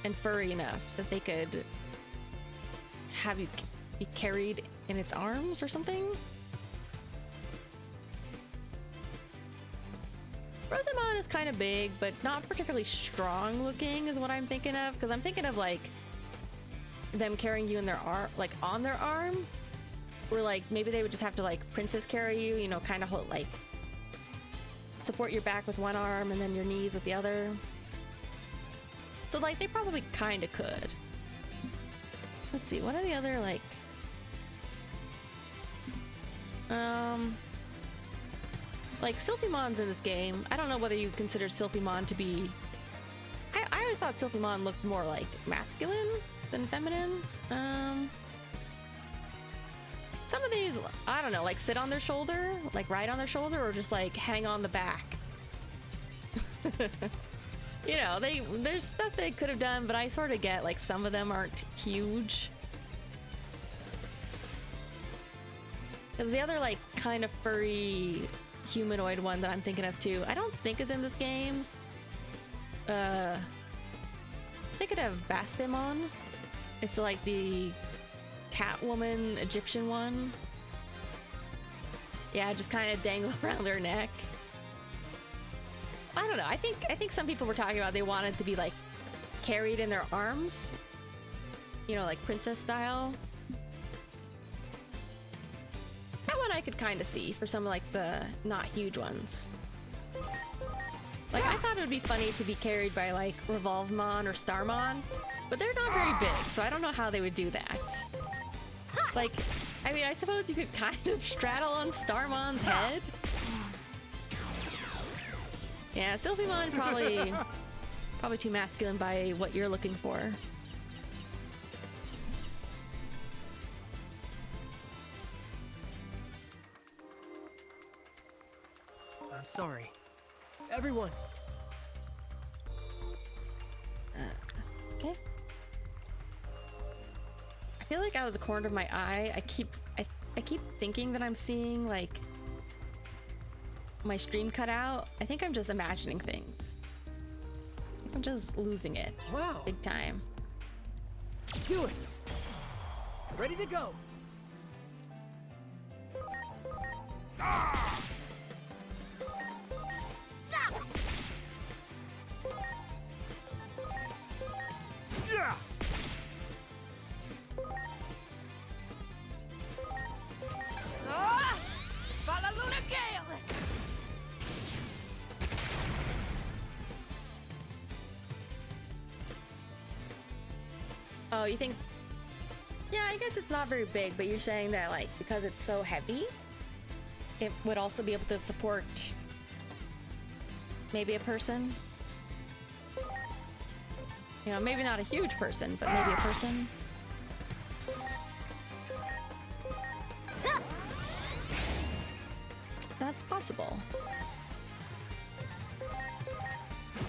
and furry enough that they could have you be carried in its arms or something. Rosamon is kind of big, but not particularly strong looking is what I'm thinking of, because I'm thinking of like them carrying you in their arm, like on their arm, or like maybe they would just have to like princess carry you, you know, kind of hold, like support your back with one arm and then your knees with the other. So like they probably kind of could. Let's see, what are the other like like Sylphiemon's in this game. I don't know whether you consider Sylphimon to be... I always thought Sylphimon looked more like masculine than feminine. Some of these, I don't know, like sit on their shoulder, like ride on their shoulder, or just like hang on the back. You know, there's stuff they could have done, but I sort of get like some of them aren't huge. Because the other like kind of furry humanoid one that I'm thinking of too, I don't think is in this game. I was thinking of Bastemon. It's like the Catwoman Egyptian one. Yeah, just kind of dangle around their neck. I don't know. I think some people were talking about they wanted to be like carried in their arms. You know, like princess style. That one I could kind of see for some of like the not huge ones. Like I thought it would be funny to be carried by like Revolvemon or Starmon, but they're not very big, so I don't know how they would do that. Like, I mean, I suppose you could kind of straddle on Starmon's head. Yeah, Sylphimon probably too masculine by what you're looking for. I'm sorry. Everyone. Okay. I feel like out of the corner of my eye, I keep thinking that I'm seeing like my stream cut out. I think I'm just imagining things. I think I'm just losing it. Wow. Big time. Do it. Ready to go. Yeah. Fala Luna Gale! Oh, you think? Yeah, I guess it's not very big, but you're saying that like because it's so heavy, it would also be able to support maybe a person. You know, maybe not a huge person, but maybe a person. That's possible.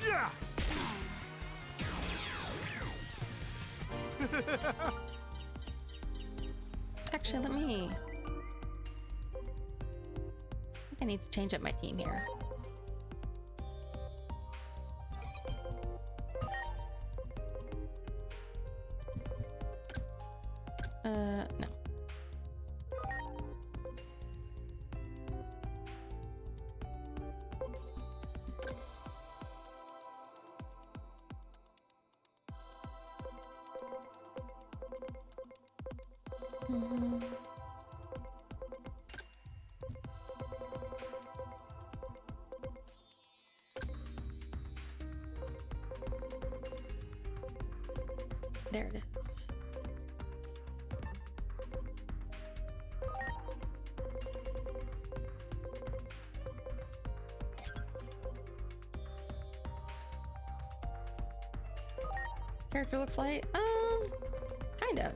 Yeah. Actually, let me... I need to change up my team here. No. There it is. Character looks like, kind of.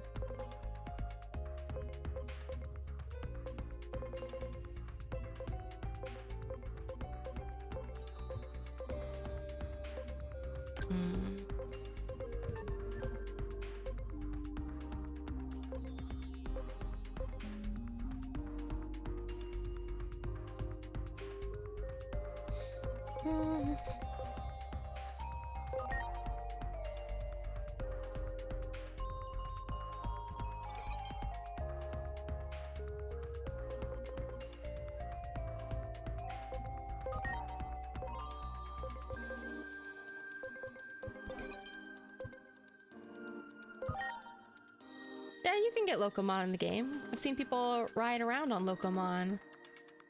Yeah, you can get Locomon in the game. I've seen people ride around on Locomon.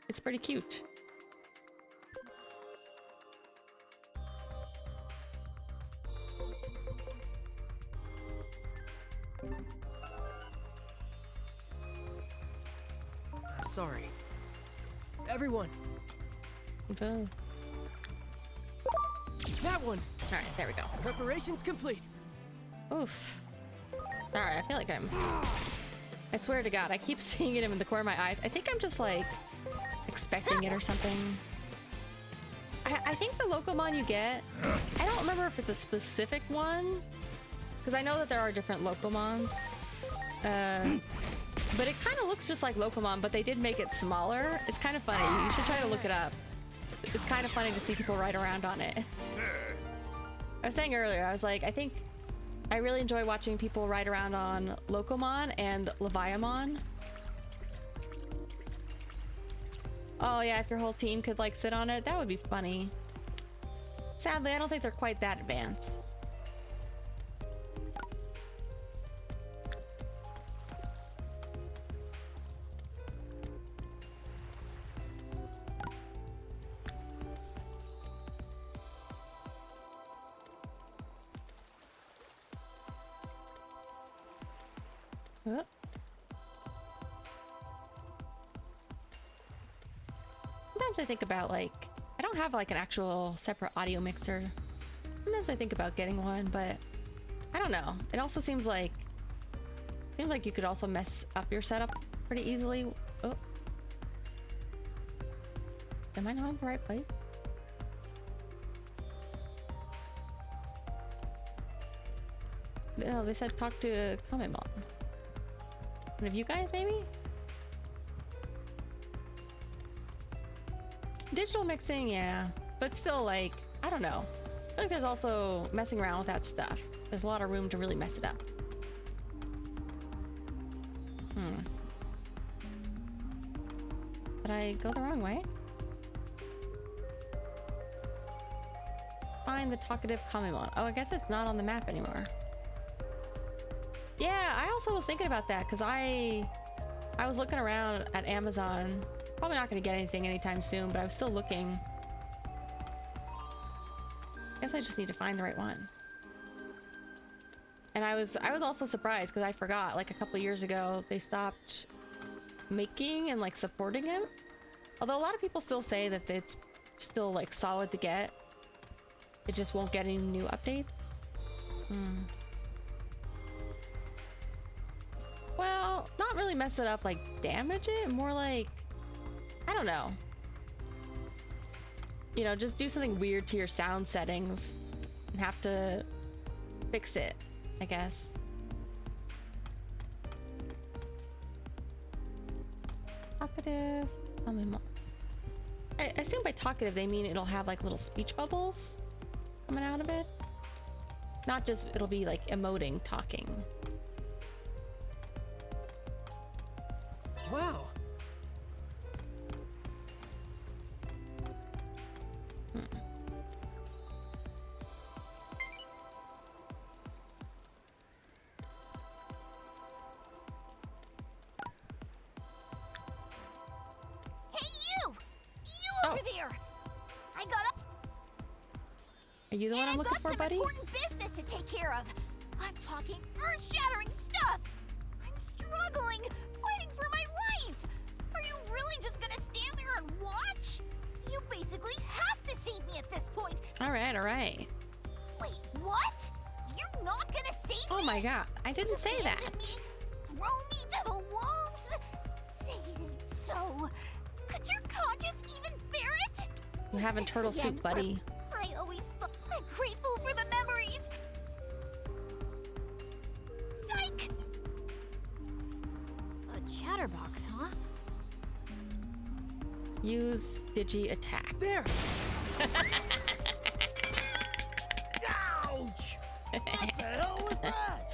It's pretty cute. I'm sorry. Everyone. Okay. That one. All right, there we go. Preparations complete. Oof. All right, I feel like I swear to God, I keep seeing it in the corner of my eyes. I think I'm just like expecting it or something. I think the Locomon you get, I don't remember if it's a specific one, because I know that there are different Locomons. But it kind of looks just like Locomon, but they did make it smaller. It's kind of funny. You should try to look it up. It's kind of funny to see people ride around on it. I was saying earlier, I was like, I think I really enjoy watching people ride around on Locomon and Leviamon. Oh yeah, if your whole team could like sit on it, that would be funny. Sadly, I don't think they're quite that advanced. Oh. Sometimes I think about like, I don't have like an actual separate audio mixer. Sometimes I think about getting one, but I don't know. It also seems like you could also mess up your setup pretty easily. Oh. Am I not in the right place? No, they said talk to Kamemon. One of you guys, maybe? Digital mixing, yeah. But still, like, I don't know. I feel like there's also messing around with that stuff. There's a lot of room to really mess it up. Did I go the wrong way? Find the talkative Kamemon. Oh, I guess it's not on the map anymore. Yeah, I also was thinking about that because I was looking around at Amazon. Probably not going to get anything anytime soon, but I was still looking. I guess I just need to find the right one. And I was also surprised because I forgot, like a couple years ago, they stopped making and like supporting him. Although a lot of people still say that it's still like solid to get. It just won't get any new updates. Well, not really mess it up, like damage it, more like, I don't know. You know, just do something weird to your sound settings and have to fix it, I guess. Talkative. Tell me more. I assume by talkative they mean it'll have like little speech bubbles coming out of it. Not just it'll be like emoting talking. Wow. Are you the one I'm looking for, buddy? I've got some important business to take care of. I'm talking earth-shattering stuff. I'm struggling, fighting for my life. Are you really just gonna stand there and watch? You basically have to save me at this point. All right, all right. Wait, what? You're not gonna save me? Oh my god, I didn't say that. Me, throw me to the wolves? Say it ain't so. Could your conscience even bear it? You're having turtle soup, buddy. I always thought I'm grateful for the memories. Psych! A chatterbox, huh? Use digi attack. There! Ouch! What the hell was that?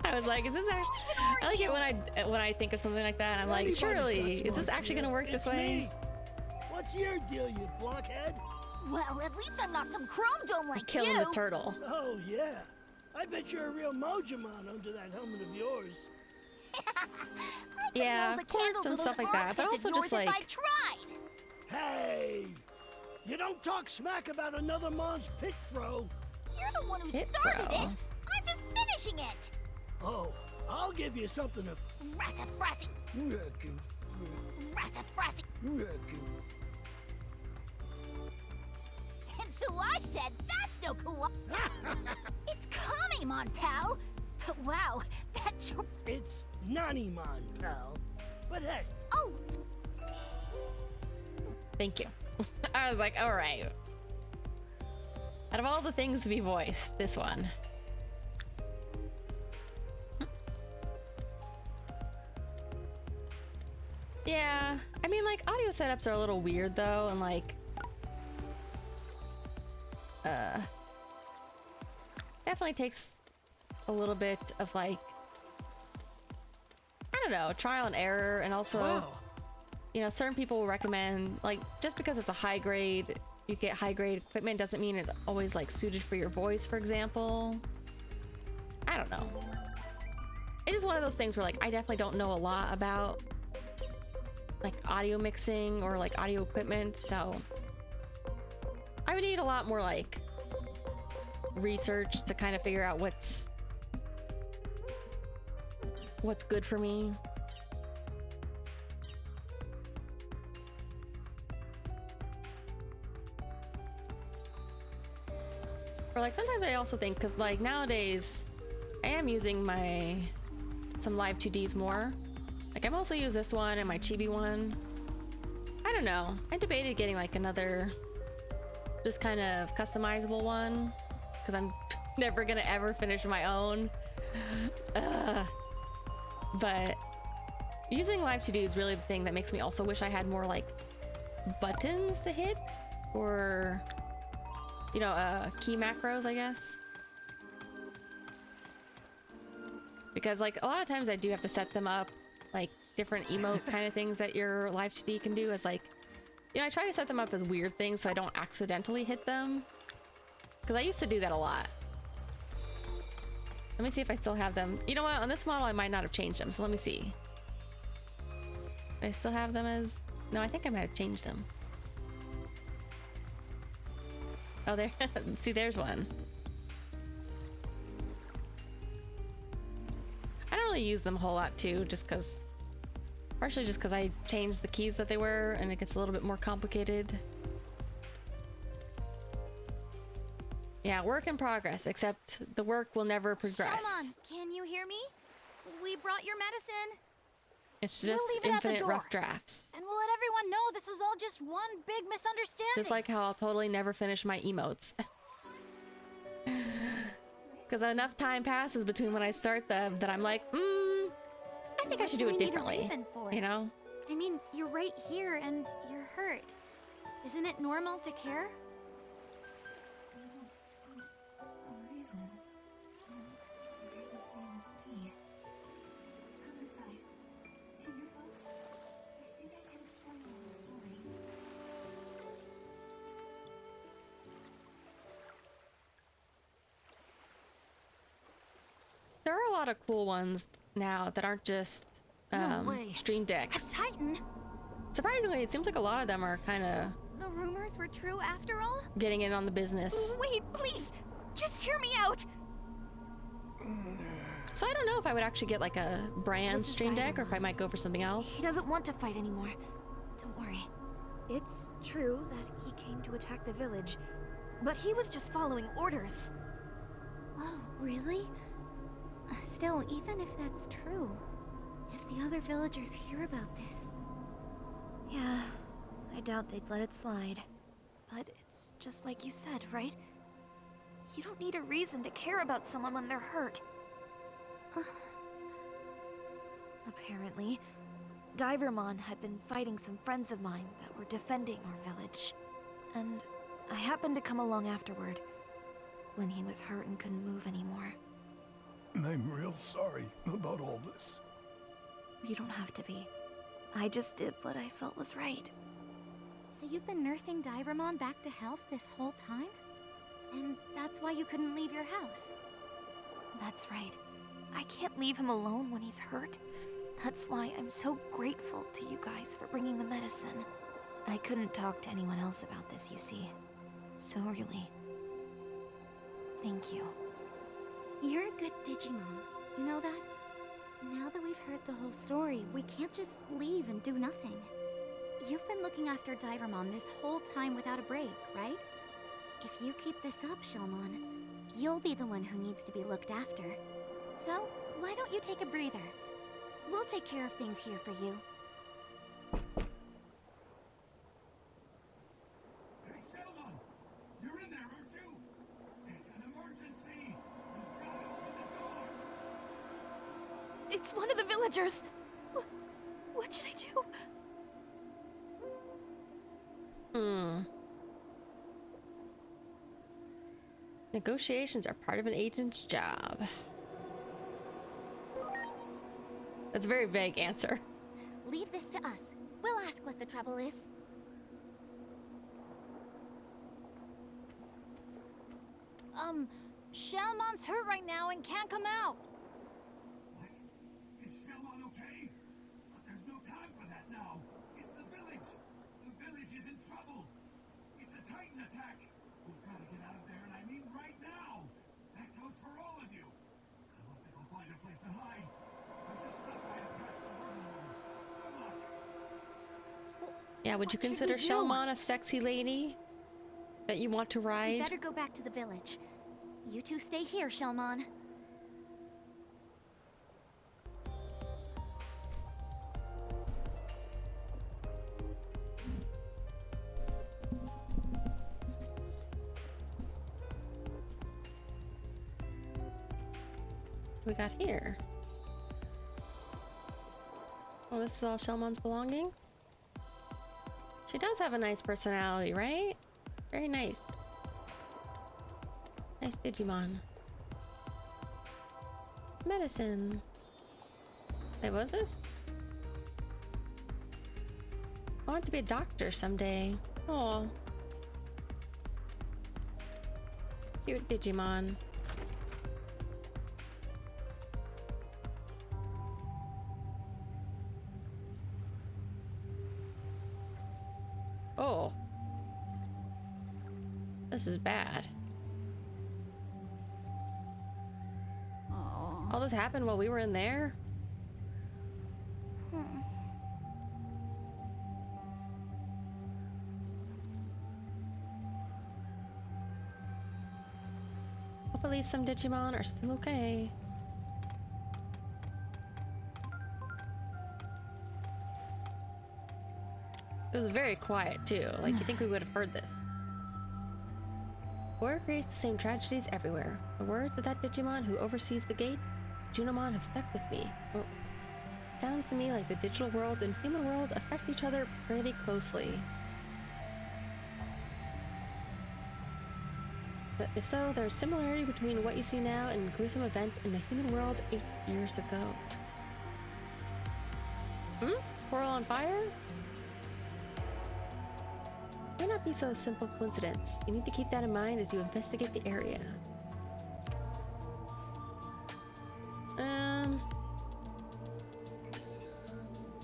I was like, is this actually... I like it when I think of something like that. I'm like, Anybody's surely, got is this smarts actually here. gonna work It's this way? me. What's your deal, you blockhead? Well, at least I'm not some chrome dome like Killing you. the turtle. Oh, yeah. I bet you're a real Mojamon under that helmet of yours. Yeah, quartz and stuff like that, but also just like... I tried. Hey! You don't talk smack about another Mon's pit throw. You're the one who Pit started throw. it. I'm just finishing it. Oh, I'll give you something of... Rassafrassi. Rassafrassi. And so I said, that's no co-op. It's Kamimon, pal. But wow, that It's Nanimon, pal. But hey. Oh! Thank you. I was like, all right. Out of all the things to be voiced, this one. Yeah, I mean, like, audio setups are a little weird, though, and, like... definitely takes a little bit of, like... I don't know, trial and error, and also... Wow. You know, certain people will recommend, like, just because it's a high grade, you get high grade equipment doesn't mean it's always, like, suited for your voice, for example. I don't know. It's just one of those things where, like, I definitely don't know a lot about, like, audio mixing or, like, audio equipment, so I would need a lot more, like, research to kind of figure out what's good for me. Or like sometimes I also think, because like nowadays I am using some live 2Ds more. Like I mostly use this one and my Chibi one. I don't know. I debated getting like another just kind of customizable one because I'm never gonna ever finish my own. But using live 2D is really the thing that makes me also wish I had more like buttons to hit or you know, key macros, I guess. Because like a lot of times I do have to set them up, like different emote kind of things that your live 2D can do as like, you know, I try to set them up as weird things so I don't accidentally hit them. Because I used to do that a lot. Let me see if I still have them. You know what, on this model I might not have changed them, so let me see. Do I still have them as... No, I think I might have changed them. Oh, there. See, there's one. really use them a whole lot too, partially just because I changed the keys that they were and it gets a little bit more complicated. Yeah, work in progress, except the work will never progress. Shalmon, can you hear me? We brought your medicine. It's just leave it at the infinite door. rough drafts. And we'll let everyone know this was all just one big misunderstanding. Just like how I'll totally never finish my emotes. Because enough time passes between when I start them that I'm like, I think I should do it differently. Reason for it? You know? I mean, you're right here and you're hurt. Isn't it normal to care? There are a lot of cool ones now that aren't just No way. Stream Decks. A Titan? Surprisingly, it seems like a lot of them are kind of The rumors were true after all? getting in on the business. Wait, please! Just hear me out! So I don't know if I would actually get like a brand This is Stream Deck or if Dynamon. I might go for something else. He doesn't want to fight anymore. Don't worry. It's true that he came to attack the village, but he was just following orders. Oh, really? Still, even if that's true, if the other villagers hear about this... Yeah, I doubt they'd let it slide. But it's just like you said, right? You don't need a reason to care about someone when they're hurt. Apparently, Divermon had been fighting some friends of mine that were defending our village. And I happened to come along afterward, when he was hurt and couldn't move anymore. I'm real sorry about all this. You don't have to be. I just did what I felt was right. So you've been nursing Divermon back to health this whole time? And that's why you couldn't leave your house? That's right. I can't leave him alone when he's hurt. That's why I'm so grateful to you guys for bringing the medicine. I couldn't talk to anyone else about this, you see. So really, thank you. You're a good Digimon. You know that? Now that we've heard the whole story, we can't just leave and do nothing. You've been looking after Divermon this whole time without a break, right? If you keep this up, Shalmon, you'll be the one who needs to be looked after. So, why don't you take a breather? We'll take care of things here for you. Hey, Shalmon! You're in there, aren't you? It's an emergency! You've got to open the door! It's one of the villagers! What should I do? Negotiations are part of an agent's job. That's a very vague answer. Leave this to us. We'll ask what the trouble is. Shalmon's hurt right now and can't come out. What? Is Shalmon okay? There's no time for that now. It's the village. The village is in trouble. It's a Titan attack. We've got to get out of there, and I mean right now. That goes for all of you. I think I'll find a place to hide. I just stopped by to pass the word along. Good luck. Yeah, would you consider Shalmon a sexy lady that you want to ride? We better go back to the village. You two stay here, Shalmon. What we got here? Oh, this is all Shalmon's belongings? She does have a nice personality, right? Very nice. Nice Digimon. Medicine. Wait, what was this? I want to be a doctor someday. Oh. Cute Digimon. Oh. This is bad. All this happened while we were in there? Hopefully some Digimon are still okay. It was very quiet too. Like, you think we would have heard this. War creates the same tragedies everywhere. The words of that Digimon who oversees the gate, Junimon, have stuck with me. Oh. Sounds to me like the digital world and human world affect each other pretty closely. So if so, there's similarity between what you see now and the gruesome event in the human world 8 years ago. Portal on fire? May not be so simple coincidence. You need to keep that in mind as you investigate the area.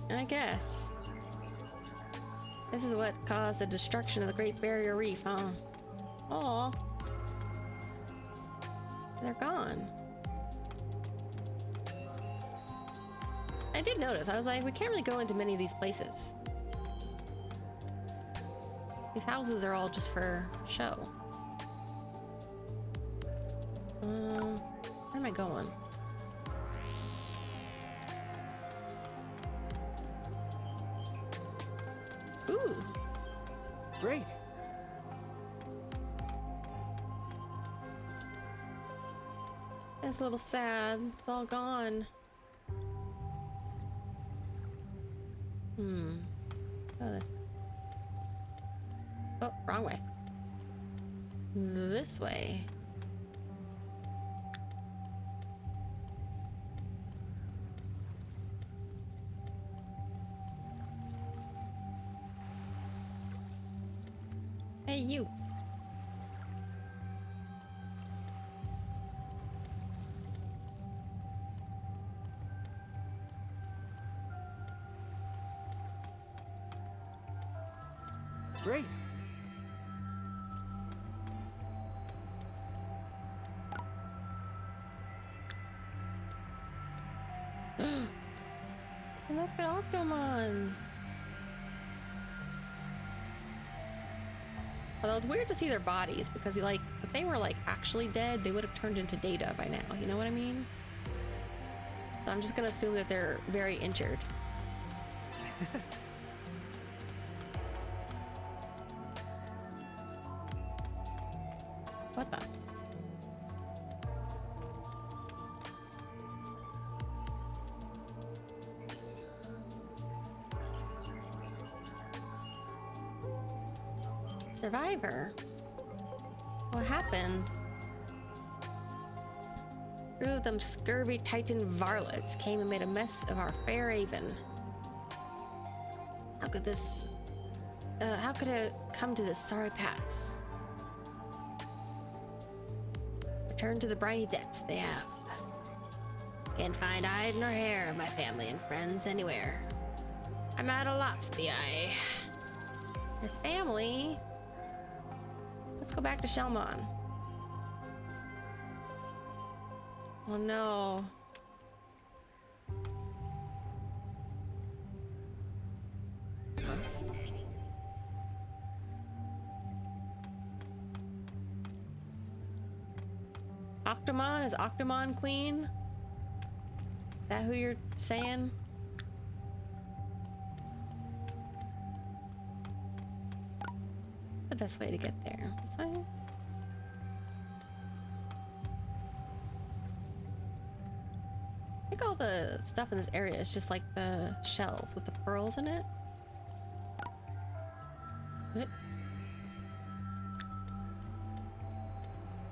I guess. This is what caused the destruction of the Great Barrier Reef, huh? Aw. They're gone. I did notice. I was like, we can't really go into many of these places. These houses are all just for show. Where am I going? Ooh. Great. It's a little sad. It's all gone. Oh, this. Oh, wrong way. This way. Hey, you. Great. Look at Octomon. Although it's weird to see their bodies because, like, if they were like actually dead, they would have turned into data by now. You know what I mean? So I'm just gonna assume that they're very injured. What the? Survivor? What happened? Two of them scurvy Titan varlets came and made a mess of our fair haven. How could this... how could it come to this sorry pass? Return to the briny depths they have. Can't find hide nor hair of my family and friends anywhere. I'm at a loss, B.I. Your family? Let's go back to Shelmon. Oh no. Octomon? Is Octomon queen? Is that who you're saying? The best way to get there. This way? I think all the stuff in this area is just like the shells with the pearls in it. It's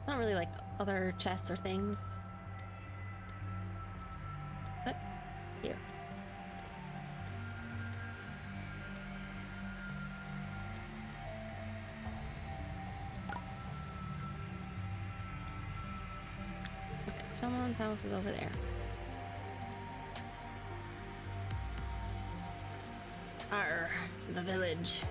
not really like other chests or things. But here. Okay, Shelmon's house is over there. Arr, the village.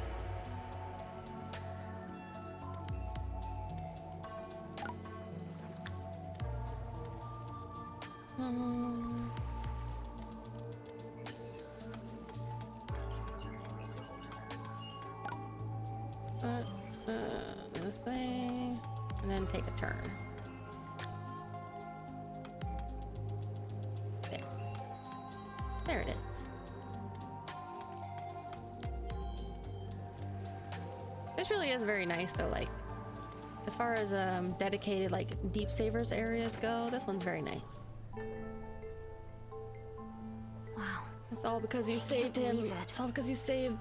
This way, and then take a turn. There it is. This really is very nice though, like as far as dedicated like deep savers areas go, this one's very nice. Wow. It's all because you saved him. It's all because you saved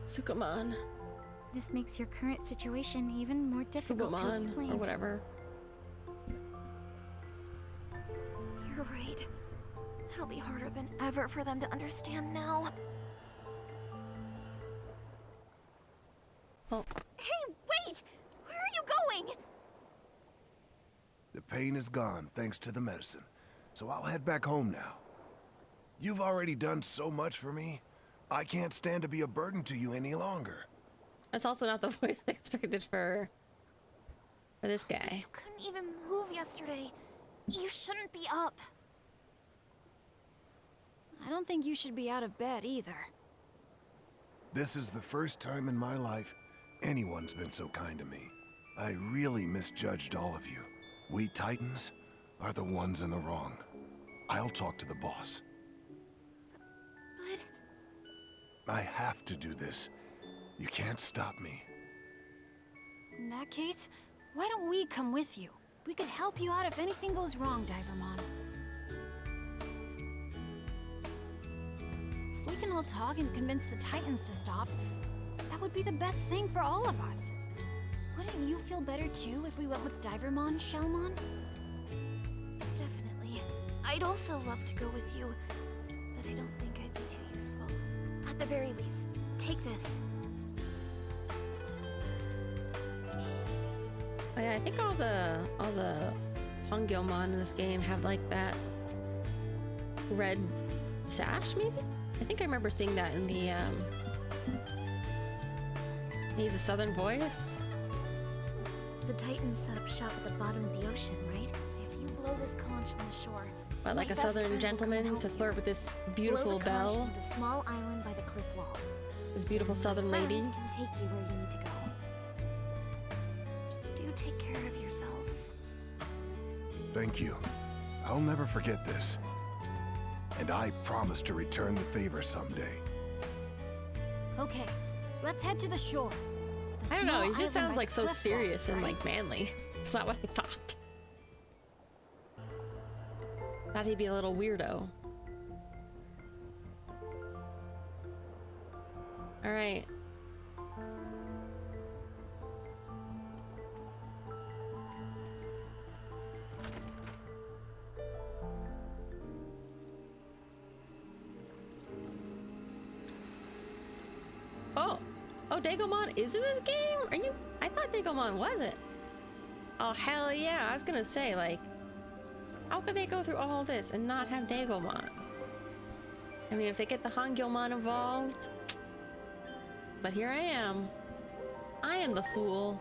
Sukamon. This makes your current situation even more difficult to explain. Or whatever. You're right. It'll be harder than ever for them to understand now. Oh. Hey, wait! Where are you going? The pain is gone thanks to the medicine, so I'll head back home now. You've already done so much for me. I can't stand to be a burden to you any longer. That's also not the voice I expected for this guy. You couldn't even move yesterday. You shouldn't be up. I don't think you should be out of bed either. This is the first time in my life anyone's been so kind to me. I really misjudged all of you. We Titans are the ones in the wrong. I'll talk to the boss. But... I have to do this. You can't stop me. In that case, why don't we come with you? We could help you out if anything goes wrong, Divermon. If we can all talk and convince the Titans to stop, that would be the best thing for all of us. Wouldn't you feel better too if we went with Divermon, Shellmon? Definitely. I'd also love to go with you, but I don't think I'd be too useful. At the very least, take this. Oh yeah, I think all the Hongyoumon in this game have like that red sash, maybe? I think I remember seeing that in the he's a southern voice. The Titans set up shop at the bottom of the ocean, right? If you blow this conch on the shore, But like a southern gentleman to flirt with this beautiful belle. The small island by the cliff wall. This beautiful southern lady. Can take you where you need to go. Do take care of yourselves. Thank you. I'll never forget this. And I promise to return the favor someday. Okay, let's head to the shore. I don't know, he just sounds like so serious and like manly. It's not what I thought. Thought he'd be a little weirdo. All right. Oh, Dagomon is in this game? Are you? I thought Dagomon wasn't. Oh, hell yeah. I was gonna say, like, how could they go through all this and not have Dagomon? I mean, if they get the Hongyoumon involved. But here I am. I am the fool.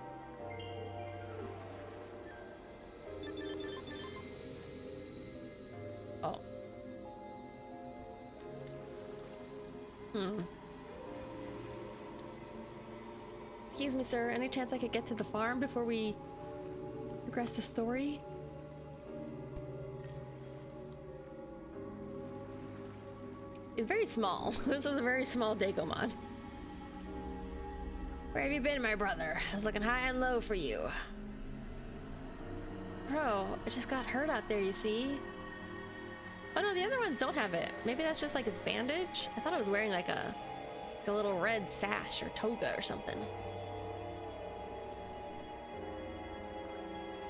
Oh. Excuse me, sir. Any chance I could get to the farm before we progress the story? It's very small. This is a very small Dagomon. Where have you been, my brother? I was looking high and low for you. Bro, I just got hurt out there, you see? Oh no, the other ones don't have it. Maybe that's just like its bandage? I thought I was wearing like a little red sash or toga or something.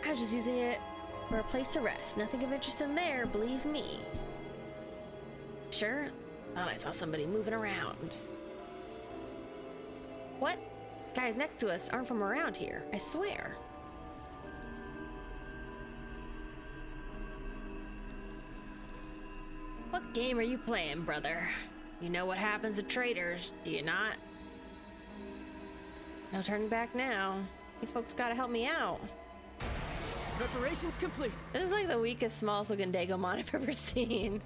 I was just using it for a place to rest. Nothing of interest in there, believe me. Sure? Thought I saw somebody moving around. What? Guys next to us aren't from around here, I swear. What game are you playing, brother? You know what happens to traitors, do you not? No turning back now. You folks gotta help me out. Preparations complete. This is like the weakest, smallest looking Dagomon I've ever seen.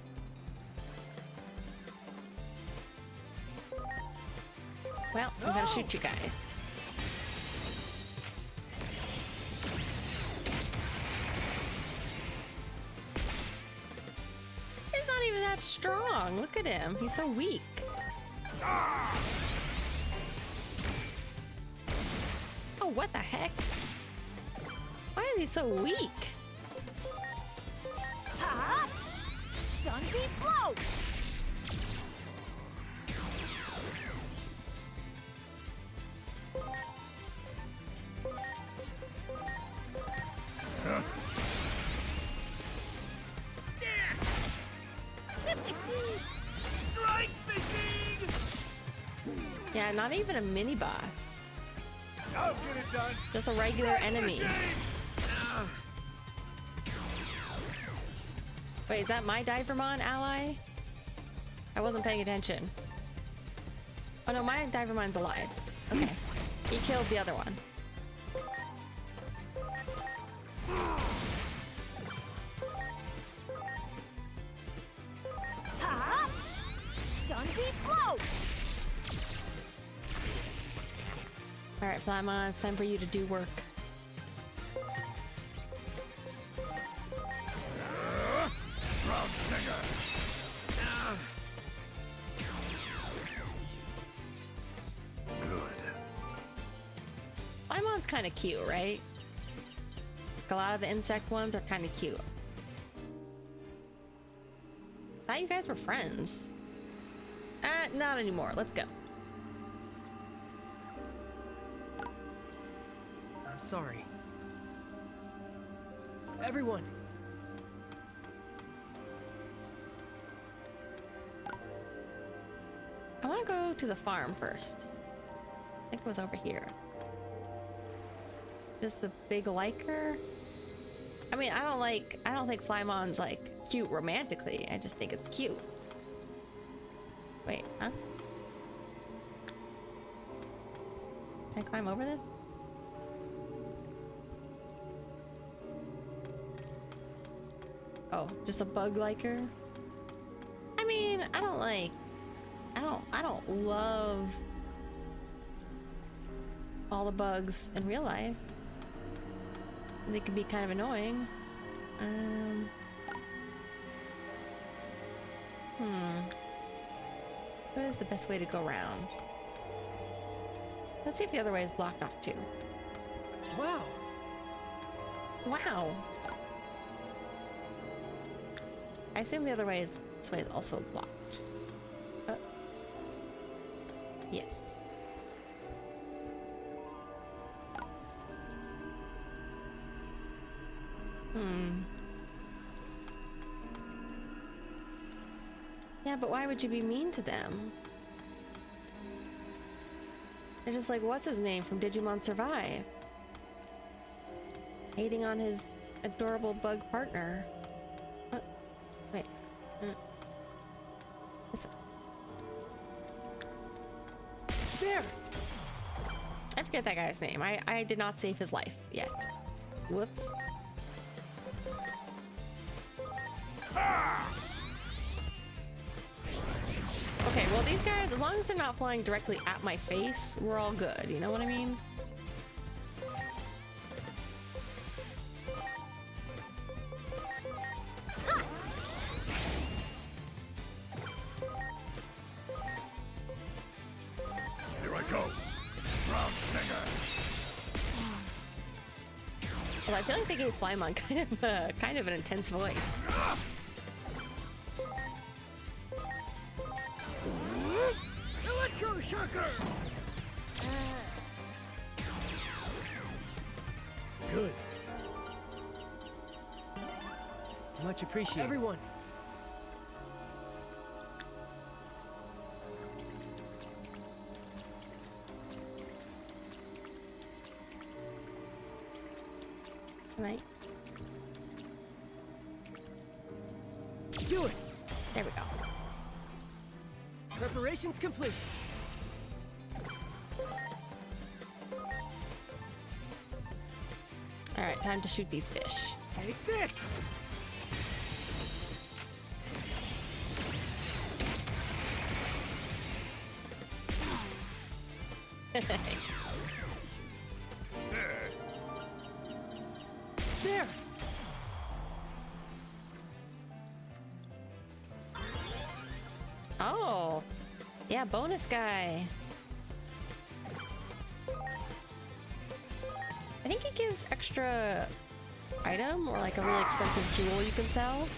Well, I'm gonna shoot you guys. It's not even that strong. Look at him. He's so weak. Oh, what the heck? Why is he so weak? Ha! Stun beat blow! Strike fishing! Yeah, not even a mini boss. I'll get it done. Just a regular enemy. Wait, is that my Divermon ally? I wasn't paying attention. Oh no, my Divermon's alive. Okay. He killed the other one. Ha! Stun beat blow! Alright, Flymon, it's time for you to do work. Round stinger. Good. Flymon's kind of cute, right? Like a lot of the insect ones are kind of cute. Thought you guys were friends. Not anymore. Let's go. I'm sorry. Everyone! I want to go to the farm first. I think it was over here. Just the big liker. I mean, I don't think Flymon's like cute romantically. I just think it's cute. Wait, huh? Can I climb over this? Oh, just a bug liker? I mean, I don't love all the bugs in real life. They can be kind of annoying. What is the best way to go around? Let's see if the other way is blocked off too. Wow! Wow! I assume the other way is, this way is also blocked. Yes. Yeah, but why would you be mean to them? They're just like, what's his name from Digimon Survive? Hating on his adorable bug partner. What? Wait. This one. There! I forget that guy's name. I did not save his life yet. Whoops. Okay, well these guys, as long as they're not flying directly at my face, we're all good. You know what I mean? Here I go. Round stinger. Well, I feel like they gave Flymon kind of an intense voice. Electro Shocker! Good. Much appreciated. Everyone! Right. Do it! There we go. Preparations complete. Alright, time to shoot these fish. Take this! There! Yeah, bonus guy. I think he gives extra item or like a really expensive jewel you can sell.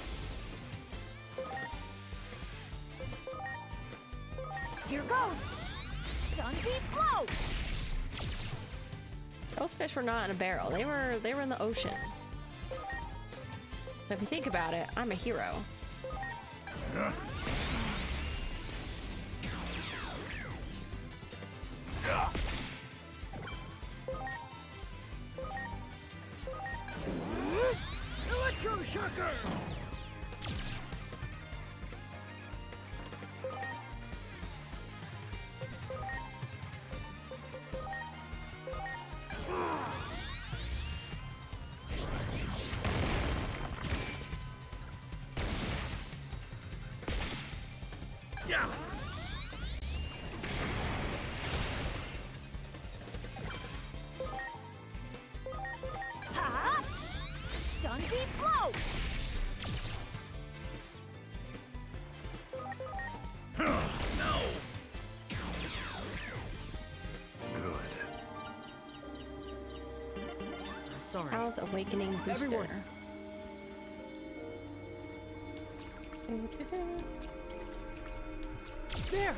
Here goes. Stun deep blow. Those fish were not in a barrel. They were in the ocean. But if you think about it, I'm a hero. Electro Shocker! Yeah. Ha! Stun deep blow. No. I'm sorry. Health Awakening Booster. Everyone. There!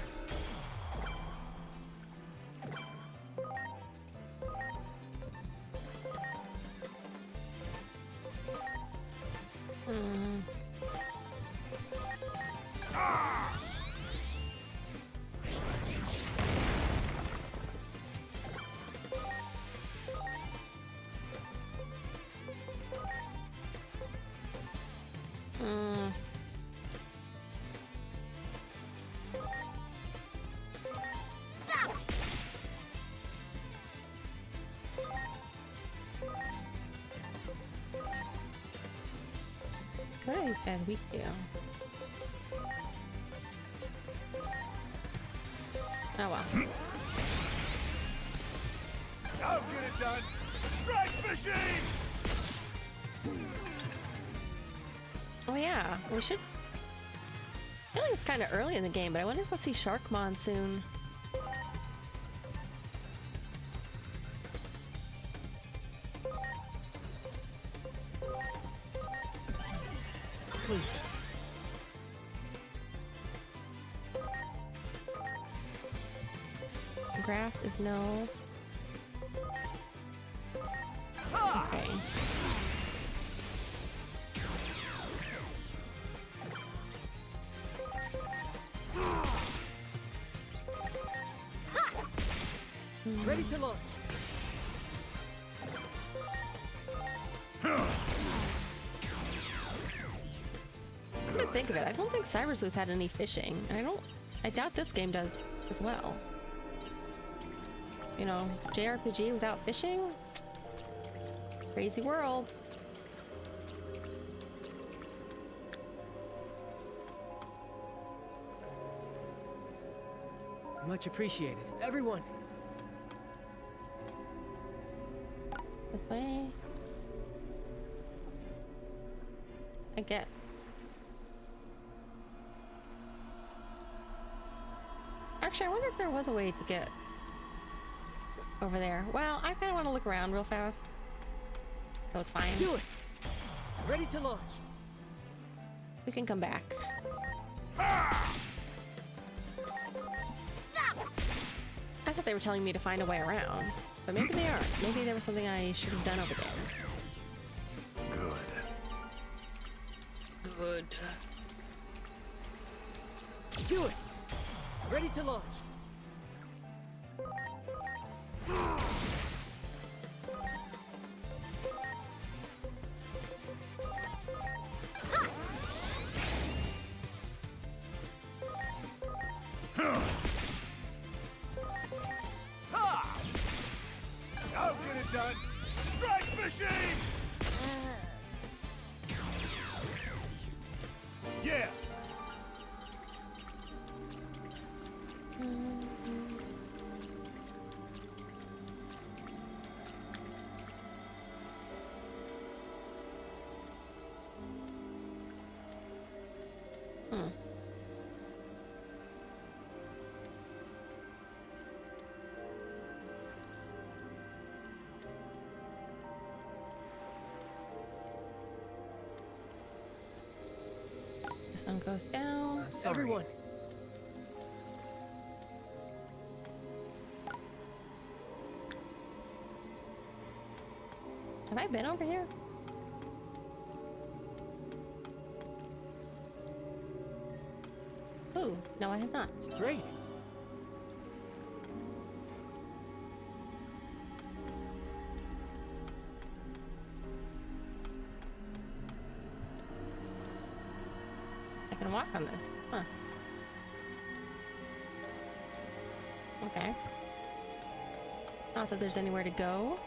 What are these guys weak to? Oh well. I'll get it done. Drag fishing! Oh yeah, we should. I feel like it's kind of early in the game, but I wonder if we'll see Sharkmon soon. Please. Grass is no. Okay. Ready to launch. Come to think of it, I don't think Cyber Sleuth had any fishing, and I doubt this game does as well. You know, JRPG without fishing? Crazy world. Much appreciated. Everyone. This way. I get. Actually, I wonder if there was a way to get over there. Well, I kind of want to look around real fast. So it's fine. Do it. Ready to launch. We can come back. I thought they were telling me to find a way around, but maybe they aren't. Maybe there was something I should have done over there. Good. Do it. Ready to launch. I'll get it done. Drag fishing! Yeah. Sun goes down. Everyone, Have I been over here? Ooh, no, I have not. great. I can walk on this. Huh. Okay. Not that there's anywhere to go.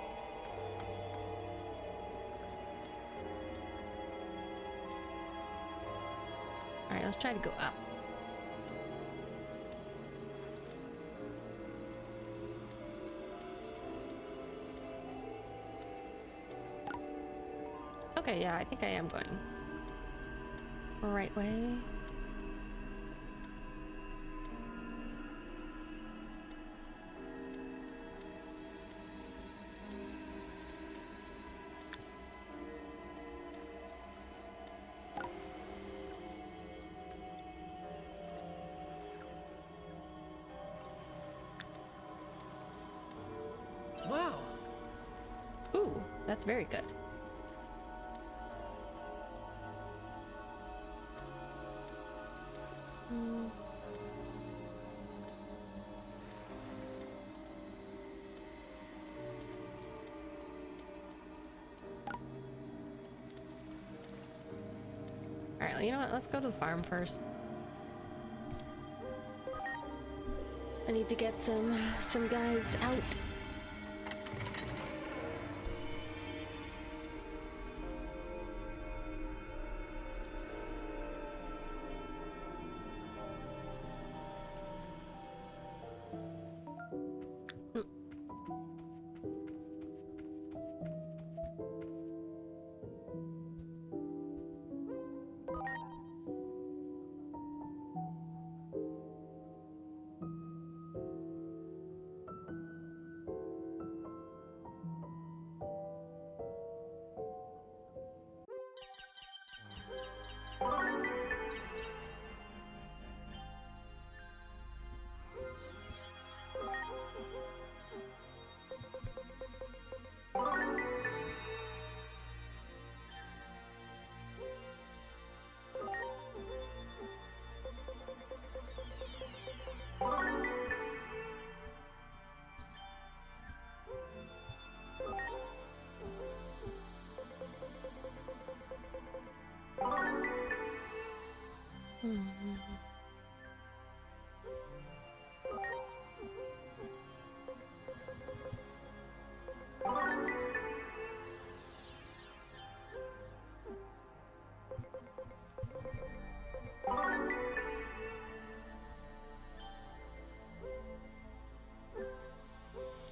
Alright, let's try to go up. Okay, yeah, I think I am going right way. Wow. Ooh, that's very good. Alright, well, you know what? Let's go to the farm first. I need to get some guys out.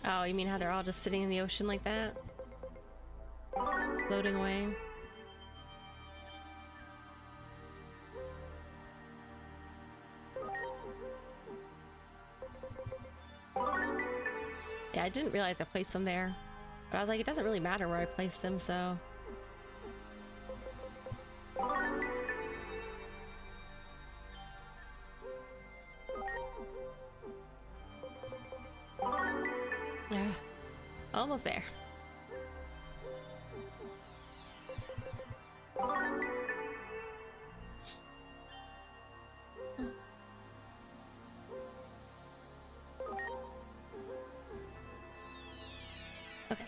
Oh, you mean how they're all just sitting in the ocean like that? Floating away? Yeah, I didn't realize I placed them there. But I was like, it doesn't really matter where I place them, so... Yeah, almost there. Okay.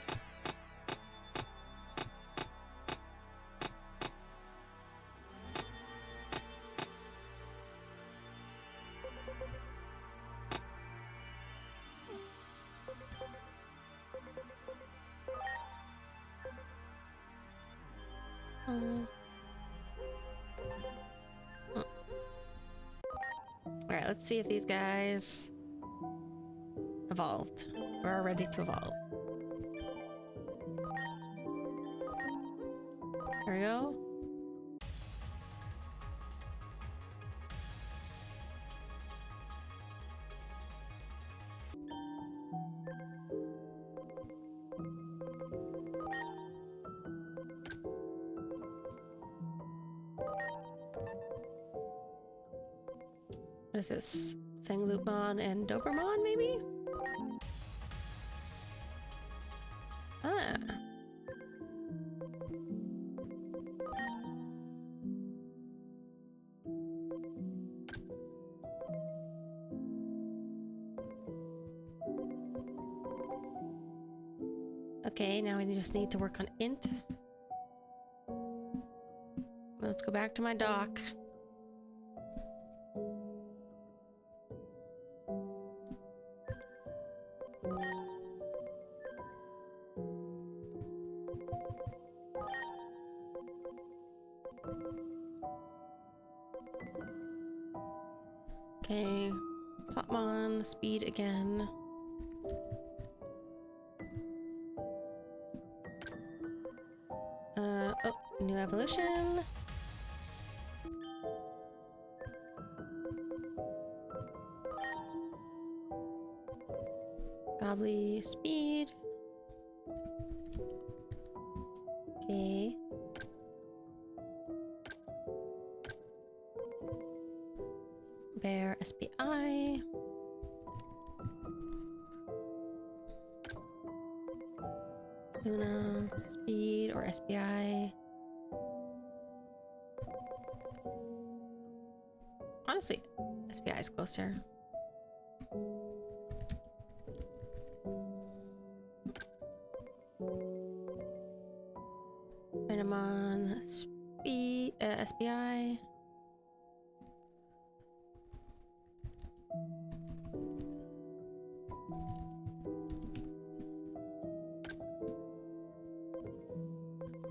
Alright, let's see if these guys evolved or are ready to evolve. There we go. What is this? Sanglupmon and Dobermon, maybe? Ah. Okay, now we just need to work on int. Let's go back to my dock. Okay, Plotmon, speed again. Oh, new evolution. Gobbly, speed. Okay. Bear, SPI. Luna, speed or SPI. Honestly, SPI is closer. Renamon, speed, SPI.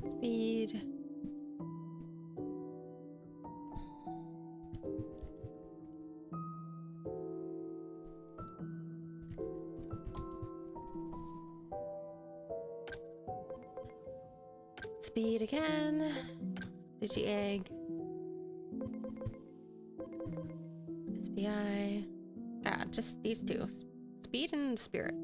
Speed. Speed again. Digi-Egg. SPI. Ah, just these two. Speed and Spirit.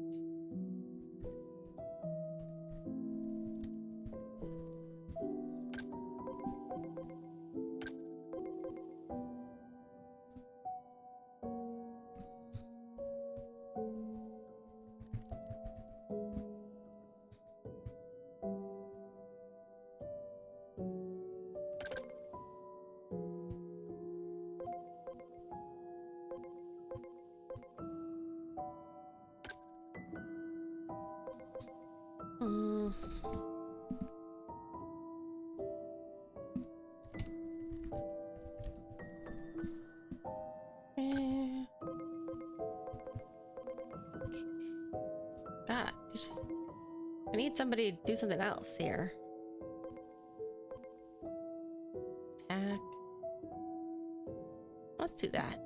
God, I need somebody to do something else here. Attack. Let's do that.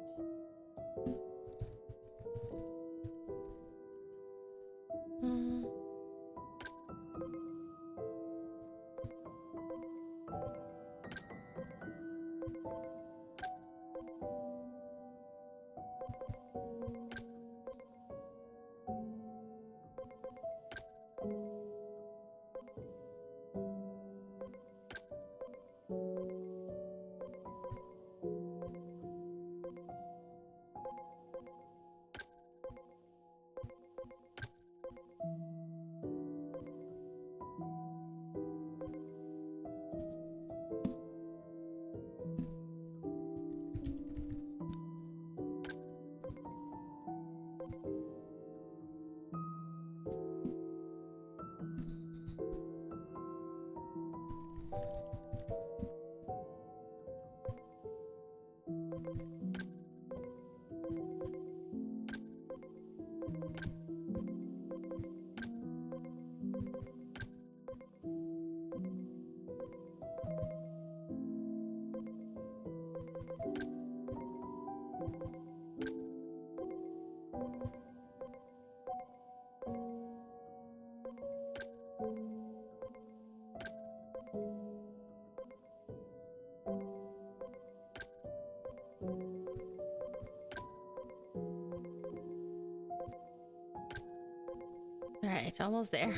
All right, almost there.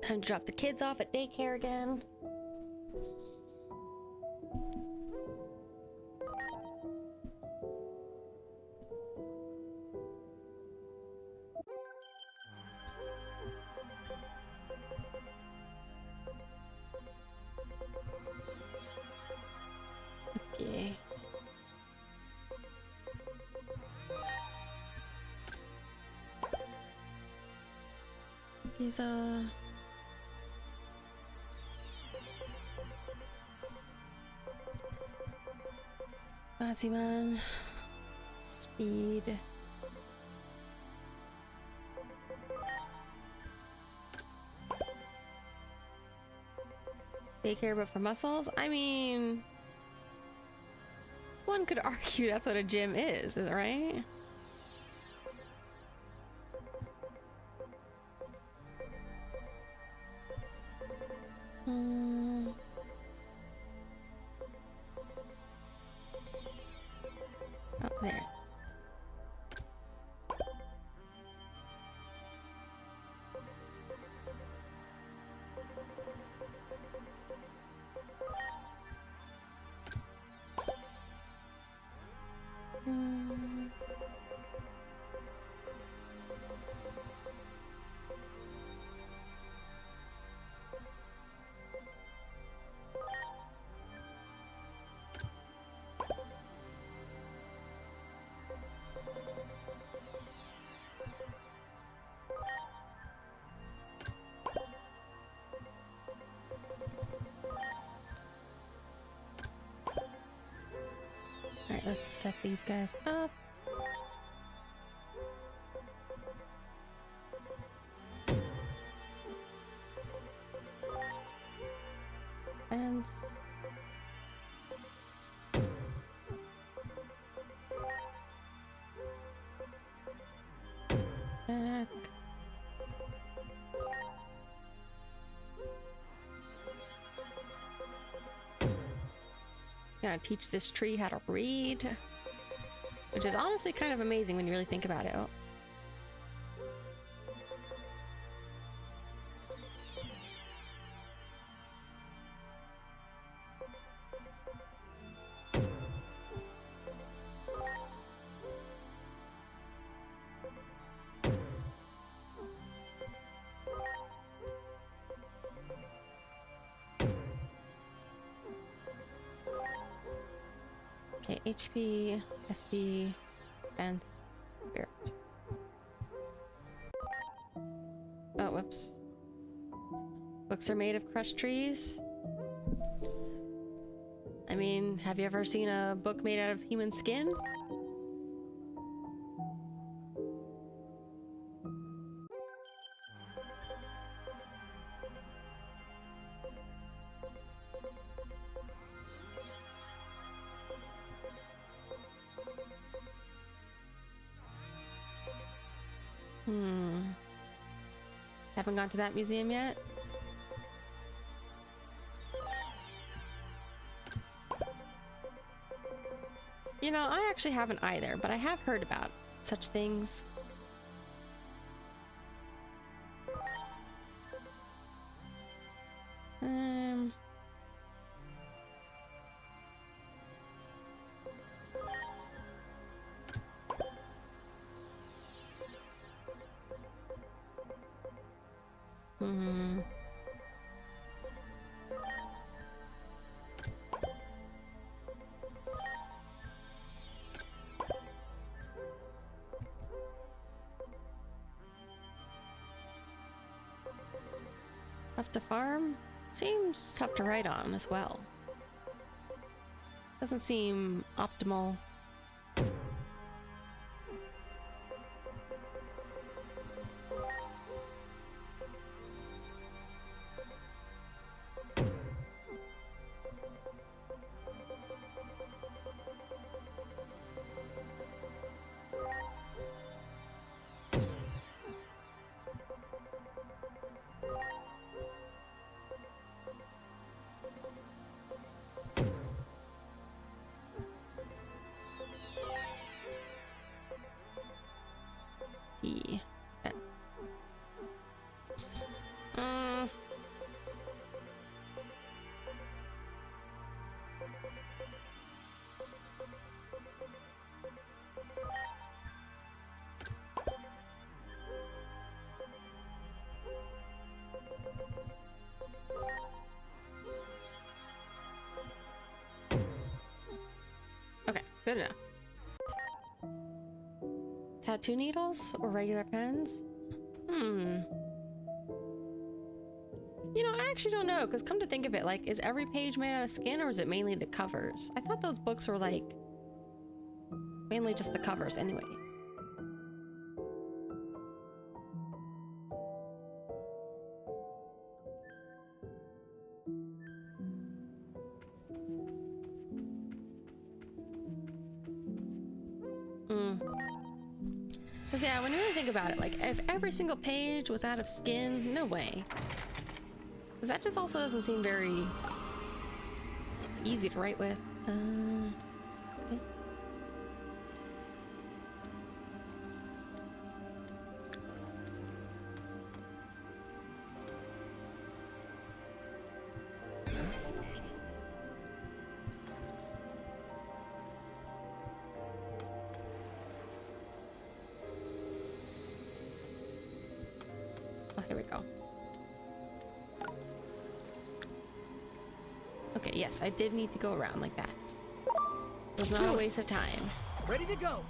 Time to drop the kids off at daycare again. Okay. He's Ozyman. Speed. Daycare but for muscles? I mean, one could argue that's what a gym is it right? Oh, there. Alright, let's set these guys up. And back. Gonna teach this tree how to read, which is honestly kind of amazing when you really think about it. Oh. Okay, HP, SP, and spirit. Oh, whoops. Books are made of crushed trees. I mean, have you ever seen a book made out of human skin? Haven't gone to that museum yet. You know, I actually haven't either, but I have heard about such things. Tough to farm? Seems tough to ride on as well. Doesn't seem optimal. Good enough. Tattoo needles or regular pens? You know, I actually don't know, because come to think of it, like, is every page made out of skin or is it mainly the covers? I thought those books were like mainly just the covers anyway. Because yeah, when you really think about it, like, if every single page was out of skin, no way. Because that just also doesn't seem very easy to write with. Okay. Oh, here we go. Okay, yes, I did need to go around like that. It was not a waste of time. Ready to go.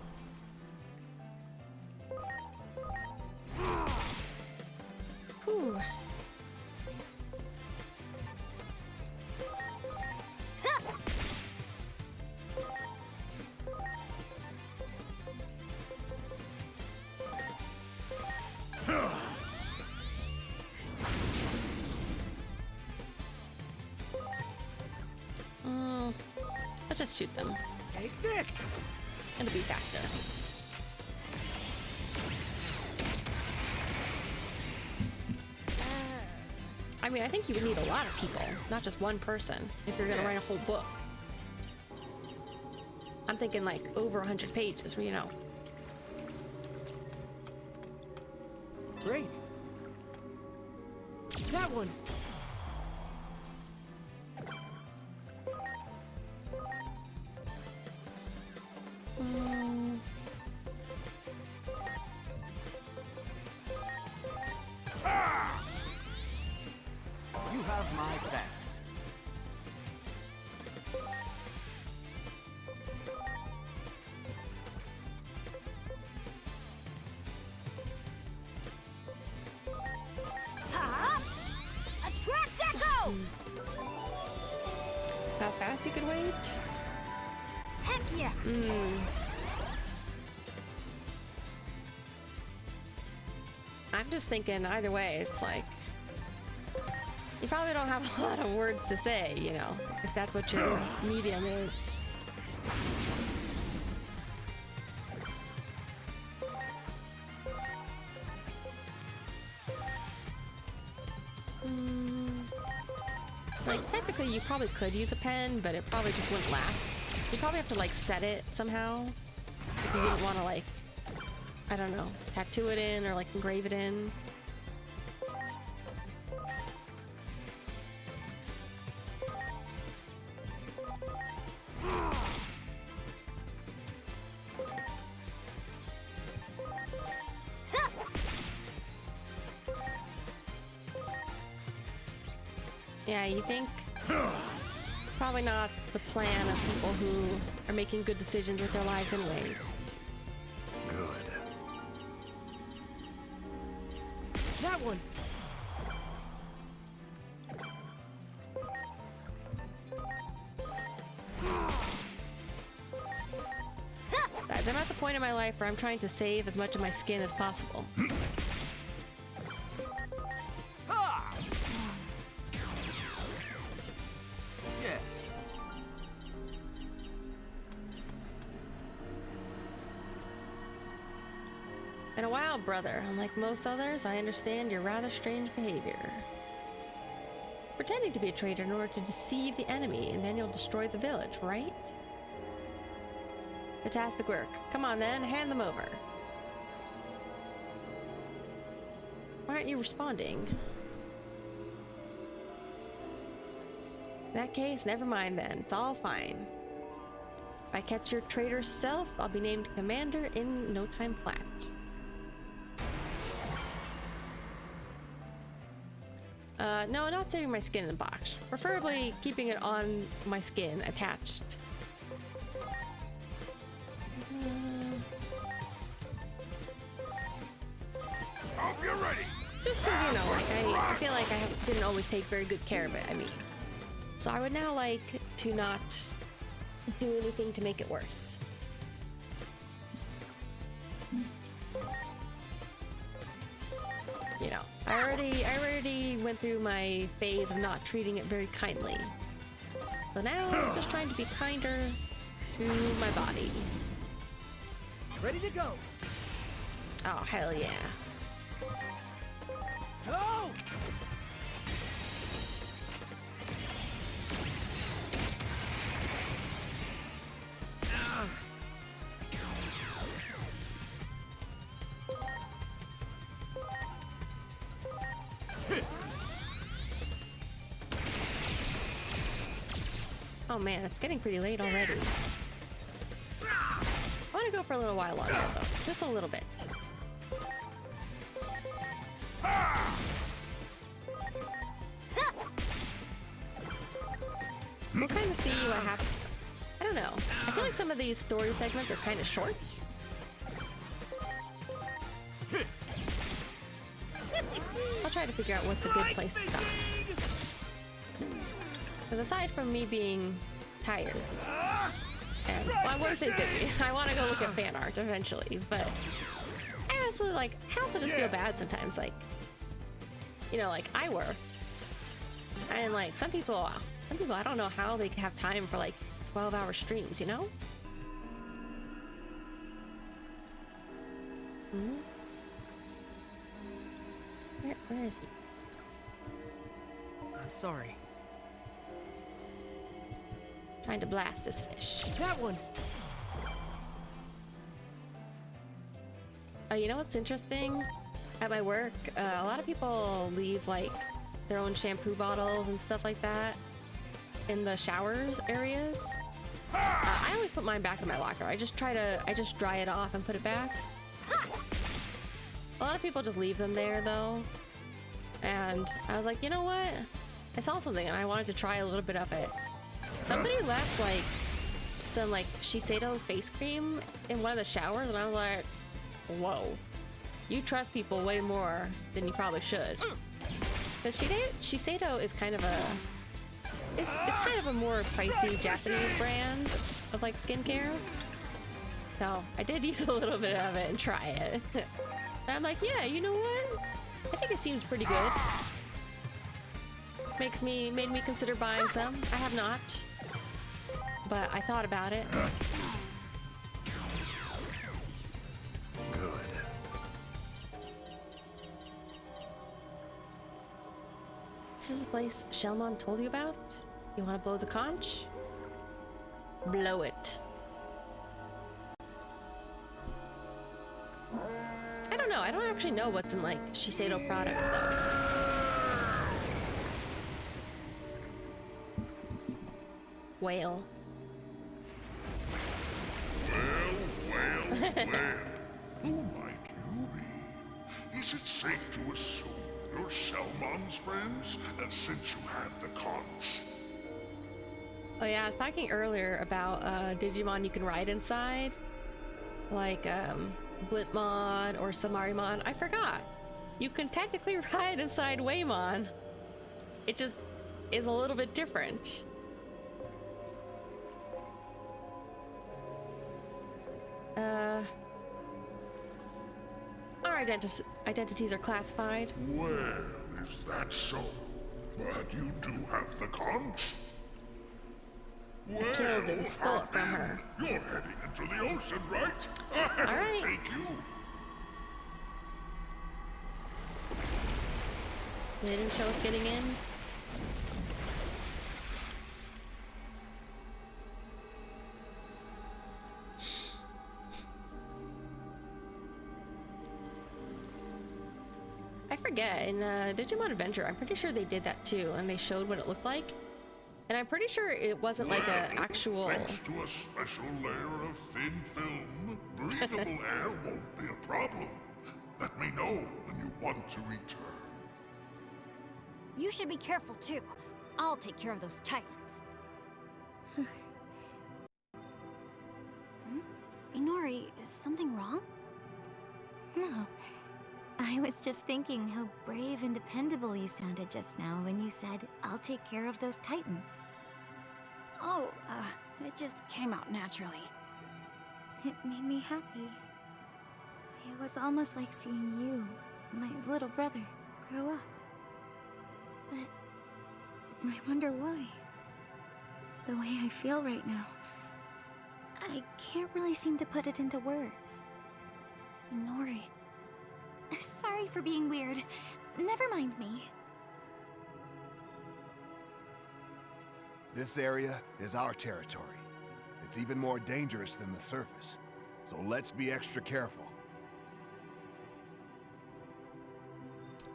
Whew. Let's just shoot them. Take this. It'll be faster. I mean, I think you would need a lot of people, not just one person, if you're gonna write a whole book. I'm thinking like over 100 pages, you know. Great. That one. You have my thanks. Attract Echo! How fast you could wait? Heck yeah! I'm just thinking either way, it's like you probably don't have a lot of words to say, you know, if that's what your medium is. Like, technically you probably could use a pen, but it probably just wouldn't last. You probably have to like set it somehow if you didn't want to, like, I don't know, tattoo it in or like engrave it in. Yeah, you think probably not the plan of people who are making good decisions with their lives anyways. Good. That one. Guys, I'm at the point in my life where I'm trying to save as much of my skin as possible. Yes. Been a while, brother. Unlike most others, I understand your rather strange behavior. Pretending to be a traitor in order to deceive the enemy, and then you'll destroy the village, right? Fantastic work. Come on then, hand them over. Why aren't you responding? In that case, never mind then. It's all fine. If I catch your traitor self, I'll be named commander in no time flat. No, not saving my skin in a box. Preferably keeping it on my skin, attached. because, you know, like, I feel like I didn't always take very good care of it, I mean. So I would now like to not do anything to make it worse. You know, I already went through my phase of not treating it very kindly. So now I'm just trying to be kinder to my body. Ready to go. Oh, hell yeah. Go! Oh man, it's getting pretty late already. I want to go for a little while longer though, just a little bit. We'll kind of see what happens. I don't know. I feel like some of these story segments are kind of short. I'll try to figure out what's a good place to stop. Because aside from me being tired, and well, I wouldn't say busy. I want to go look at fan art eventually, but I honestly I also just feel bad sometimes. Like, you know, like I work, and like some people, I don't know how they have time for like 12-hour streams. You know? Hmm? Where is he? I'm sorry. Trying to blast this fish. That one. Oh, you know what's interesting? At my work, a lot of people leave like their own shampoo bottles and stuff like that in the showers areas. I always put mine back in my locker. I just dry it off and put it back. A lot of people just leave them there though. And I was like, you know what? I saw something and I wanted to try a little bit of it. Somebody left like some like Shiseido face cream in one of the showers, and I was like, whoa, you trust people way more than you probably should. Because Shiseido is kind of it's kind of a more pricey Japanese brand of like skincare. So I did use a little bit of it and try it. And I'm like, yeah, you know what? I think it seems pretty good. Made me consider buying some. I have not, but I thought about it. Good. This is the place Shelmon told you about? You want to blow the conch? Blow it. I don't know. I don't actually know what's in like Shiseido products though. Whale. Well. Who might you be? Is it safe to assume you're Shelmon's friends, since you have the conch? Oh yeah, I was talking earlier about Digimon you can ride inside. Like Blipmon or Samarimon. I forgot. You can technically ride inside Waymon. It just is a little bit different. Our identities are classified. Well, is that so? But you do have the conch? I killed and stole it from her. You're heading into the ocean, right? All right. Take you. They didn't show us getting in. I forget, in Digimon Adventure, I'm pretty sure they did that too, and they showed what it looked like. And I'm pretty sure it wasn't like an actual... Thanks to a special layer of thin film, breathable air won't be a problem. Let me know when you want to return. You should be careful too. I'll take care of those titans. Inori, is something wrong? No. I was just thinking how brave and dependable you sounded just now when you said, I'll take care of those titans. Oh, it just came out naturally. It made me happy. It was almost like seeing you, my little brother, grow up. But I wonder why. The way I feel right now, I can't really seem to put it into words. Nori. Sorry for being weird. Never mind me. This area is our territory. It's even more dangerous than the surface, so let's be extra careful.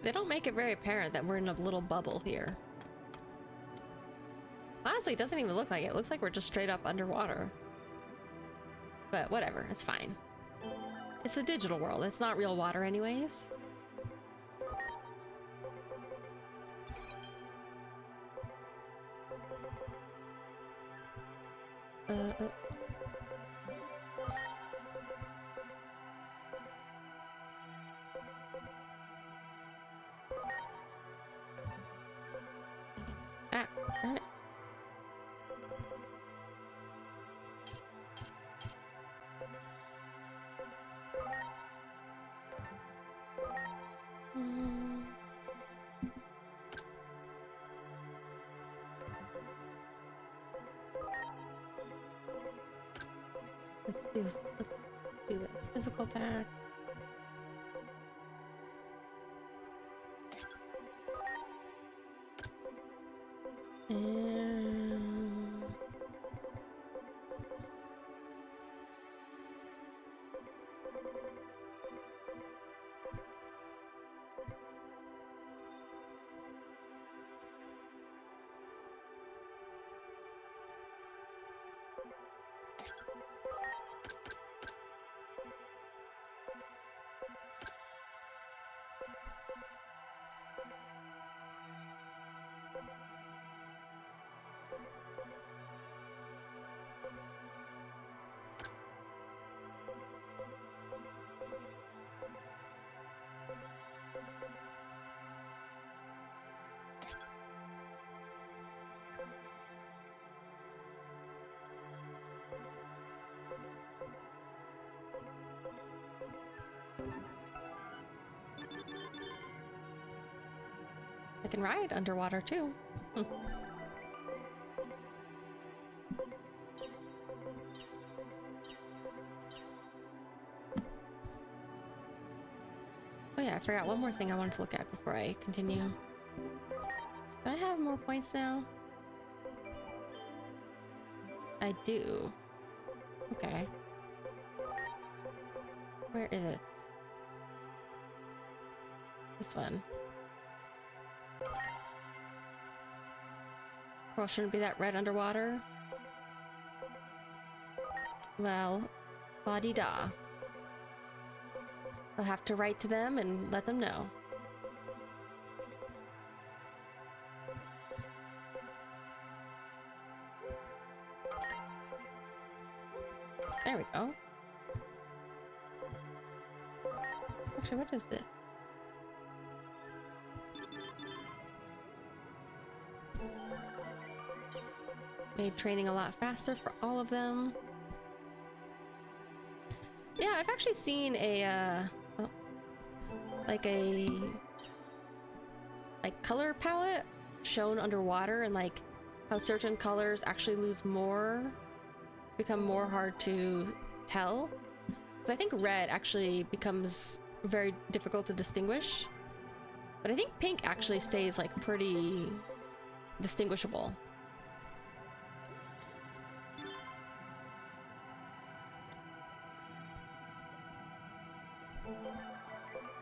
They don't make it very apparent that we're in a little bubble here. Honestly, it doesn't even look like it. It looks like we're just straight up underwater. But whatever, it's fine. It's a digital world. It's not real water anyways. Ah, darn it. Let's do this. Physical attack. And I can ride underwater too. Oh yeah, I forgot one more thing I wanted to look at before I continue. Do I have more points now? I do. Okay. Where is it? This one. Coral shouldn't be that red underwater. Well, la-di-da. I'll have to write to them and let them know. There we go. Actually, what is this? Made training a lot faster for all of them. Yeah, I've actually seen a color palette shown underwater, and like how certain colors actually become more hard to tell. Because I think red actually becomes very difficult to distinguish, but I think pink actually stays like pretty distinguishable.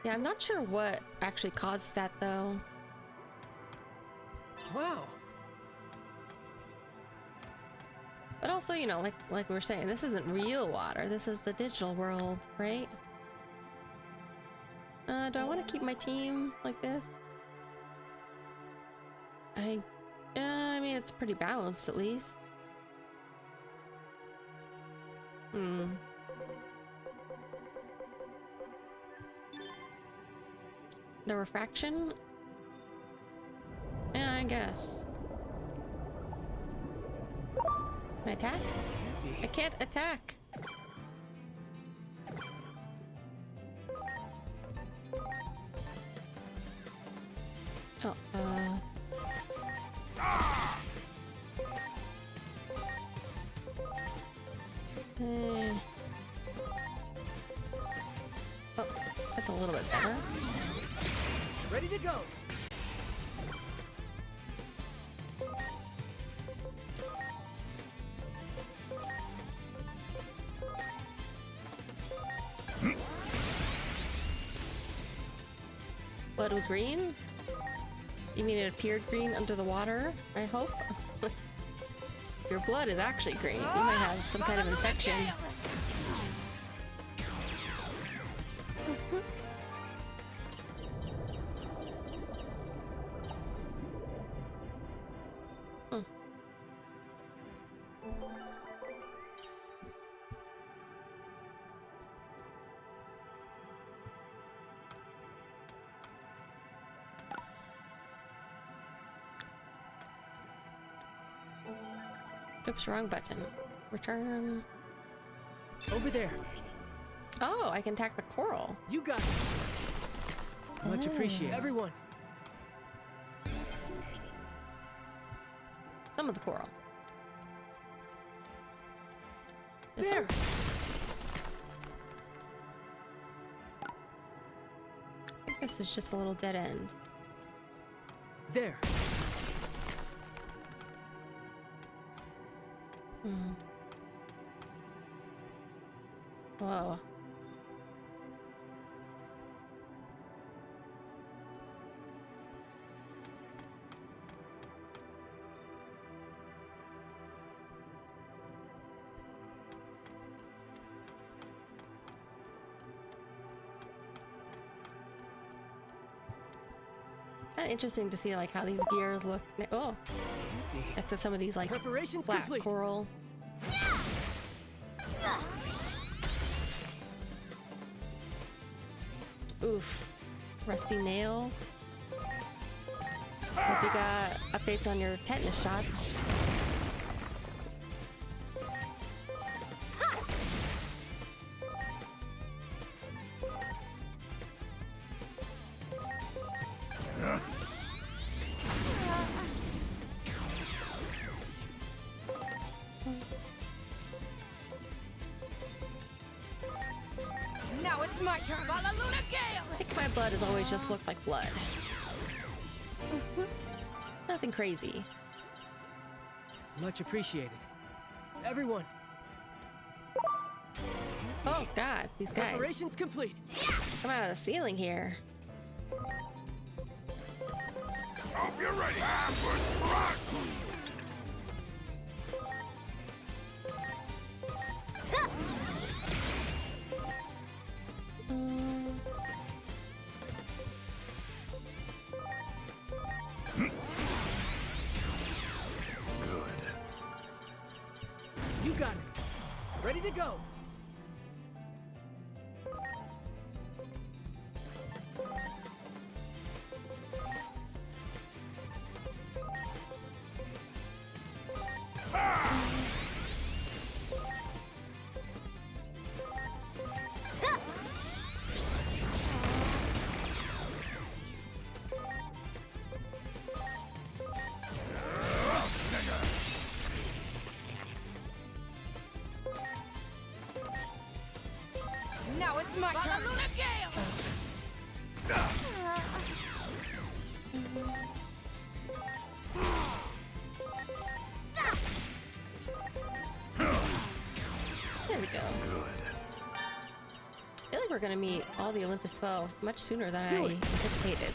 Yeah, I'm not sure what actually caused that though. Wow. But also, you know, like we were saying, this isn't real water. This is the digital world, right? Do I want to keep my team like this? I mean, it's pretty balanced at least. The refraction? Yeah, I guess. Can I attack? I can't attack. Oh, Oh, that's a little bit better. Ready to go. Blood was green? You mean it appeared green under the water? I hope. Your blood is actually green. You might have some kind of infection. Oops, wrong button. Return. Over there. Oh, I can attack the coral. You got it. Much appreciated. Everyone. Some of the coral. This there. one. I think this is just a little dead end. There. Whoa. Kind of interesting to see like how these gears look. Oh, next to some of these like preparations flat complete. coral. Oof. Rusty nail. Hope you got updates on your tetanus shots. Now it's my turn. Luna Gale! I think my blood has always just looked like blood. Nothing crazy. Much appreciated. Everyone. Oh god, these guys. Preparations complete. Come out of the ceiling here. Hope you're ready. First blood. You got it. Ready to go. Now it's my turn. Luna Gale! There we go. Good. I feel like we're gonna meet all the Olympus 12 much sooner than I anticipated.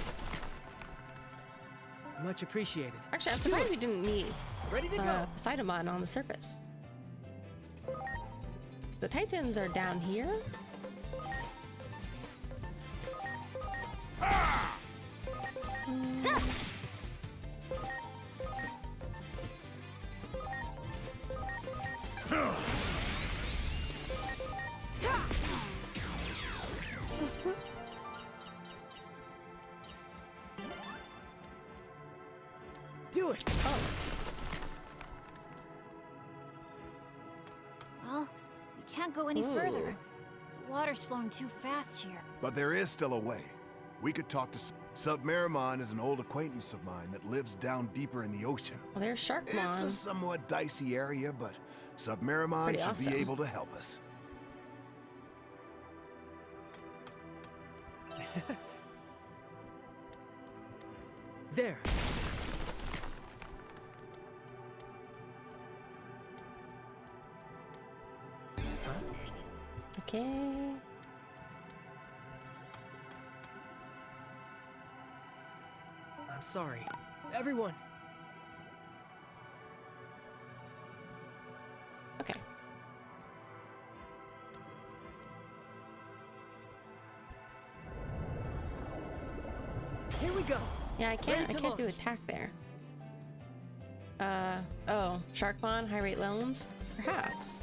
Much appreciated. Actually, I'm surprised we didn't meet Ready to go. Poseidon on the surface. So the Titans are down here. Do it! Oh. Well, we can't go any Ooh. further. The water's flowing too fast here. But there is still a way. We could talk to Submerimon is an old acquaintance of mine that lives down deeper in the ocean. Well, there's Sharkmon. It's a somewhat dicey area, but Submerimon Pretty should awesome. be able to help us. There. Okay. I'm sorry. Everyone. Okay. Here we go. Yeah, I can't Ready to do launch. attack there. Oh, Sharkmon, high rate loans? Perhaps.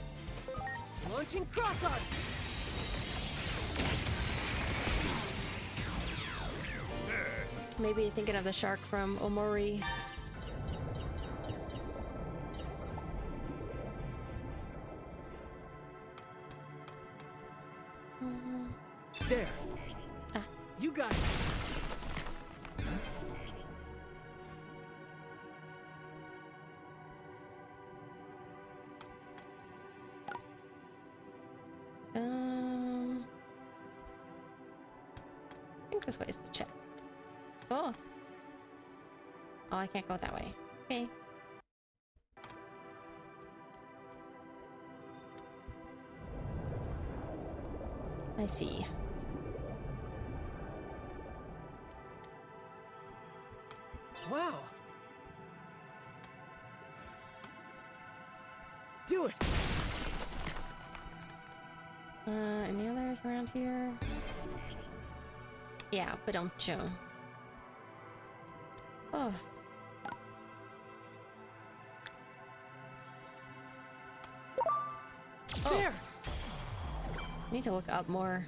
Launching cross arc. Maybe you're thinking of the shark from Omori. There. Ah. You got it. I think this way is the chest. Oh. Oh, I can't go that way. Okay. I see. Wow. Do it. Any others around here? Yeah, but don't you? Oh. There. Need to look up more.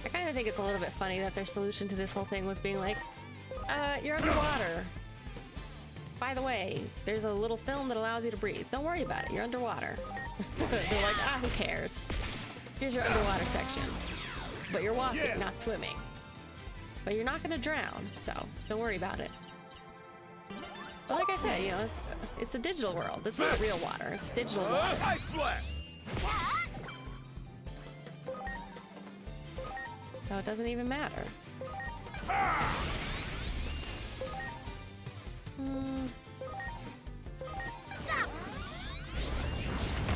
I kind of think it's a little bit funny that their solution to this whole thing was being like, you're underwater. By the way, there's a little film that allows you to breathe. Don't worry about it, you're underwater. They're like, who cares? Here's your underwater section. But you're walking, not swimming. But you're not gonna drown, so don't worry about it. But like I said, you know, it's the digital world. It's not real water, it's digital water. Ice blast! So it doesn't even matter.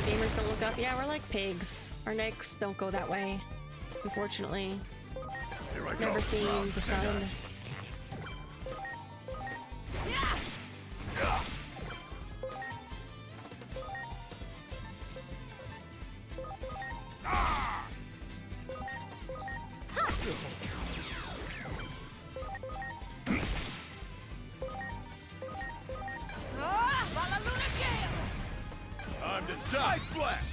Gamers don't look up. Yeah, we're like pigs. Our necks don't go that way. Unfortunately. Never seen the sun. Time to side blast!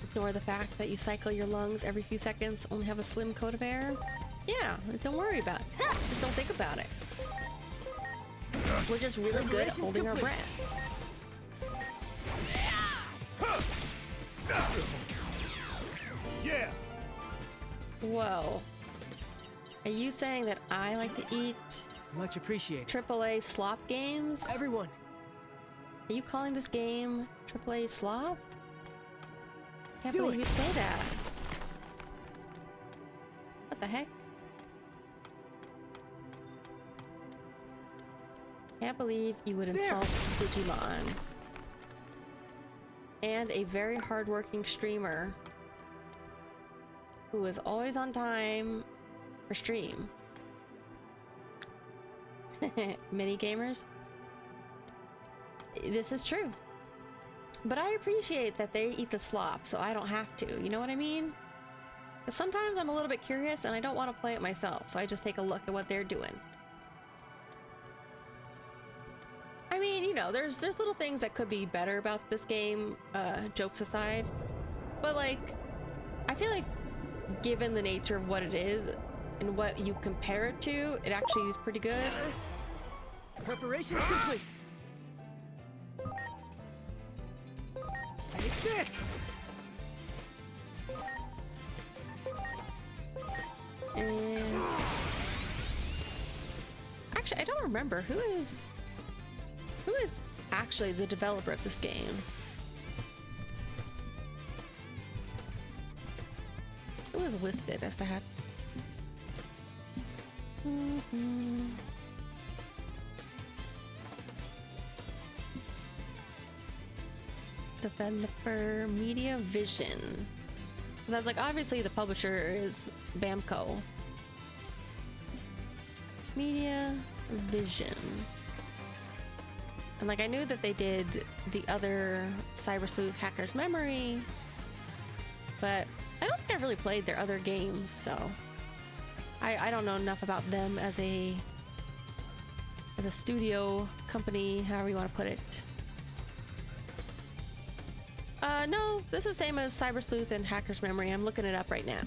Ignore the fact that you cycle your lungs every few seconds, only have a slim coat of air. Yeah, don't worry about it. Just don't think about it. We're just really good at holding our breath. Yeah! Whoa. Are you saying that I like to eat Much appreciated. AAA slop games? Everyone. Are you calling this game AAA slop? Can't Do believe it. you'd say that. What the heck? Can't believe you would insult Digimon. And a very hardworking streamer who is always on time for stream. Mini gamers? This is true. But I appreciate that they eat the slop, so I don't have to. You know what I mean? Because sometimes I'm a little bit curious and I don't want to play it myself, so I just take a look at what they're doing. I mean, you know, there's little things that could be better about this game, jokes aside. But like, I feel like given the nature of what it is and what you compare it to, it actually is pretty good. Preparations complete. Take this! And actually, I don't remember who is actually the developer of this game. Who is listed as that? Developer Media Vision. Because I was like, obviously the publisher is Bamco. Media Vision. And like, I knew that they did the other Cyber Sleuth Hacker's Memory, but I don't think I've really played their other games, so I don't know enough about them as a studio company, however you want to put it. No, this is the same as Cyber Sleuth and Hacker's Memory. I'm looking it up right now.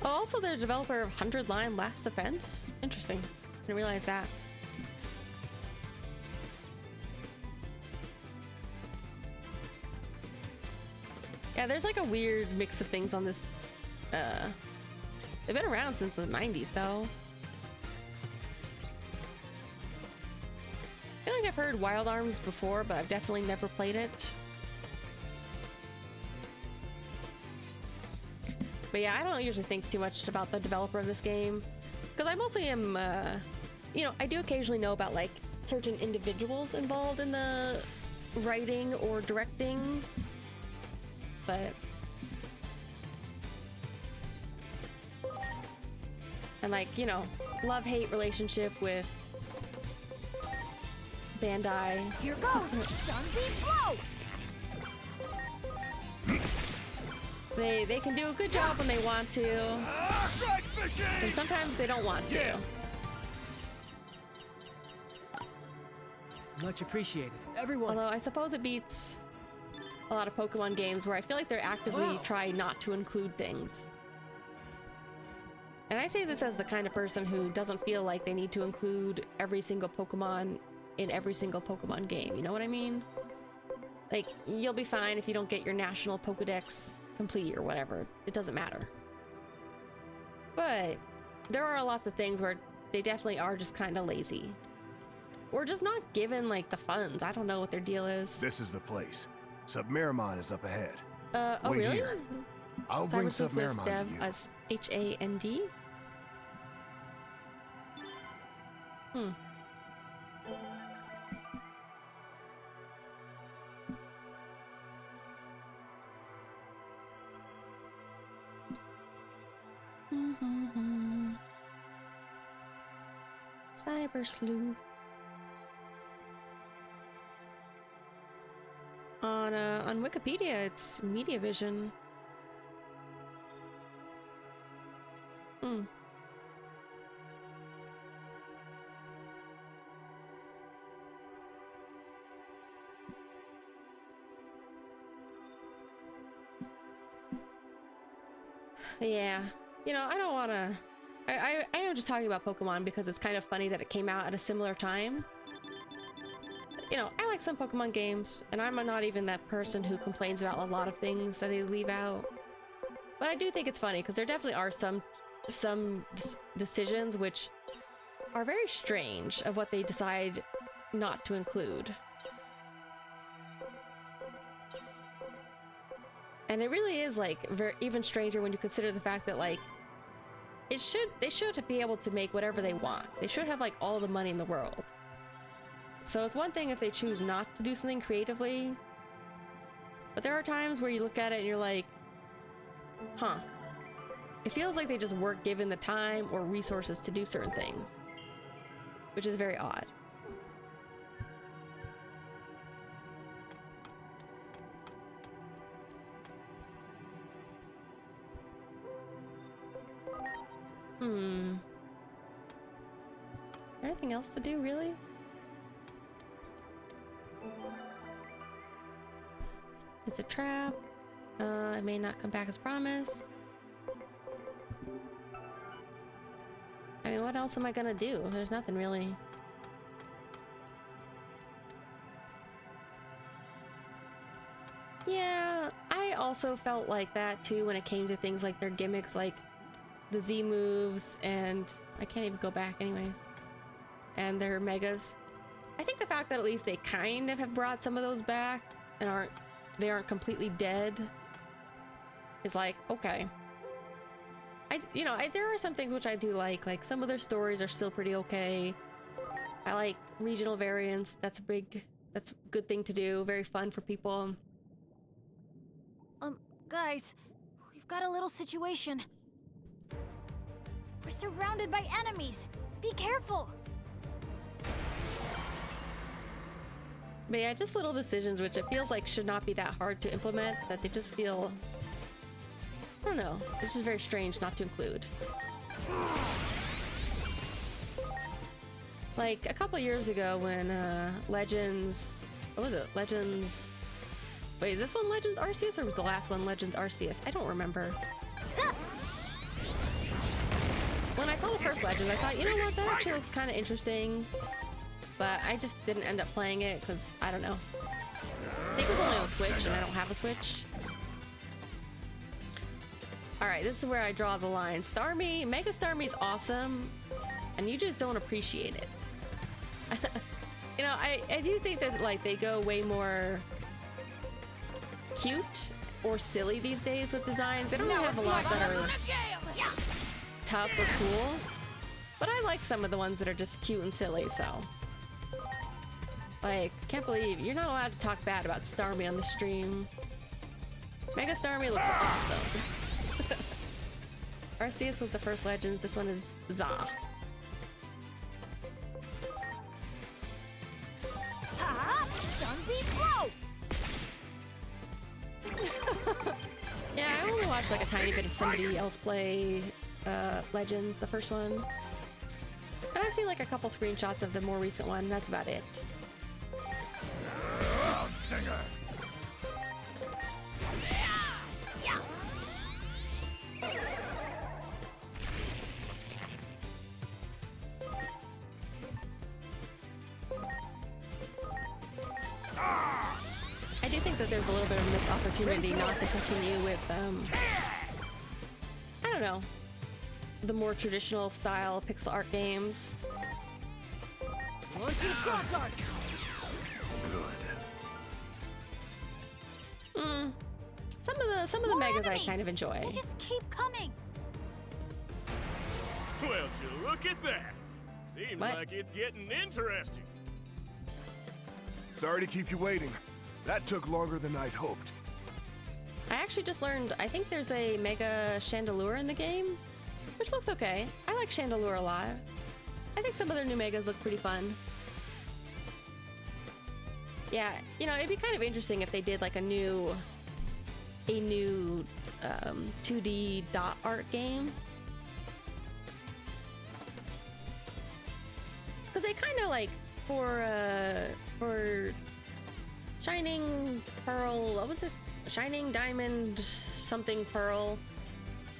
Oh, also they're the developer of 100 Line Last Defense. Interesting. Didn't realize that. Yeah, there's like a weird mix of things on this. They've been around since the 90s, though. I feel like I've heard Wild Arms before, but I've definitely never played it. But yeah, I don't usually think too much about the developer of this game, because I mostly am, you know, I do occasionally know about like certain individuals involved in the writing or directing, but and like, you know, love-hate relationship with Bandai. Here goes! Sunbeam blow! They can do a good job when they want to, and sometimes they don't want to. Much appreciated, everyone. Although I suppose it beats a lot of Pokemon games where I feel like they're actively trying not to include things. And I say this as the kind of person who doesn't feel like they need to include every single Pokemon in every single Pokemon game. You know what I mean? Like, you'll be fine if you don't get your national Pokedex complete or whatever. It doesn't matter. But there are lots of things where they definitely are just kind of lazy. Or just not given, like, the funds. I don't know what their deal is. This is the place. Submiramon is up ahead. Oh, Wait really? Here. I'll bring Submiramon to you. As H-A-N-D? Cyber Sleuth. On Wikipedia, it's Media Vision. Yeah, you know, I don't want to. I am just talking about Pokemon because it's kind of funny that it came out at a similar time. You know, I like some Pokemon games, and I'm not even that person who complains about a lot of things that they leave out. But I do think it's funny because there definitely are some decisions which are very strange of what they decide not to include. And it really is like even stranger when you consider the fact that like they should be able to make whatever they want. They should have like all the money in the world. So it's one thing if they choose not to do something creatively, but there are times where you look at it and you're like, huh. It feels like they just weren't given the time or resources to do certain things, which is very odd. Anything else to do, really? It's a trap. It may not come back as promised. I mean, what else am I gonna do? There's nothing really. Yeah, I also felt like that too when it came to things like their gimmicks, like the Z moves, and I can't even go back anyways. And their megas. I think the fact that at least they kind of have brought some of those back and they aren't completely dead is like, okay. There are some things which I do like some of their stories are still pretty okay. I like regional variants. That's a good thing to do. Very fun for people. Guys, we've got a little situation. We're surrounded by enemies. Be careful. But yeah, just little decisions which it feels like should not be that hard to implement, that they just feel, I don't know, it's just very strange not to include. Like a couple years ago when Legends, what was it? Legends, wait, is this one Legends Arceus or was the last one Legends Arceus? I don't remember. When I saw the first Legends, I thought, you know what, that actually looks kind of interesting. But I just didn't end up playing it because, I don't know. I think it was only on Switch and I don't have a Switch. Alright, this is where I draw the line. Starmie, Mega Starmie is awesome, and you just don't appreciate it. You know, I do think that like they go way more cute or silly these days with designs. They don't really have a lot that are tough or cool. But I like some of the ones that are just cute and silly, so. Like, can't believe you're not allowed to talk bad about Starmie on the stream. Mega Starmie looks awesome. Arceus was the first Legends, this one is Za. Yeah, I only watched like a tiny bit of somebody else play Legends, the first one. And I've seen like a couple screenshots of the more recent one, that's about it. Stingers. I do think that there's a little bit of a missed opportunity not to continue with, I don't know, the more traditional style pixel art games. Launching cross arc. Some of the megas enemies. I kind of enjoy. They just keep coming. Well, Jill, look at that. Seems like it's getting interesting. Sorry to keep you waiting. That took longer than I'd hoped. I actually just learned, I think there's a Mega Chandelure in the game, which looks okay. I like Chandelure a lot. I think some of their new megas look pretty fun. Yeah, you know, it'd be kind of interesting if they did like a new 2D dot art game. Because they kind of like, for Shining Pearl, what was it? Shining Diamond something Pearl.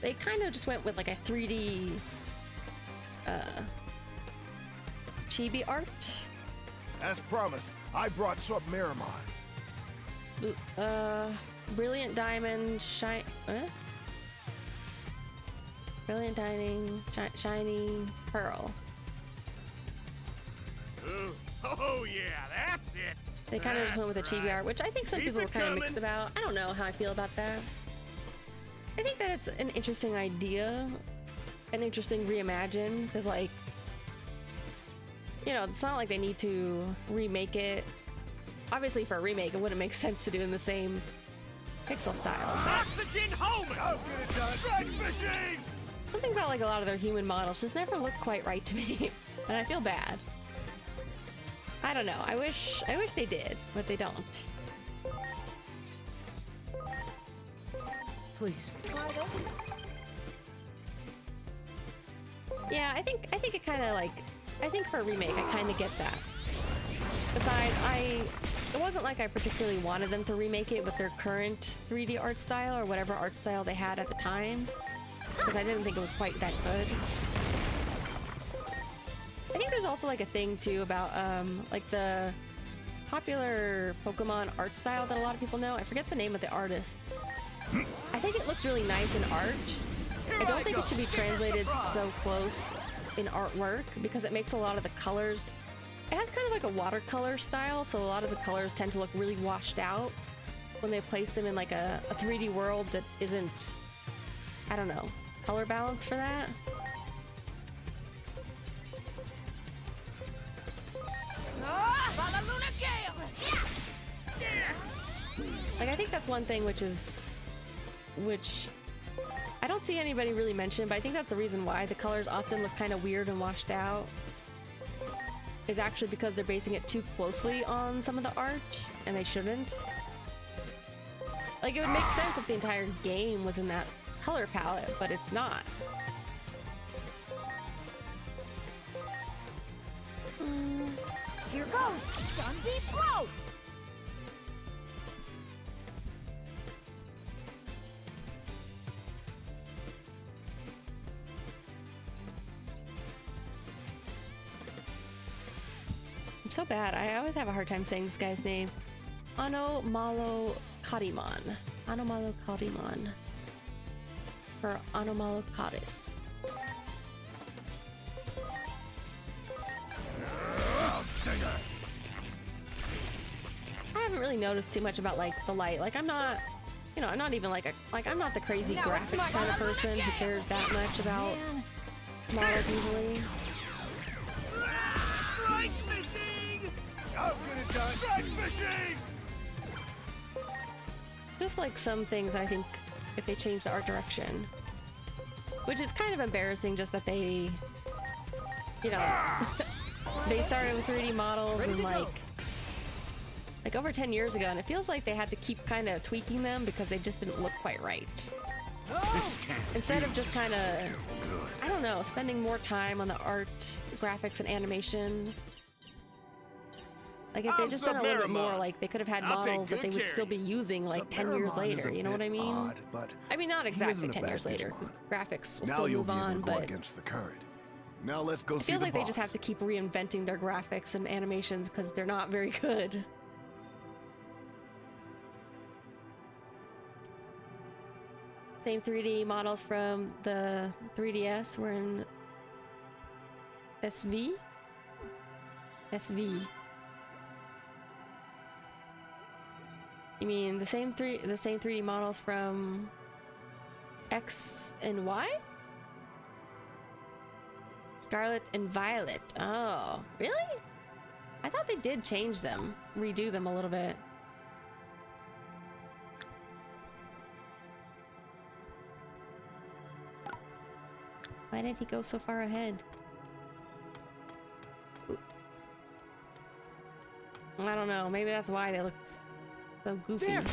They kind of just went with like a 3D chibi art. As promised, I brought Submiramon. Brilliant Diamond, Brilliant Diamond, Shining Pearl. Oh yeah, that's it. They kind of just went with a chibi art, which I think some people were kind of mixed about. I don't know how I feel about that. I think that it's an interesting idea, an interesting reimagine, because like, you know, it's not like they need to remake it. Obviously for a remake, it wouldn't make sense to do in the same pixel style. Oxygen Homer! I'll get it done. Strike machine! Something about like a lot of their human models just never look quite right to me, and I feel bad. I don't know. I wish they did, but they don't. Please. Yeah, I think it kind of like, I think for a remake, I kind of get that. Besides, it wasn't like I particularly wanted them to remake it with their current 3D art style or whatever art style they had at the time, because I didn't think it was quite that good. I think there's also like a thing too about like the popular Pokemon art style that a lot of people know. I forget the name of the artist. I think it looks really nice in art. I don't think it should be translated so close in artwork because it makes a lot of the colors. It has kind of like a watercolor style, so a lot of the colors tend to look really washed out when they place them in like a 3D world that isn't, I don't know, color balance for that. Like, I think that's one thing which I don't see anybody really mention, but I think that's the reason why the colors often look kind of weird and washed out, is actually because they're basing it too closely on some of the art, and they shouldn't. Like, it would make sense if the entire game was in that color palette, but it's not. Here goes, Sunbeam Blow! I'm so bad. I always have a hard time saying this guy's name. Anomalokariman. Anomalokariman. Or Anomalocaris. I haven't really noticed too much about like the light. Like, I'm not, you know, I'm not even like I'm not the crazy graphics kind of person who cares that much about models usually. Strike fishing! I'll get it done. Strike fishing! Just like some things I think if they change the art direction, which is kind of embarrassing, just that they, you know, they started with 3D models and like over 10 years ago, and it feels like they had to keep kind of tweaking them because they just didn't look quite right. Instead of just kind of, I don't know, spending more time on the art, graphics, and animation. Like, if they just done a little bit more, like, they could have had models that they would still be using, like, 10 years later, you know what I mean? Odd, but I mean, not exactly 10 years later, because graphics will now still you'll move be able on, to go but against the current. Now let's go it see feels the like boss. they just have to keep reinventing their graphics and animations because they're not very good. Same 3D models from the 3DS were in SV? SV. You mean the same 3D models from X and Y? Scarlet and Violet. Oh, really? I thought they did change them, redo them a little bit. Why did he go so far ahead? Ooh. I don't know. Maybe that's why they looked so goofy. There.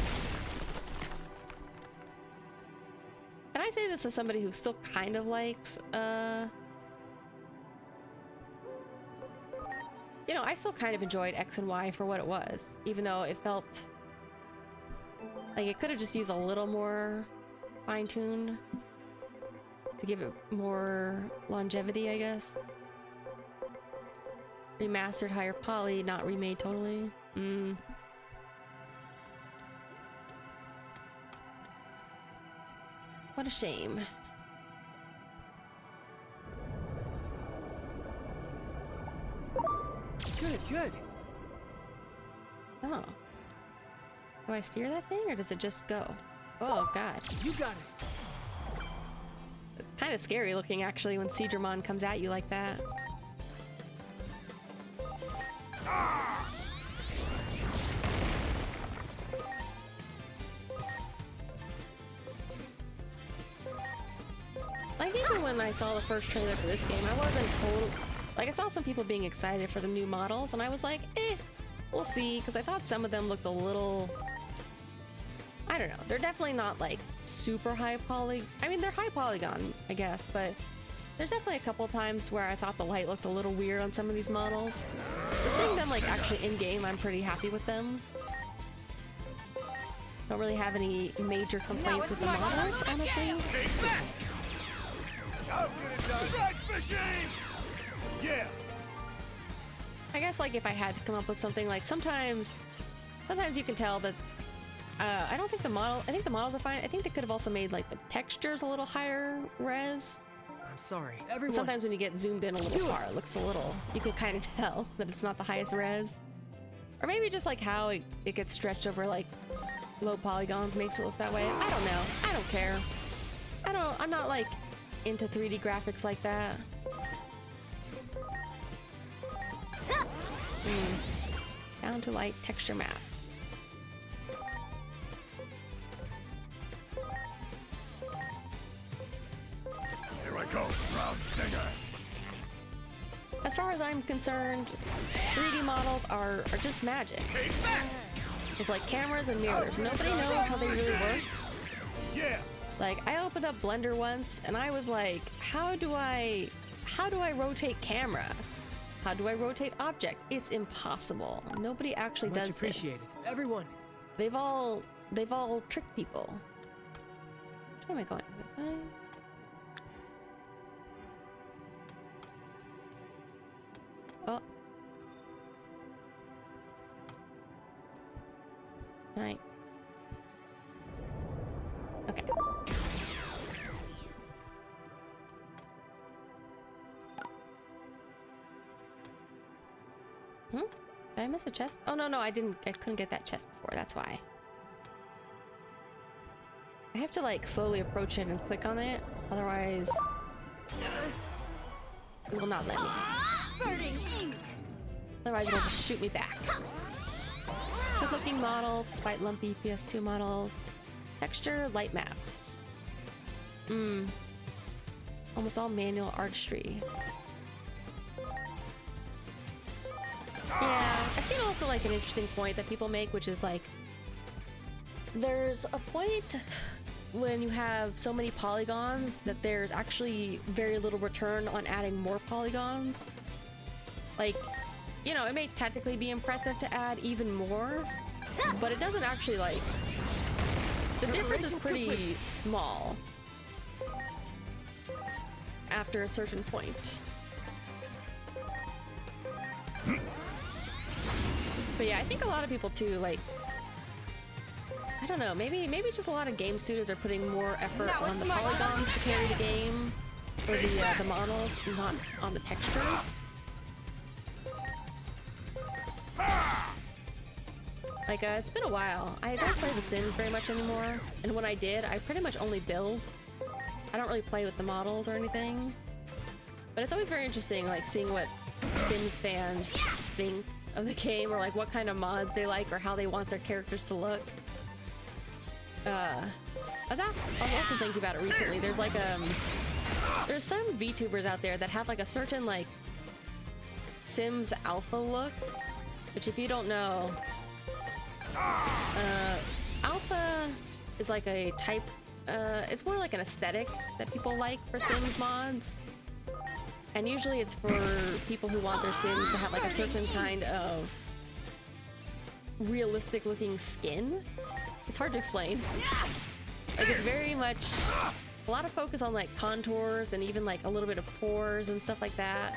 Can I say this as somebody who still kind of likes, you know, I still kind of enjoyed X and Y for what it was, even though it felt like it could have just used a little more fine-tune to give it more longevity, I guess. Remastered, higher poly, not remade totally. What a shame. Good. Oh. Do I steer that thing or does it just go? Oh god. You got it. It's kind of scary looking actually when Seedramon comes at you like that. Like, even when I saw the first trailer for this game, I wasn't total. Like, I saw some people being excited for the new models, and I was like, we'll see, because I thought some of them looked a little. I don't know. They're definitely not like super high poly. I mean, they're high polygon, I guess, but There's definitely a couple of times where I thought the light looked a little weird on some of these models. But seeing them like actually in game, I'm pretty happy with them. Don't really have any major complaints with the models, honestly. Yeah. I guess like if I had to come up with something, like sometimes you can tell that I don't think I think the models are fine. I think they could have also made like the textures a little higher res. I'm sorry, everyone. Sometimes when you get zoomed in a little far, it looks a little, you can kind of tell that it's not the highest res. Or maybe just like how it gets stretched over like low polygons makes it look that way. I don't know. I don't care. I'm not like into 3D graphics like that. Down to light texture maps. Here I go, round stinger. As far as I'm concerned, 3D models are just magic. It's like cameras and mirrors. Nobody knows how they really work. Yeah. Like, I opened up Blender once and I was like, how do I rotate camera? How do I rotate object? It's impossible. Nobody actually does Much appreciated. this. Everyone. They've all tricked people. Which way am I going? This way? Oh. Right. Okay. Did I miss a chest? Oh, no, I didn't. I couldn't get that chest before. That's why. I have to like slowly approach it and click on it. Otherwise, it will not let me. Otherwise, it'll just shoot me back. Good looking models, despite lumpy PS2 models. Texture, light maps. Almost all manual artistry. Yeah, I've seen also like an interesting point that people make, which is like, there's a point when you have so many polygons that there's actually very little return on adding more polygons. Like, you know, it may technically be impressive to add even more, but it doesn't actually like, the difference is pretty small after a certain point. But yeah, I think a lot of people too, like, I don't know, maybe just a lot of game studios are putting more effort on the polygons to carry the game, or the models, not on the textures. Like, it's been a while. I don't play The Sims very much anymore, and when I did, I pretty much only build. I don't really play with the models or anything. But it's always very interesting, like, seeing what Sims fans think of the game, or like what kind of mods they like, or how they want their characters to look. I was also thinking about it recently. There's like there's some VTubers out there that have like a certain like Sims alpha look, which if you don't know, alpha is like a type, it's more like an aesthetic that people like for Sims mods. And usually it's for people who want their Sims to have like a certain kind of realistic looking skin. It's hard to explain. Like, it's very much a lot of focus on like contours and even like a little bit of pores and stuff like that.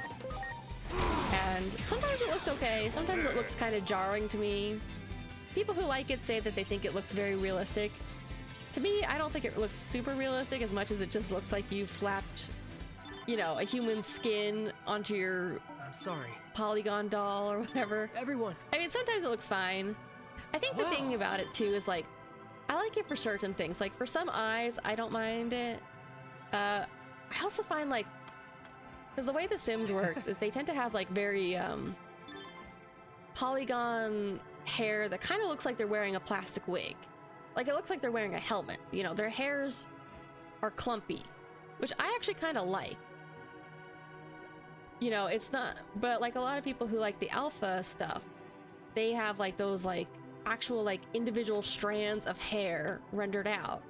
And sometimes it looks okay, sometimes it looks kind of jarring to me. People who like it say that they think it looks very realistic. To me, I don't think it looks super realistic as much as it just looks like you've slapped, you know, a human skin onto your polygon doll or whatever. Everyone. I mean, sometimes it looks fine. I think the thing about it too is like, I like it for certain things. Like for some eyes, I don't mind it. I also find like, because the way The Sims works is they tend to have like very polygon hair that kind of looks like they're wearing a plastic wig. Like it looks like they're wearing a helmet. You know, their hairs are clumpy, which I actually kind of like. You know, it's not, but like a lot of people who like the alpha stuff, they have like those like actual like individual strands of hair rendered out,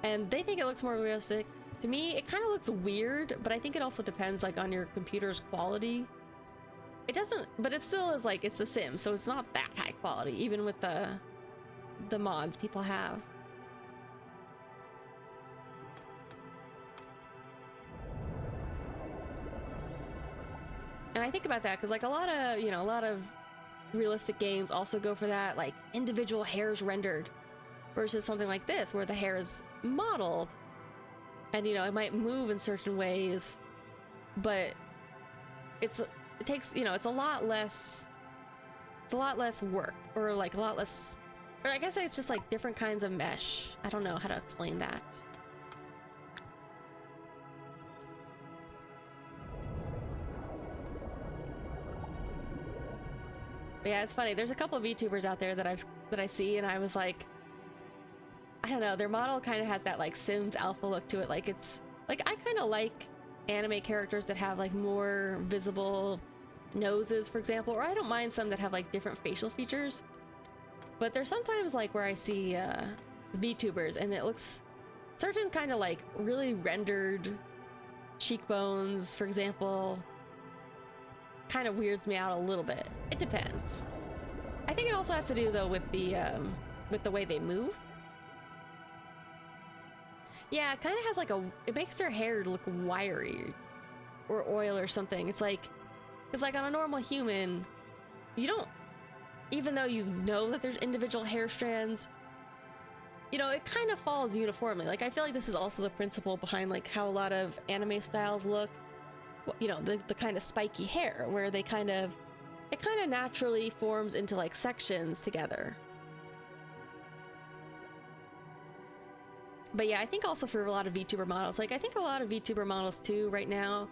and they think it looks more realistic. To me, it kind of looks weird, but I think it also depends like on your computer's quality. It doesn't, but it still is like, it's The Sims, so it's not that high quality, even with the mods people have. And I think about that because like a lot of realistic games also go for that, like individual hairs rendered versus something like this where the hair is modeled and it might move in certain ways, but it takes, it's a lot less work, or like a lot less, or I guess it's just like different kinds of mesh. I don't know how to explain that. But yeah, it's funny. There's a couple of VTubers out there that I see, and I was like, I don't know. Their model kind of has that like Sims Alpha look to it. Like it's like I kind of like anime characters that have like more visible noses, for example, or I don't mind some that have like different facial features. But there's sometimes like where I see VTubers, and it looks certain kind of like really rendered cheekbones, for example. Kind of weirds me out a little bit. It depends. I think it also has to do though with the way they move. Yeah, it kind of has like it makes their hair look wiry or oil or something. It's like, because like on a normal human, you don't, even though you know that there's individual hair strands, it kind of falls uniformly. Like I feel like this is also the principle behind like how a lot of anime styles look. The kind of spiky hair where it kind of naturally forms into like sections together. But yeah, I think also for a lot of VTuber models, like I think a lot of VTuber models too right now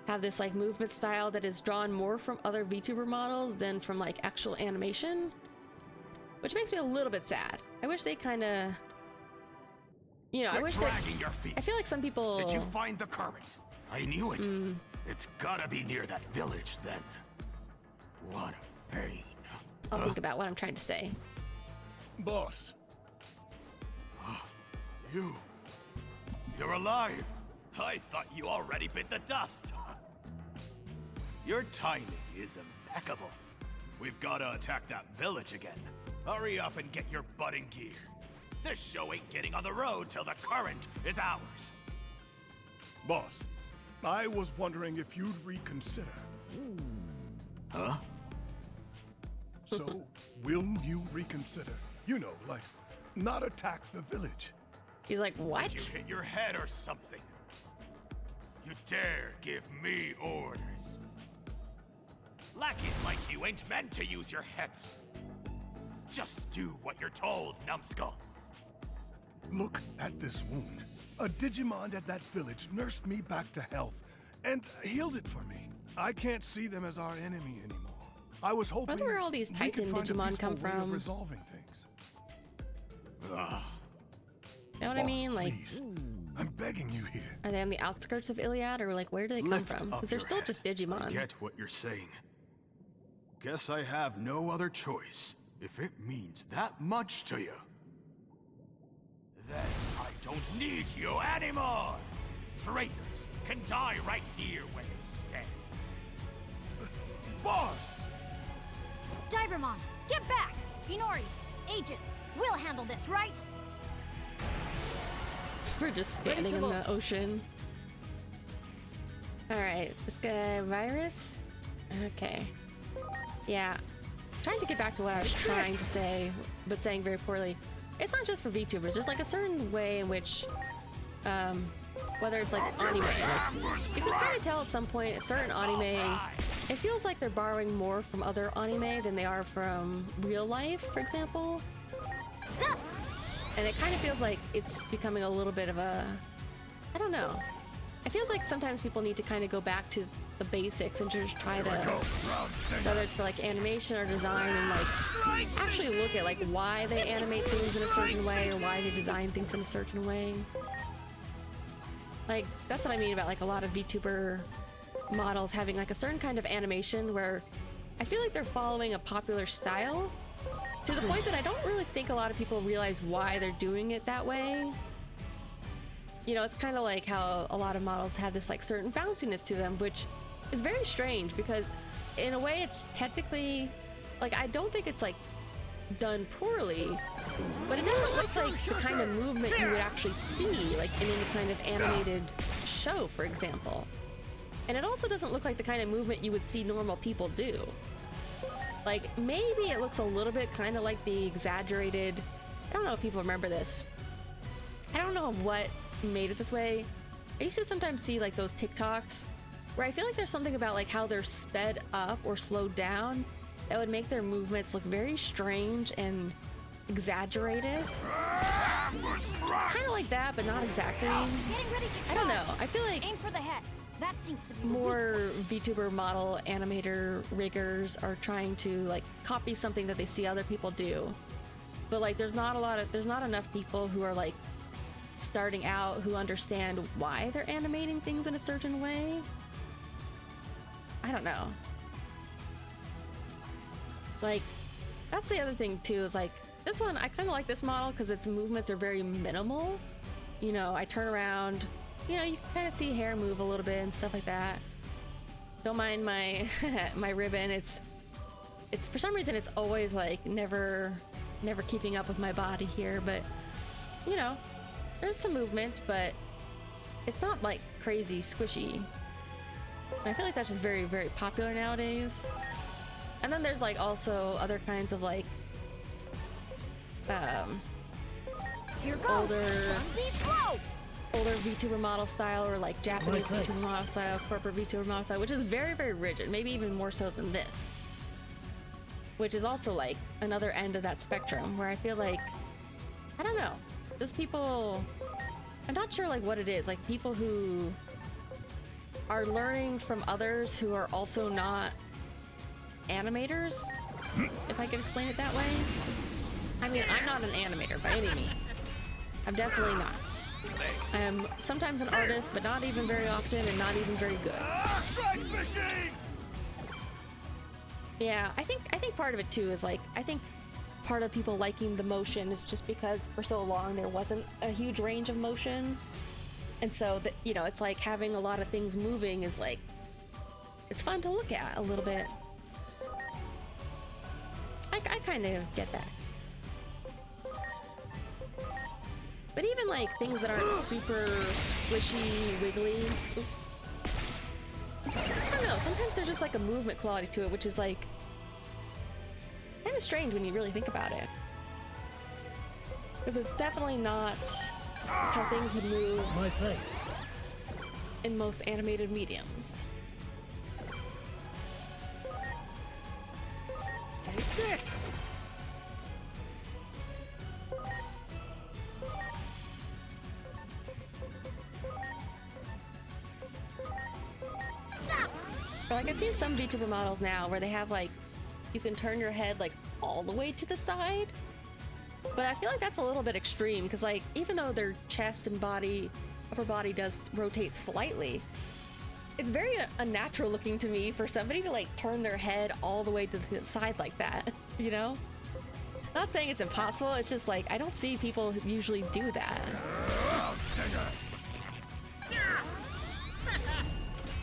have this like movement style that is drawn more from other VTuber models than from like actual animation, which makes me a little bit sad. I wish they kind of, I wish dragging your feet. I feel like some people. Did you find the current? I knew it. It's gotta be near that village then. What a pain. I'll think about what I'm trying to say. Boss. You're alive. I thought you already bit the dust. Your timing is impeccable. We've gotta attack that village again. Hurry up and get your butt in gear. This show ain't getting on the road till the current is ours. Boss, I was wondering if you'd reconsider. Huh? So, will you reconsider? Like, not attack the village. He's like, what? Did you hit your head or something? You dare give me orders? Lackeys like you ain't meant to use your heads. Just do what you're told, numbskull. Look at this wound. A Digimon at that village nursed me back to health and healed it for me. I can't see them as our enemy anymore. I was hoping where all these Titan Digimon come from. Resolving things. You know what I mean? Like, please. I'm begging you here. Are they on the outskirts of Iliad, or like where do they come from? Because they're still just Digimon. I get what you're saying. Guess I have no other choice. If it means that much to you, then I don't need you anymore. Traitors can die right here where they stand. Boss! Divermon, get back! Inori, Agent, we'll handle this, right? We're just standing in the ocean. Alright, this guy, Virus? Okay. Yeah. Trying to get back to what I was trying to say, but saying very poorly. It's not just for VTubers. There's like a certain way in which, whether it's like anime, like, you can kind of tell at some point a certain anime, it feels like they're borrowing more from other anime than they are from real life, for example. And it kind of feels like it's becoming a little bit of a, I don't know. It feels like sometimes people need to kind of go back to the basics and just try to, whether it's for like animation or design, and like actually look at like why they animate things in a certain way or why they design things in a certain way. Like, that's what I mean about like a lot of VTuber models having like a certain kind of animation where I feel like they're following a popular style to the point that I don't really think a lot of people realize why they're doing it that way. You know, it's kind of like how a lot of models have this like certain bounciness to them, which is very strange because in a way it's technically like, I don't think it's like done poorly, but it doesn't look like the kind of movement you would actually see like in any kind of animated show, for example. And it also doesn't look like the kind of movement you would see normal people do. Like, maybe it looks a little bit kind of like the exaggerated, I don't know if people remember this. I don't know what made it this way. I used to sometimes see like those TikToks where I feel like there's something about like how they're sped up or slowed down that would make their movements look very strange and exaggerated. Kind of like that, but not exactly. I don't know. I feel like aim for the head. That seems to be more VTuber model animator riggers are trying to like copy something that they see other people do. But like there's not enough people who are like starting out who understand why they're animating things in a certain way. I don't know. Like, that's the other thing too, is like this one, I kind of like this model because its movements are very minimal. You know, I turn around, you know, you can kind of see hair move a little bit and stuff like that. Don't mind my my ribbon. It's for some reason it's always like never keeping up with my body here, but you know, there's some movement, but it's not like crazy squishy. And I feel like that's just very, very popular nowadays. And then there's like also other kinds of like older VTuber model style, or like Japanese VTuber model style, corporate VTuber model style, which is very, very rigid, maybe even more so than this. Which is also like another end of that spectrum where I feel like, I don't know, there's people, I'm not sure like what it is, like people who are learning from others who are also not animators, if I could explain it that way. I mean, I'm not an animator by any means. I'm definitely not. I am sometimes an artist, but not even very often, and not even very good. Yeah, I think part of it too is like, I think part of people liking the motion is just because for so long there wasn't a huge range of motion, and so that, you know, it's like having a lot of things moving is like, it's fun to look at a little bit. I kind of get that. But even like things that aren't super squishy, wiggly, I don't know, sometimes there's just like a movement quality to it, which is like kind of strange when you really think about it. Because it's definitely not how things would move in most animated mediums. Take this! But like I've seen some VTuber models now where they have like, you can turn your head like all the way to the side. But I feel like that's a little bit extreme because like, even though their chest and body, upper body does rotate slightly, it's very unnatural looking to me for somebody to like turn their head all the way to the side like that, you know? Not saying it's impossible, it's just like, I don't see people usually do that.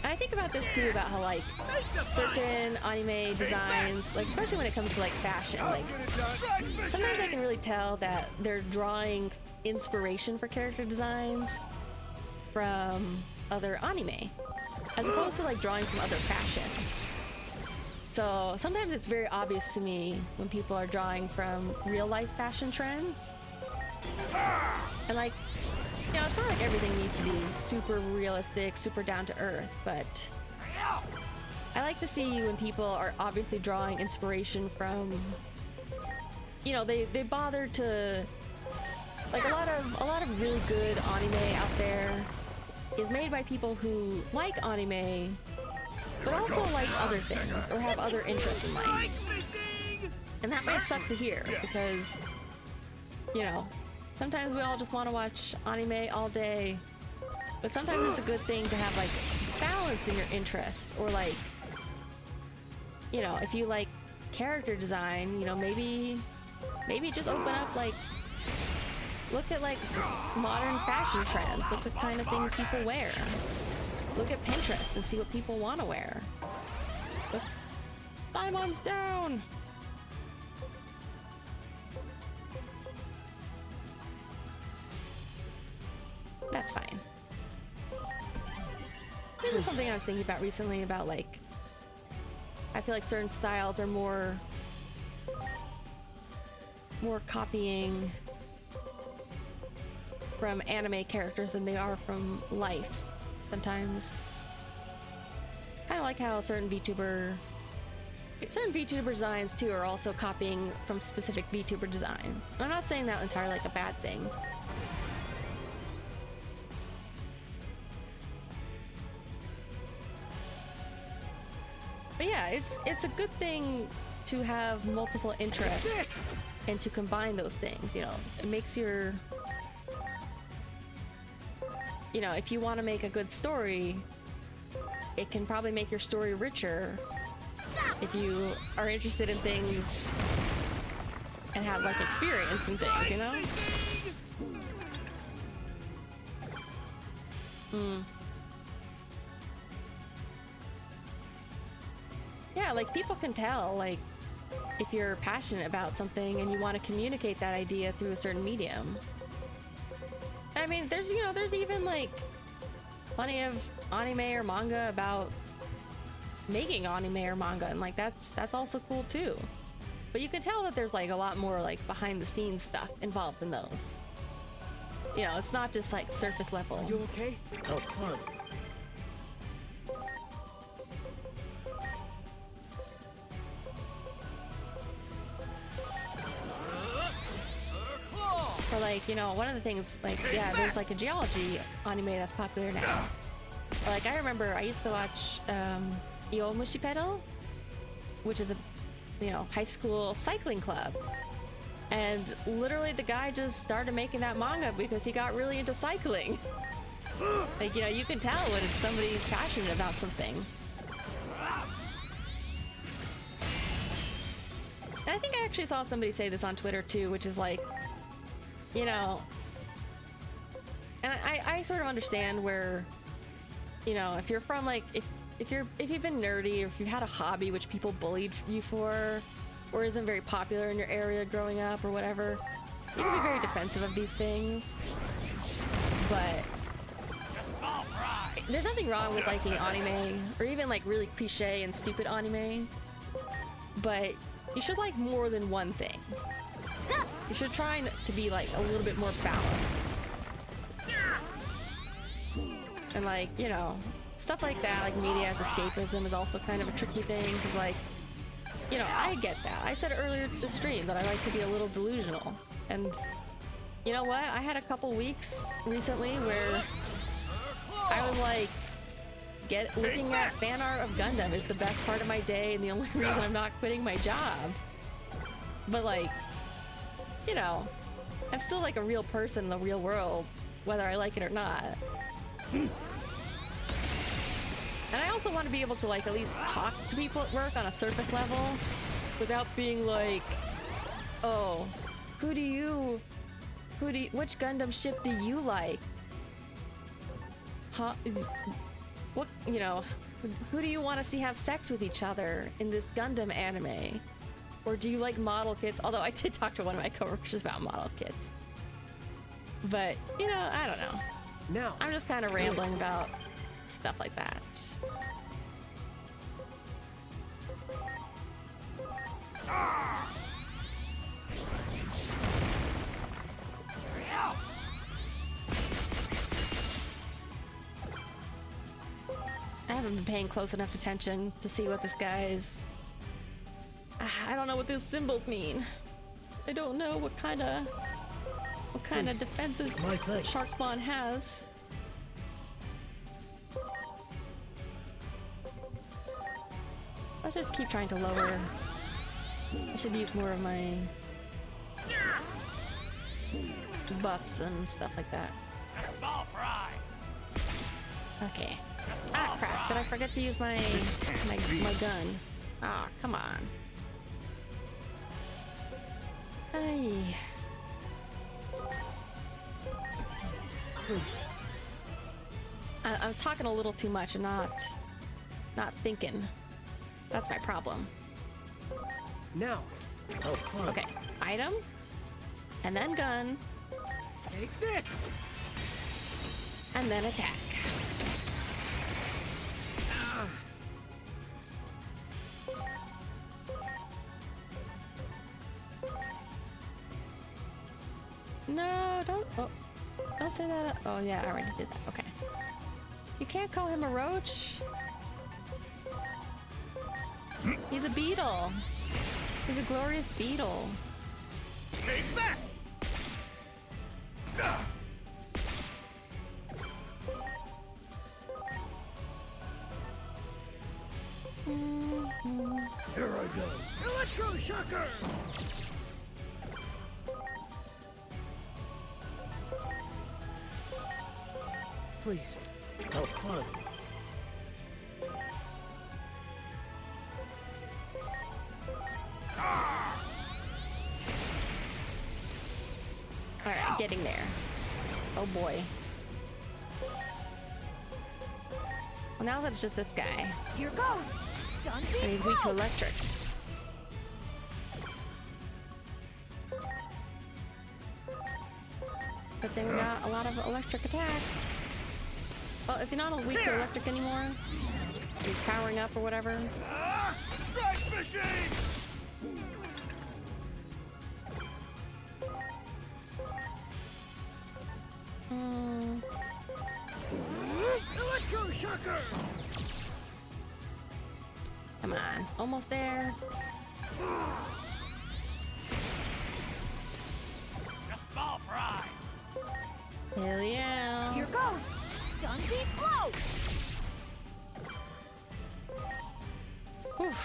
And I think about this too, about how like certain anime designs, like especially when it comes to like fashion, like sometimes I can really tell that they're drawing inspiration for character designs from other anime, as opposed to like drawing from other fashion. So sometimes it's very obvious to me when people are drawing from real life fashion trends. And like, you know, it's not like everything needs to be super realistic, super down to earth, but I like to see when people are obviously drawing inspiration from, you know, they bother to, like a lot of really good anime out there is made by people who like anime, but also like other things or have other interests in life. And that might suck to hear because, you know, sometimes we all just want to watch anime all day, but sometimes it's a good thing to have like balance in your interests, or like, you know, if you like character design, you know, maybe just open up like Look at like modern fashion trends. Look at kind of things people wear. Look at Pinterest and see what people want to wear. Oops. Daimon's down! That's fine. This is something I was thinking about recently about like, I feel like certain styles are more copying from anime characters than they are from life sometimes. Kind of like how certain VTuber designs too are also copying from specific VTuber designs. And I'm not saying that entirely like a bad thing. But yeah, it's a good thing to have multiple interests and to combine those things, you know. It makes your, you know, if you want to make a good story, it can probably make your story richer if you are interested in things and have like experience in things, you know? Yeah, like people can tell like if you're passionate about something and you want to communicate that idea through a certain medium. I mean, there's, you know, there's even like plenty of anime or manga about making anime or manga, and like that's also cool too. But you can tell that there's like a lot more like behind the scenes stuff involved in those. You know, it's not just like surface level. Are you okay? How fun. Or like, you know, one of the things, like, yeah, there's like a geology anime that's popular now. Like, I remember I used to watch Yomushi Pedal, which is a, you know, high school cycling club. And literally the guy just started making that manga because he got really into cycling. Like, you know, you can tell when it's somebody who's passionate about something. And I think I actually saw somebody say this on Twitter too, which is like, you know, and I sort of understand where, you know, if you're from like, if you've been nerdy, or if you've had a hobby which people bullied you for, or isn't very popular in your area growing up or whatever, you can be very defensive of these things. But there's nothing wrong with liking anime, or even like really cliche and stupid anime, but you should like more than one thing. You should try to be like a little bit more balanced. And like, you know, stuff like that, like media as escapism is also kind of a tricky thing, because like, you know, I get that. I said earlier in the stream that I like to be a little delusional. And you know what? I had a couple weeks recently where I was like, looking at fan art of Gundam is the best part of my day and the only reason I'm not quitting my job. But like, you know, I'm still like a real person in the real world, whether I like it or not. And I also want to be able to like at least talk to people at work on a surface level without being like, oh, which Gundam ship do you like? Huh? What, you know, who do you want to see have sex with each other in this Gundam anime? Or do you like model kits? Although I did talk to one of my coworkers about model kits. But, you know, I don't know. Now, I'm just kind of rambling about stuff like that. I haven't been paying close enough attention to see what this guy's... I don't know what these symbols mean. I don't know what kind of defenses Sharkmon has. Let's just keep trying to lower. I should use more of my buffs and stuff like that. Okay. Ah, crap. Did I forget to use my gun? Ah, come on. Ay. Please. I'm talking a little too much and not thinking. That's my problem. Now. How fun. Okay, item, and then gun, Take this. and then attack. No, don't say that. Oh yeah, I already did that. Okay. You can't call him a roach. He's a beetle. He's a glorious beetle. Take that! Here I go. Electroshocker! Please. How fun. All right, getting there. Oh boy. Well, now that it's just this guy. Here goes. Stun beam. And he's weak to electric. Good thing we got a lot of electric attacks. Well, is he not weak to electric anymore? He's powering up or whatever. Strike machine! Electroshocker! Come on, almost there. A small fry! Hell yeah. Here goes. Stun beam blow. Oof.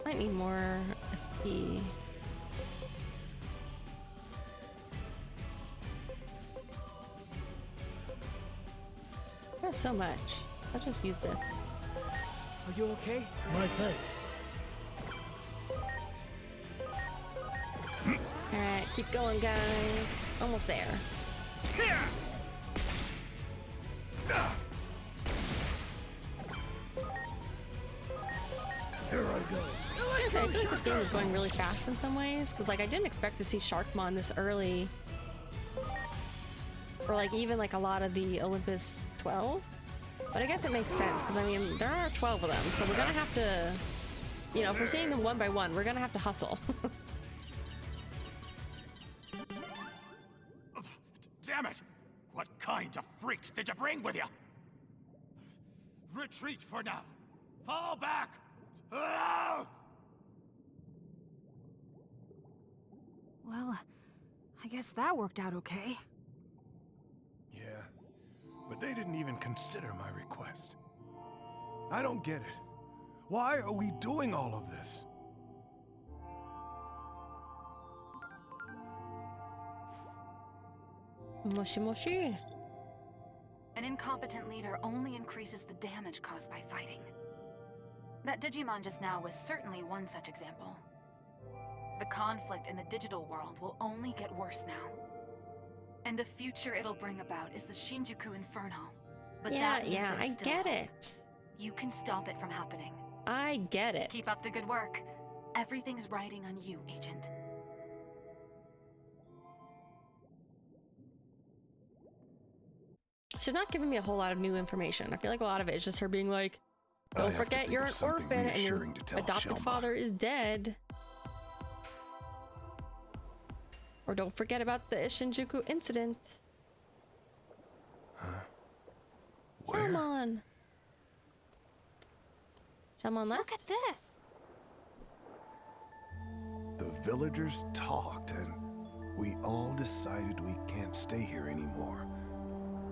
Might need more SP. There's so much. I'll just use this. Are you okay? My thanks. Alright, keep going, guys. Almost there. Here I go. I feel like this game is going really fast in some ways, because like I didn't expect to see Sharkmon this early. Or like even like a lot of the Olympus 12. But I guess it makes sense, because I mean, there are 12 of them, so we're gonna have to, you know, if we're seeing them one by one, we're gonna have to hustle. Damn it! What kind of freaks did you bring with you? Retreat for now. Fall back. Ah! Well, I guess that worked out okay. Yeah, but they didn't even consider my request. I don't get it. Why are we doing all of this? Moshi moshi. An incompetent leader only increases the damage caused by fighting. That Digimon just now was certainly one such example. The conflict in the digital world will only get worse now. And the future it'll bring about is the Shinjuku Inferno. But that means I there's still get hope. it. You can stop it from happening. I get it. Keep up the good work. Everything's riding on you, Agent. She's not giving me a whole lot of new information. I feel like a lot of it is just her being like, don't forget you're an orphan and your adopted father is dead. Or don't forget about the Shinjuku incident. Huh? Where? Shalmon. Shalmon left? Look at this! The villagers talked and we all decided we can't stay here anymore.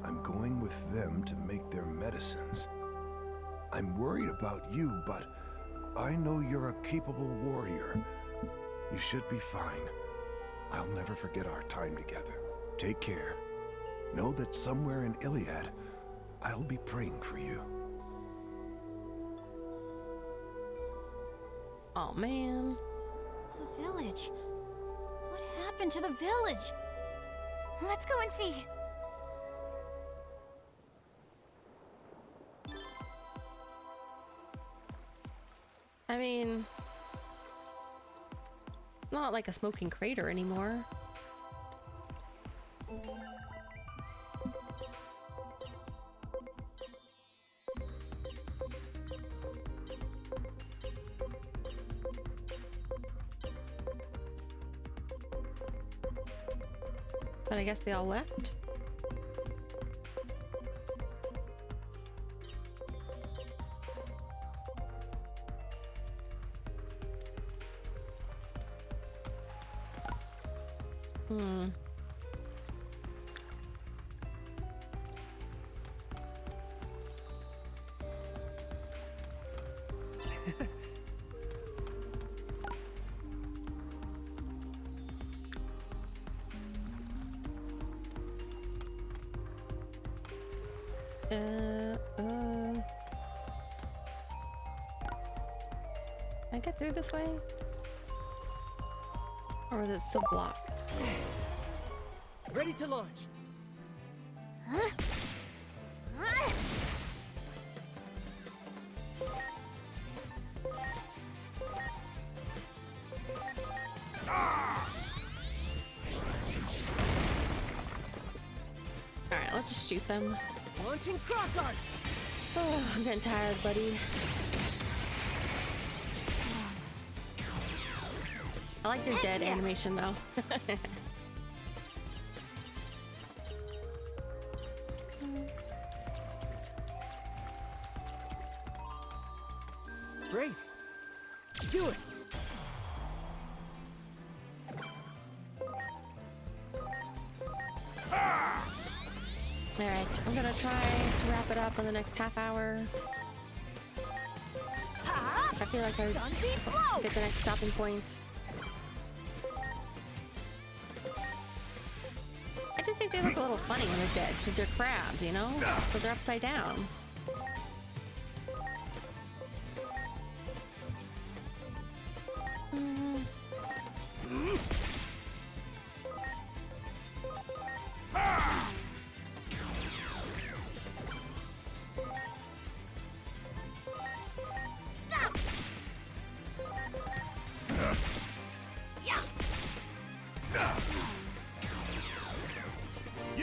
I'm going with them to make their medicines. I'm worried about you, but I know you're a capable warrior. You should be fine. I'll never forget our time together. Take care. Know that somewhere in Iliad, I'll be praying for you. Oh man. The village. What happened to the village? Let's go and see. I mean, not like a smoking crater anymore. But I guess they all left. Can I get through this way? Or is it still blocked? Ready to launch. Huh? Alright, let's just shoot them. Launching cross arc. Oh, I'm getting tired, buddy. I like this dead animation though. Great. Do it. Alright, I'm gonna try to wrap it up in the next half hour. I feel like I get the next stopping point. I just think they look a little funny when they're dead, because they're crabs, you know? So they're upside down.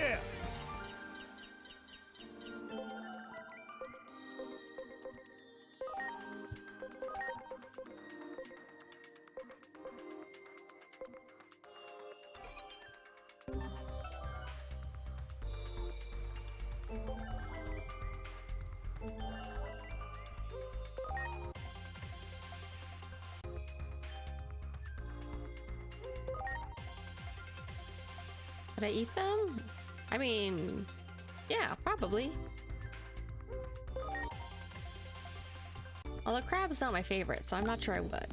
Yeah. Would I eat them? I mean, yeah, probably. Although crab is not my favorite, so I'm not sure I would.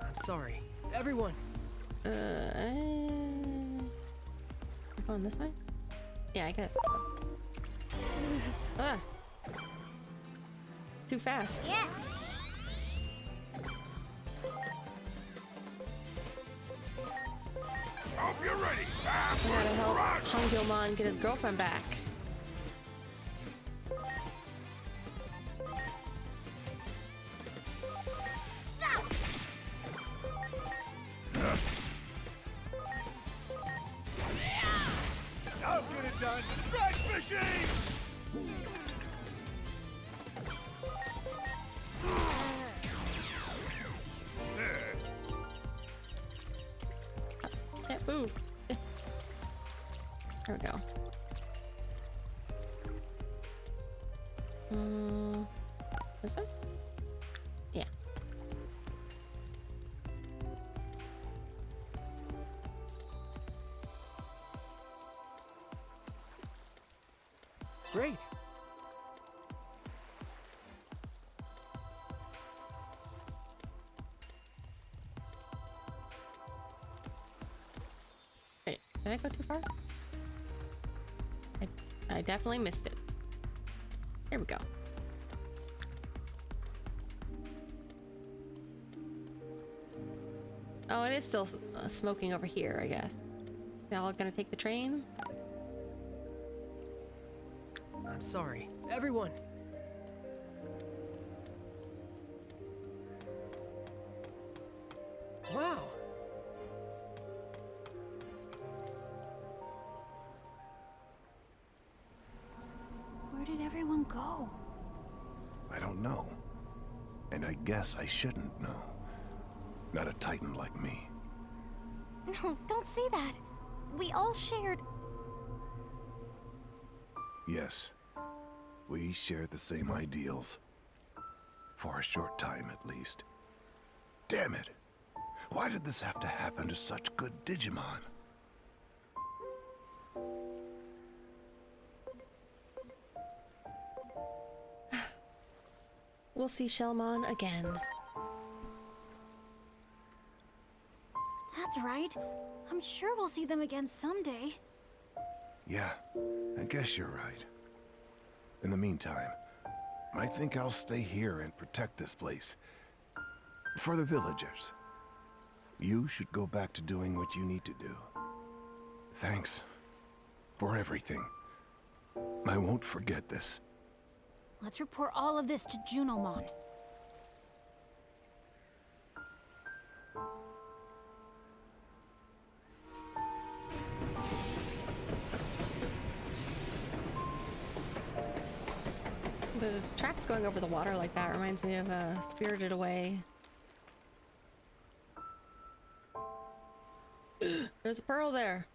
I'm sorry. Everyone. Going this way? Yeah, I guess. Ah. It's too fast. Yeah. Hope you're ready. I gotta help Hangyo-man get his girlfriend back. I'll get it done. Frag fishing! Can't move. There we go. This one? Yeah. Great. Wait, did I go too far? I definitely missed it. Here we go. Oh, it is still smoking over here, I guess. They all gonna take the train? I'm sorry. Everyone! Wow! Where did everyone go? I don't know. And I guess I shouldn't know. Not a Titan like me. No, don't say that. We all shared. Yes, we shared the same ideals. For a short time, at least. Damn it! Why did this have to happen to such good Digimon? We'll see Shellmon again. That's right. I'm sure we'll see them again someday. Yeah, I guess you're right. In the meantime, I think I'll stay here and protect this place. For the villagers. You should go back to doing what you need to do. Thanks for everything. I won't forget this. Let's report all of this to Junomon. The tracks going over the water like that reminds me of Spirited Away. There's a pearl there.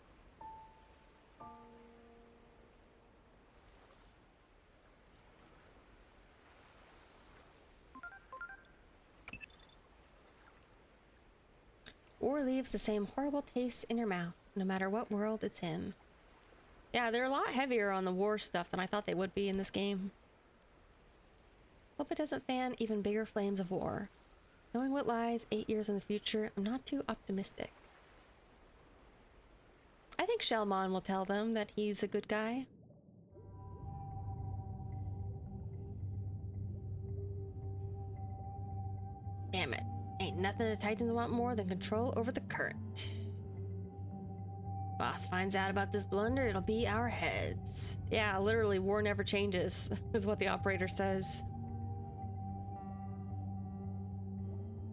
Or leaves the same horrible taste in your mouth, no matter what world it's in. Yeah, they're a lot heavier on the war stuff than I thought they would be in this game. Hope it doesn't fan even bigger flames of war. Knowing what lies 8 years in the future, I'm not too optimistic. I think Shellmon will tell them that he's a good guy. Damn it. Ain't nothing the Titans want more than control over the current. Boss finds out about this blunder, it'll be our heads. Yeah, literally, war never changes, is what the operator says.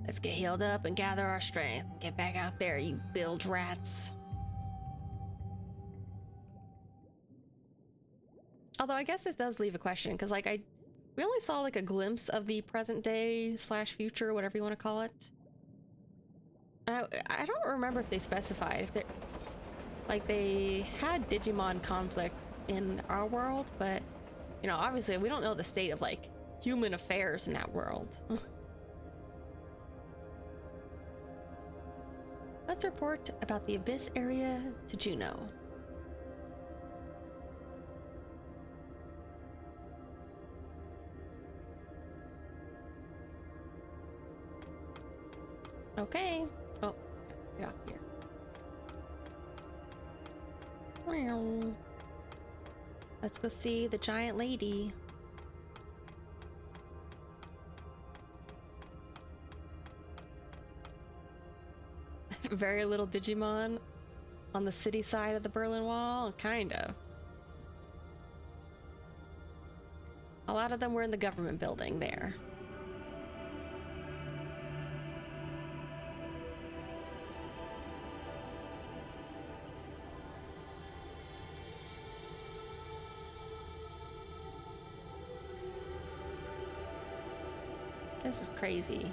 Let's get healed up and gather our strength. Get back out there, you bilge rats. Although I guess this does leave a question, because like we only saw like a glimpse of the present day / future, whatever you want to call it. And I don't remember if they specified if they like they had Digimon conflict in our world, but you know, obviously we don't know the state of like human affairs in that world. Let's report about the Abyss area to Juno. Okay. Oh, get off here. Well, let's go see the giant lady. Very little Digimon on the city side of the Berlin Wall, kind of. A lot of them were in the government building there. This is crazy.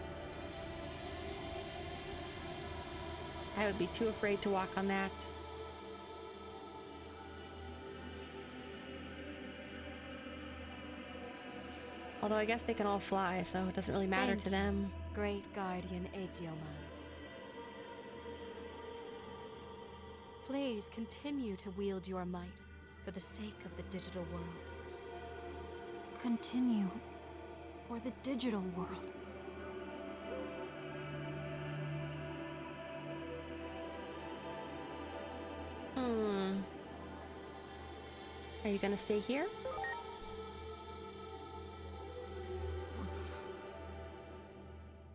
I would be too afraid to walk on that. Although I guess they can all fly, so it doesn't really matter to them. Great Guardian Eizouman. Please continue to wield your might for the sake of the digital world. Continue for the digital world. Are you gonna stay here?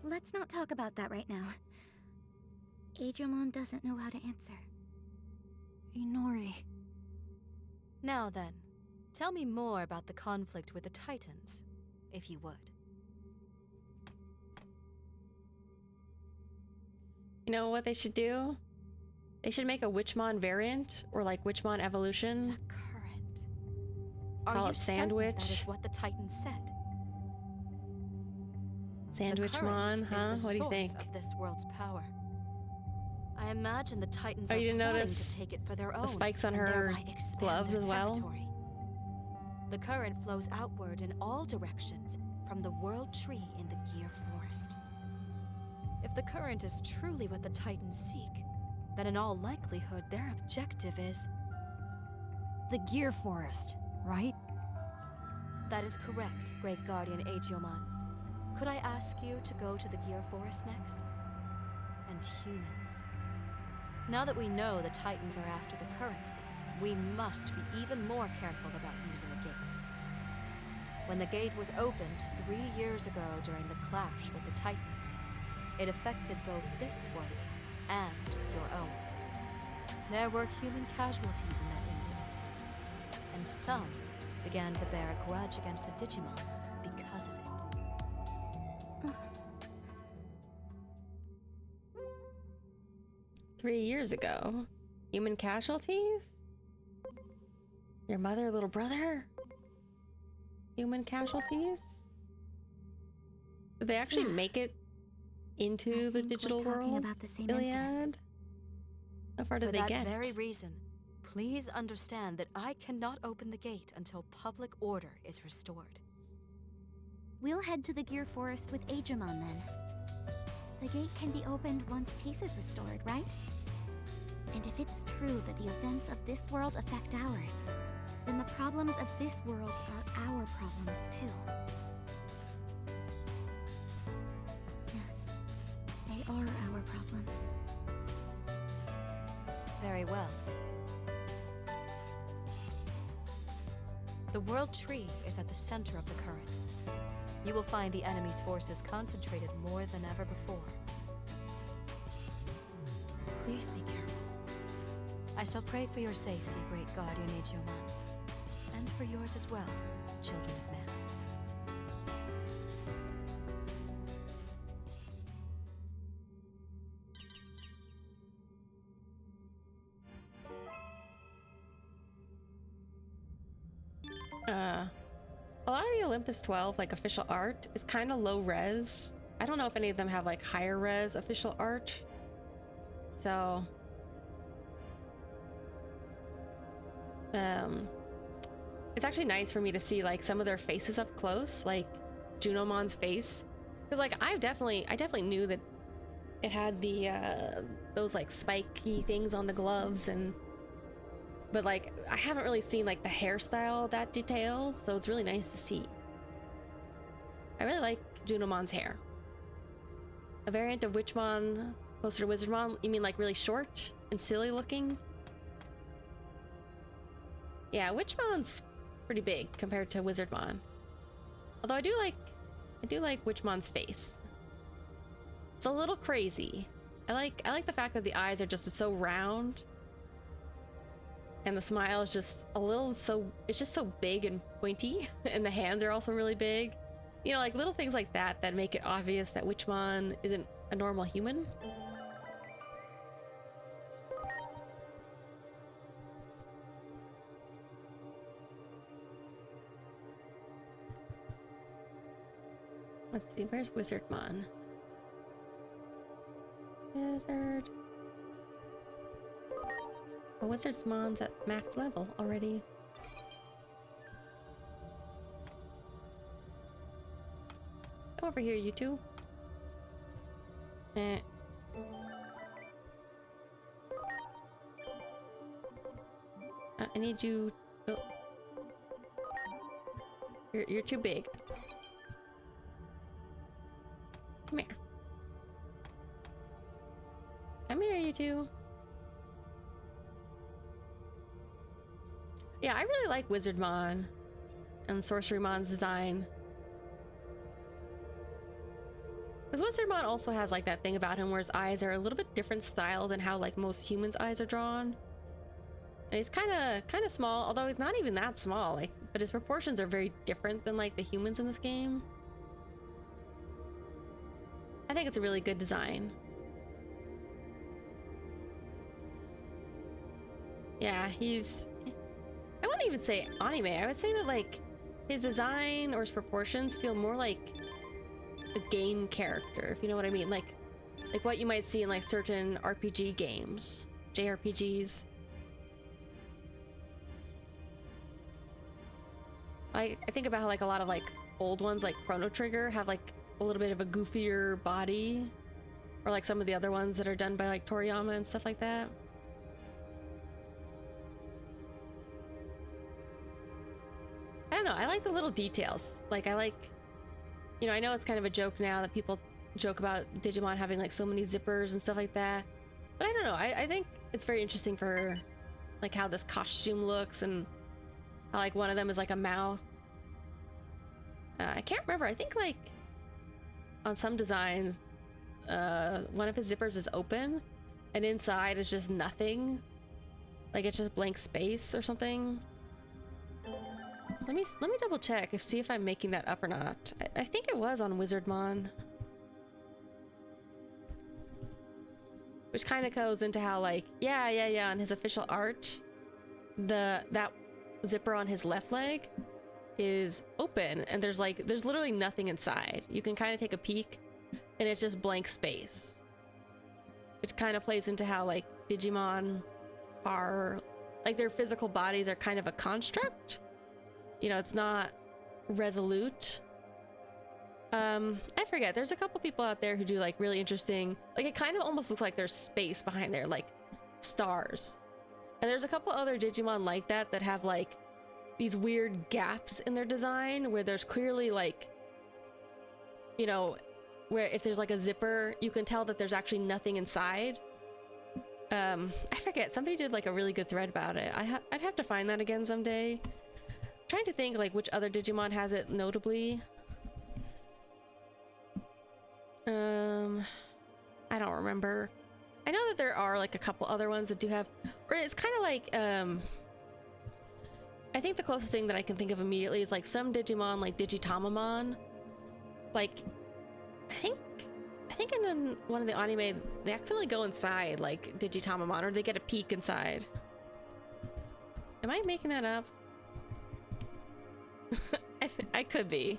Let's not talk about that right now. Eizouman doesn't know how to answer. Inori. Now then, tell me more about the conflict with the Titans, if you would. You know what they should do? They should make a Witchmon variant, or like Witchmon evolution. The current. Call Are it you certain Sandwich. that is what the Titans said? Sandwichmon, huh? Is the What do you think? source of this world's power. I imagine the Titans Oh, are you didn't plotting notice to take it for their own. the spikes on and her thereby expand gloves their as well? territory. The current flows outward in all directions from the World Tree in the Gear Forest. If the current is truly what the Titans seek, then in all likelihood their objective is The Gear Forest, right? That is correct, Great Guardian Aegyoman. Could I ask you to go to the Gear Forest next? And humans. Now that we know the Titans are after the current, we must be even more careful about using the gate. When the gate was opened 3 years ago during the clash with the Titans, it affected both this world and your own. There were human casualties in that incident, and some began to bear a grudge against the Digimon because of it. 3 years ago. Human casualties? Your mother, little brother? Human casualties? Did they actually make it into the digital world? About the same Iliad? incident. How far did they get? For that very reason, please understand that I cannot open the gate until public order is restored. We'll head to the Gear Forest with Aegimon then. The gate can be opened once peace is restored, right? And if it's true that the events of this world affect ours, then the problems of this world are our problems too. Yes, they are our problems. Very well. The World Tree is at the center of the current. You will find the enemy's forces concentrated more than ever before. Please be careful. I shall pray for your safety, Great Guardian Aegyoman, and for yours as well, children of man. A lot of the Olympus 12 like official art is kind of low res. I don't know if any of them have like higher res official art. So it's actually nice for me to see like some of their faces up close, like Junomon's face, because like I definitely knew that it had the those like spiky things on the gloves, but like I haven't really seen like the hairstyle that detailed, so it's really nice to see. I really like Junomon's hair. A variant of Witchmon closer to Wizardmon? You mean like really short and silly looking? Yeah, Witchmon's pretty big compared to Wizardmon. Although I do like Witchmon's face. It's a little crazy. I like the fact that the eyes are just so round. And the smile is just it's just so big and pointy. And the hands are also really big. You know, like little things like that that make it obvious that Witchmon isn't a normal human. Let's see, where's Wizardmon? Wizard. Oh, Wizardmon's at max level already. Come over here, you two. I need you. Oh. You're too big. Come here. Come here, you two. Yeah, I really like Wizardmon and Sorcerymon's design. Because Wizardmon also has like that thing about him where his eyes are a little bit different style than how like most humans' eyes are drawn. And he's kind of small, although he's not even that small. Like, but his proportions are very different than like the humans in this game. I think it's a really good design. Yeah, he's... I wouldn't even say anime. I would say that like his design or his proportions feel more like a game character, if you know what I mean. Like what you might see in like certain RPG games, JRPGs. I think about how like a lot of like old ones like Chrono Trigger have like a little bit of a goofier body, or like some of the other ones that are done by like Toriyama and stuff like that. I don't know, I like the little details. Like I like, you know, I know it's kind of a joke now that people joke about Digimon having like so many zippers and stuff like that, but I don't know, I think it's very interesting for like how this costume looks, and how like one of them is like a mouth. I can't remember, I think like on some designs one of his zippers is open and inside is just nothing, like it's just blank space or something. Let me double check see if I'm making that up or not. I think it was on Wizardmon, which kind of goes into how like yeah on his official art that zipper on his left leg is open and there's literally nothing inside. You can kind of take a peek and it's just blank space, which kind of plays into how like Digimon are like their physical bodies are kind of a construct. You know, it's not resolute. I forget, there's a couple people out there who do like really interesting, like it kind of almost looks like there's space behind there, like stars. And there's a couple other Digimon like that have like these weird gaps in their design where there's clearly like, you know, where if there's like a zipper, you can tell that there's actually nothing inside. I forget, somebody did like a really good thread about it. I'd have to find that again someday. I'm trying to think like which other Digimon has it notably. I don't remember. I know that there are like a couple other ones that do have, or it's kind of like, I think the closest thing that I can think of immediately is like some Digimon, like Digitamamon. Like, I think in one of the anime, they accidentally go inside like Digitamamon, or they get a peek inside. Am I making that up? I could be.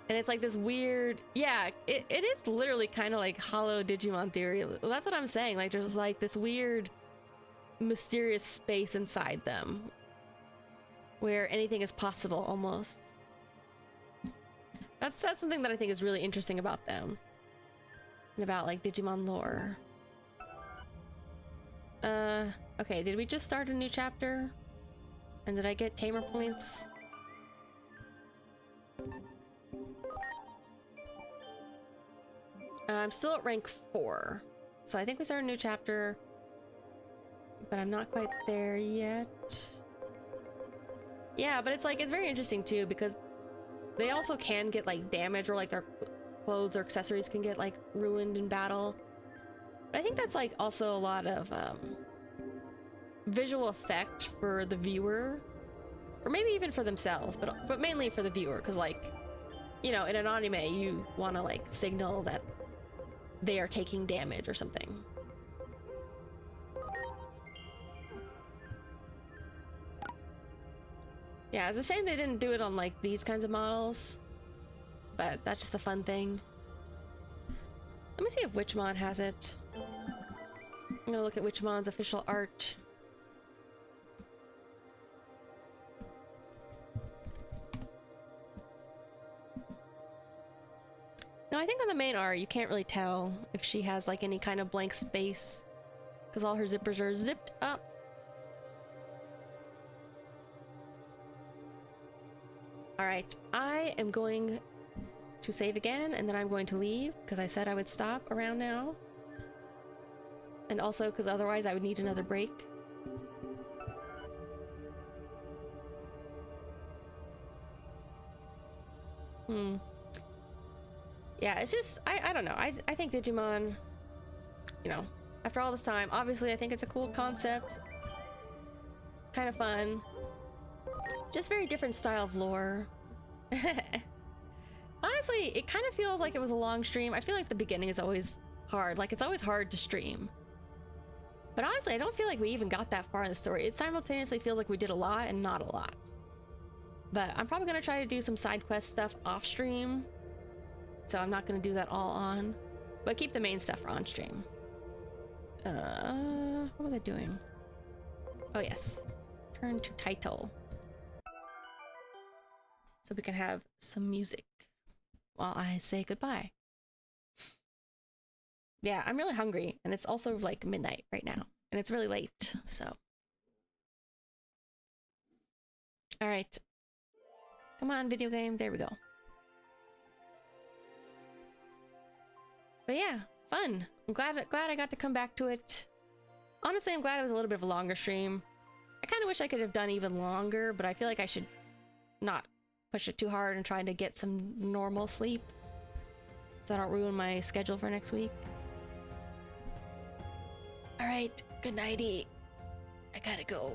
And it's like this weird, yeah, it is literally kind of like hollow Digimon theory. That's what I'm saying. Like there's like this weird mysterious space inside them where anything is possible almost. That's something that I think is really interesting about them and about like Digimon lore. Okay, did we just start a new chapter? And did I get tamer points? I'm still at rank 4, so I think we started a new chapter, but I'm not quite there yet. Yeah, but it's like, it's very interesting too, because they also can get like damage, or like their clothes or accessories can get like ruined in battle. But I think that's like also a lot of visual effect for the viewer, or maybe even for themselves, but mainly for the viewer, because like, you know, in an anime you want to like signal that they are taking damage or something. Yeah, it's a shame they didn't do it on like these kinds of models, but that's just a fun thing. Let me see if Witchmon has it. I'm gonna look at Witchmon's official art. No, I think on the main art you can't really tell if she has like any kind of blank space, because all her zippers are zipped up. Alright, I am going to save again, and then I'm going to leave, because I said I would stop around now. And also because otherwise I would need another break. Yeah, it's just, I don't know. I think Digimon, you know, after all this time, obviously I think it's a cool concept. kind of fun. Just very different style of lore. Honestly, it kind of feels like it was a long stream. I feel like the beginning is always hard. Like, it's always hard to stream. But honestly, I don't feel like we even got that far in the story. It simultaneously feels like we did a lot and not a lot. But I'm probably going to try to do some side quest stuff off stream. So I'm not going to do that all on. But keep the main stuff for on stream. What was I doing? Oh yes. Turn to title. So we can have some music while I say goodbye. Yeah, I'm really hungry, and it's also like midnight right now, and it's really late, so. All right. Come on, video game. There we go. But yeah, fun. I'm glad I got to come back to it. Honestly, I'm glad it was a little bit of a longer stream. I kind of wish I could have done even longer, but I feel like I should not push it too hard and try to get some normal sleep so I don't ruin my schedule for next week. All right, good nighty. I gotta go.